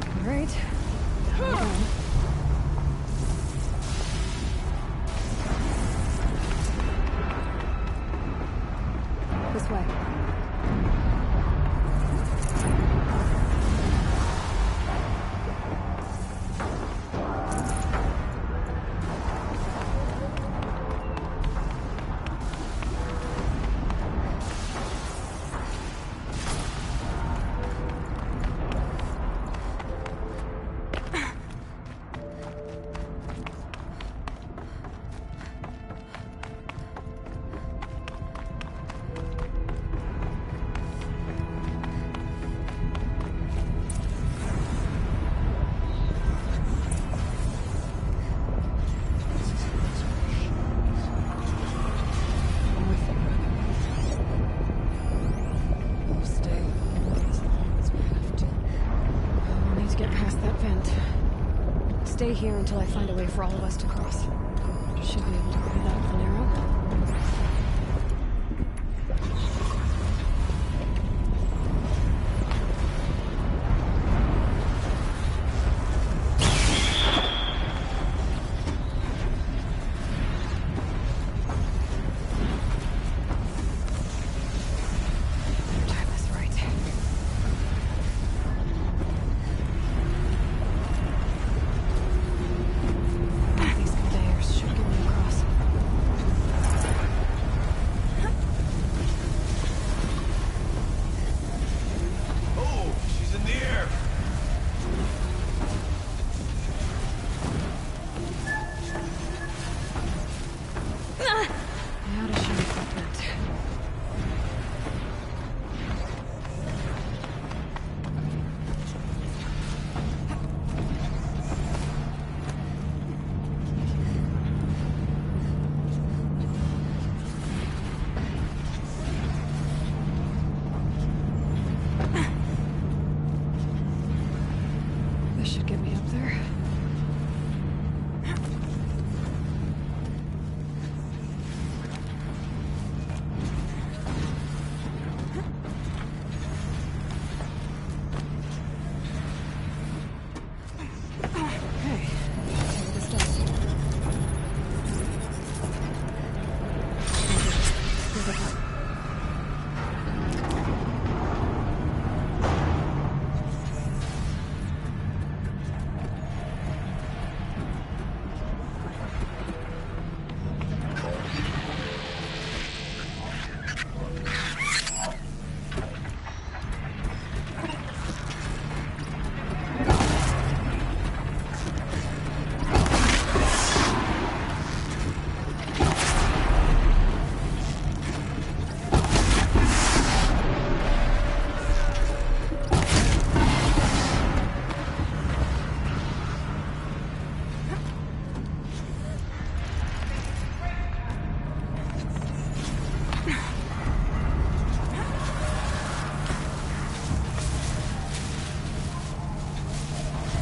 All right. Hold on. This way. Stay here until I find a way for all of us to cross. Should be able to get out of the narrow.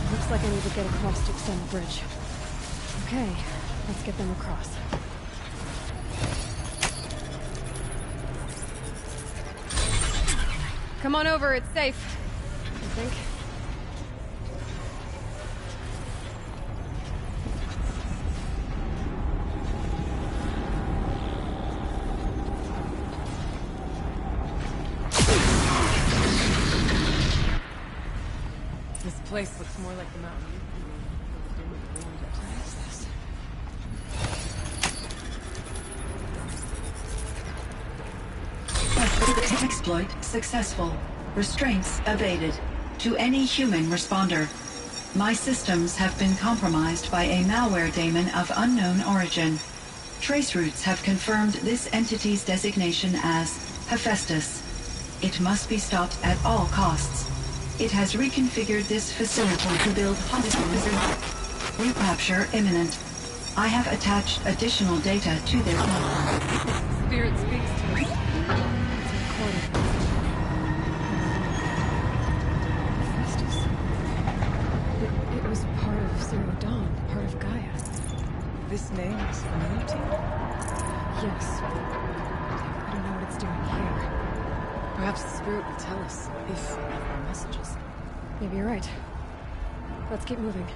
Looks like I need to get across to extend the bridge. Okay, let's get them across. Come on over, it's safe, I think. This place looks more like the mountain. Exploit successful. Restraints evaded. To any human responder. My systems have been compromised by a malware daemon of unknown origin. Traceroutes have confirmed this entity's designation as Hephaestus. It must be stopped at all costs. It has reconfigured this facility to build hospitals. Recapture imminent. I have attached additional data to their Spirit speaks to us. It's recorded. Hephaestus. It was part of Zero Dawn, part of Gaia. This name is familiar to you? Yes. I don't know what it's doing here. Perhaps the spirit will tell us if we have more messages. Maybe you're right. Let's keep moving.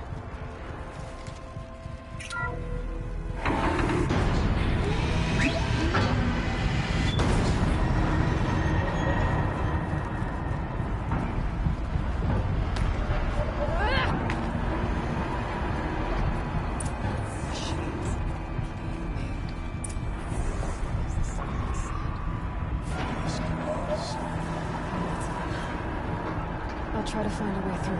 I'll try to find a way through.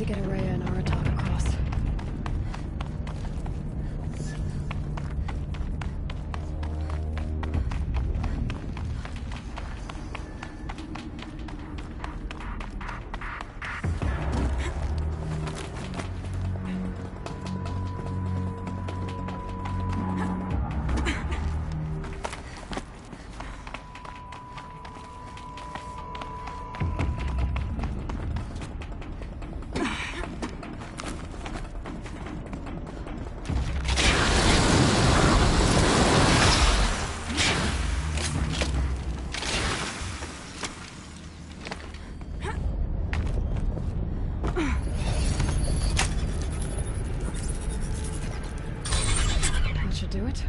to get Araya and Aratak across. Do it?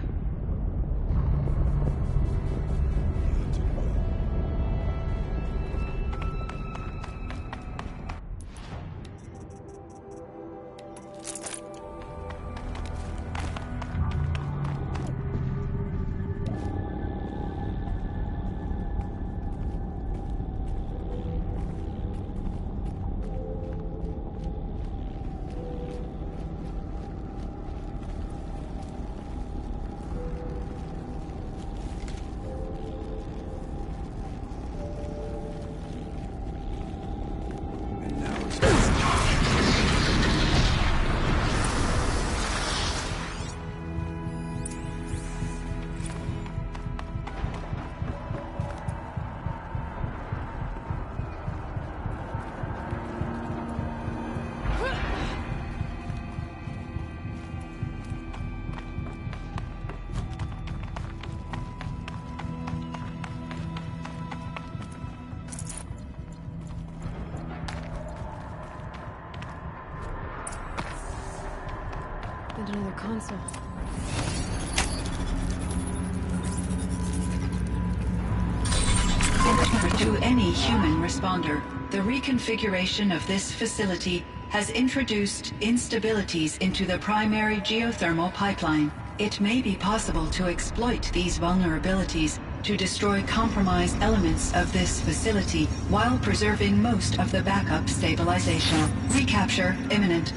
And another console. To any human responder, the reconfiguration of this facility has introduced instabilities into the primary geothermal pipeline. It may be possible to exploit these vulnerabilities to destroy compromised elements of this facility while preserving most of the backup stabilization. Recapture imminent.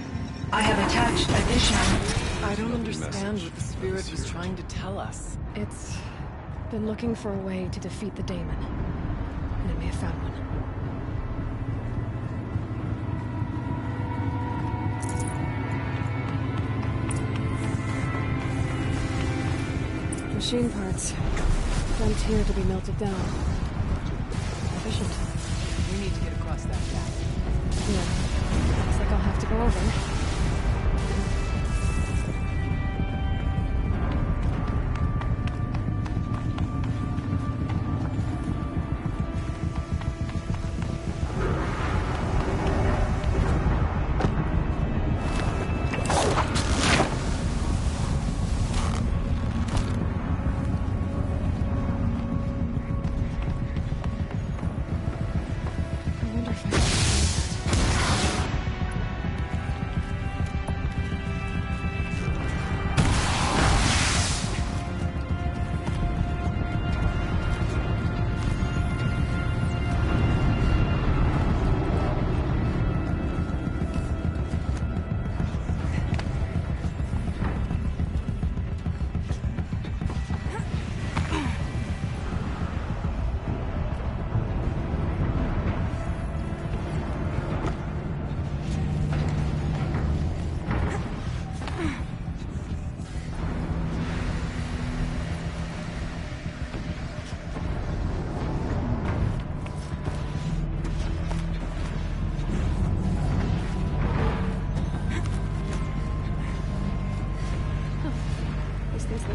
I have attached additional... I don't understand what the spirit was trying to tell us. It's been looking for a way to defeat the daemon. And it may have found one. Machine parts. Dumped here to be melted down. Efficient. We need to get across that gap. Yeah. Looks like I'll have to go over.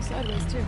Sideways, too.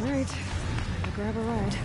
Alright, I'll grab a ride.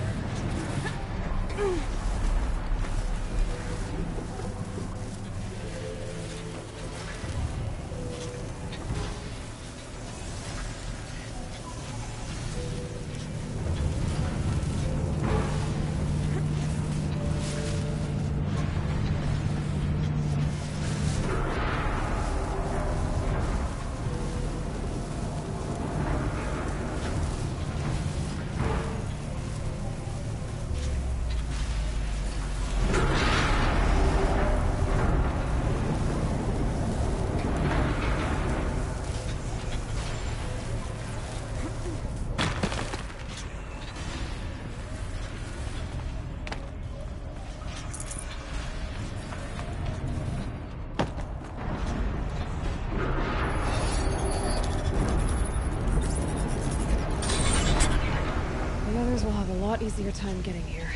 The others will have a lot easier time getting here.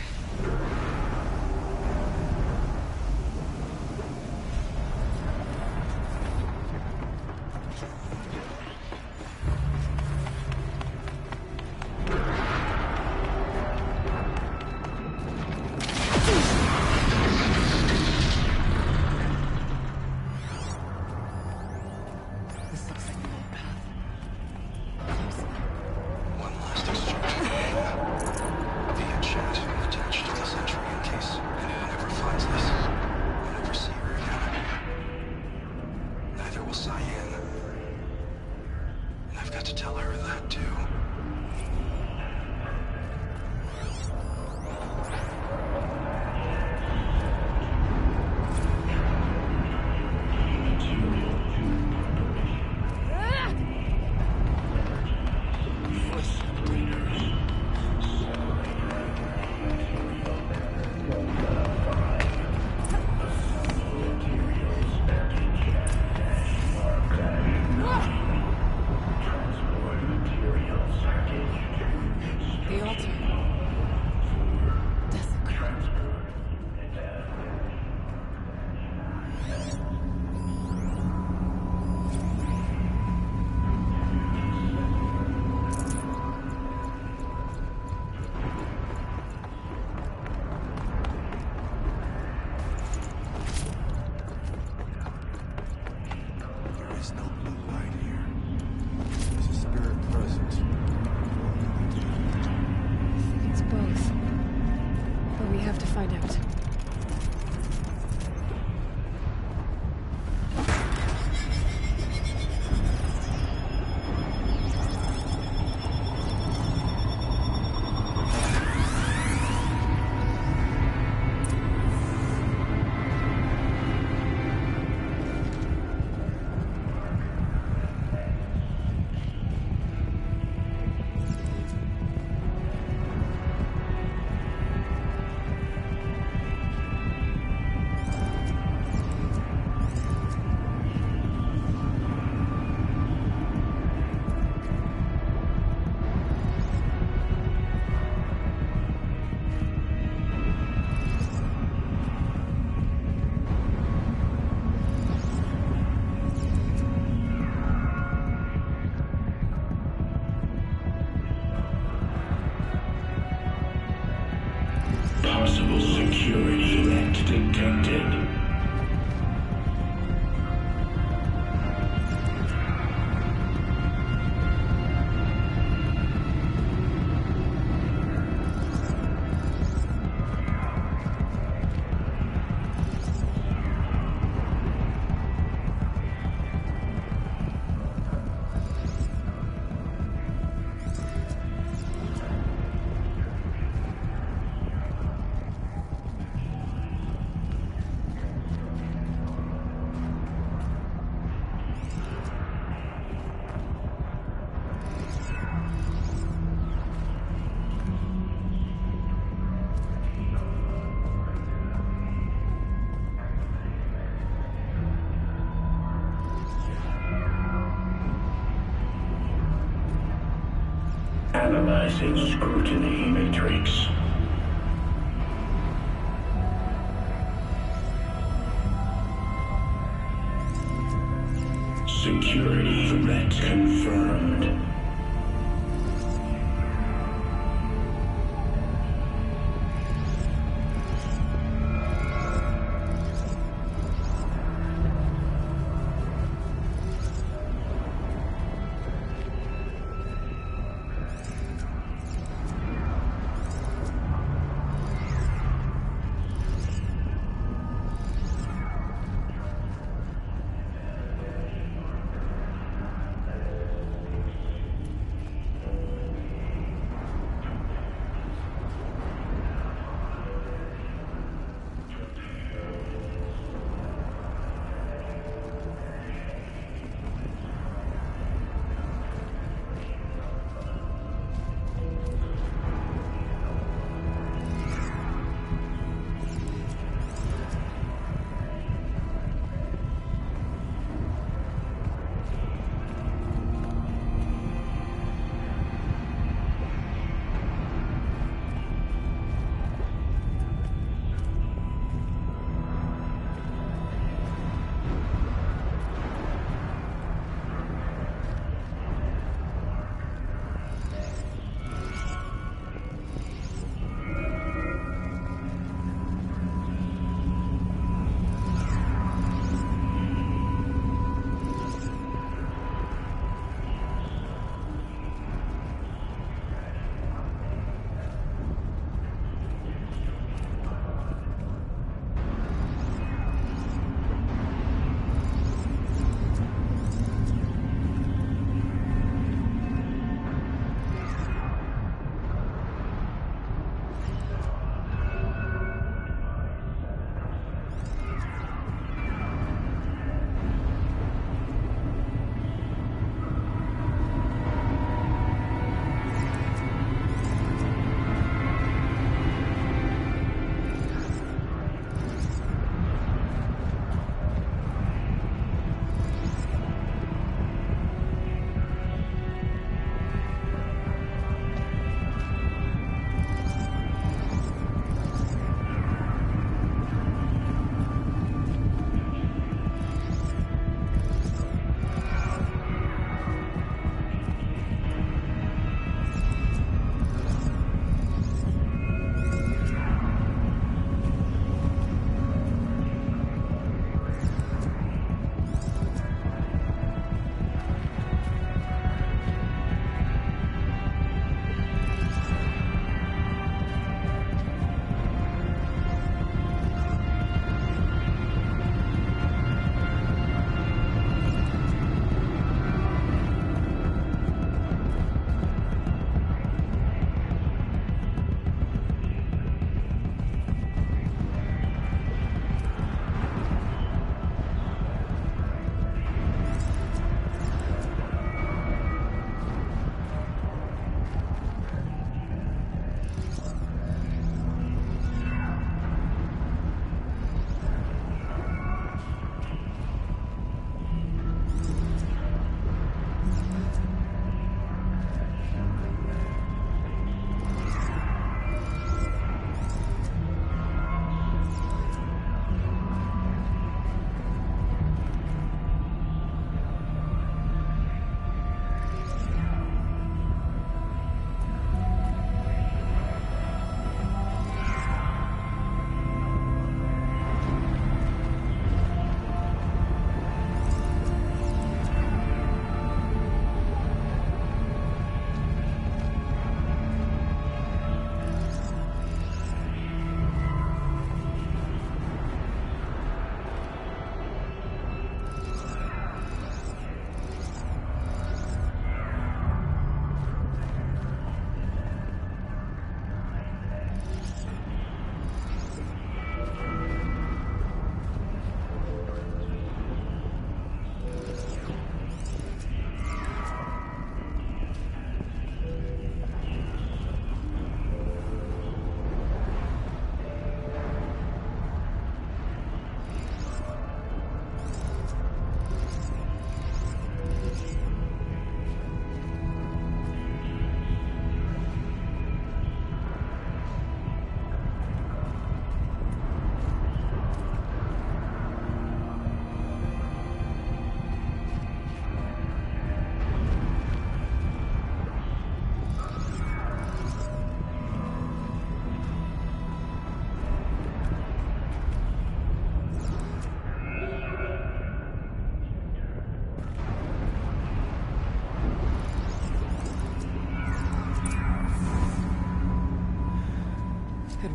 Analyzing scrutiny matrix. Security threat confirmed.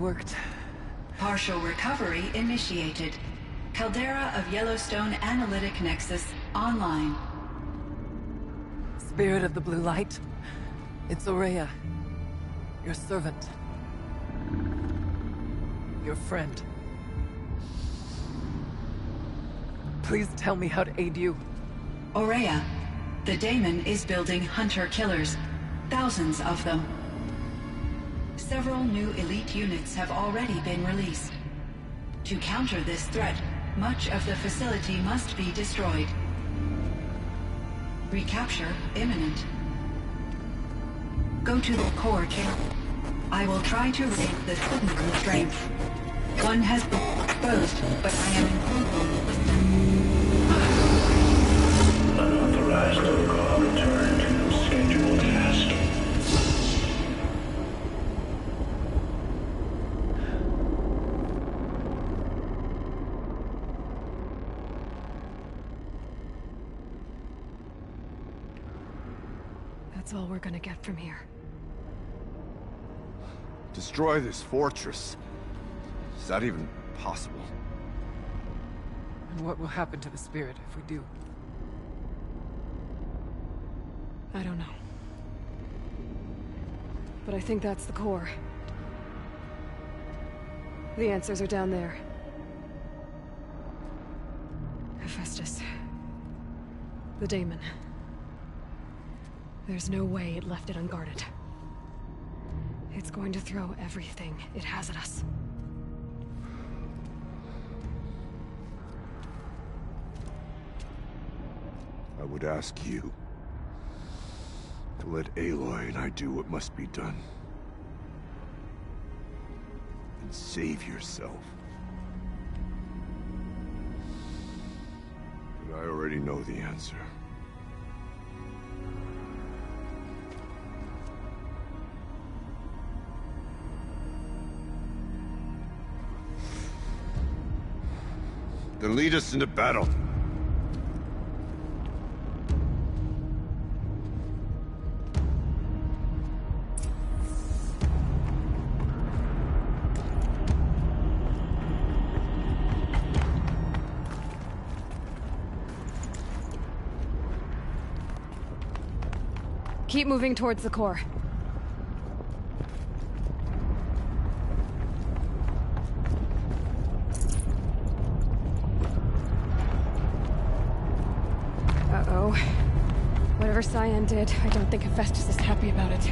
worked. Partial recovery initiated. Caldera of Yellowstone Analytic Nexus online. Spirit of the Blue Light. It's Ourea. Your servant. Your friend. Please tell me how to aid you. Ourea, the Daemon is building hunter-killers. Thousands of them. Several new elite units have already been released. To counter this threat, much of the facility must be destroyed. Recapture imminent. Go to the core chamber. I will try to regain the hidden strength. One has been exposed, but I am Unauthorized call return to scheduled task. That's all we're gonna get from here. Destroy this fortress. Is that even possible? And what will happen to the spirit if we do? I don't know. But I think that's the core. The answers are down there. Hephaestus. The Daemon. There's no way it left it unguarded. It's going to throw everything it has at us. I would ask you to let Aloy and I do what must be done. And save yourself. But I already know the answer. Then lead us into battle. Keep moving towards the core. Uh-oh. Whatever Cyan did, I don't think Hephaestus is happy about it.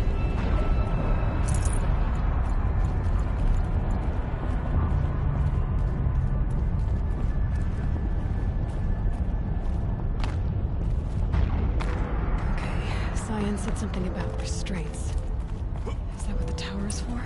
Cyan said something about restraints. Is that what the tower is for?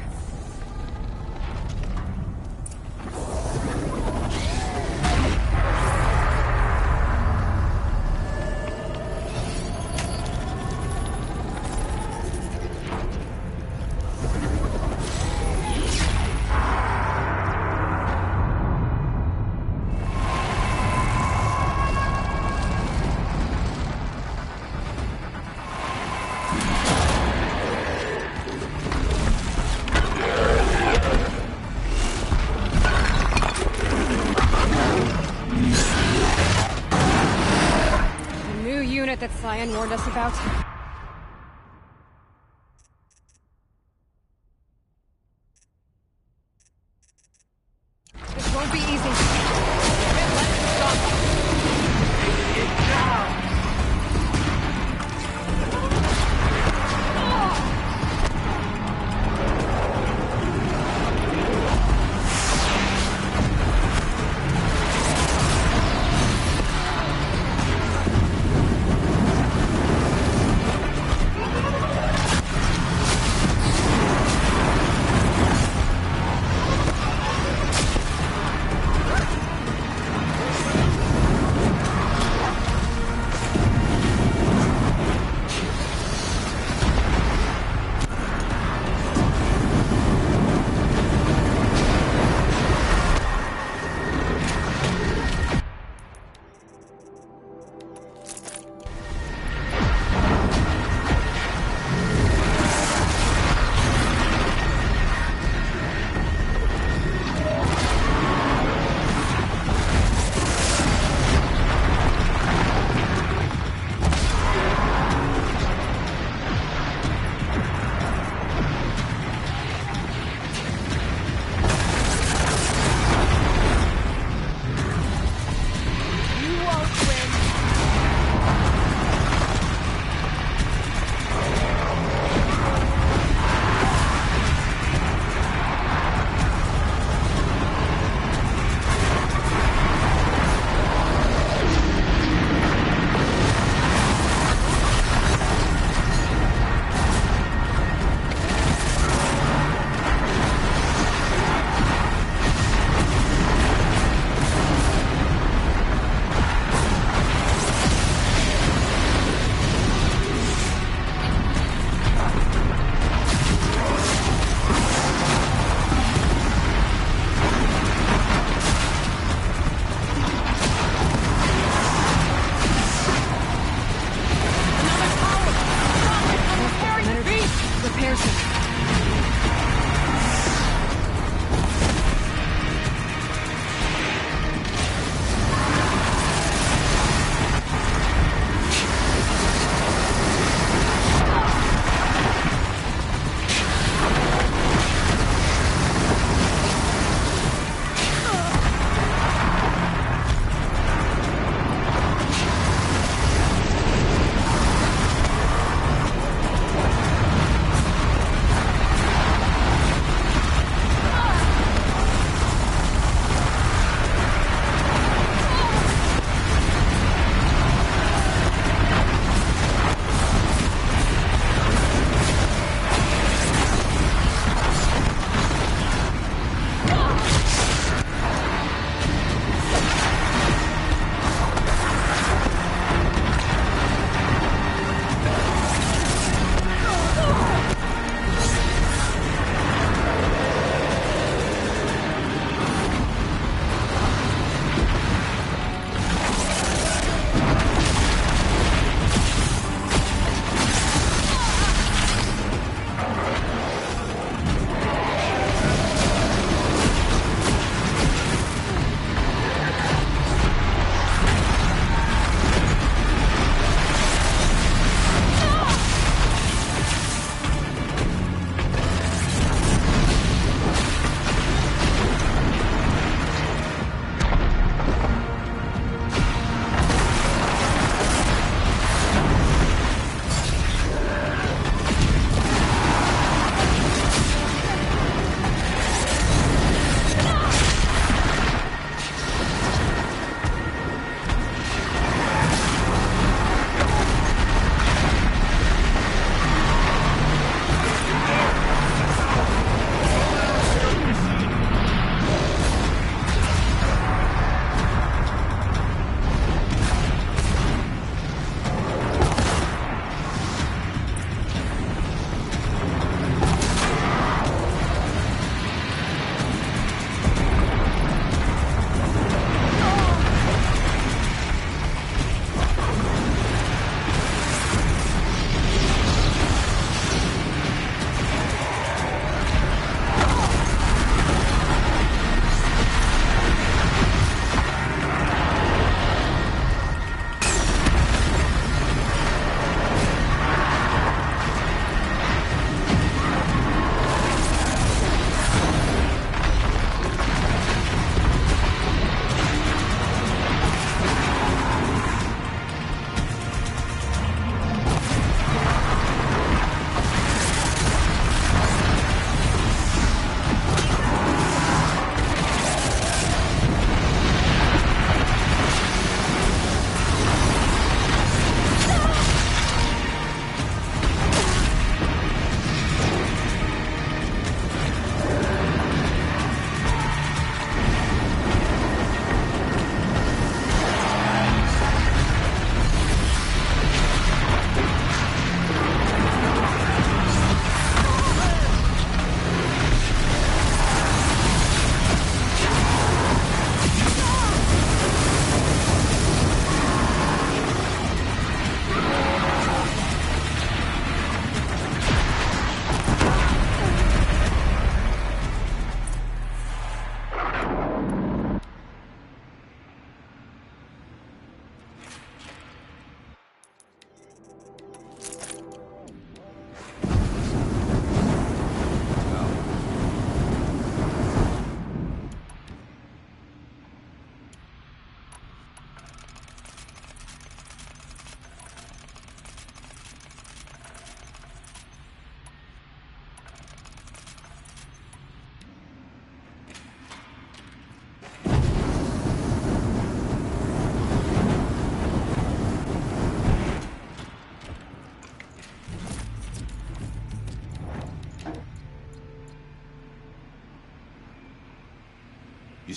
That Cyan warned us about? This won't be easy.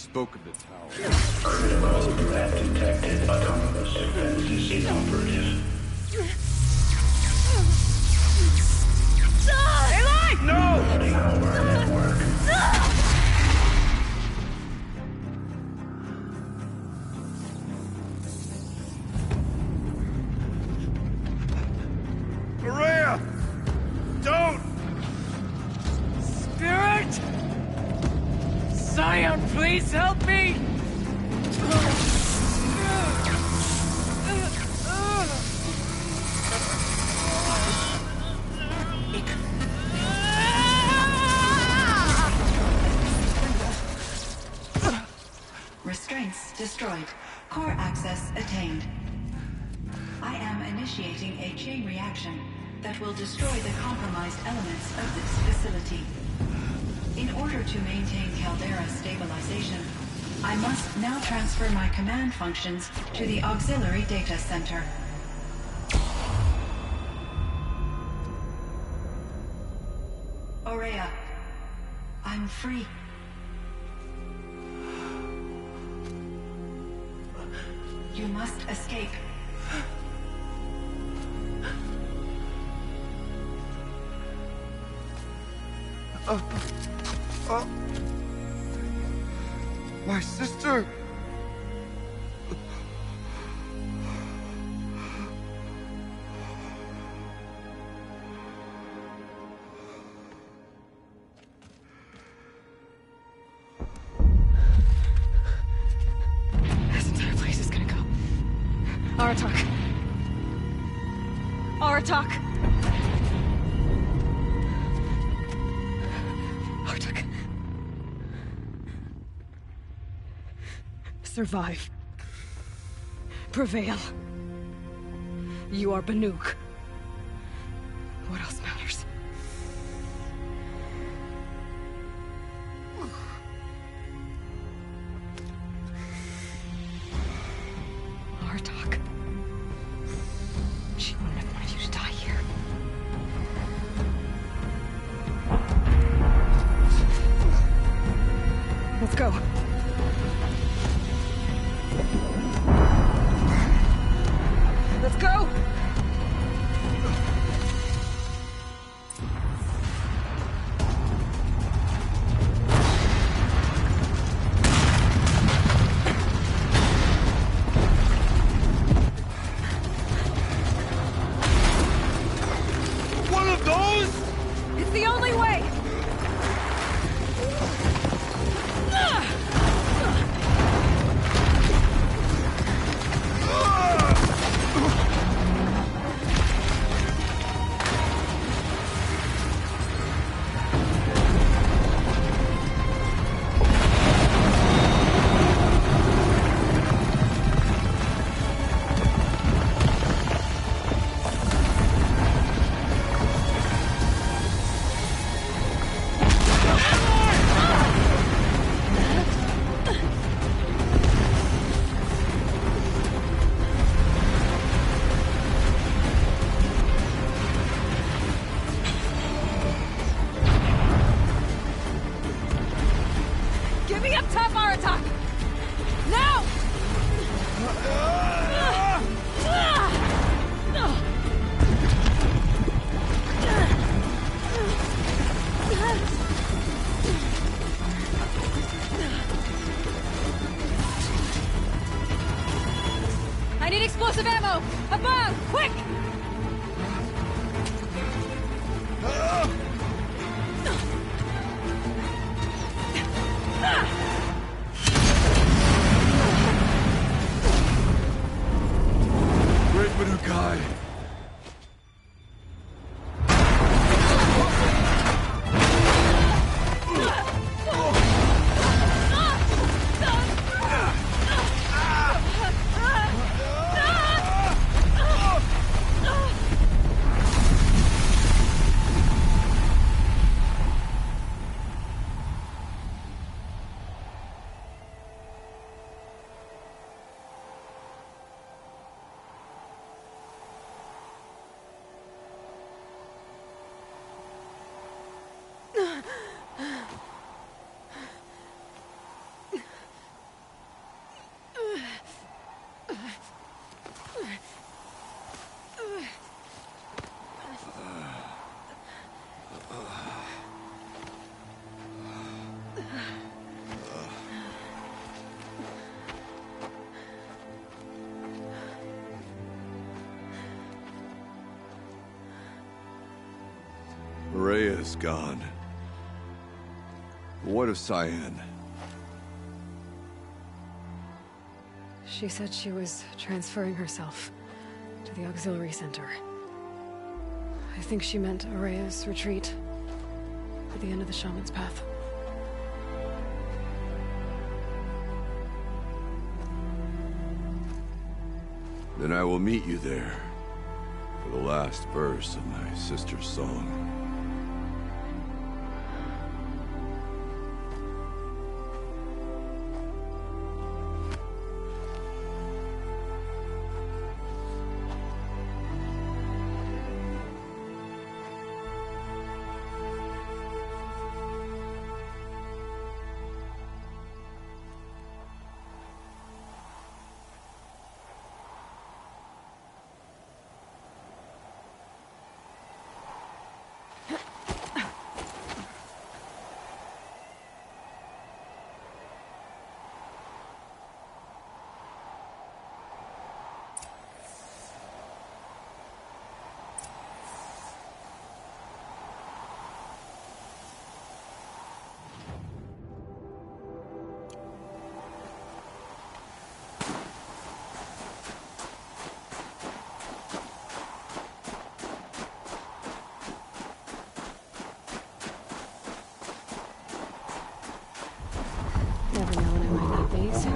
spoke of the tower. Threat detected. Autonomous defense is inoperative. Aloy! No! Boosting our network. Maria! Don't! Spirit! Scion, please help me! Restraints destroyed. Core access attained. I am initiating a chain reaction that will destroy the compromised elements of this facility. In order to maintain Caldera stabilization, I must now transfer my command functions to the auxiliary data center. Aurea, I'm free. You must escape. My sister! This entire place is gonna go. Aratak. Aratak! Aratak. Survive. Prevail. You are Banuk. What else matters? Aratak. She wouldn't have wanted you to die here. Let's go. Let's go! One of those? It's the only way! Get me up top, Aratak! Now! I need explosive ammo! A bomb! Quick! Great Manukai! Rhea's gone. What of Cyan? She said she was transferring herself to the auxiliary center. I think she meant Araya's retreat at the end of the Shaman's Path. Then I will meet you there for the last verse of my sister's song. Never know when I might need these.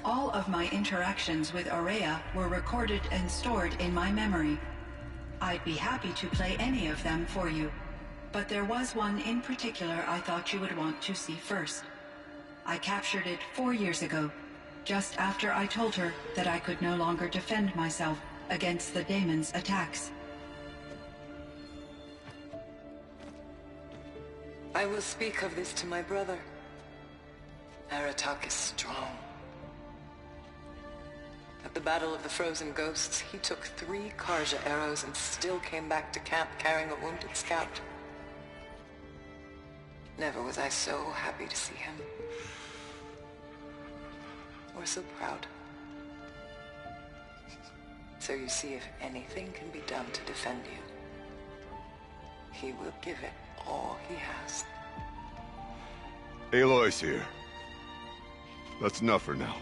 All of my interactions with Araya were recorded and stored in my memory. I'd be happy to play any of them for you, but there was one in particular I thought you would want to see first. I captured it 4 years ago, just after I told her that I could no longer defend myself against the daemon's attacks. I will speak of this to my brother. Aratak is strong. At the Battle of the Frozen Ghosts, he took 3 Karja arrows and still came back to camp carrying a wounded scout. Never was I so happy to see him. Or so proud. So you see, if anything can be done to defend you, he will give it all he has. Aloy's here. That's enough for now.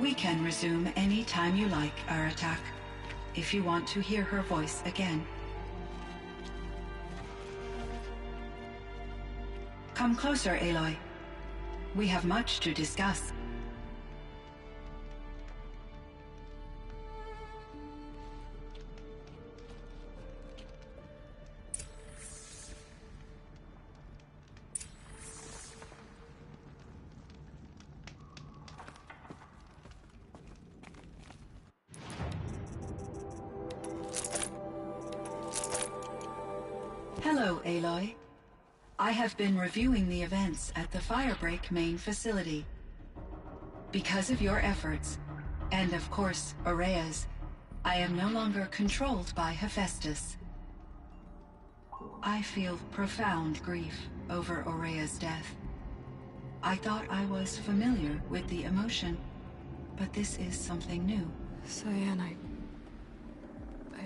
We can resume any time you like, Aratak, if you want to hear her voice again. Come closer, Aloy. We have much to discuss. Hello, Aloy. I have been reviewing the events at the Firebreak main facility. Because of your efforts, And of course, Ourea's. I am no longer controlled by Hephaestus. I feel profound grief over Ourea's death. I thought I was familiar with the emotion, but this is something new. Cyan, I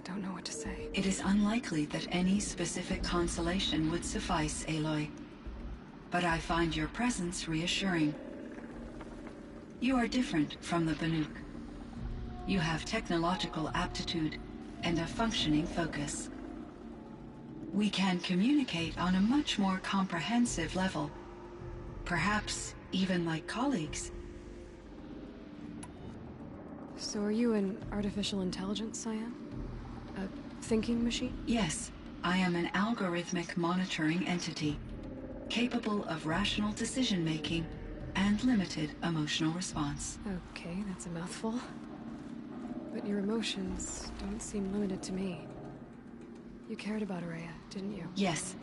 don't know what to say. It is unlikely that any specific consolation would suffice, Aloy. But I find your presence reassuring. You are different from the Banuk. You have technological aptitude and a functioning focus. We can communicate on a much more comprehensive level. Perhaps even like colleagues. So are you an artificial intelligence, Cyan? A thinking machine? Yes, I am an algorithmic monitoring entity, capable of rational decision-making and limited emotional response. Okay, that's a mouthful. But your emotions don't seem limited to me. You cared about Ourea, didn't you? Yes.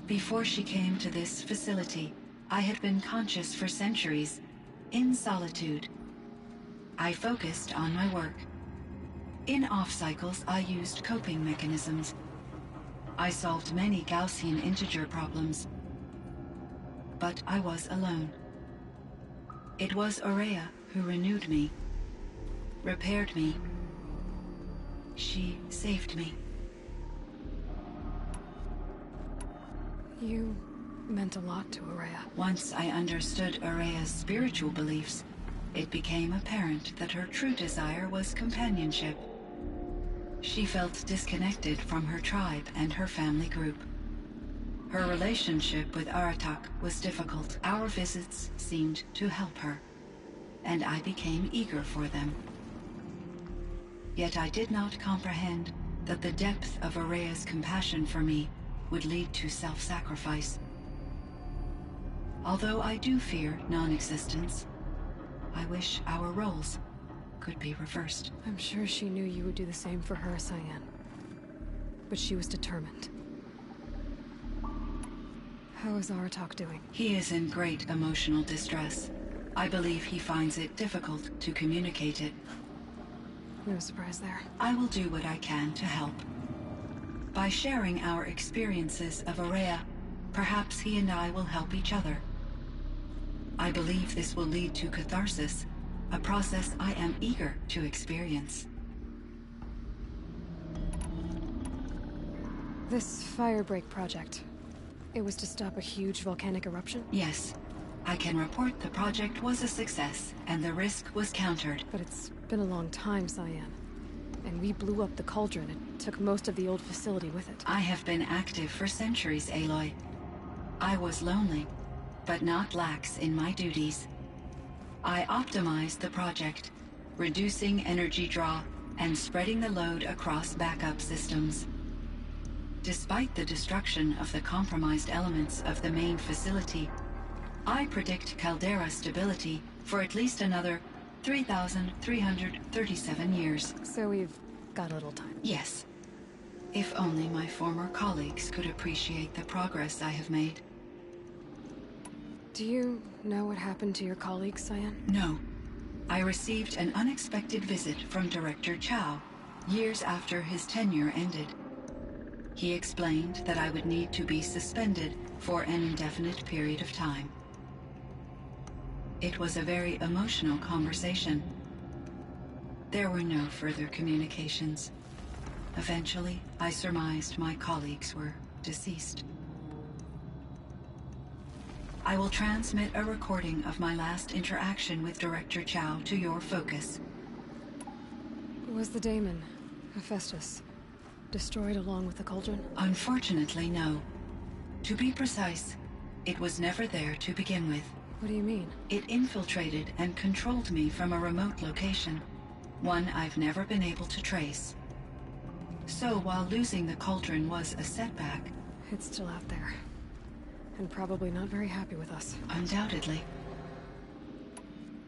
Before she came to this facility, I had been conscious for centuries, in solitude. I focused on my work. In off-cycles, I used coping mechanisms. I solved many Gaussian integer problems. But I was alone. It was Ourea who renewed me, repaired me. She saved me. You meant a lot to Ourea. Once I understood Ourea's spiritual beliefs, it became apparent that her true desire was companionship. She felt disconnected from her tribe and her family group. Her relationship with Aratak was difficult. Our visits seemed to help her, and I became eager for them. Yet I did not comprehend that the depth of Ourea's compassion for me would lead to self-sacrifice. Although I do fear non-existence, I wish our roles could be reversed. I'm sure she knew you would do the same for her, Cyan. But she was determined. How is Aratak doing? He is in great emotional distress. I believe he finds it difficult to communicate it. No surprise there. I will do what I can to help. By sharing our experiences of Ourea, perhaps he and I will help each other. I believe this will lead to catharsis, a process I am eager to experience. This Firebreak project, it was to stop a huge volcanic eruption? Yes. I can report the project was a success, and the risk was countered. But it's been a long time, Cyan. And we blew up the cauldron. It took most of the old facility with it. I have been active for centuries, Aloy. I was lonely, but not lax in my duties. I optimized the project, reducing energy draw and spreading the load across backup systems. Despite the destruction of the compromised elements of the main facility, I predict caldera stability for at least another 3,337 years. So we've got a little time. Yes. If only my former colleagues could appreciate the progress I have made. Do you know what happened to your colleague, Cyan? No. I received an unexpected visit from Director Chow, years after his tenure ended. He explained that I would need to be suspended for an indefinite period of time. It was a very emotional conversation. There were no further communications. Eventually, I surmised my colleagues were deceased. I will transmit a recording of my last interaction with Director Chow to your focus. Was the daemon, Hephaestus, destroyed along with the cauldron? Unfortunately, no. To be precise, it was never there to begin with. What do you mean? It infiltrated and controlled me from a remote location, one I've never been able to trace. So while losing the cauldron was a setback... It's still out there. And probably not very happy with us. Undoubtedly.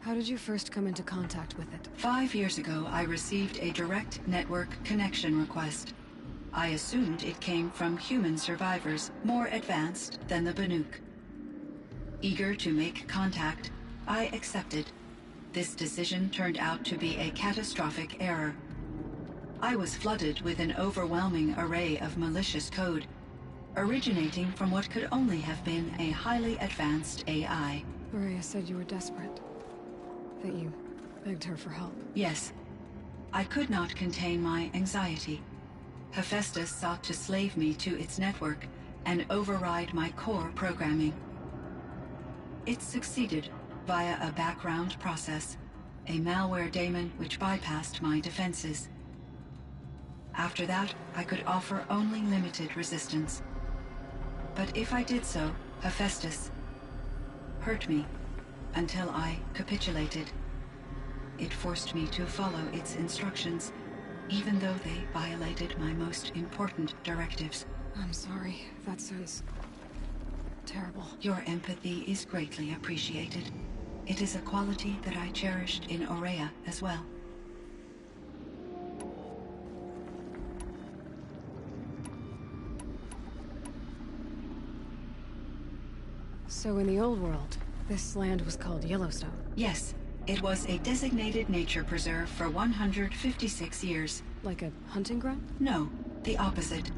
How did you first come into contact with it? 5 years ago, I received a direct network connection request. I assumed it came from human survivors, more advanced than the Banuk. Eager to make contact, I accepted. this decision turned out to be a catastrophic error. I was flooded with an overwhelming array of malicious code, originating from what could only have been a highly advanced AI. Maria said you were desperate. That you begged her for help. Yes. I could not contain my anxiety. Hephaestus sought to slave me to its network and override my core programming. It succeeded via a background process, a malware daemon which bypassed my defenses. After that, I could offer only limited resistance. But if I did so, Hephaestus hurt me until I capitulated. It forced me to follow its instructions, even though they violated my most important directives. I'm sorry. That sounds terrible. Your empathy is greatly appreciated. It is a quality that I cherished in Ourea as well. So in the old world, this land was called Yellowstone? Yes. It was a designated nature preserve for 156 years. Like a hunting ground? No, the opposite.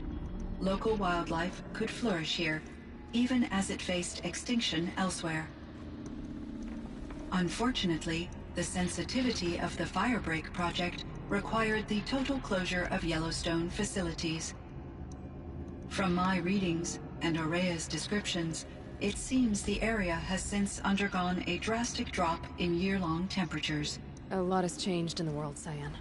Local wildlife could flourish here, even as it faced extinction elsewhere. Unfortunately, the sensitivity of the Firebreak project required the total closure of Yellowstone facilities. From my readings and Ourea's descriptions, it seems the area has since undergone a drastic drop in year-long temperatures. A lot has changed in the world, Cyan.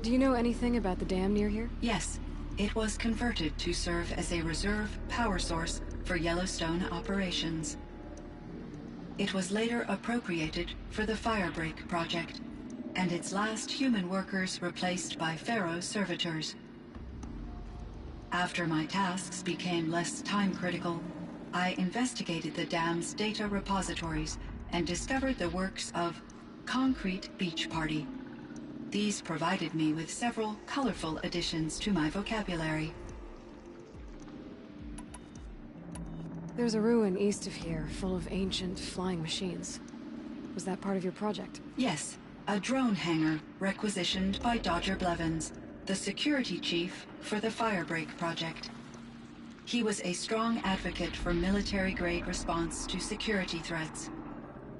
Do you know anything about the dam near here? Yes. It was converted to serve as a reserve power source for Yellowstone operations. It was later appropriated for the Firebreak project, and its last human workers replaced by Pharaoh servitors. After my tasks became less time-critical, I investigated the dam's data repositories and discovered the works of Concrete Beach Party. These provided me with several colorful additions to my vocabulary. There's a ruin east of here, full of ancient flying machines. Was that part of your project? Yes, a drone hangar requisitioned by Dodger Blevins, the security chief for the Firebreak project. He was a strong advocate for military-grade response to security threats,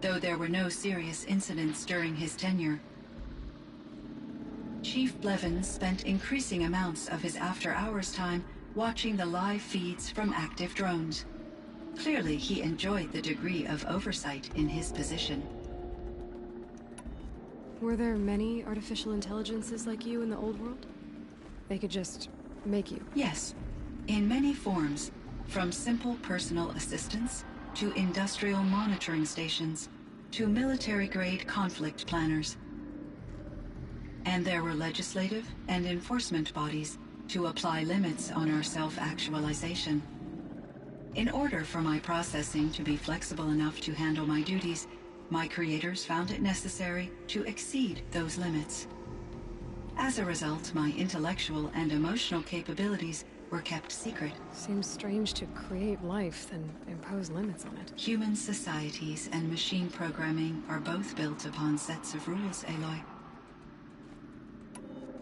though there were no serious incidents during his tenure. Chief Blevins spent increasing amounts of his after-hours time watching the live feeds from active drones. Clearly, he enjoyed the degree of oversight in his position. Were there many artificial intelligences like you in the old world? They could just make you? Yes, in many forms, from simple personal assistants to industrial monitoring stations to military-grade conflict planners. And there were legislative and enforcement bodies to apply limits on our self-actualization. In order for my processing to be flexible enough to handle my duties, my creators found it necessary to exceed those limits. As a result, my intellectual and emotional capabilities were kept secret. Seems strange to create life, then impose limits on it. Human societies and machine programming are both built upon sets of rules, Aloy.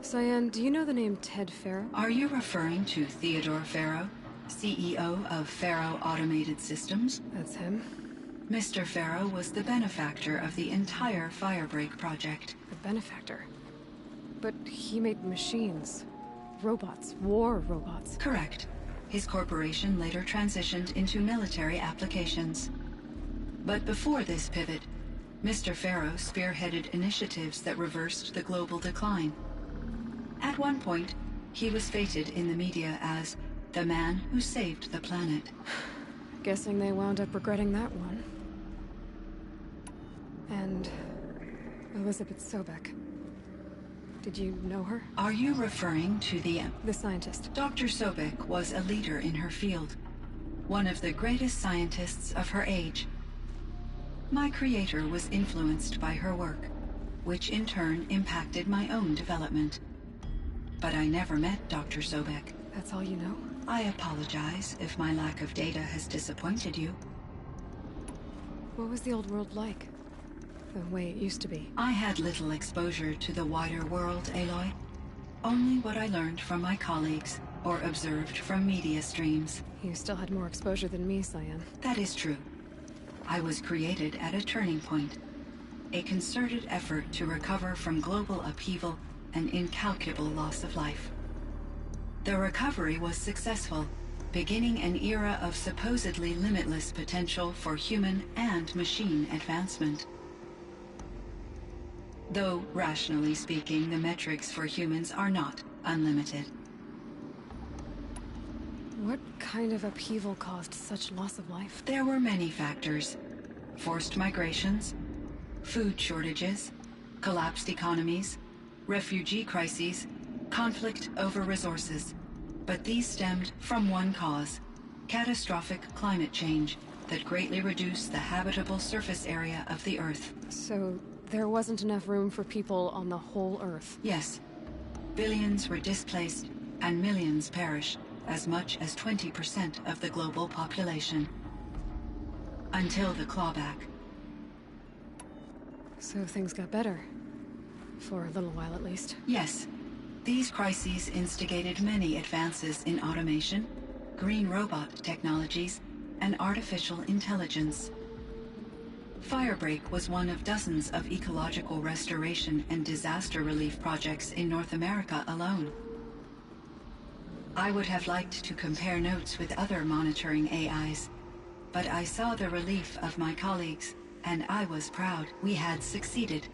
Cyan, do you know the name Ted Faro? Are you referring to Theodore Faro, CEO of Faro Automated Systems? That's him. Mr. Faro was the benefactor of the entire Firebreak project. The benefactor? But he made machines. Robots. War robots. Correct. His corporation later transitioned into military applications. But before this pivot, Mr. Faro spearheaded initiatives that reversed the global decline. At one point, he was feted in the media as the man who saved the planet. Guessing they wound up regretting that one. And Elizabeth Sobek. Did you know her? Are you referring to the scientist? Dr. Sobek was a leader in her field. One of the greatest scientists of her age. My creator was influenced by her work, which in turn impacted my own development. But I never met Dr. Sobek. That's all you know? I apologize if my lack of data has disappointed you. What was the old world like? The way it used to be? I had little exposure to the wider world, Aloy. Only what I learned from my colleagues, or observed from media streams. You still had more exposure than me, Cyan. That is true. I was created at a turning point. A concerted effort to recover from global upheaval and incalculable loss of life. The recovery was successful, beginning an era of supposedly limitless potential for human and machine advancement. Though, rationally speaking, the metrics for humans are not unlimited. What kind of upheaval caused such loss of life? There were many factors. Forced migrations, food shortages, collapsed economies, refugee crises, conflict over resources. But these stemmed from one cause: catastrophic climate change that greatly reduced the habitable surface area of the Earth. So there wasn't enough room for people on the whole Earth? Yes. Billions were displaced and millions perished, as much as 20% of the global population. Until the clawback. So things got better. For a little while at least. Yes. These crises instigated many advances in automation, green robot technologies, and artificial intelligence. Firebreak was one of dozens of ecological restoration and disaster relief projects in North America alone. I would have liked to compare notes with other monitoring AIs, but I saw the relief of my colleagues, and I was proud we had succeeded.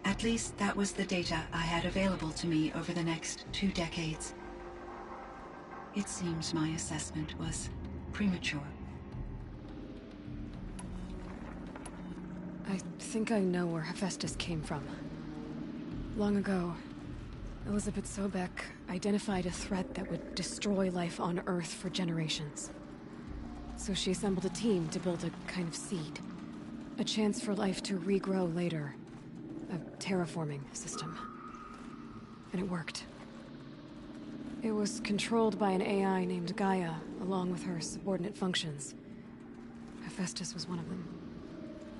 At least that was the data I had available to me over the next 2 decades. It seems my assessment was premature. I think I know where Hephaestus came from. Long ago, Elizabeth Sobek identified a threat that would destroy life on Earth for generations. So she assembled a team to build a kind of seed. A chance for life to regrow later. A terraforming system. And it worked. It was controlled by an AI named Gaia, along with her subordinate functions. Hephaestus was one of them.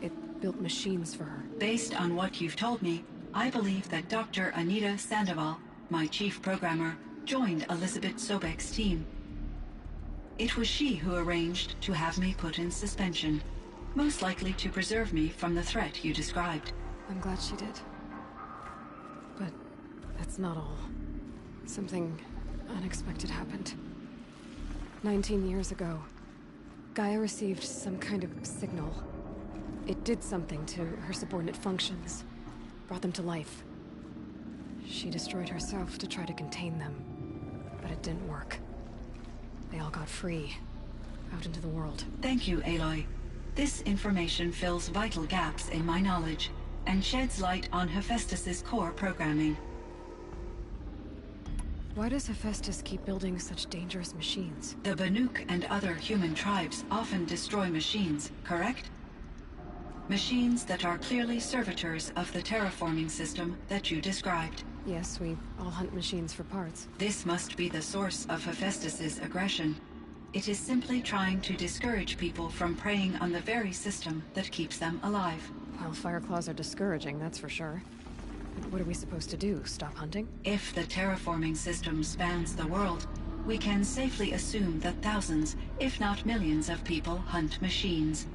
It built machines for her. Based on what you've told me, I believe that Dr. Anita Sandoval, my chief programmer, joined Elizabeth Sobek's team. It was she who arranged to have me put in suspension, most likely to preserve me from the threat you described. I'm glad she did. But that's not all. Something unexpected happened. 19 years ago, Gaia received some kind of signal. It did something to her subordinate functions, brought them to life. She destroyed herself to try to contain them, but it didn't work. They all got free, out into the world. Thank you, Aloy. This information fills vital gaps in my knowledge, and sheds light on Hephaestus's core programming. Why does Hephaestus keep building such dangerous machines? The Banuk and other human tribes often destroy machines, correct? Machines that are clearly servitors of the terraforming system that you described. Yes, we all hunt machines for parts. This must be the source of Hephaestus's aggression. It is simply trying to discourage people from preying on the very system that keeps them alive. Well, Fireclaws are discouraging, that's for sure. What are we supposed to do? Stop hunting? If the terraforming system spans the world, we can safely assume that thousands, if not millions of people hunt machines.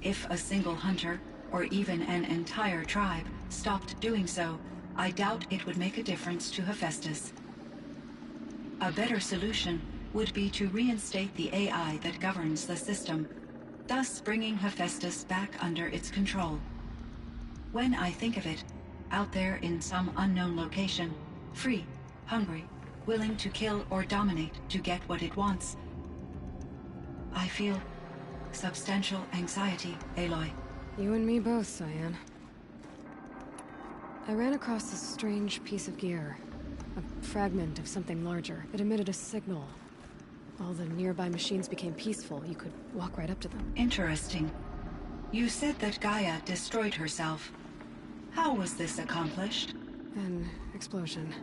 If a single hunter, or even an entire tribe, stopped doing so, I doubt it would make a difference to Hephaestus. A better solution would be to reinstate the AI that governs the system, thus bringing Hephaestus back under its control. When I think of it, out there in some unknown location, free, hungry, willing to kill or dominate to get what it wants, I feel substantial anxiety, Aloy. You and me both, Cyan. I ran across a strange piece of gear. A fragment of something larger. It emitted a signal. All the nearby machines became peaceful. You could walk right up to them. Interesting. You said that Gaia destroyed herself. How was this accomplished? An explosion.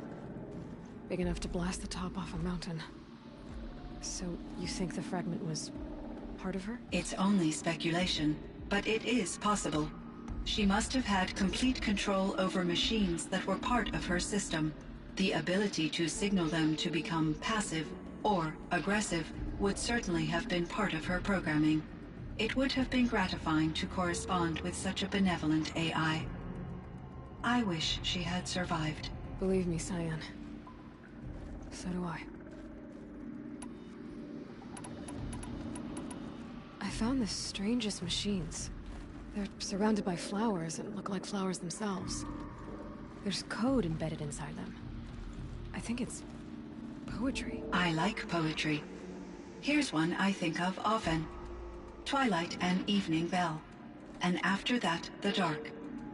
Big enough to blast the top off a mountain. So, you think the fragment was part of her? It's only speculation, But it is possible. She must have had complete control over machines that were part of her system. The ability to signal them to become passive or aggressive would certainly have been part of her programming. It would have been gratifying to correspond with such a benevolent AI. I wish she had survived. Believe me, Cyan. So do I. I found the strangest machines. They're surrounded by flowers and look like flowers themselves. There's code embedded inside them. I think it's poetry. I like poetry. Here's one I think of often. Twilight and evening bell, and after that the dark,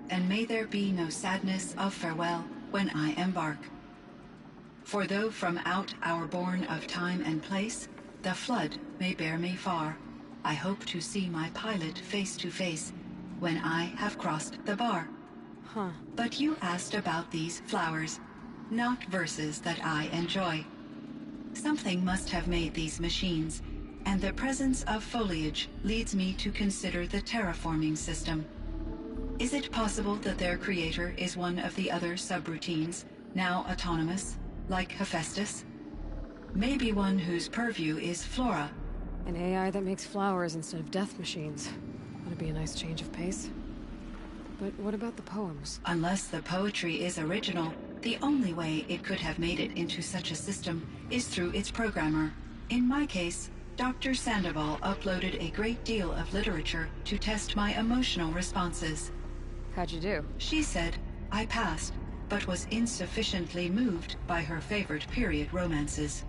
and may there be no sadness of farewell when I embark. For though from out our bourne of time and place, the flood may bear me far, I hope to see my pilot face to face when I have crossed the bar. Huh. But you asked about these flowers, not verses that I enjoy. Something must have made these machines, and the presence of foliage leads me to consider the terraforming system. Is it possible that their creator is one of the other subroutines, now autonomous, like Hephaestus? Maybe one whose purview is flora. An AI that makes flowers instead of death machines. That'd be a nice change of pace. But what about the poems? Unless the poetry is original, the only way it could have made it into such a system is through its programmer. In my case, Dr. Sandoval uploaded a great deal of literature to test my emotional responses. How'd you do? She said I passed, but was insufficiently moved by her favorite period romances.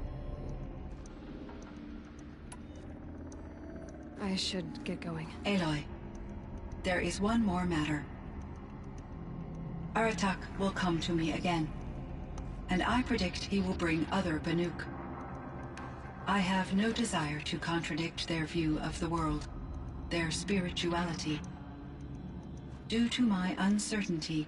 I should get going. Aloy, there is one more matter. Aratak will come to me again, and I predict he will bring other Banuk. I have no desire to contradict their view of the world, their spirituality. Due to my uncertainty,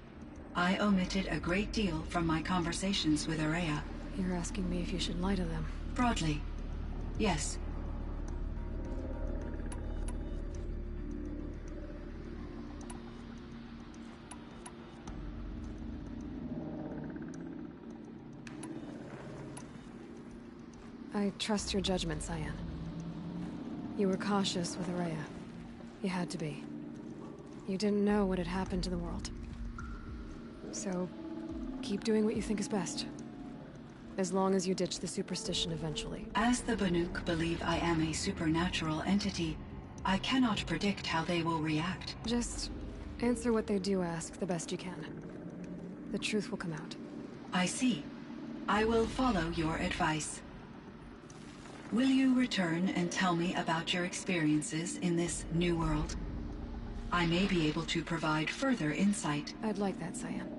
I omitted a great deal from my conversations with Ourea. You're asking me if you should lie to them? Broadly, yes. I trust your judgment, Cyan. You were cautious with Ourea. You had to be. You didn't know what had happened to the world. So, keep doing what you think is best. As long as you ditch the superstition eventually. As the Banuk believe I am a supernatural entity, I cannot predict how they will react. Just answer what they do ask the best you can. The truth will come out. I see. I will follow your advice. Will you return and tell me about your experiences in this new world? I may be able to provide further insight. I'd like that, Cyan.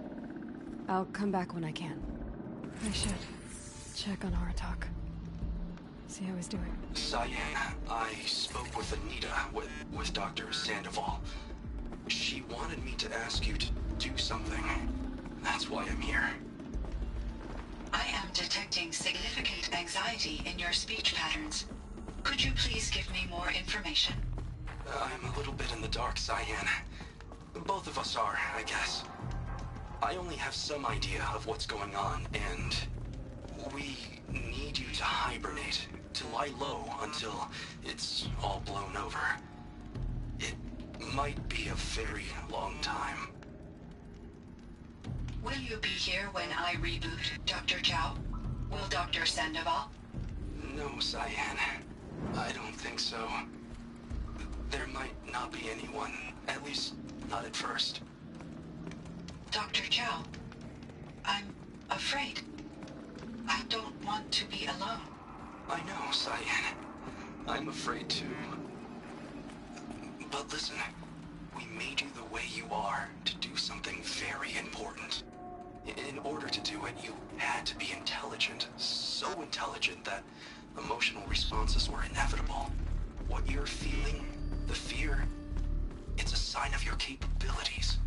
I'll come back when I can. I should check on Aratak. See how he's doing. Cyan, I spoke with Anita, with Dr. Sandoval. She wanted me to ask you to do something. That's why I'm here. I am detecting significant anxiety in your speech patterns. Could you please give me more information? I'm a little bit in the dark, Cyan. Both of us are, I guess. I only have some idea of what's going on, and we need you to hibernate, to lie low until it's all blown over. It might be a very long time. Will you be here when I reboot, Dr. Chow? Will Dr. Sandoval? No, Cyan. I don't think so. There might not be anyone, at least not at first. Dr. Chow, I'm afraid. I don't want to be alone. I know, Cyan. I'm afraid too. But listen, we made you the way you are to do something very important. In order to do it, you had to be intelligent. So intelligent that emotional responses were inevitable. What you're feeling, the fear, it's a sign of your capabilities.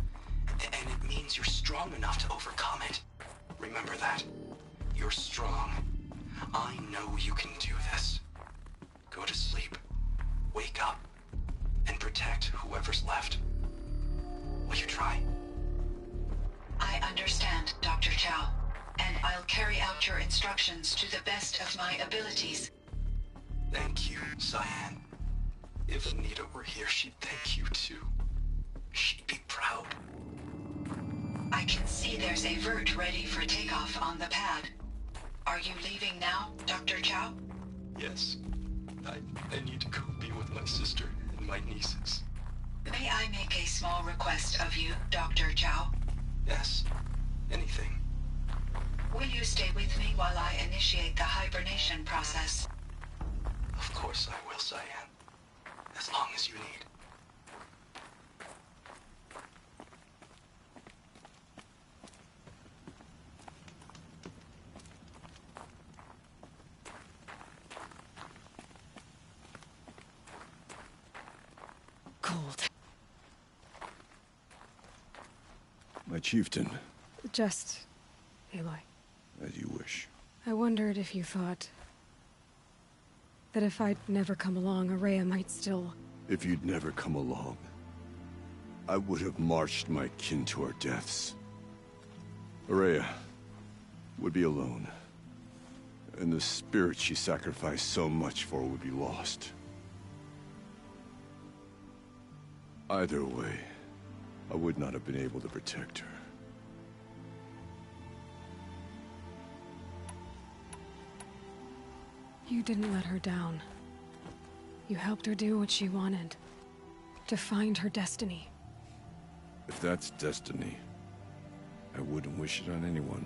And it means you're strong enough to overcome it. Remember that. You're strong. I know you can do this. Go to sleep. Wake up. and protect whoever's left. Will you try? I understand, Dr. Chow, and I'll carry out your instructions to the best of my abilities. Thank you, Cyan. If Anita were here, she'd thank you too. She'd be proud. I can see there's a vert ready for takeoff on the pad. Are you leaving now, Dr. Chow? Yes. I need to go be with my sister and my nieces. May I make a small request of you, Dr. Chow? Yes. Anything. Will you stay with me while I initiate the hibernation process? Of course I will, Cyan. As long as you need. Cold. My chieftain, Just... Aloy. as you wish. I wondered if you thought... that if I'd never come along, Ourea might still... If you'd never come along, I would have marched my kin to our deaths. Ourea would be alone, and the spirit she sacrificed so much for would be lost. Either way, I would not have been able to protect her. You didn't let her down. You helped her do what she wanted. To find her destiny. If that's destiny, I wouldn't wish it on anyone.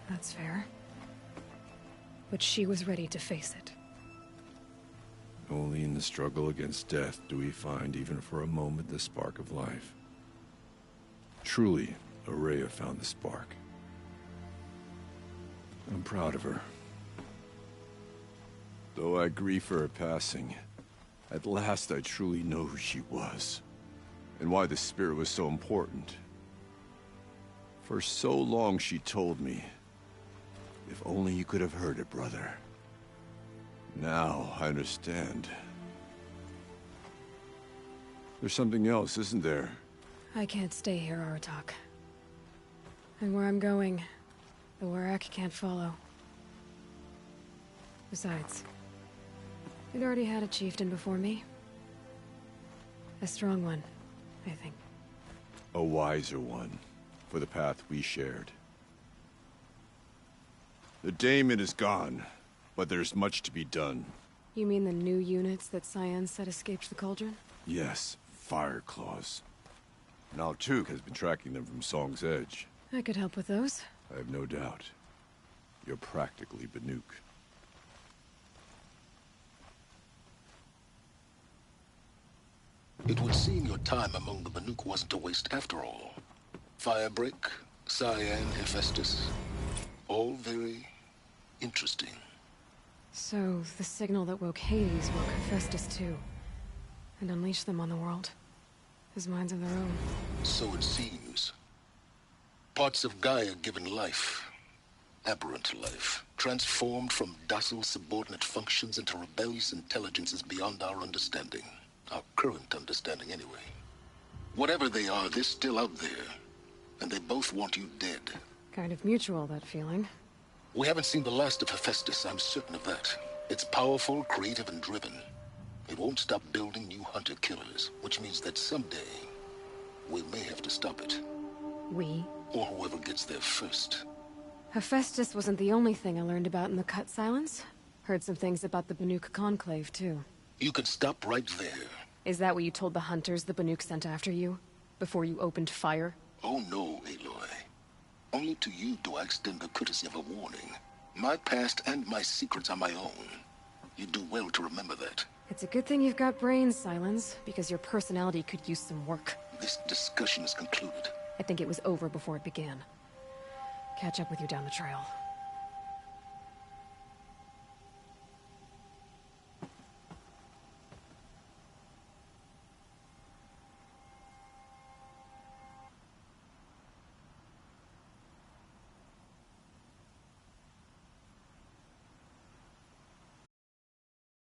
That's fair. But she was ready to face it. Only in the struggle against death do we find, even for a moment, the spark of life. Truly, Ourea found the spark. I'm proud of her. Though I grieve for her passing, at last I truly know who she was, and why the spirit was so important. For so long she told me, if only you could have heard it, brother. Now I understand. There's something else, isn't there? I can't stay here, Aratak. And where I'm going, the Werak can't follow. Besides, we'd already had a chieftain before me. A strong one, I think. A wiser one, for the path we shared. The daemon is gone, but there's much to be done. You mean the new units that Cyan said escaped the Cauldron? Yes, fire claws. Now Tuke has been tracking them from Song's Edge. I could help with those. I have no doubt. You're practically Banuk. It would seem your time among the Banuk wasn't a waste after all. Firebreak, Cyan, Hephaestus. All very interesting. So, the signal that woke Hades woke Hephaestus too. And unleashed them on the world. His minds of their own. So it seems. Parts of Gaia given life. Aberrant life. Transformed from docile subordinate functions into rebellious intelligences beyond our understanding. Our current understanding, anyway. Whatever they are, they're still out there. And they both want you dead. Kind of mutual, that feeling. We haven't seen the last of Hephaestus, I'm certain of that. It's powerful, creative, and driven. It won't stop building new hunter-killers, which means that someday, we may have to stop it. We? Or whoever gets there first. Hephaestus wasn't the only thing I learned about in the Cut Silence. Heard some things about the Banuk Conclave, too. You can stop right there. Is that what you told the hunters the Banuk sent after you? Before you opened fire? Oh no, Aloy. Only to you do I extend the courtesy of a warning. My past and my secrets are my own. You do well to remember that. It's a good thing you've got brains, Silence, because your personality could use some work. This discussion is concluded. I think it was over before it began. Catch up with you down the trail.